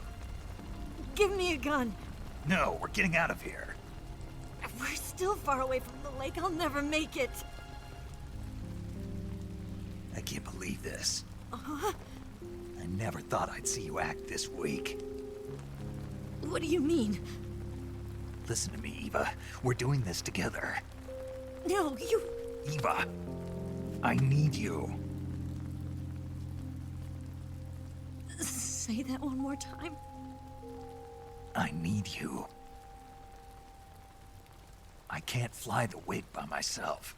Give me a gun. No, we're getting out of here. We're still far away from the lake. I'll never make it. I can't believe this. Uh-huh. I never thought I'd see you act this weak. What do you mean? Listen to me, Eva. We're doing this together. No, you... Eva, I need you. Say that one more time. I need you. I can't fly the wig by myself.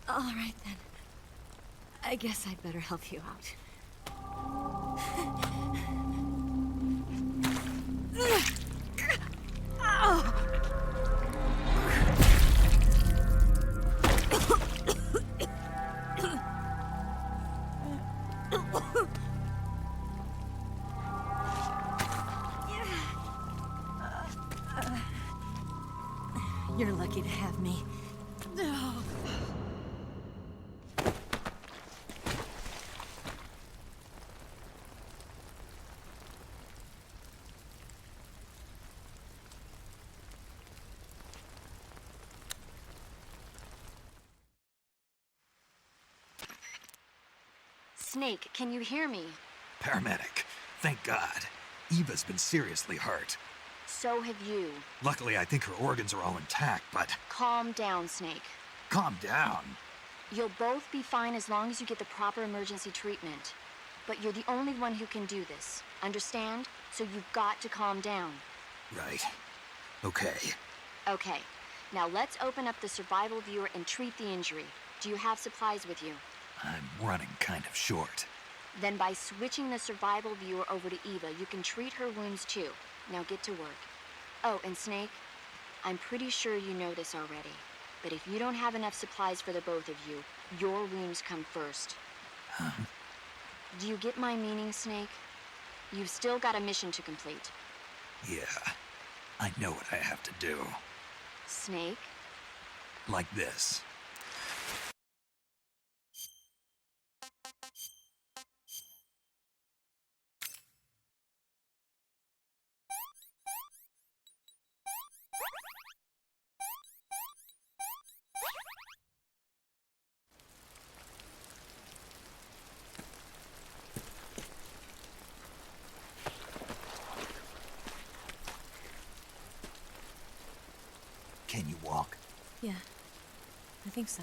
All right, then. I guess I'd better help you out. You're lucky to have me. Snake, can you hear me? Paramedic. Thank God. Eva's been seriously hurt. So have you. Luckily, I think her organs are all intact, but... Calm down, Snake. Calm down. You'll both be fine as long as you get the proper emergency treatment. But you're the only one who can do this. Understand? So you've got to calm down. Right. Okay. Okay. Now let's open up the survival viewer and treat the injury. Do you have supplies with you? I'm running kind of short. Then by switching the survival viewer over to Eva, you can treat her wounds too. Now get to work. Oh, and Snake, I'm pretty sure you know this already, but if you don't have enough supplies for the both of you, your wounds come first. Do you get my meaning, Snake? You've still got a mission to complete. Yeah. I know what I have to do. Snake? Like this. Can you walk? Yeah. I think so.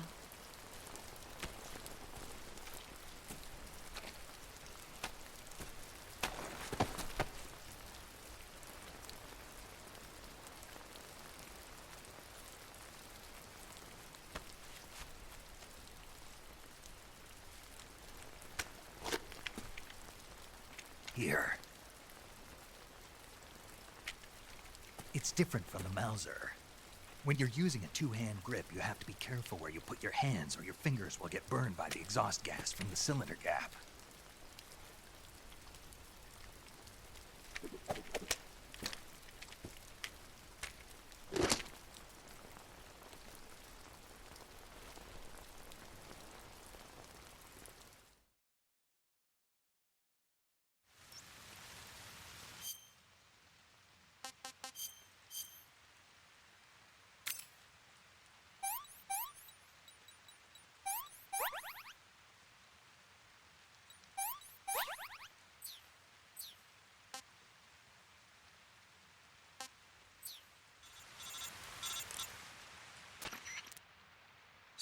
Here. It's different from the Mauser. When you're using a two-hand grip, you have to be careful where you put your hands or your fingers will get burned by the exhaust gas from the cylinder gap.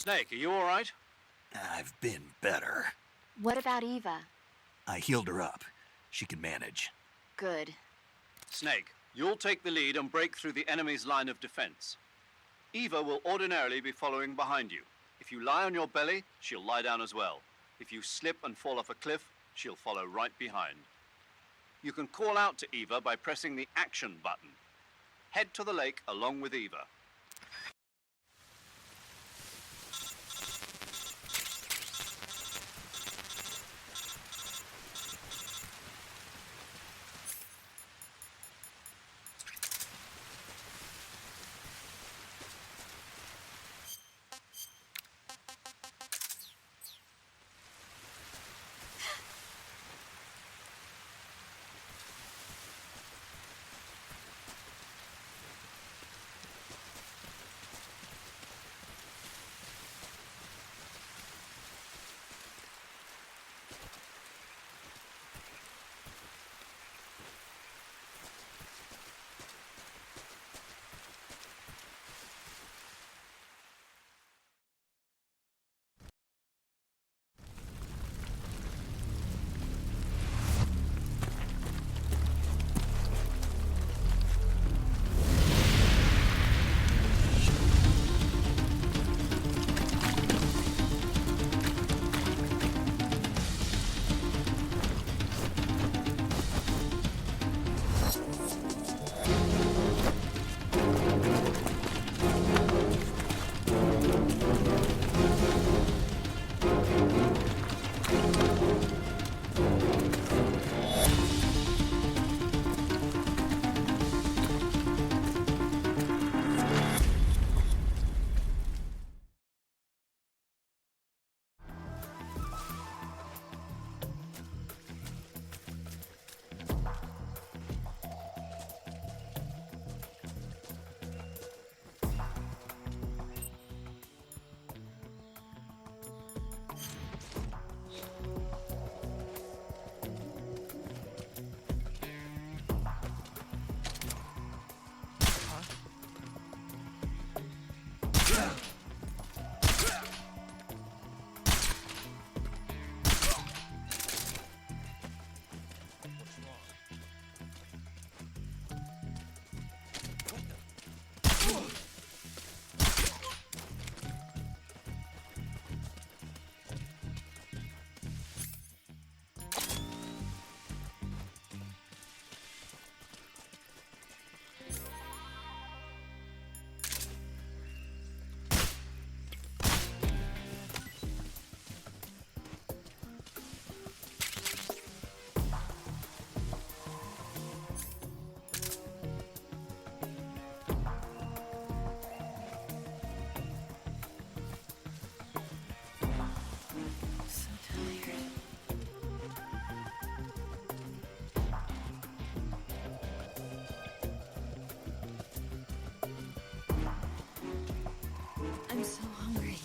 Snake, are you all right? I've been better. What about Eva? I healed her up. She can manage. Good. Snake, you'll take the lead and break through the enemy's line of defense. Eva will ordinarily be following behind you. If you lie on your belly, she'll lie down as well. If you slip and fall off a cliff, she'll follow right behind. You can call out to Eva by pressing the action button. Head to the lake along with Eva. I'm so hungry.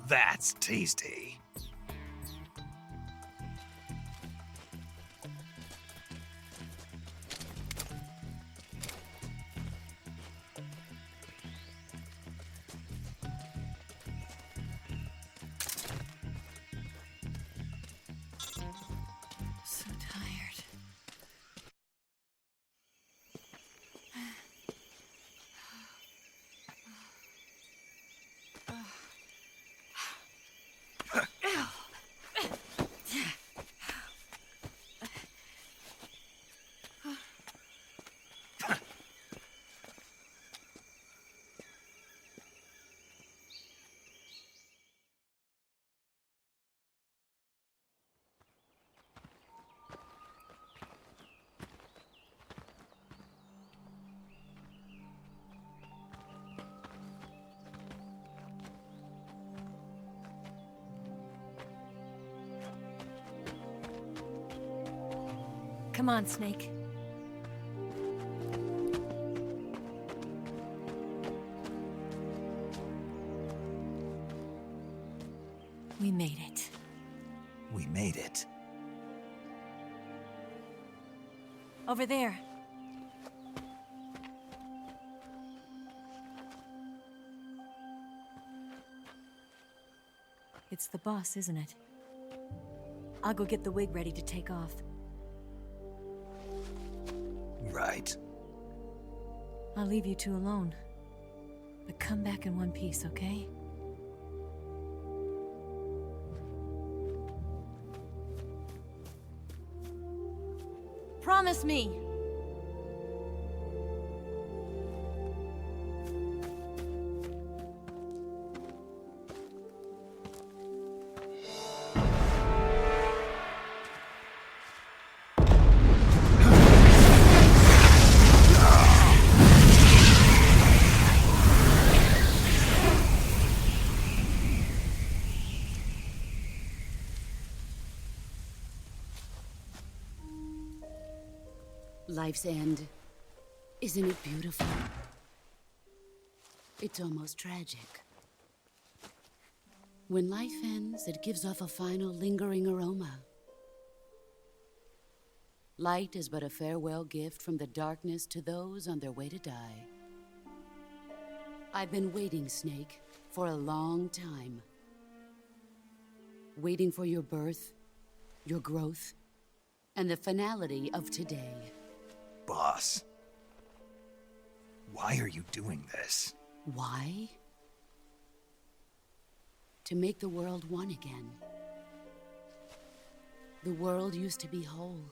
That's tasty. So tired. Come on, Snake. We made it. We made it. Over there. It's the boss, isn't it? I'll go get the wig ready to take off. Right. I'll leave you two alone. But come back in one piece, okay? Promise me! Life's end. Isn't it beautiful? It's almost tragic. When life ends, it gives off a final lingering aroma. Light is but a farewell gift from the darkness to those on their way to die. I've been waiting, Snake, for a long time. Waiting for your birth, your growth, and the finality of today. Boss. Why are you doing this? Why? To make the world one again. The world used to be whole.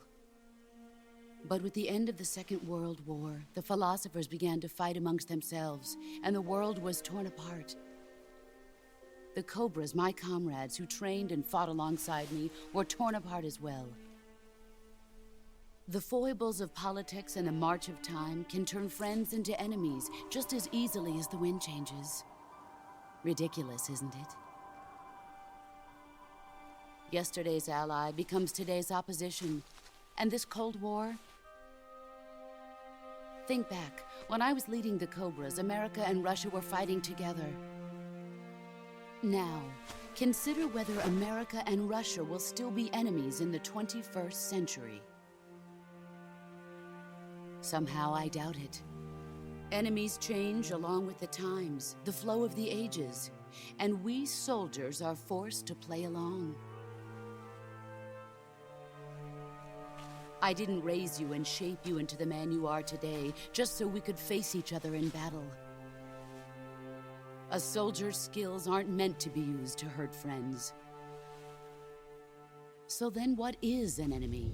But with the end of the Second World War, the philosophers began to fight amongst themselves, and the world was torn apart. The Cobras, my comrades who trained and fought alongside me, were torn apart as well. The foibles of politics and the march of time can turn friends into enemies just as easily as the wind changes. Ridiculous, isn't it? Yesterday's ally becomes today's opposition, and this Cold War... Think back. When I was leading the Cobras, America and Russia were fighting together. Now, consider whether America and Russia will still be enemies in the 21st century. Somehow I doubt it. Enemies change along with the times, the flow of the ages, and we soldiers are forced to play along. I didn't raise you and shape you into the man you are today just so we could face each other in battle. A soldier's skills aren't meant to be used to hurt friends. So then what is an enemy?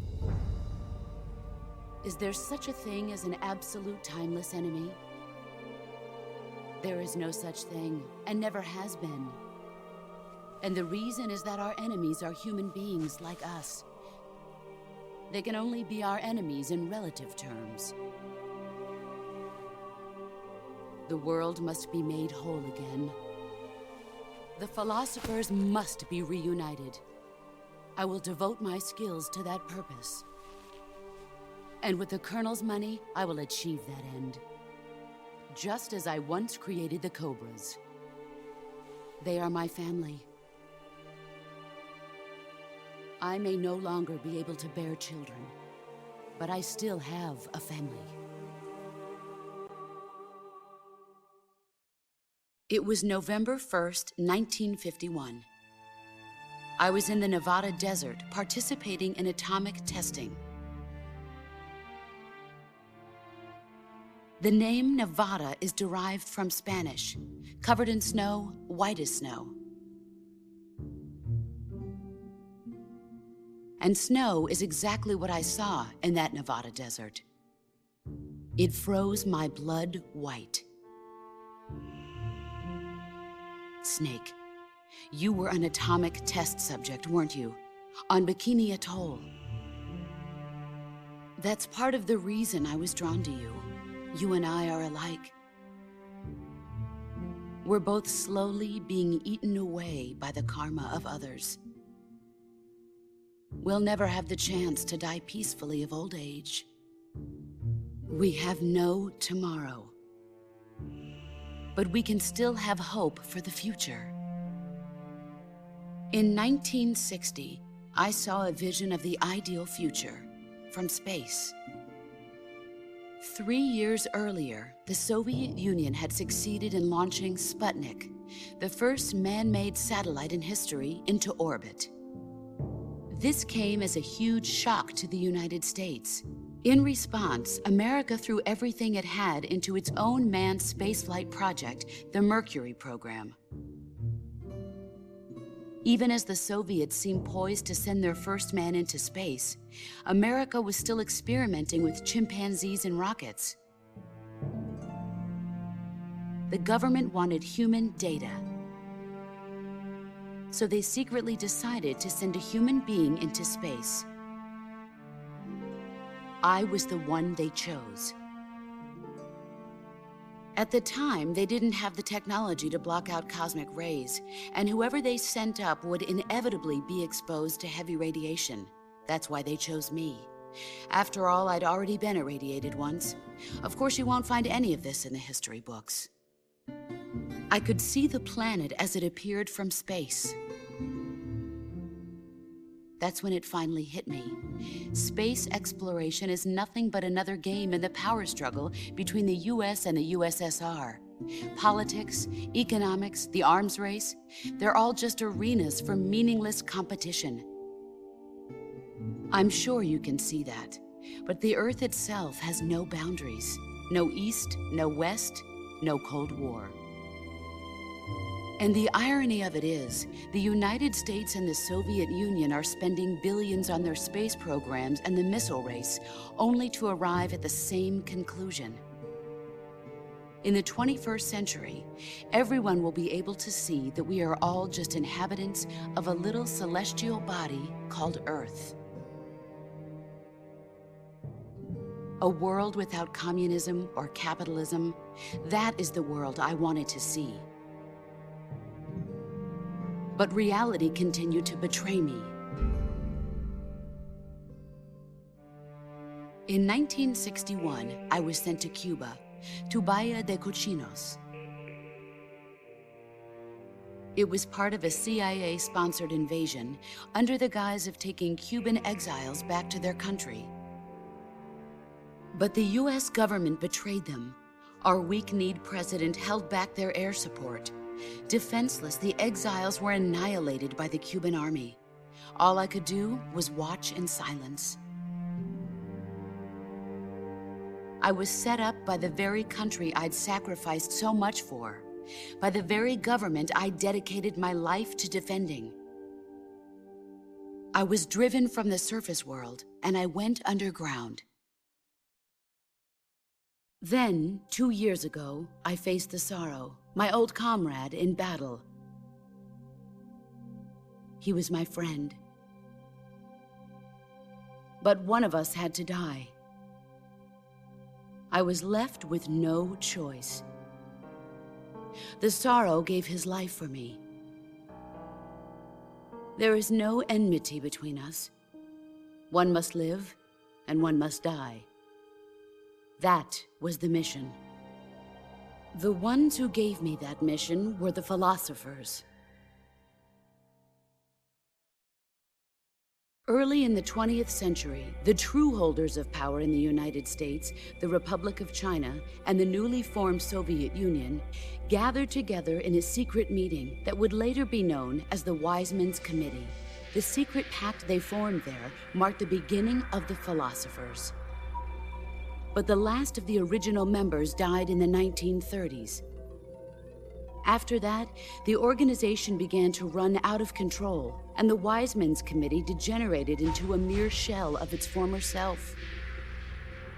Is there such a thing as an absolute timeless enemy? There is no such thing, and never has been. And the reason is that our enemies are human beings like us. They can only be our enemies in relative terms. The world must be made whole again. The philosophers must be reunited. I will devote my skills to that purpose. And with the Colonel's money, I will achieve that end. Just as I once created the Cobras. They are my family. I may no longer be able to bear children, but I still have a family. It was November 1st, 1951. I was in the Nevada desert participating in atomic testing. The name Nevada is derived from Spanish, covered in snow, white as snow. And snow is exactly what I saw in that Nevada desert. It froze my blood white. Snake, you were an atomic test subject, weren't you? On Bikini Atoll. That's part of the reason I was drawn to you. You and I are alike. We're both slowly being eaten away by the karma of others. we'll never have the chance to die peacefully of old age. We have no tomorrow. But we can still have hope for the future. In 1960, I saw a vision of the ideal future from space. 3 years earlier, the Soviet Union had succeeded in launching Sputnik, the first man-made satellite in history, into orbit. This came as a huge shock to the United States. In response, America threw everything it had into its own manned spaceflight project, the Mercury program. Even as the Soviets seemed poised to send their first man into space, America was still experimenting with chimpanzees and rockets. The government wanted human data. So they secretly decided to send a human being into space. I was the one they chose. At the time, they didn't have the technology to block out cosmic rays, and whoever they sent up would inevitably be exposed to heavy radiation. That's why they chose me. After all, I'd already been irradiated once. Of course, you won't find any of this in the history books. I could see the planet as it appeared from space. That's when it finally hit me. Space exploration is nothing but another game in the power struggle between the US and the USSR. Politics, economics, the arms race, they're all just arenas for meaningless competition. I'm sure you can see that, but the Earth itself has no boundaries. No East, no West, no Cold War. And the irony of it is, the United States and the Soviet Union are spending billions on their space programs and the missile race, only to arrive at the same conclusion. In the 21st century, everyone will be able to see that we are all just inhabitants of a little celestial body called Earth. A world without communism or capitalism, that is the world I wanted to see. But reality continued to betray me. In 1961, I was sent to Cuba, to Bahia de Cochinos. It was part of a CIA-sponsored invasion under the guise of taking Cuban exiles back to their country. But the US government betrayed them. Our weak-kneed president held back their air support. Defenseless, the exiles were annihilated by the Cuban army. All I could do was watch in silence. I was set up by the very country I'd sacrificed so much for, by the very government I dedicated my life to defending. I was driven from the surface world, and I went underground. Then, 2 years ago, I faced the Sorrow, my old comrade in battle. He was my friend. But one of us had to die. I was left with no choice. The Sorrow gave his life for me. There is no enmity between us. One must live, and one must die. That was the mission. The ones who gave me that mission were the philosophers. Early in the 20th century, the true holders of power in the United States, the Republic of China, and the newly formed Soviet Union gathered together in a secret meeting that would later be known as the Wise Men's Committee. The secret pact they formed there marked the beginning of the philosophers. But the last of the original members died in the 1930s. After that, the organization began to run out of control, and the Wise Men's Committee degenerated into a mere shell of its former self.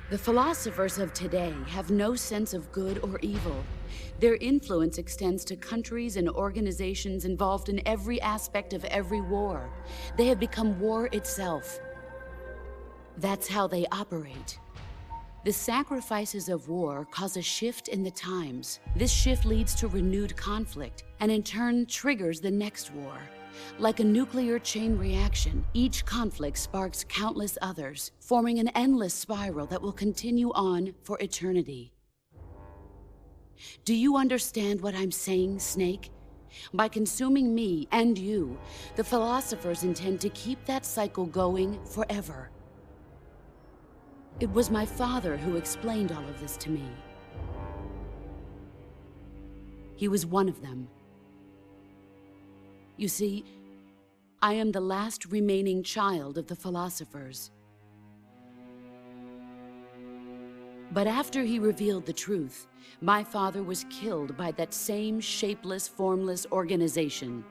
The philosophers of today have no sense of good or evil. Their influence extends to countries and organizations involved in every aspect of every war. They have become war itself. That's how they operate. The sacrifices of war cause a shift in the times. This shift leads to renewed conflict, and in turn triggers the next war. Like a nuclear chain reaction, each conflict sparks countless others, forming an endless spiral that will continue on for eternity. Do you understand what I'm saying, Snake? By consuming me and you, the philosophers intend to keep that cycle going forever. It was my father who explained all of this to me. He was one of them. You see, I am the last remaining child of the philosophers. But after he revealed the truth, my father was killed by that same shapeless, formless organization.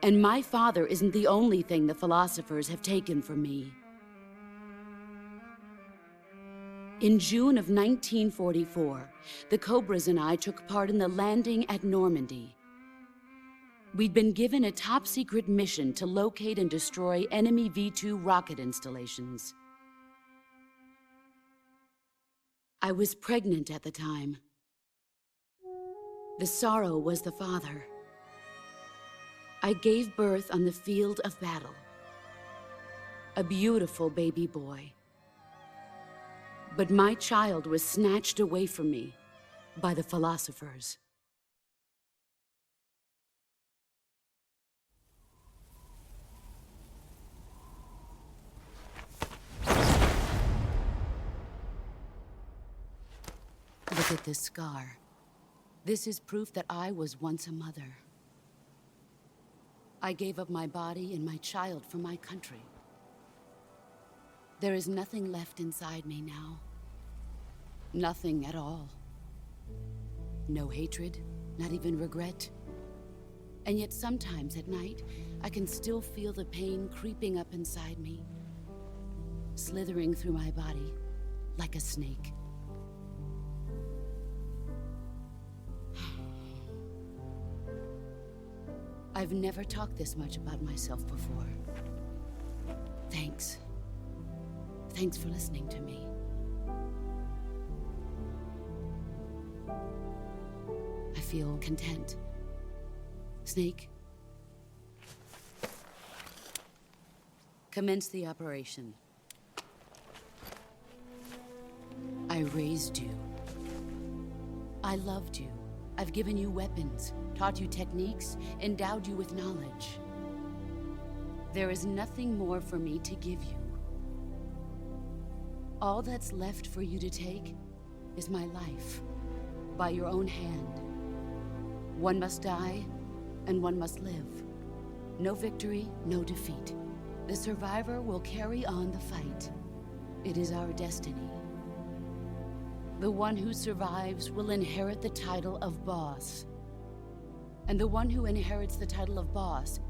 And my father isn't the only thing the philosophers have taken from me. In June of 1944, the Cobras and I took part in the landing at Normandy. We'd been given a top-secret mission to locate and destroy enemy V-2 rocket installations. I was pregnant at the time. The sorrow was the father. I gave birth on the field of battle. A beautiful baby boy. But my child was snatched away from me by the philosophers. Look at this scar. This is proof that I was once a mother. I gave up my body and my child for my country. There is nothing left inside me now. Nothing at all. No hatred, not even regret. And yet sometimes at night, I can still feel the pain creeping up inside me, slithering through my body like a snake. I've never talked this much about myself before. Thanks. Thanks for listening to me. I feel content. Snake? Commence the operation. I raised you. I loved you. I've given you weapons, taught you techniques, endowed you with knowledge. There is nothing more for me to give you. All that's left for you to take is my life, by your own hand. One must die, and one must live. No victory, no defeat. The survivor will carry on the fight. It is our destiny. The one who survives will inherit the title of boss. And the one who inherits the title of boss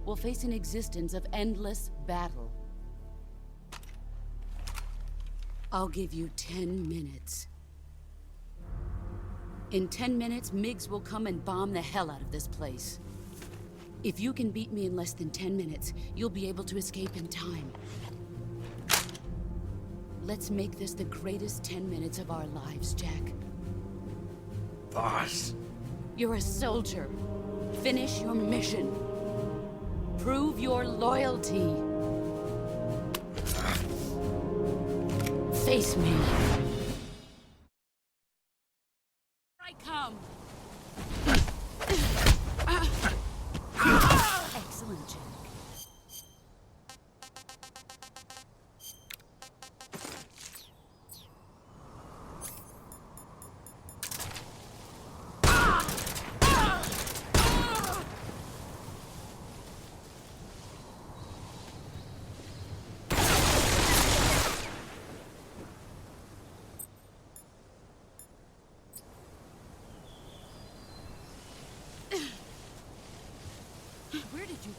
will face an existence of endless battle. I'll give you 10 minutes. In 10 minutes, MiGs will come and bomb the hell out of this place. If you can beat me in less than 10 minutes, you'll be able to escape in time. Let's make this the greatest 10 minutes of our lives, Jack. Boss. You're a soldier. Finish your mission. Prove your loyalty. Face me. I come. Excellent, Jack. Where did you go?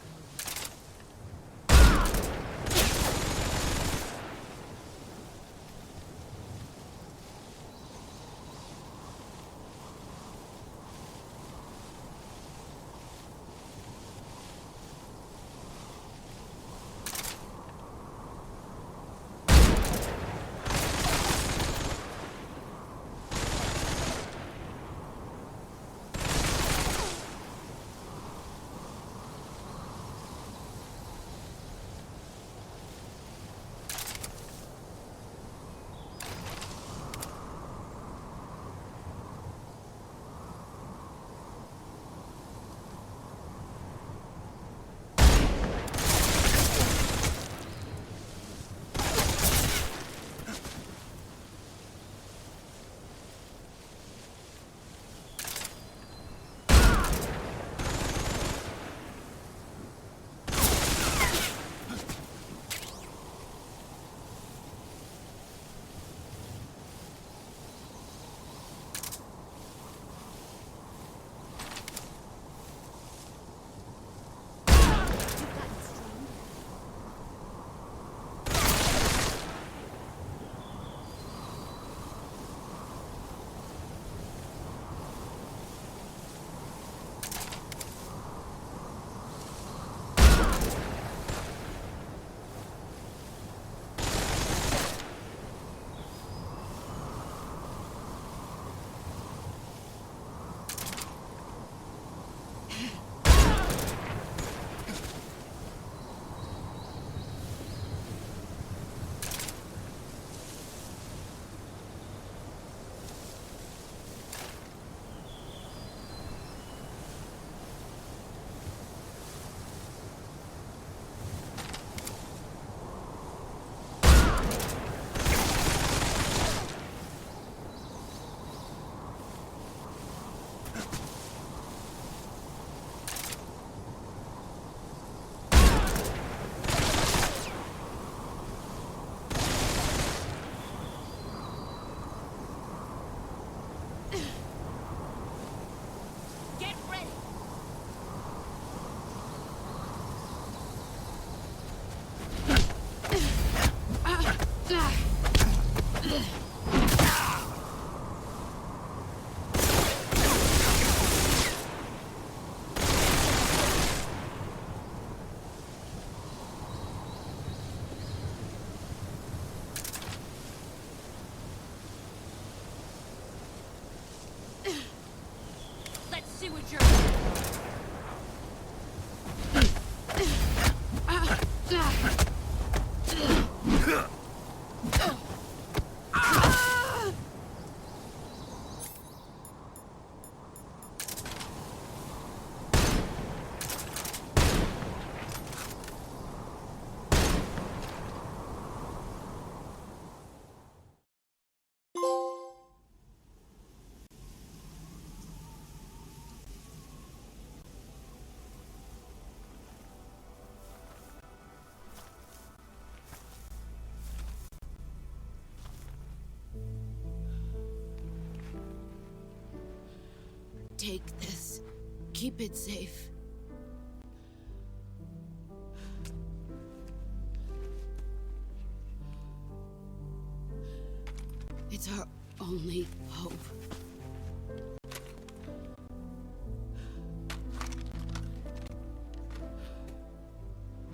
Take this. Keep it safe. It's our only hope.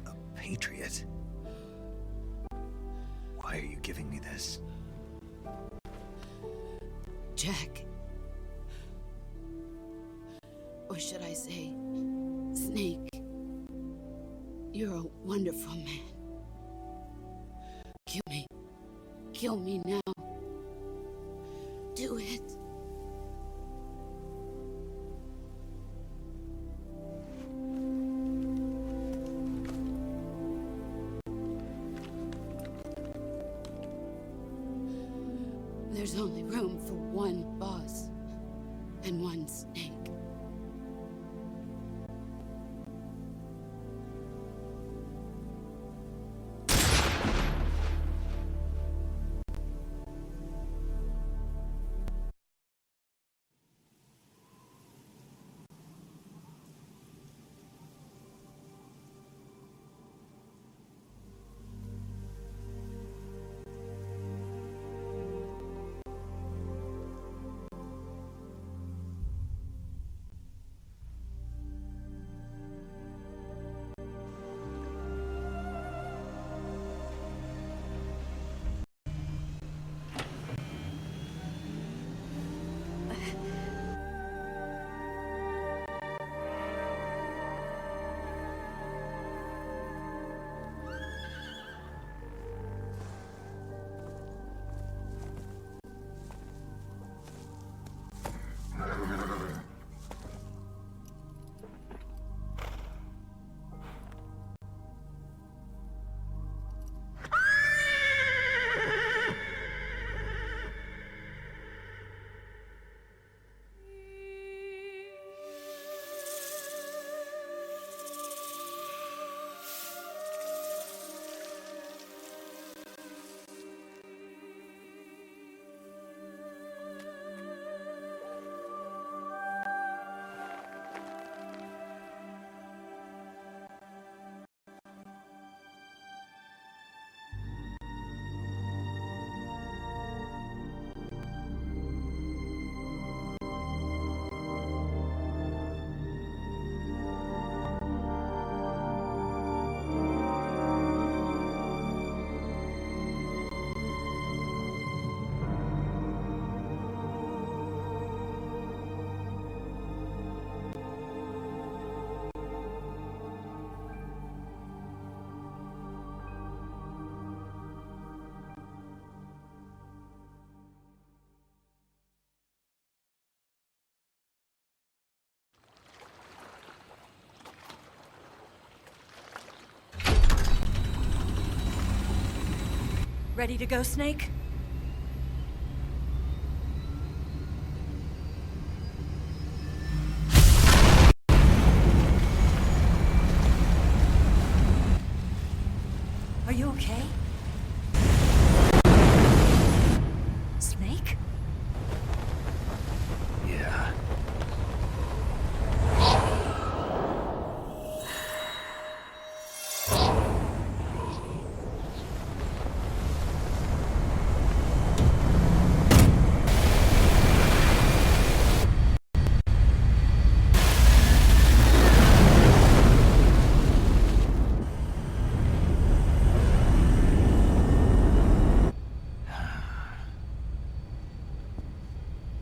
A patriot? Why are you giving me this? Jack. Or should I say, Snake. You're a wonderful man. Kill me. Kill me now. Do it. There's only room for one boss and one snake. Ready to go, Snake? Are you okay? Snake? Yeah.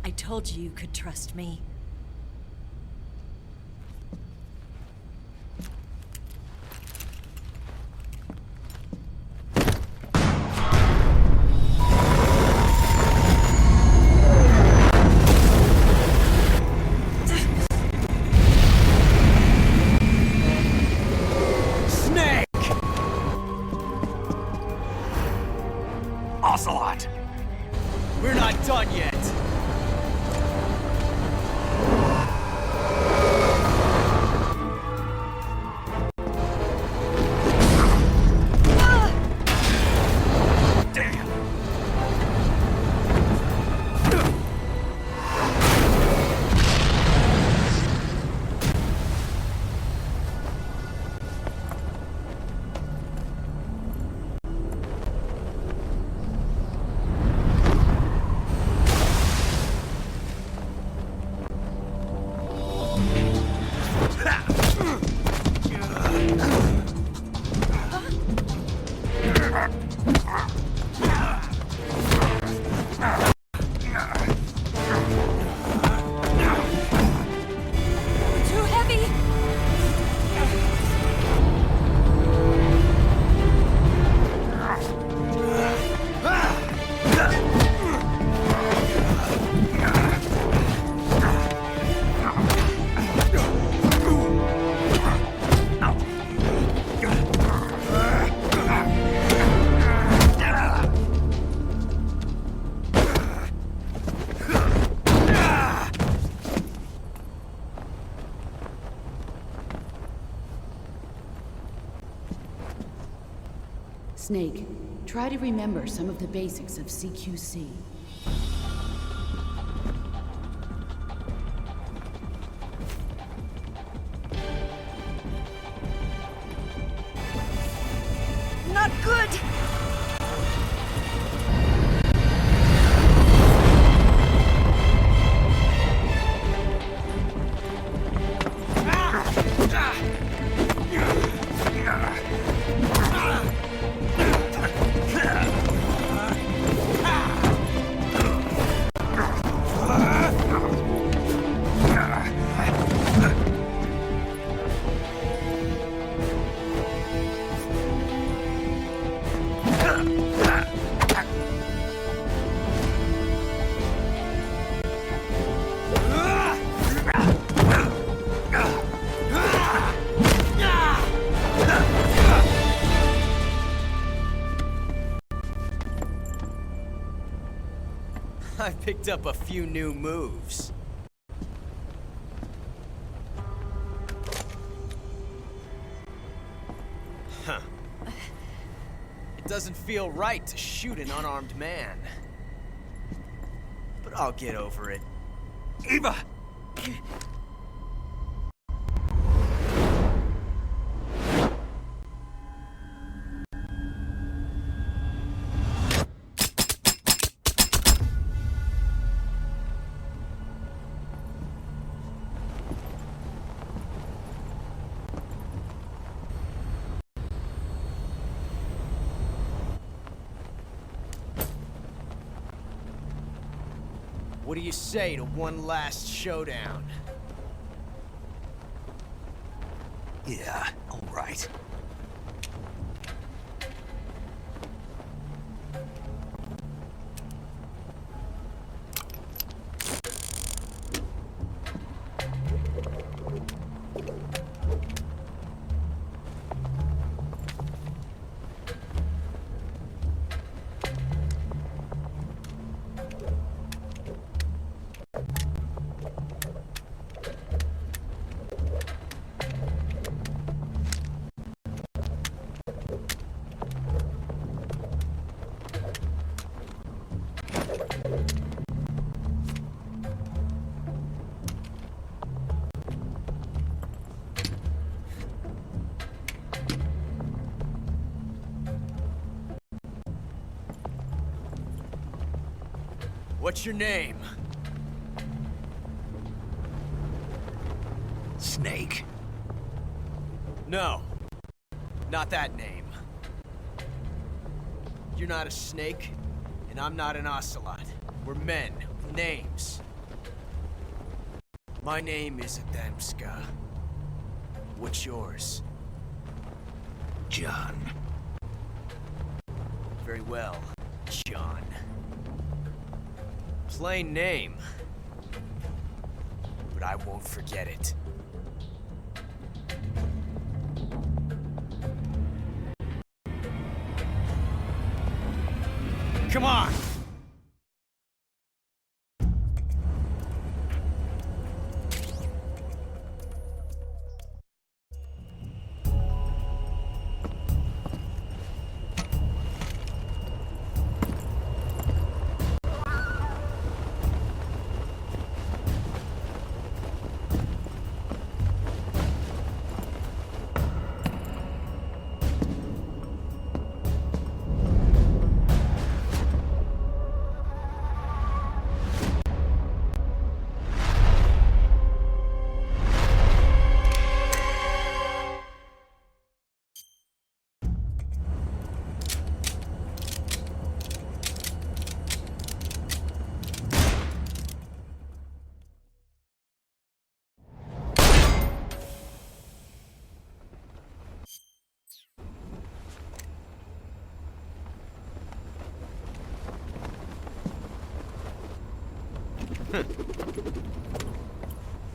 I told you you could trust me. Ocelot! We're not done yet! Snake, try to remember some of the basics of CQC. Not good! I picked up a few new moves. Huh. It doesn't feel right to shoot an unarmed man. But I'll get over it. Eva! What do you say to one last showdown? Yeah, all right. What's your name? Snake. No. Not that name. You're not a snake, and I'm not an ocelot. We're men with names. My name is Adamska. What's yours? John. Very well, John. Plain name. But I won't forget it. Come on!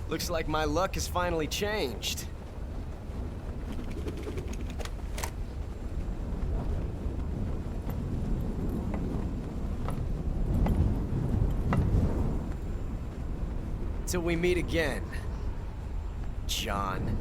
Looks like my luck has finally changed. Till we meet again, John.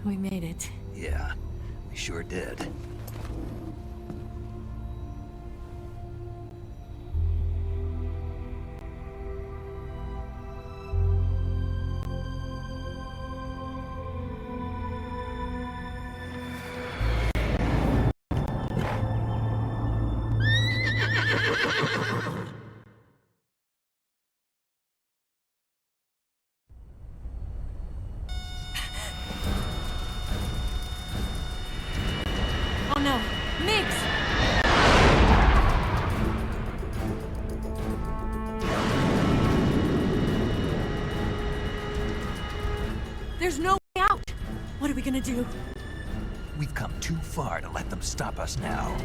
We made it. Yeah, we sure did. Oh no! Miggs! There's no way out! What are we gonna do? We've come too far to let them stop us now.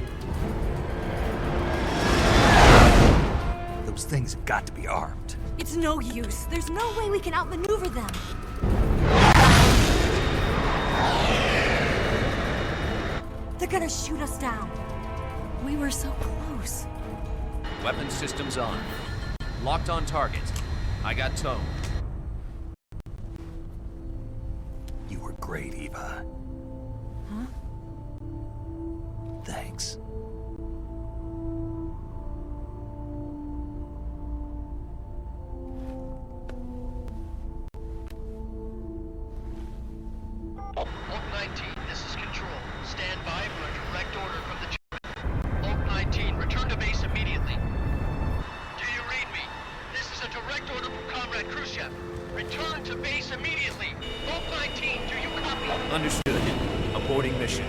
Those things have got to be armed. It's no use. There's no way we can outmaneuver them. They're gonna shoot us down. We were so close. Weapon systems on. Locked on target. I got tow. You were great, Eva. Huh? Thanks. Oak 19, this is Control. Stand by for a direct order from the chairman. Oak 19, return to base immediately. Do you read me? This is a direct order from Comrade Khrushchev. Return to base immediately. Oak 19, do you copy? Understood. Aborting mission.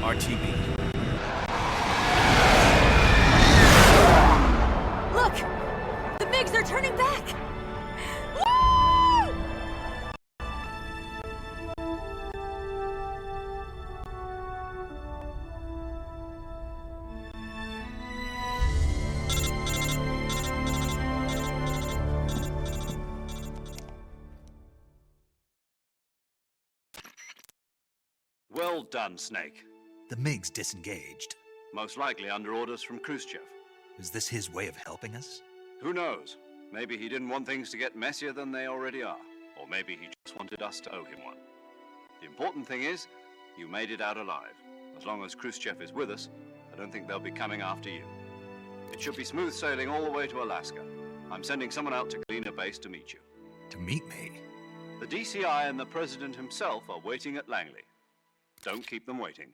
RTB. Look! The MiGs are turning back! Woo! Well done, Snake. The MiGs disengaged. Most likely under orders from Khrushchev. Is this his way of helping us? Who knows? Maybe he didn't want things to get messier than they already are. Or maybe he just wanted us to owe him one. The important thing is, you made it out alive. As long as Khrushchev is with us, I don't think they'll be coming after you. It should be smooth sailing all the way to Alaska. I'm sending someone out to Galena Base to meet you. To meet me? The DCI and the President himself are waiting at Langley. Don't keep them waiting.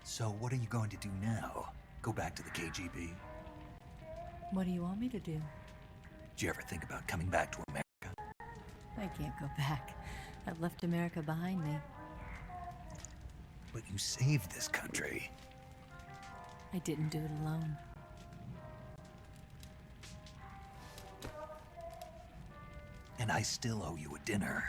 So what are you going to do now? Go back to the KGB? What do you want me to do? Did you ever think about coming back to America? I can't go back. I've left America behind me. But you saved this country. I didn't do it alone. And I still owe you a dinner.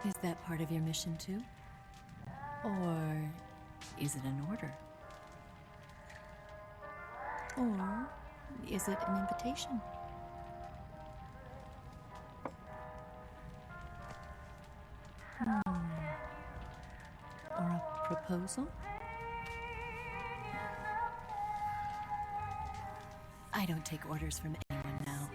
Is that part of your mission too? Or is it an order? Or is it an invitation? Or a proposal? I don't take orders from anyone now.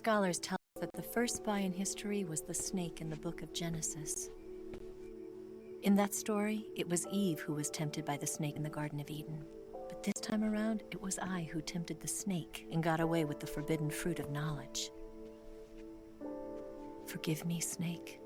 scholars tell us that the first spy in history was the snake in the book of Genesis. In that story, it was Eve who was tempted by the snake in the Garden of Eden. But this time around, it was I who tempted the snake and got away with the forbidden fruit of knowledge. Forgive me, Snake.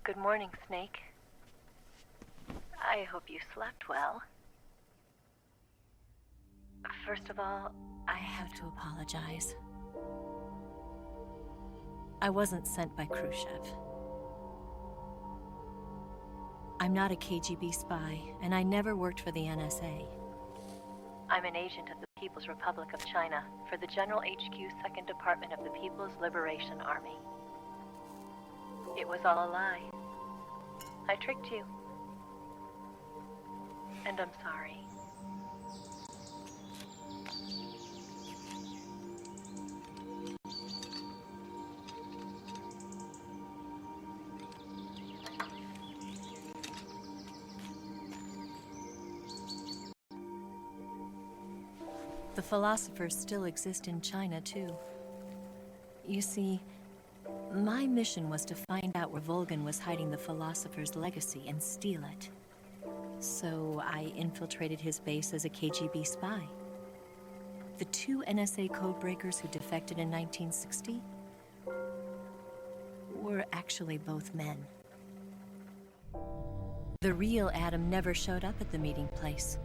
Good morning, Snake. I hope you slept well. First of all, I have to apologize. I wasn't sent by Khrushchev. I'm not a KGB spy, and I never worked for the NSA. I'm an agent of the People's Republic of China for the General HQ 2nd Department of the People's Liberation Army. It was all a lie. I tricked you. And I'm sorry. The philosophers still exist in China, too. You see, my mission was to find out where Volgin was hiding the philosopher's legacy and steal it. So I infiltrated his base as a KGB spy. The 2 NSA codebreakers who defected in 1960 were actually both men. The real Adam never showed up at the meeting place,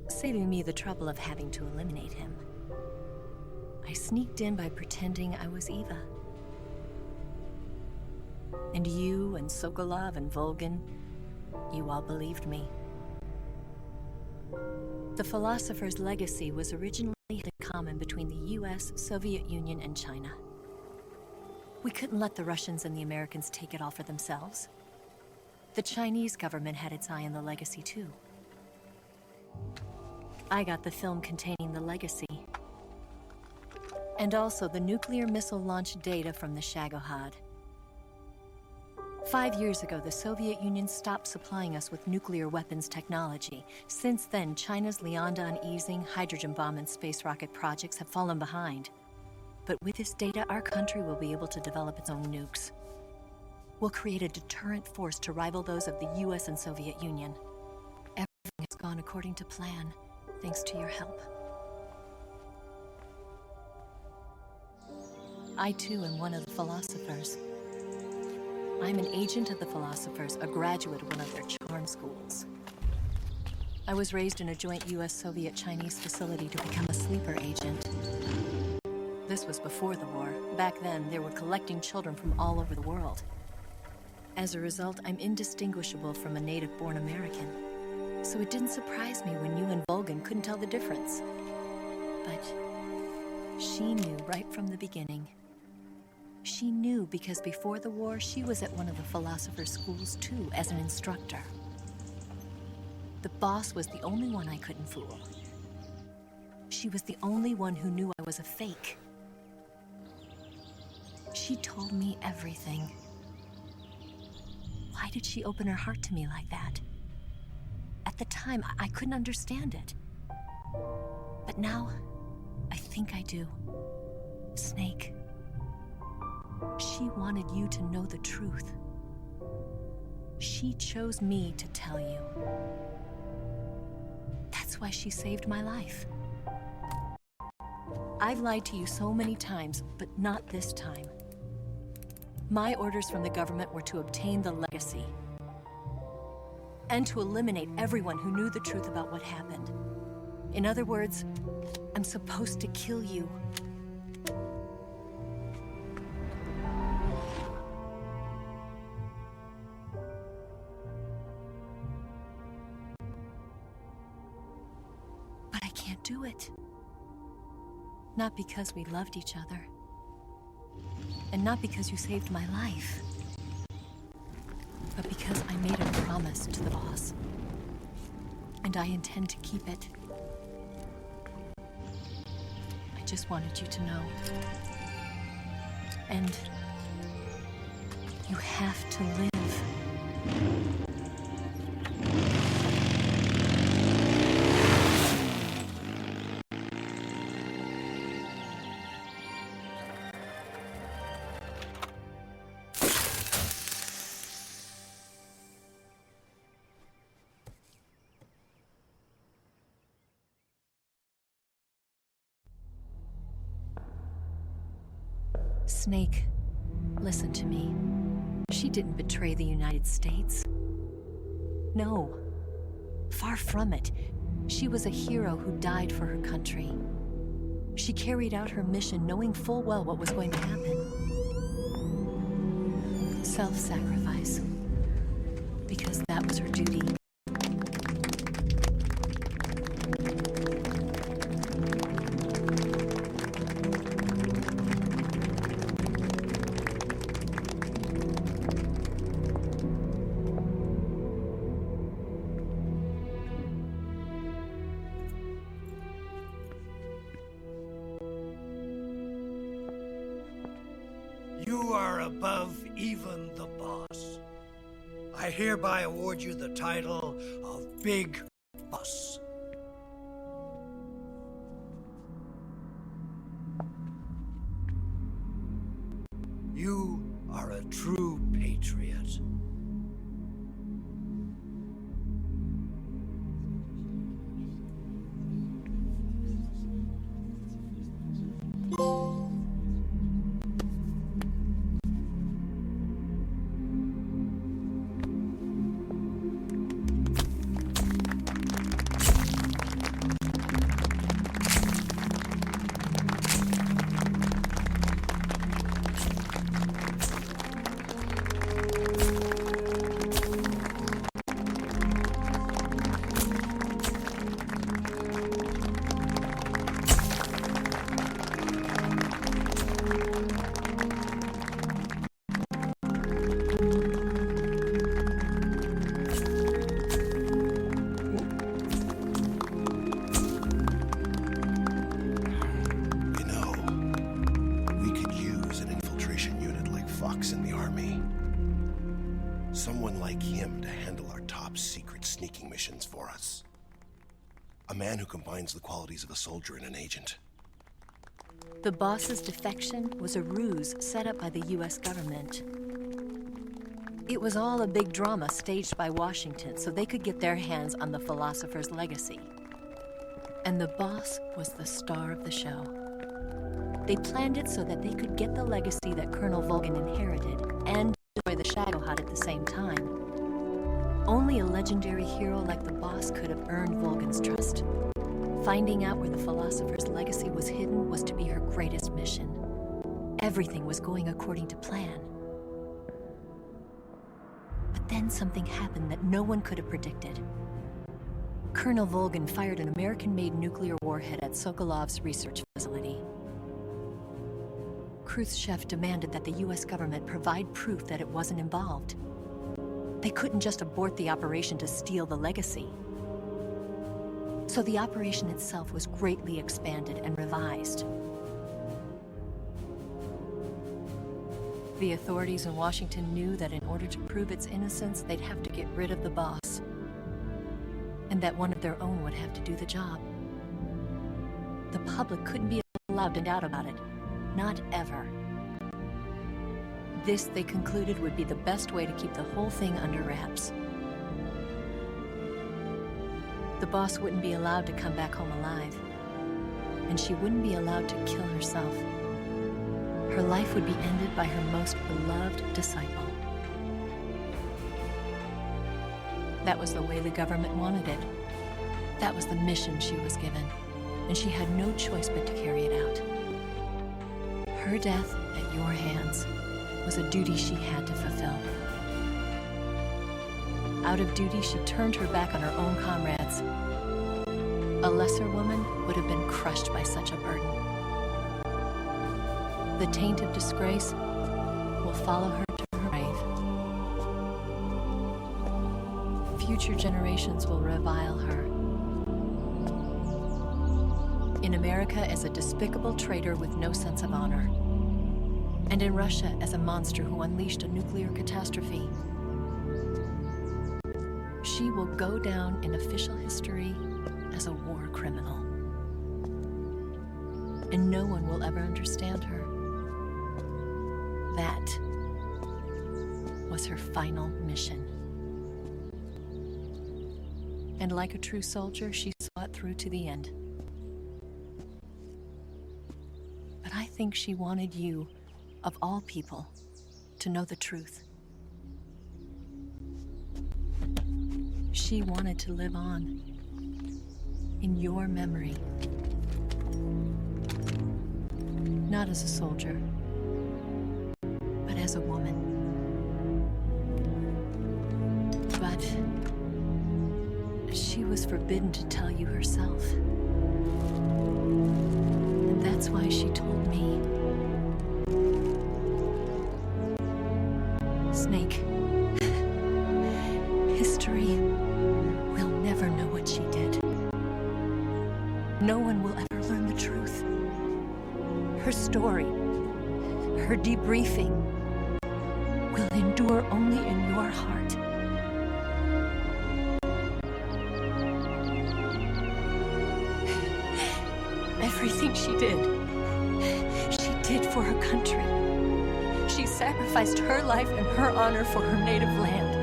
saving me the trouble of having to eliminate him. I sneaked in by pretending I was Eva. And you and Sokolov and Volgin, you all believed me. The philosopher's legacy was originally in common between the US, Soviet Union, and China. We couldn't let the Russians and the Americans take it all for themselves. The Chinese government had its eye on the legacy, too. I got the film containing the legacy, and also the nuclear missile launch data from the Shagohod. 5 years ago, the Soviet Union stopped supplying us with nuclear weapons technology. Since then, China's Liaodong easing, hydrogen bomb, and space rocket projects have fallen behind. But with this data, our country will be able to develop its own nukes. We'll create a deterrent force to rival those of the US and Soviet Union. Everything has gone according to plan, thanks to your help. I too am one of the philosophers. I'm an agent of the philosophers, a graduate of one of their charm schools. I was raised in a joint US-Soviet-Chinese facility to become a sleeper agent. This was before the war. Back then, they were collecting children from all over the world. As a result, I'm indistinguishable from a native-born American. So it didn't surprise me when you and Volgin couldn't tell the difference. But she knew right from the beginning. She knew because before the war, she was at one of the philosopher's schools too, as an instructor. The boss was the only one I couldn't fool. She was the only one who knew I was a fake. She told me everything. Why did she open her heart to me like that? At the time, I couldn't understand it. But now, I think I do. Snake. She wanted you to know the truth. She chose me to tell you. That's why she saved my life. I've lied to you so many times, but not this time. My orders from the government were to obtain the legacy and to eliminate everyone who knew the truth about what happened. In other words, I'm supposed to kill you. can't do it. Not because we loved each other. And not because you saved my life. But because I made a promise to the boss. And I intend to keep it. I just wanted you to know. And you have to live. Snake, listen to me. She didn't betray the United States. No. Far from it. She was a hero who died for her country. She carried out her mission knowing full well what was going to happen. Self-sacrifice. Because that was her duty. You are above even the boss. I hereby award you the title of Big Boss. You are a true patriot. In the Army. Someone like him to handle our top secret sneaking missions for us. A man who combines the qualities of a soldier and an agent. The boss's defection was a ruse set up by the US government. It was all a big drama staged by Washington so they could get their hands on the philosopher's legacy. And the boss was the star of the show. They planned it so that they could get the legacy that Colonel Volgin inherited and destroy the Shadow-Hut at the same time. Only a legendary hero like the boss could have earned Volgin's trust. Finding out where the philosopher's legacy was hidden was to be her greatest mission. Everything was going according to plan. But then something happened that no one could have predicted. Colonel Volgin fired an American-made nuclear warhead at Sokolov's research facility. Khrushchev demanded that the US government provide proof that it wasn't involved. They couldn't just abort the operation to steal the legacy. So the operation itself was greatly expanded and revised. The authorities in Washington knew that in order to prove its innocence, they'd have to get rid of the boss. And that one of their own would have to do the job. The public couldn't be allowed to doubt about it. Not ever. This, they concluded, would be the best way to keep the whole thing under wraps. The boss wouldn't be allowed to come back home alive. And she wouldn't be allowed to kill herself. Her life would be ended by her most beloved disciple. That was the way the government wanted it. That was the mission she was given. And she had no choice but to carry it out. Her death at your hands was a duty she had to fulfill. Out of duty, she turned her back on her own comrades A lesser woman would have been crushed by such a burden. The taint of disgrace will follow her to her grave. Future generations will revile her. In America as a despicable traitor with no sense of honor. And in Russia as a monster who unleashed a nuclear catastrophe. She will go down in official history as a war criminal. And no one will ever understand her. That was her final mission. And like a true soldier, she saw it through to the end. But I think she wanted you, of all people, to know the truth. She wanted to live on in your memory. Not as a soldier, but as a woman. But she was forbidden to tell you herself. And that's why she told me. Snake, history will never know what she did. No one will ever learn the truth. Her story, her debriefing, will endure only in your heart. Everything she did for her country. She sacrificed her life and her honor for her native land.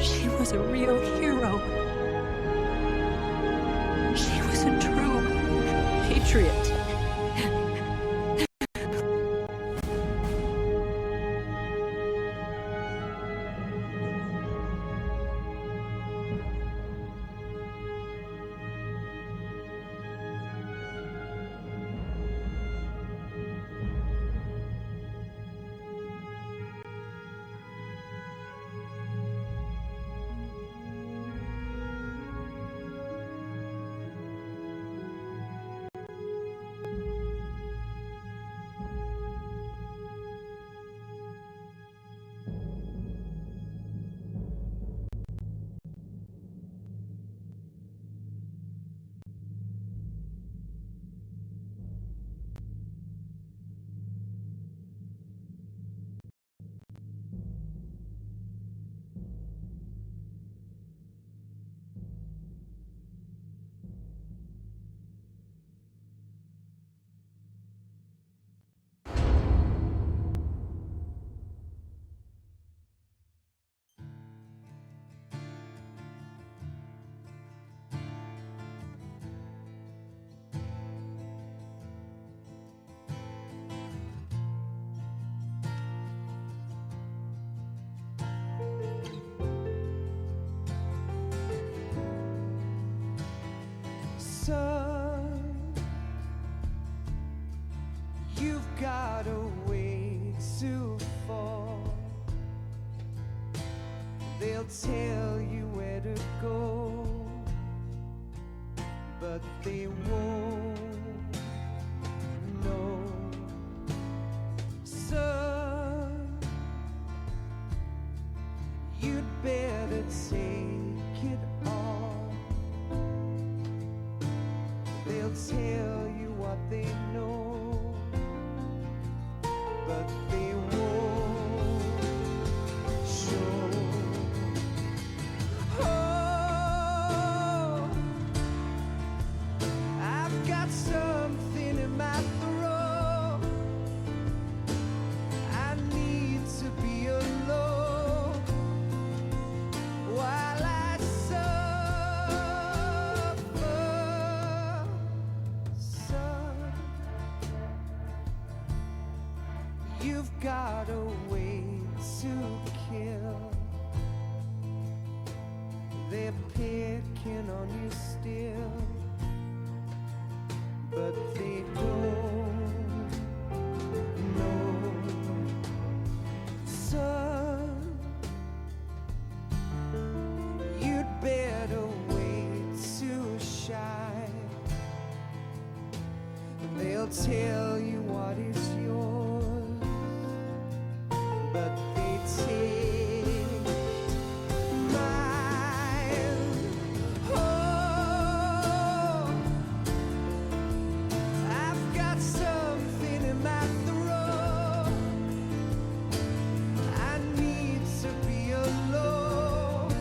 She was a real hero. She was a true patriot. Son, you've got a way to fall. They'll tell you where to go, but they won't know. Son, you'd better take it on. They'll tell you what they know, but they won't show. Oh, I've got something in my throat. I need to be alone while I suffer. Son, you've got a way to kill. They're picking on you still, but they don't know. Son, you'd better wait to shy. They'll tell you what is yours, but they take mine. Oh, I've got something in my throat. I need to be alone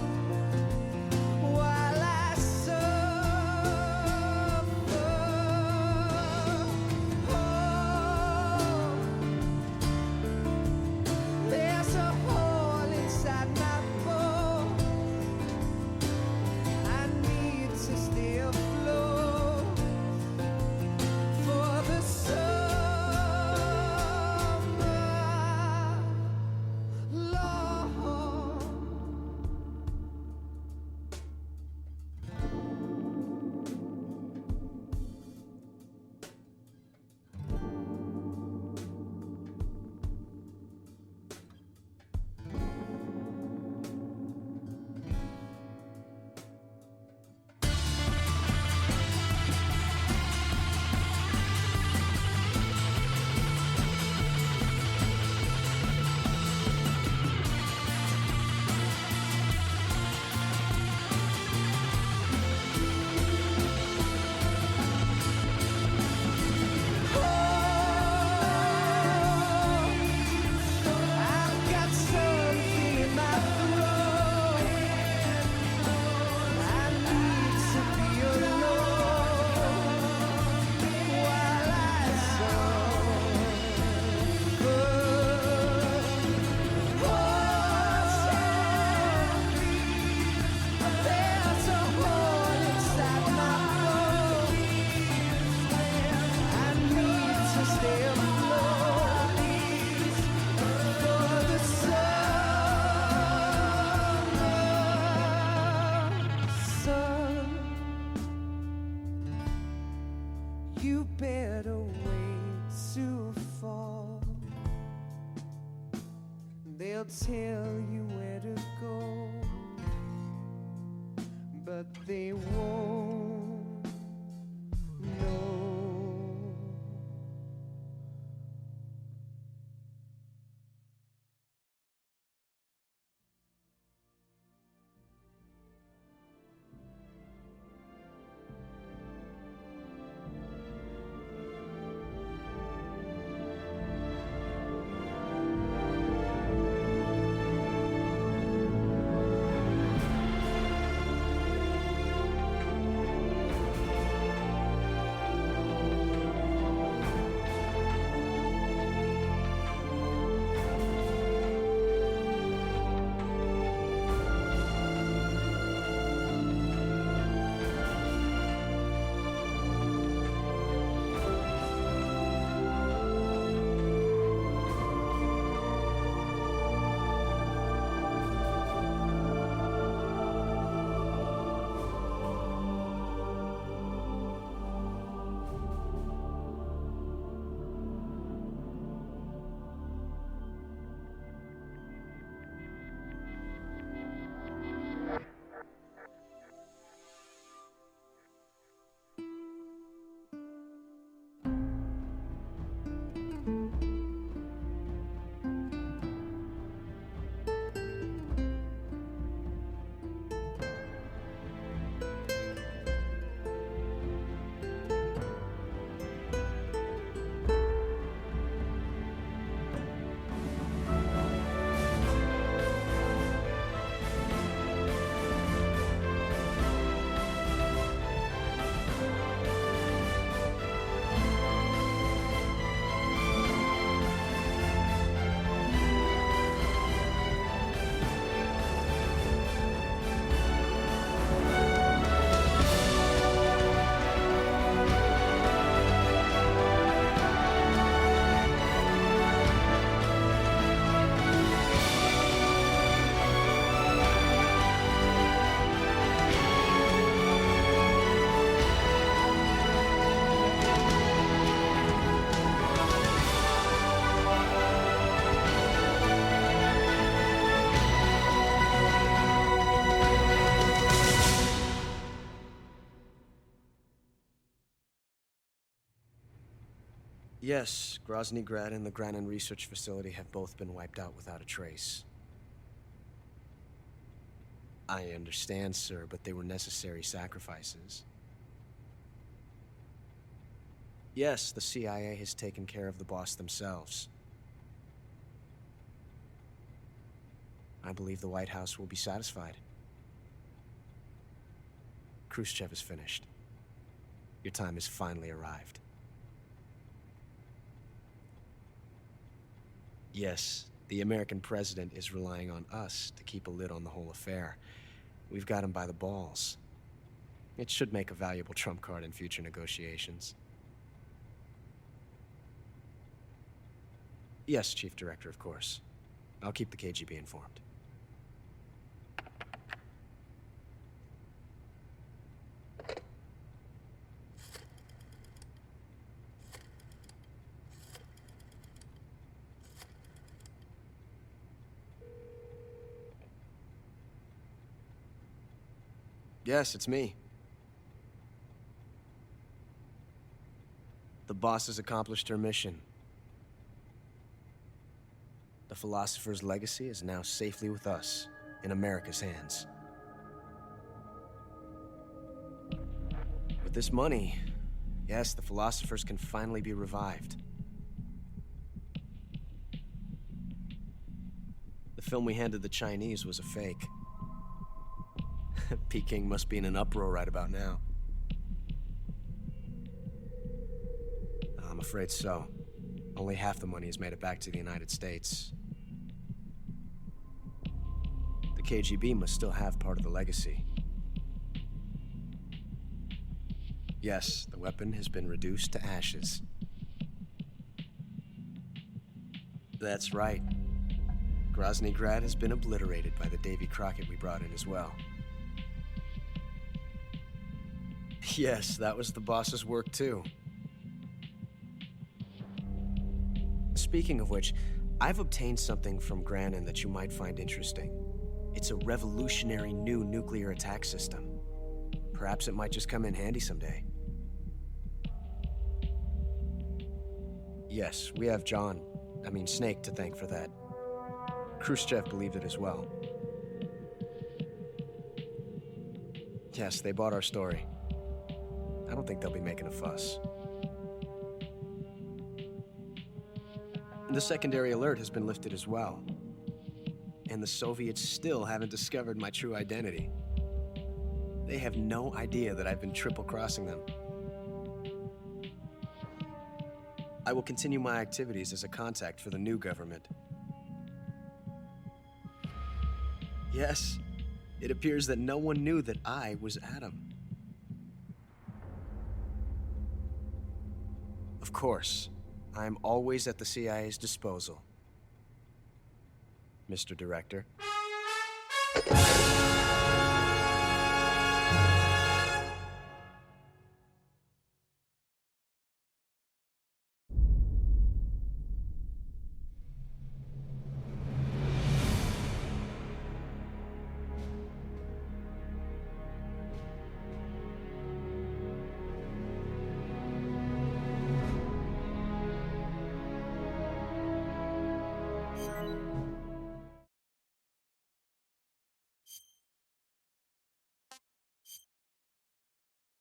while I suffer. Oh, there's a hole inside my bones. I need to stay afloat for the summer, Lord. I've got something in my throat. I need to be alone while I suffer. There's a hole inside my bones. I need to stay afloat for the summer sun. You better wait to fall. They'll tell you where to go, but they won't know. Yes, Grozny Grad and the Granin Research Facility have both been wiped out without a trace. I understand, sir, but they were necessary sacrifices. Yes, the CIA has taken care of the boss themselves. I believe the White House will be satisfied. Khrushchev is finished. Your time has finally arrived. Yes, the American president is relying on us to keep a lid on the whole affair. We've got him by the balls. It should make a valuable trump card in future negotiations. Yes, Chief Director, of course. I'll keep the KGB informed. Yes, it's me. The boss has accomplished her mission. The philosopher's legacy is now safely with us, in America's hands. With this money, yes, the philosophers can finally be revived. The film we handed the Chinese was a fake. Peking must be in an uproar right about now. I'm afraid so. Only half the money has made it back to the United States. The KGB must still have part of the legacy. Yes, the weapon has been reduced to ashes. That's right. Grozny Grad has been obliterated by the Davy Crockett we brought in as well. Yes, that was the boss's work too. Speaking of which, I've obtained something from Granin that you might find interesting. It's a revolutionary new nuclear attack system. Perhaps it might just come in handy someday. Yes, we have Snake to thank for that. Khrushchev believed it as well. Yes, they bought our story. I don't think they'll be making a fuss. The secondary alert has been lifted as well. And the Soviets still haven't discovered my true identity. They have no idea that I've been triple-crossing them. I will continue my activities as a contact for the new government. Yes, it appears that no one knew that I was Adam. Of course, I am always at the CIA's disposal, Mr. Director.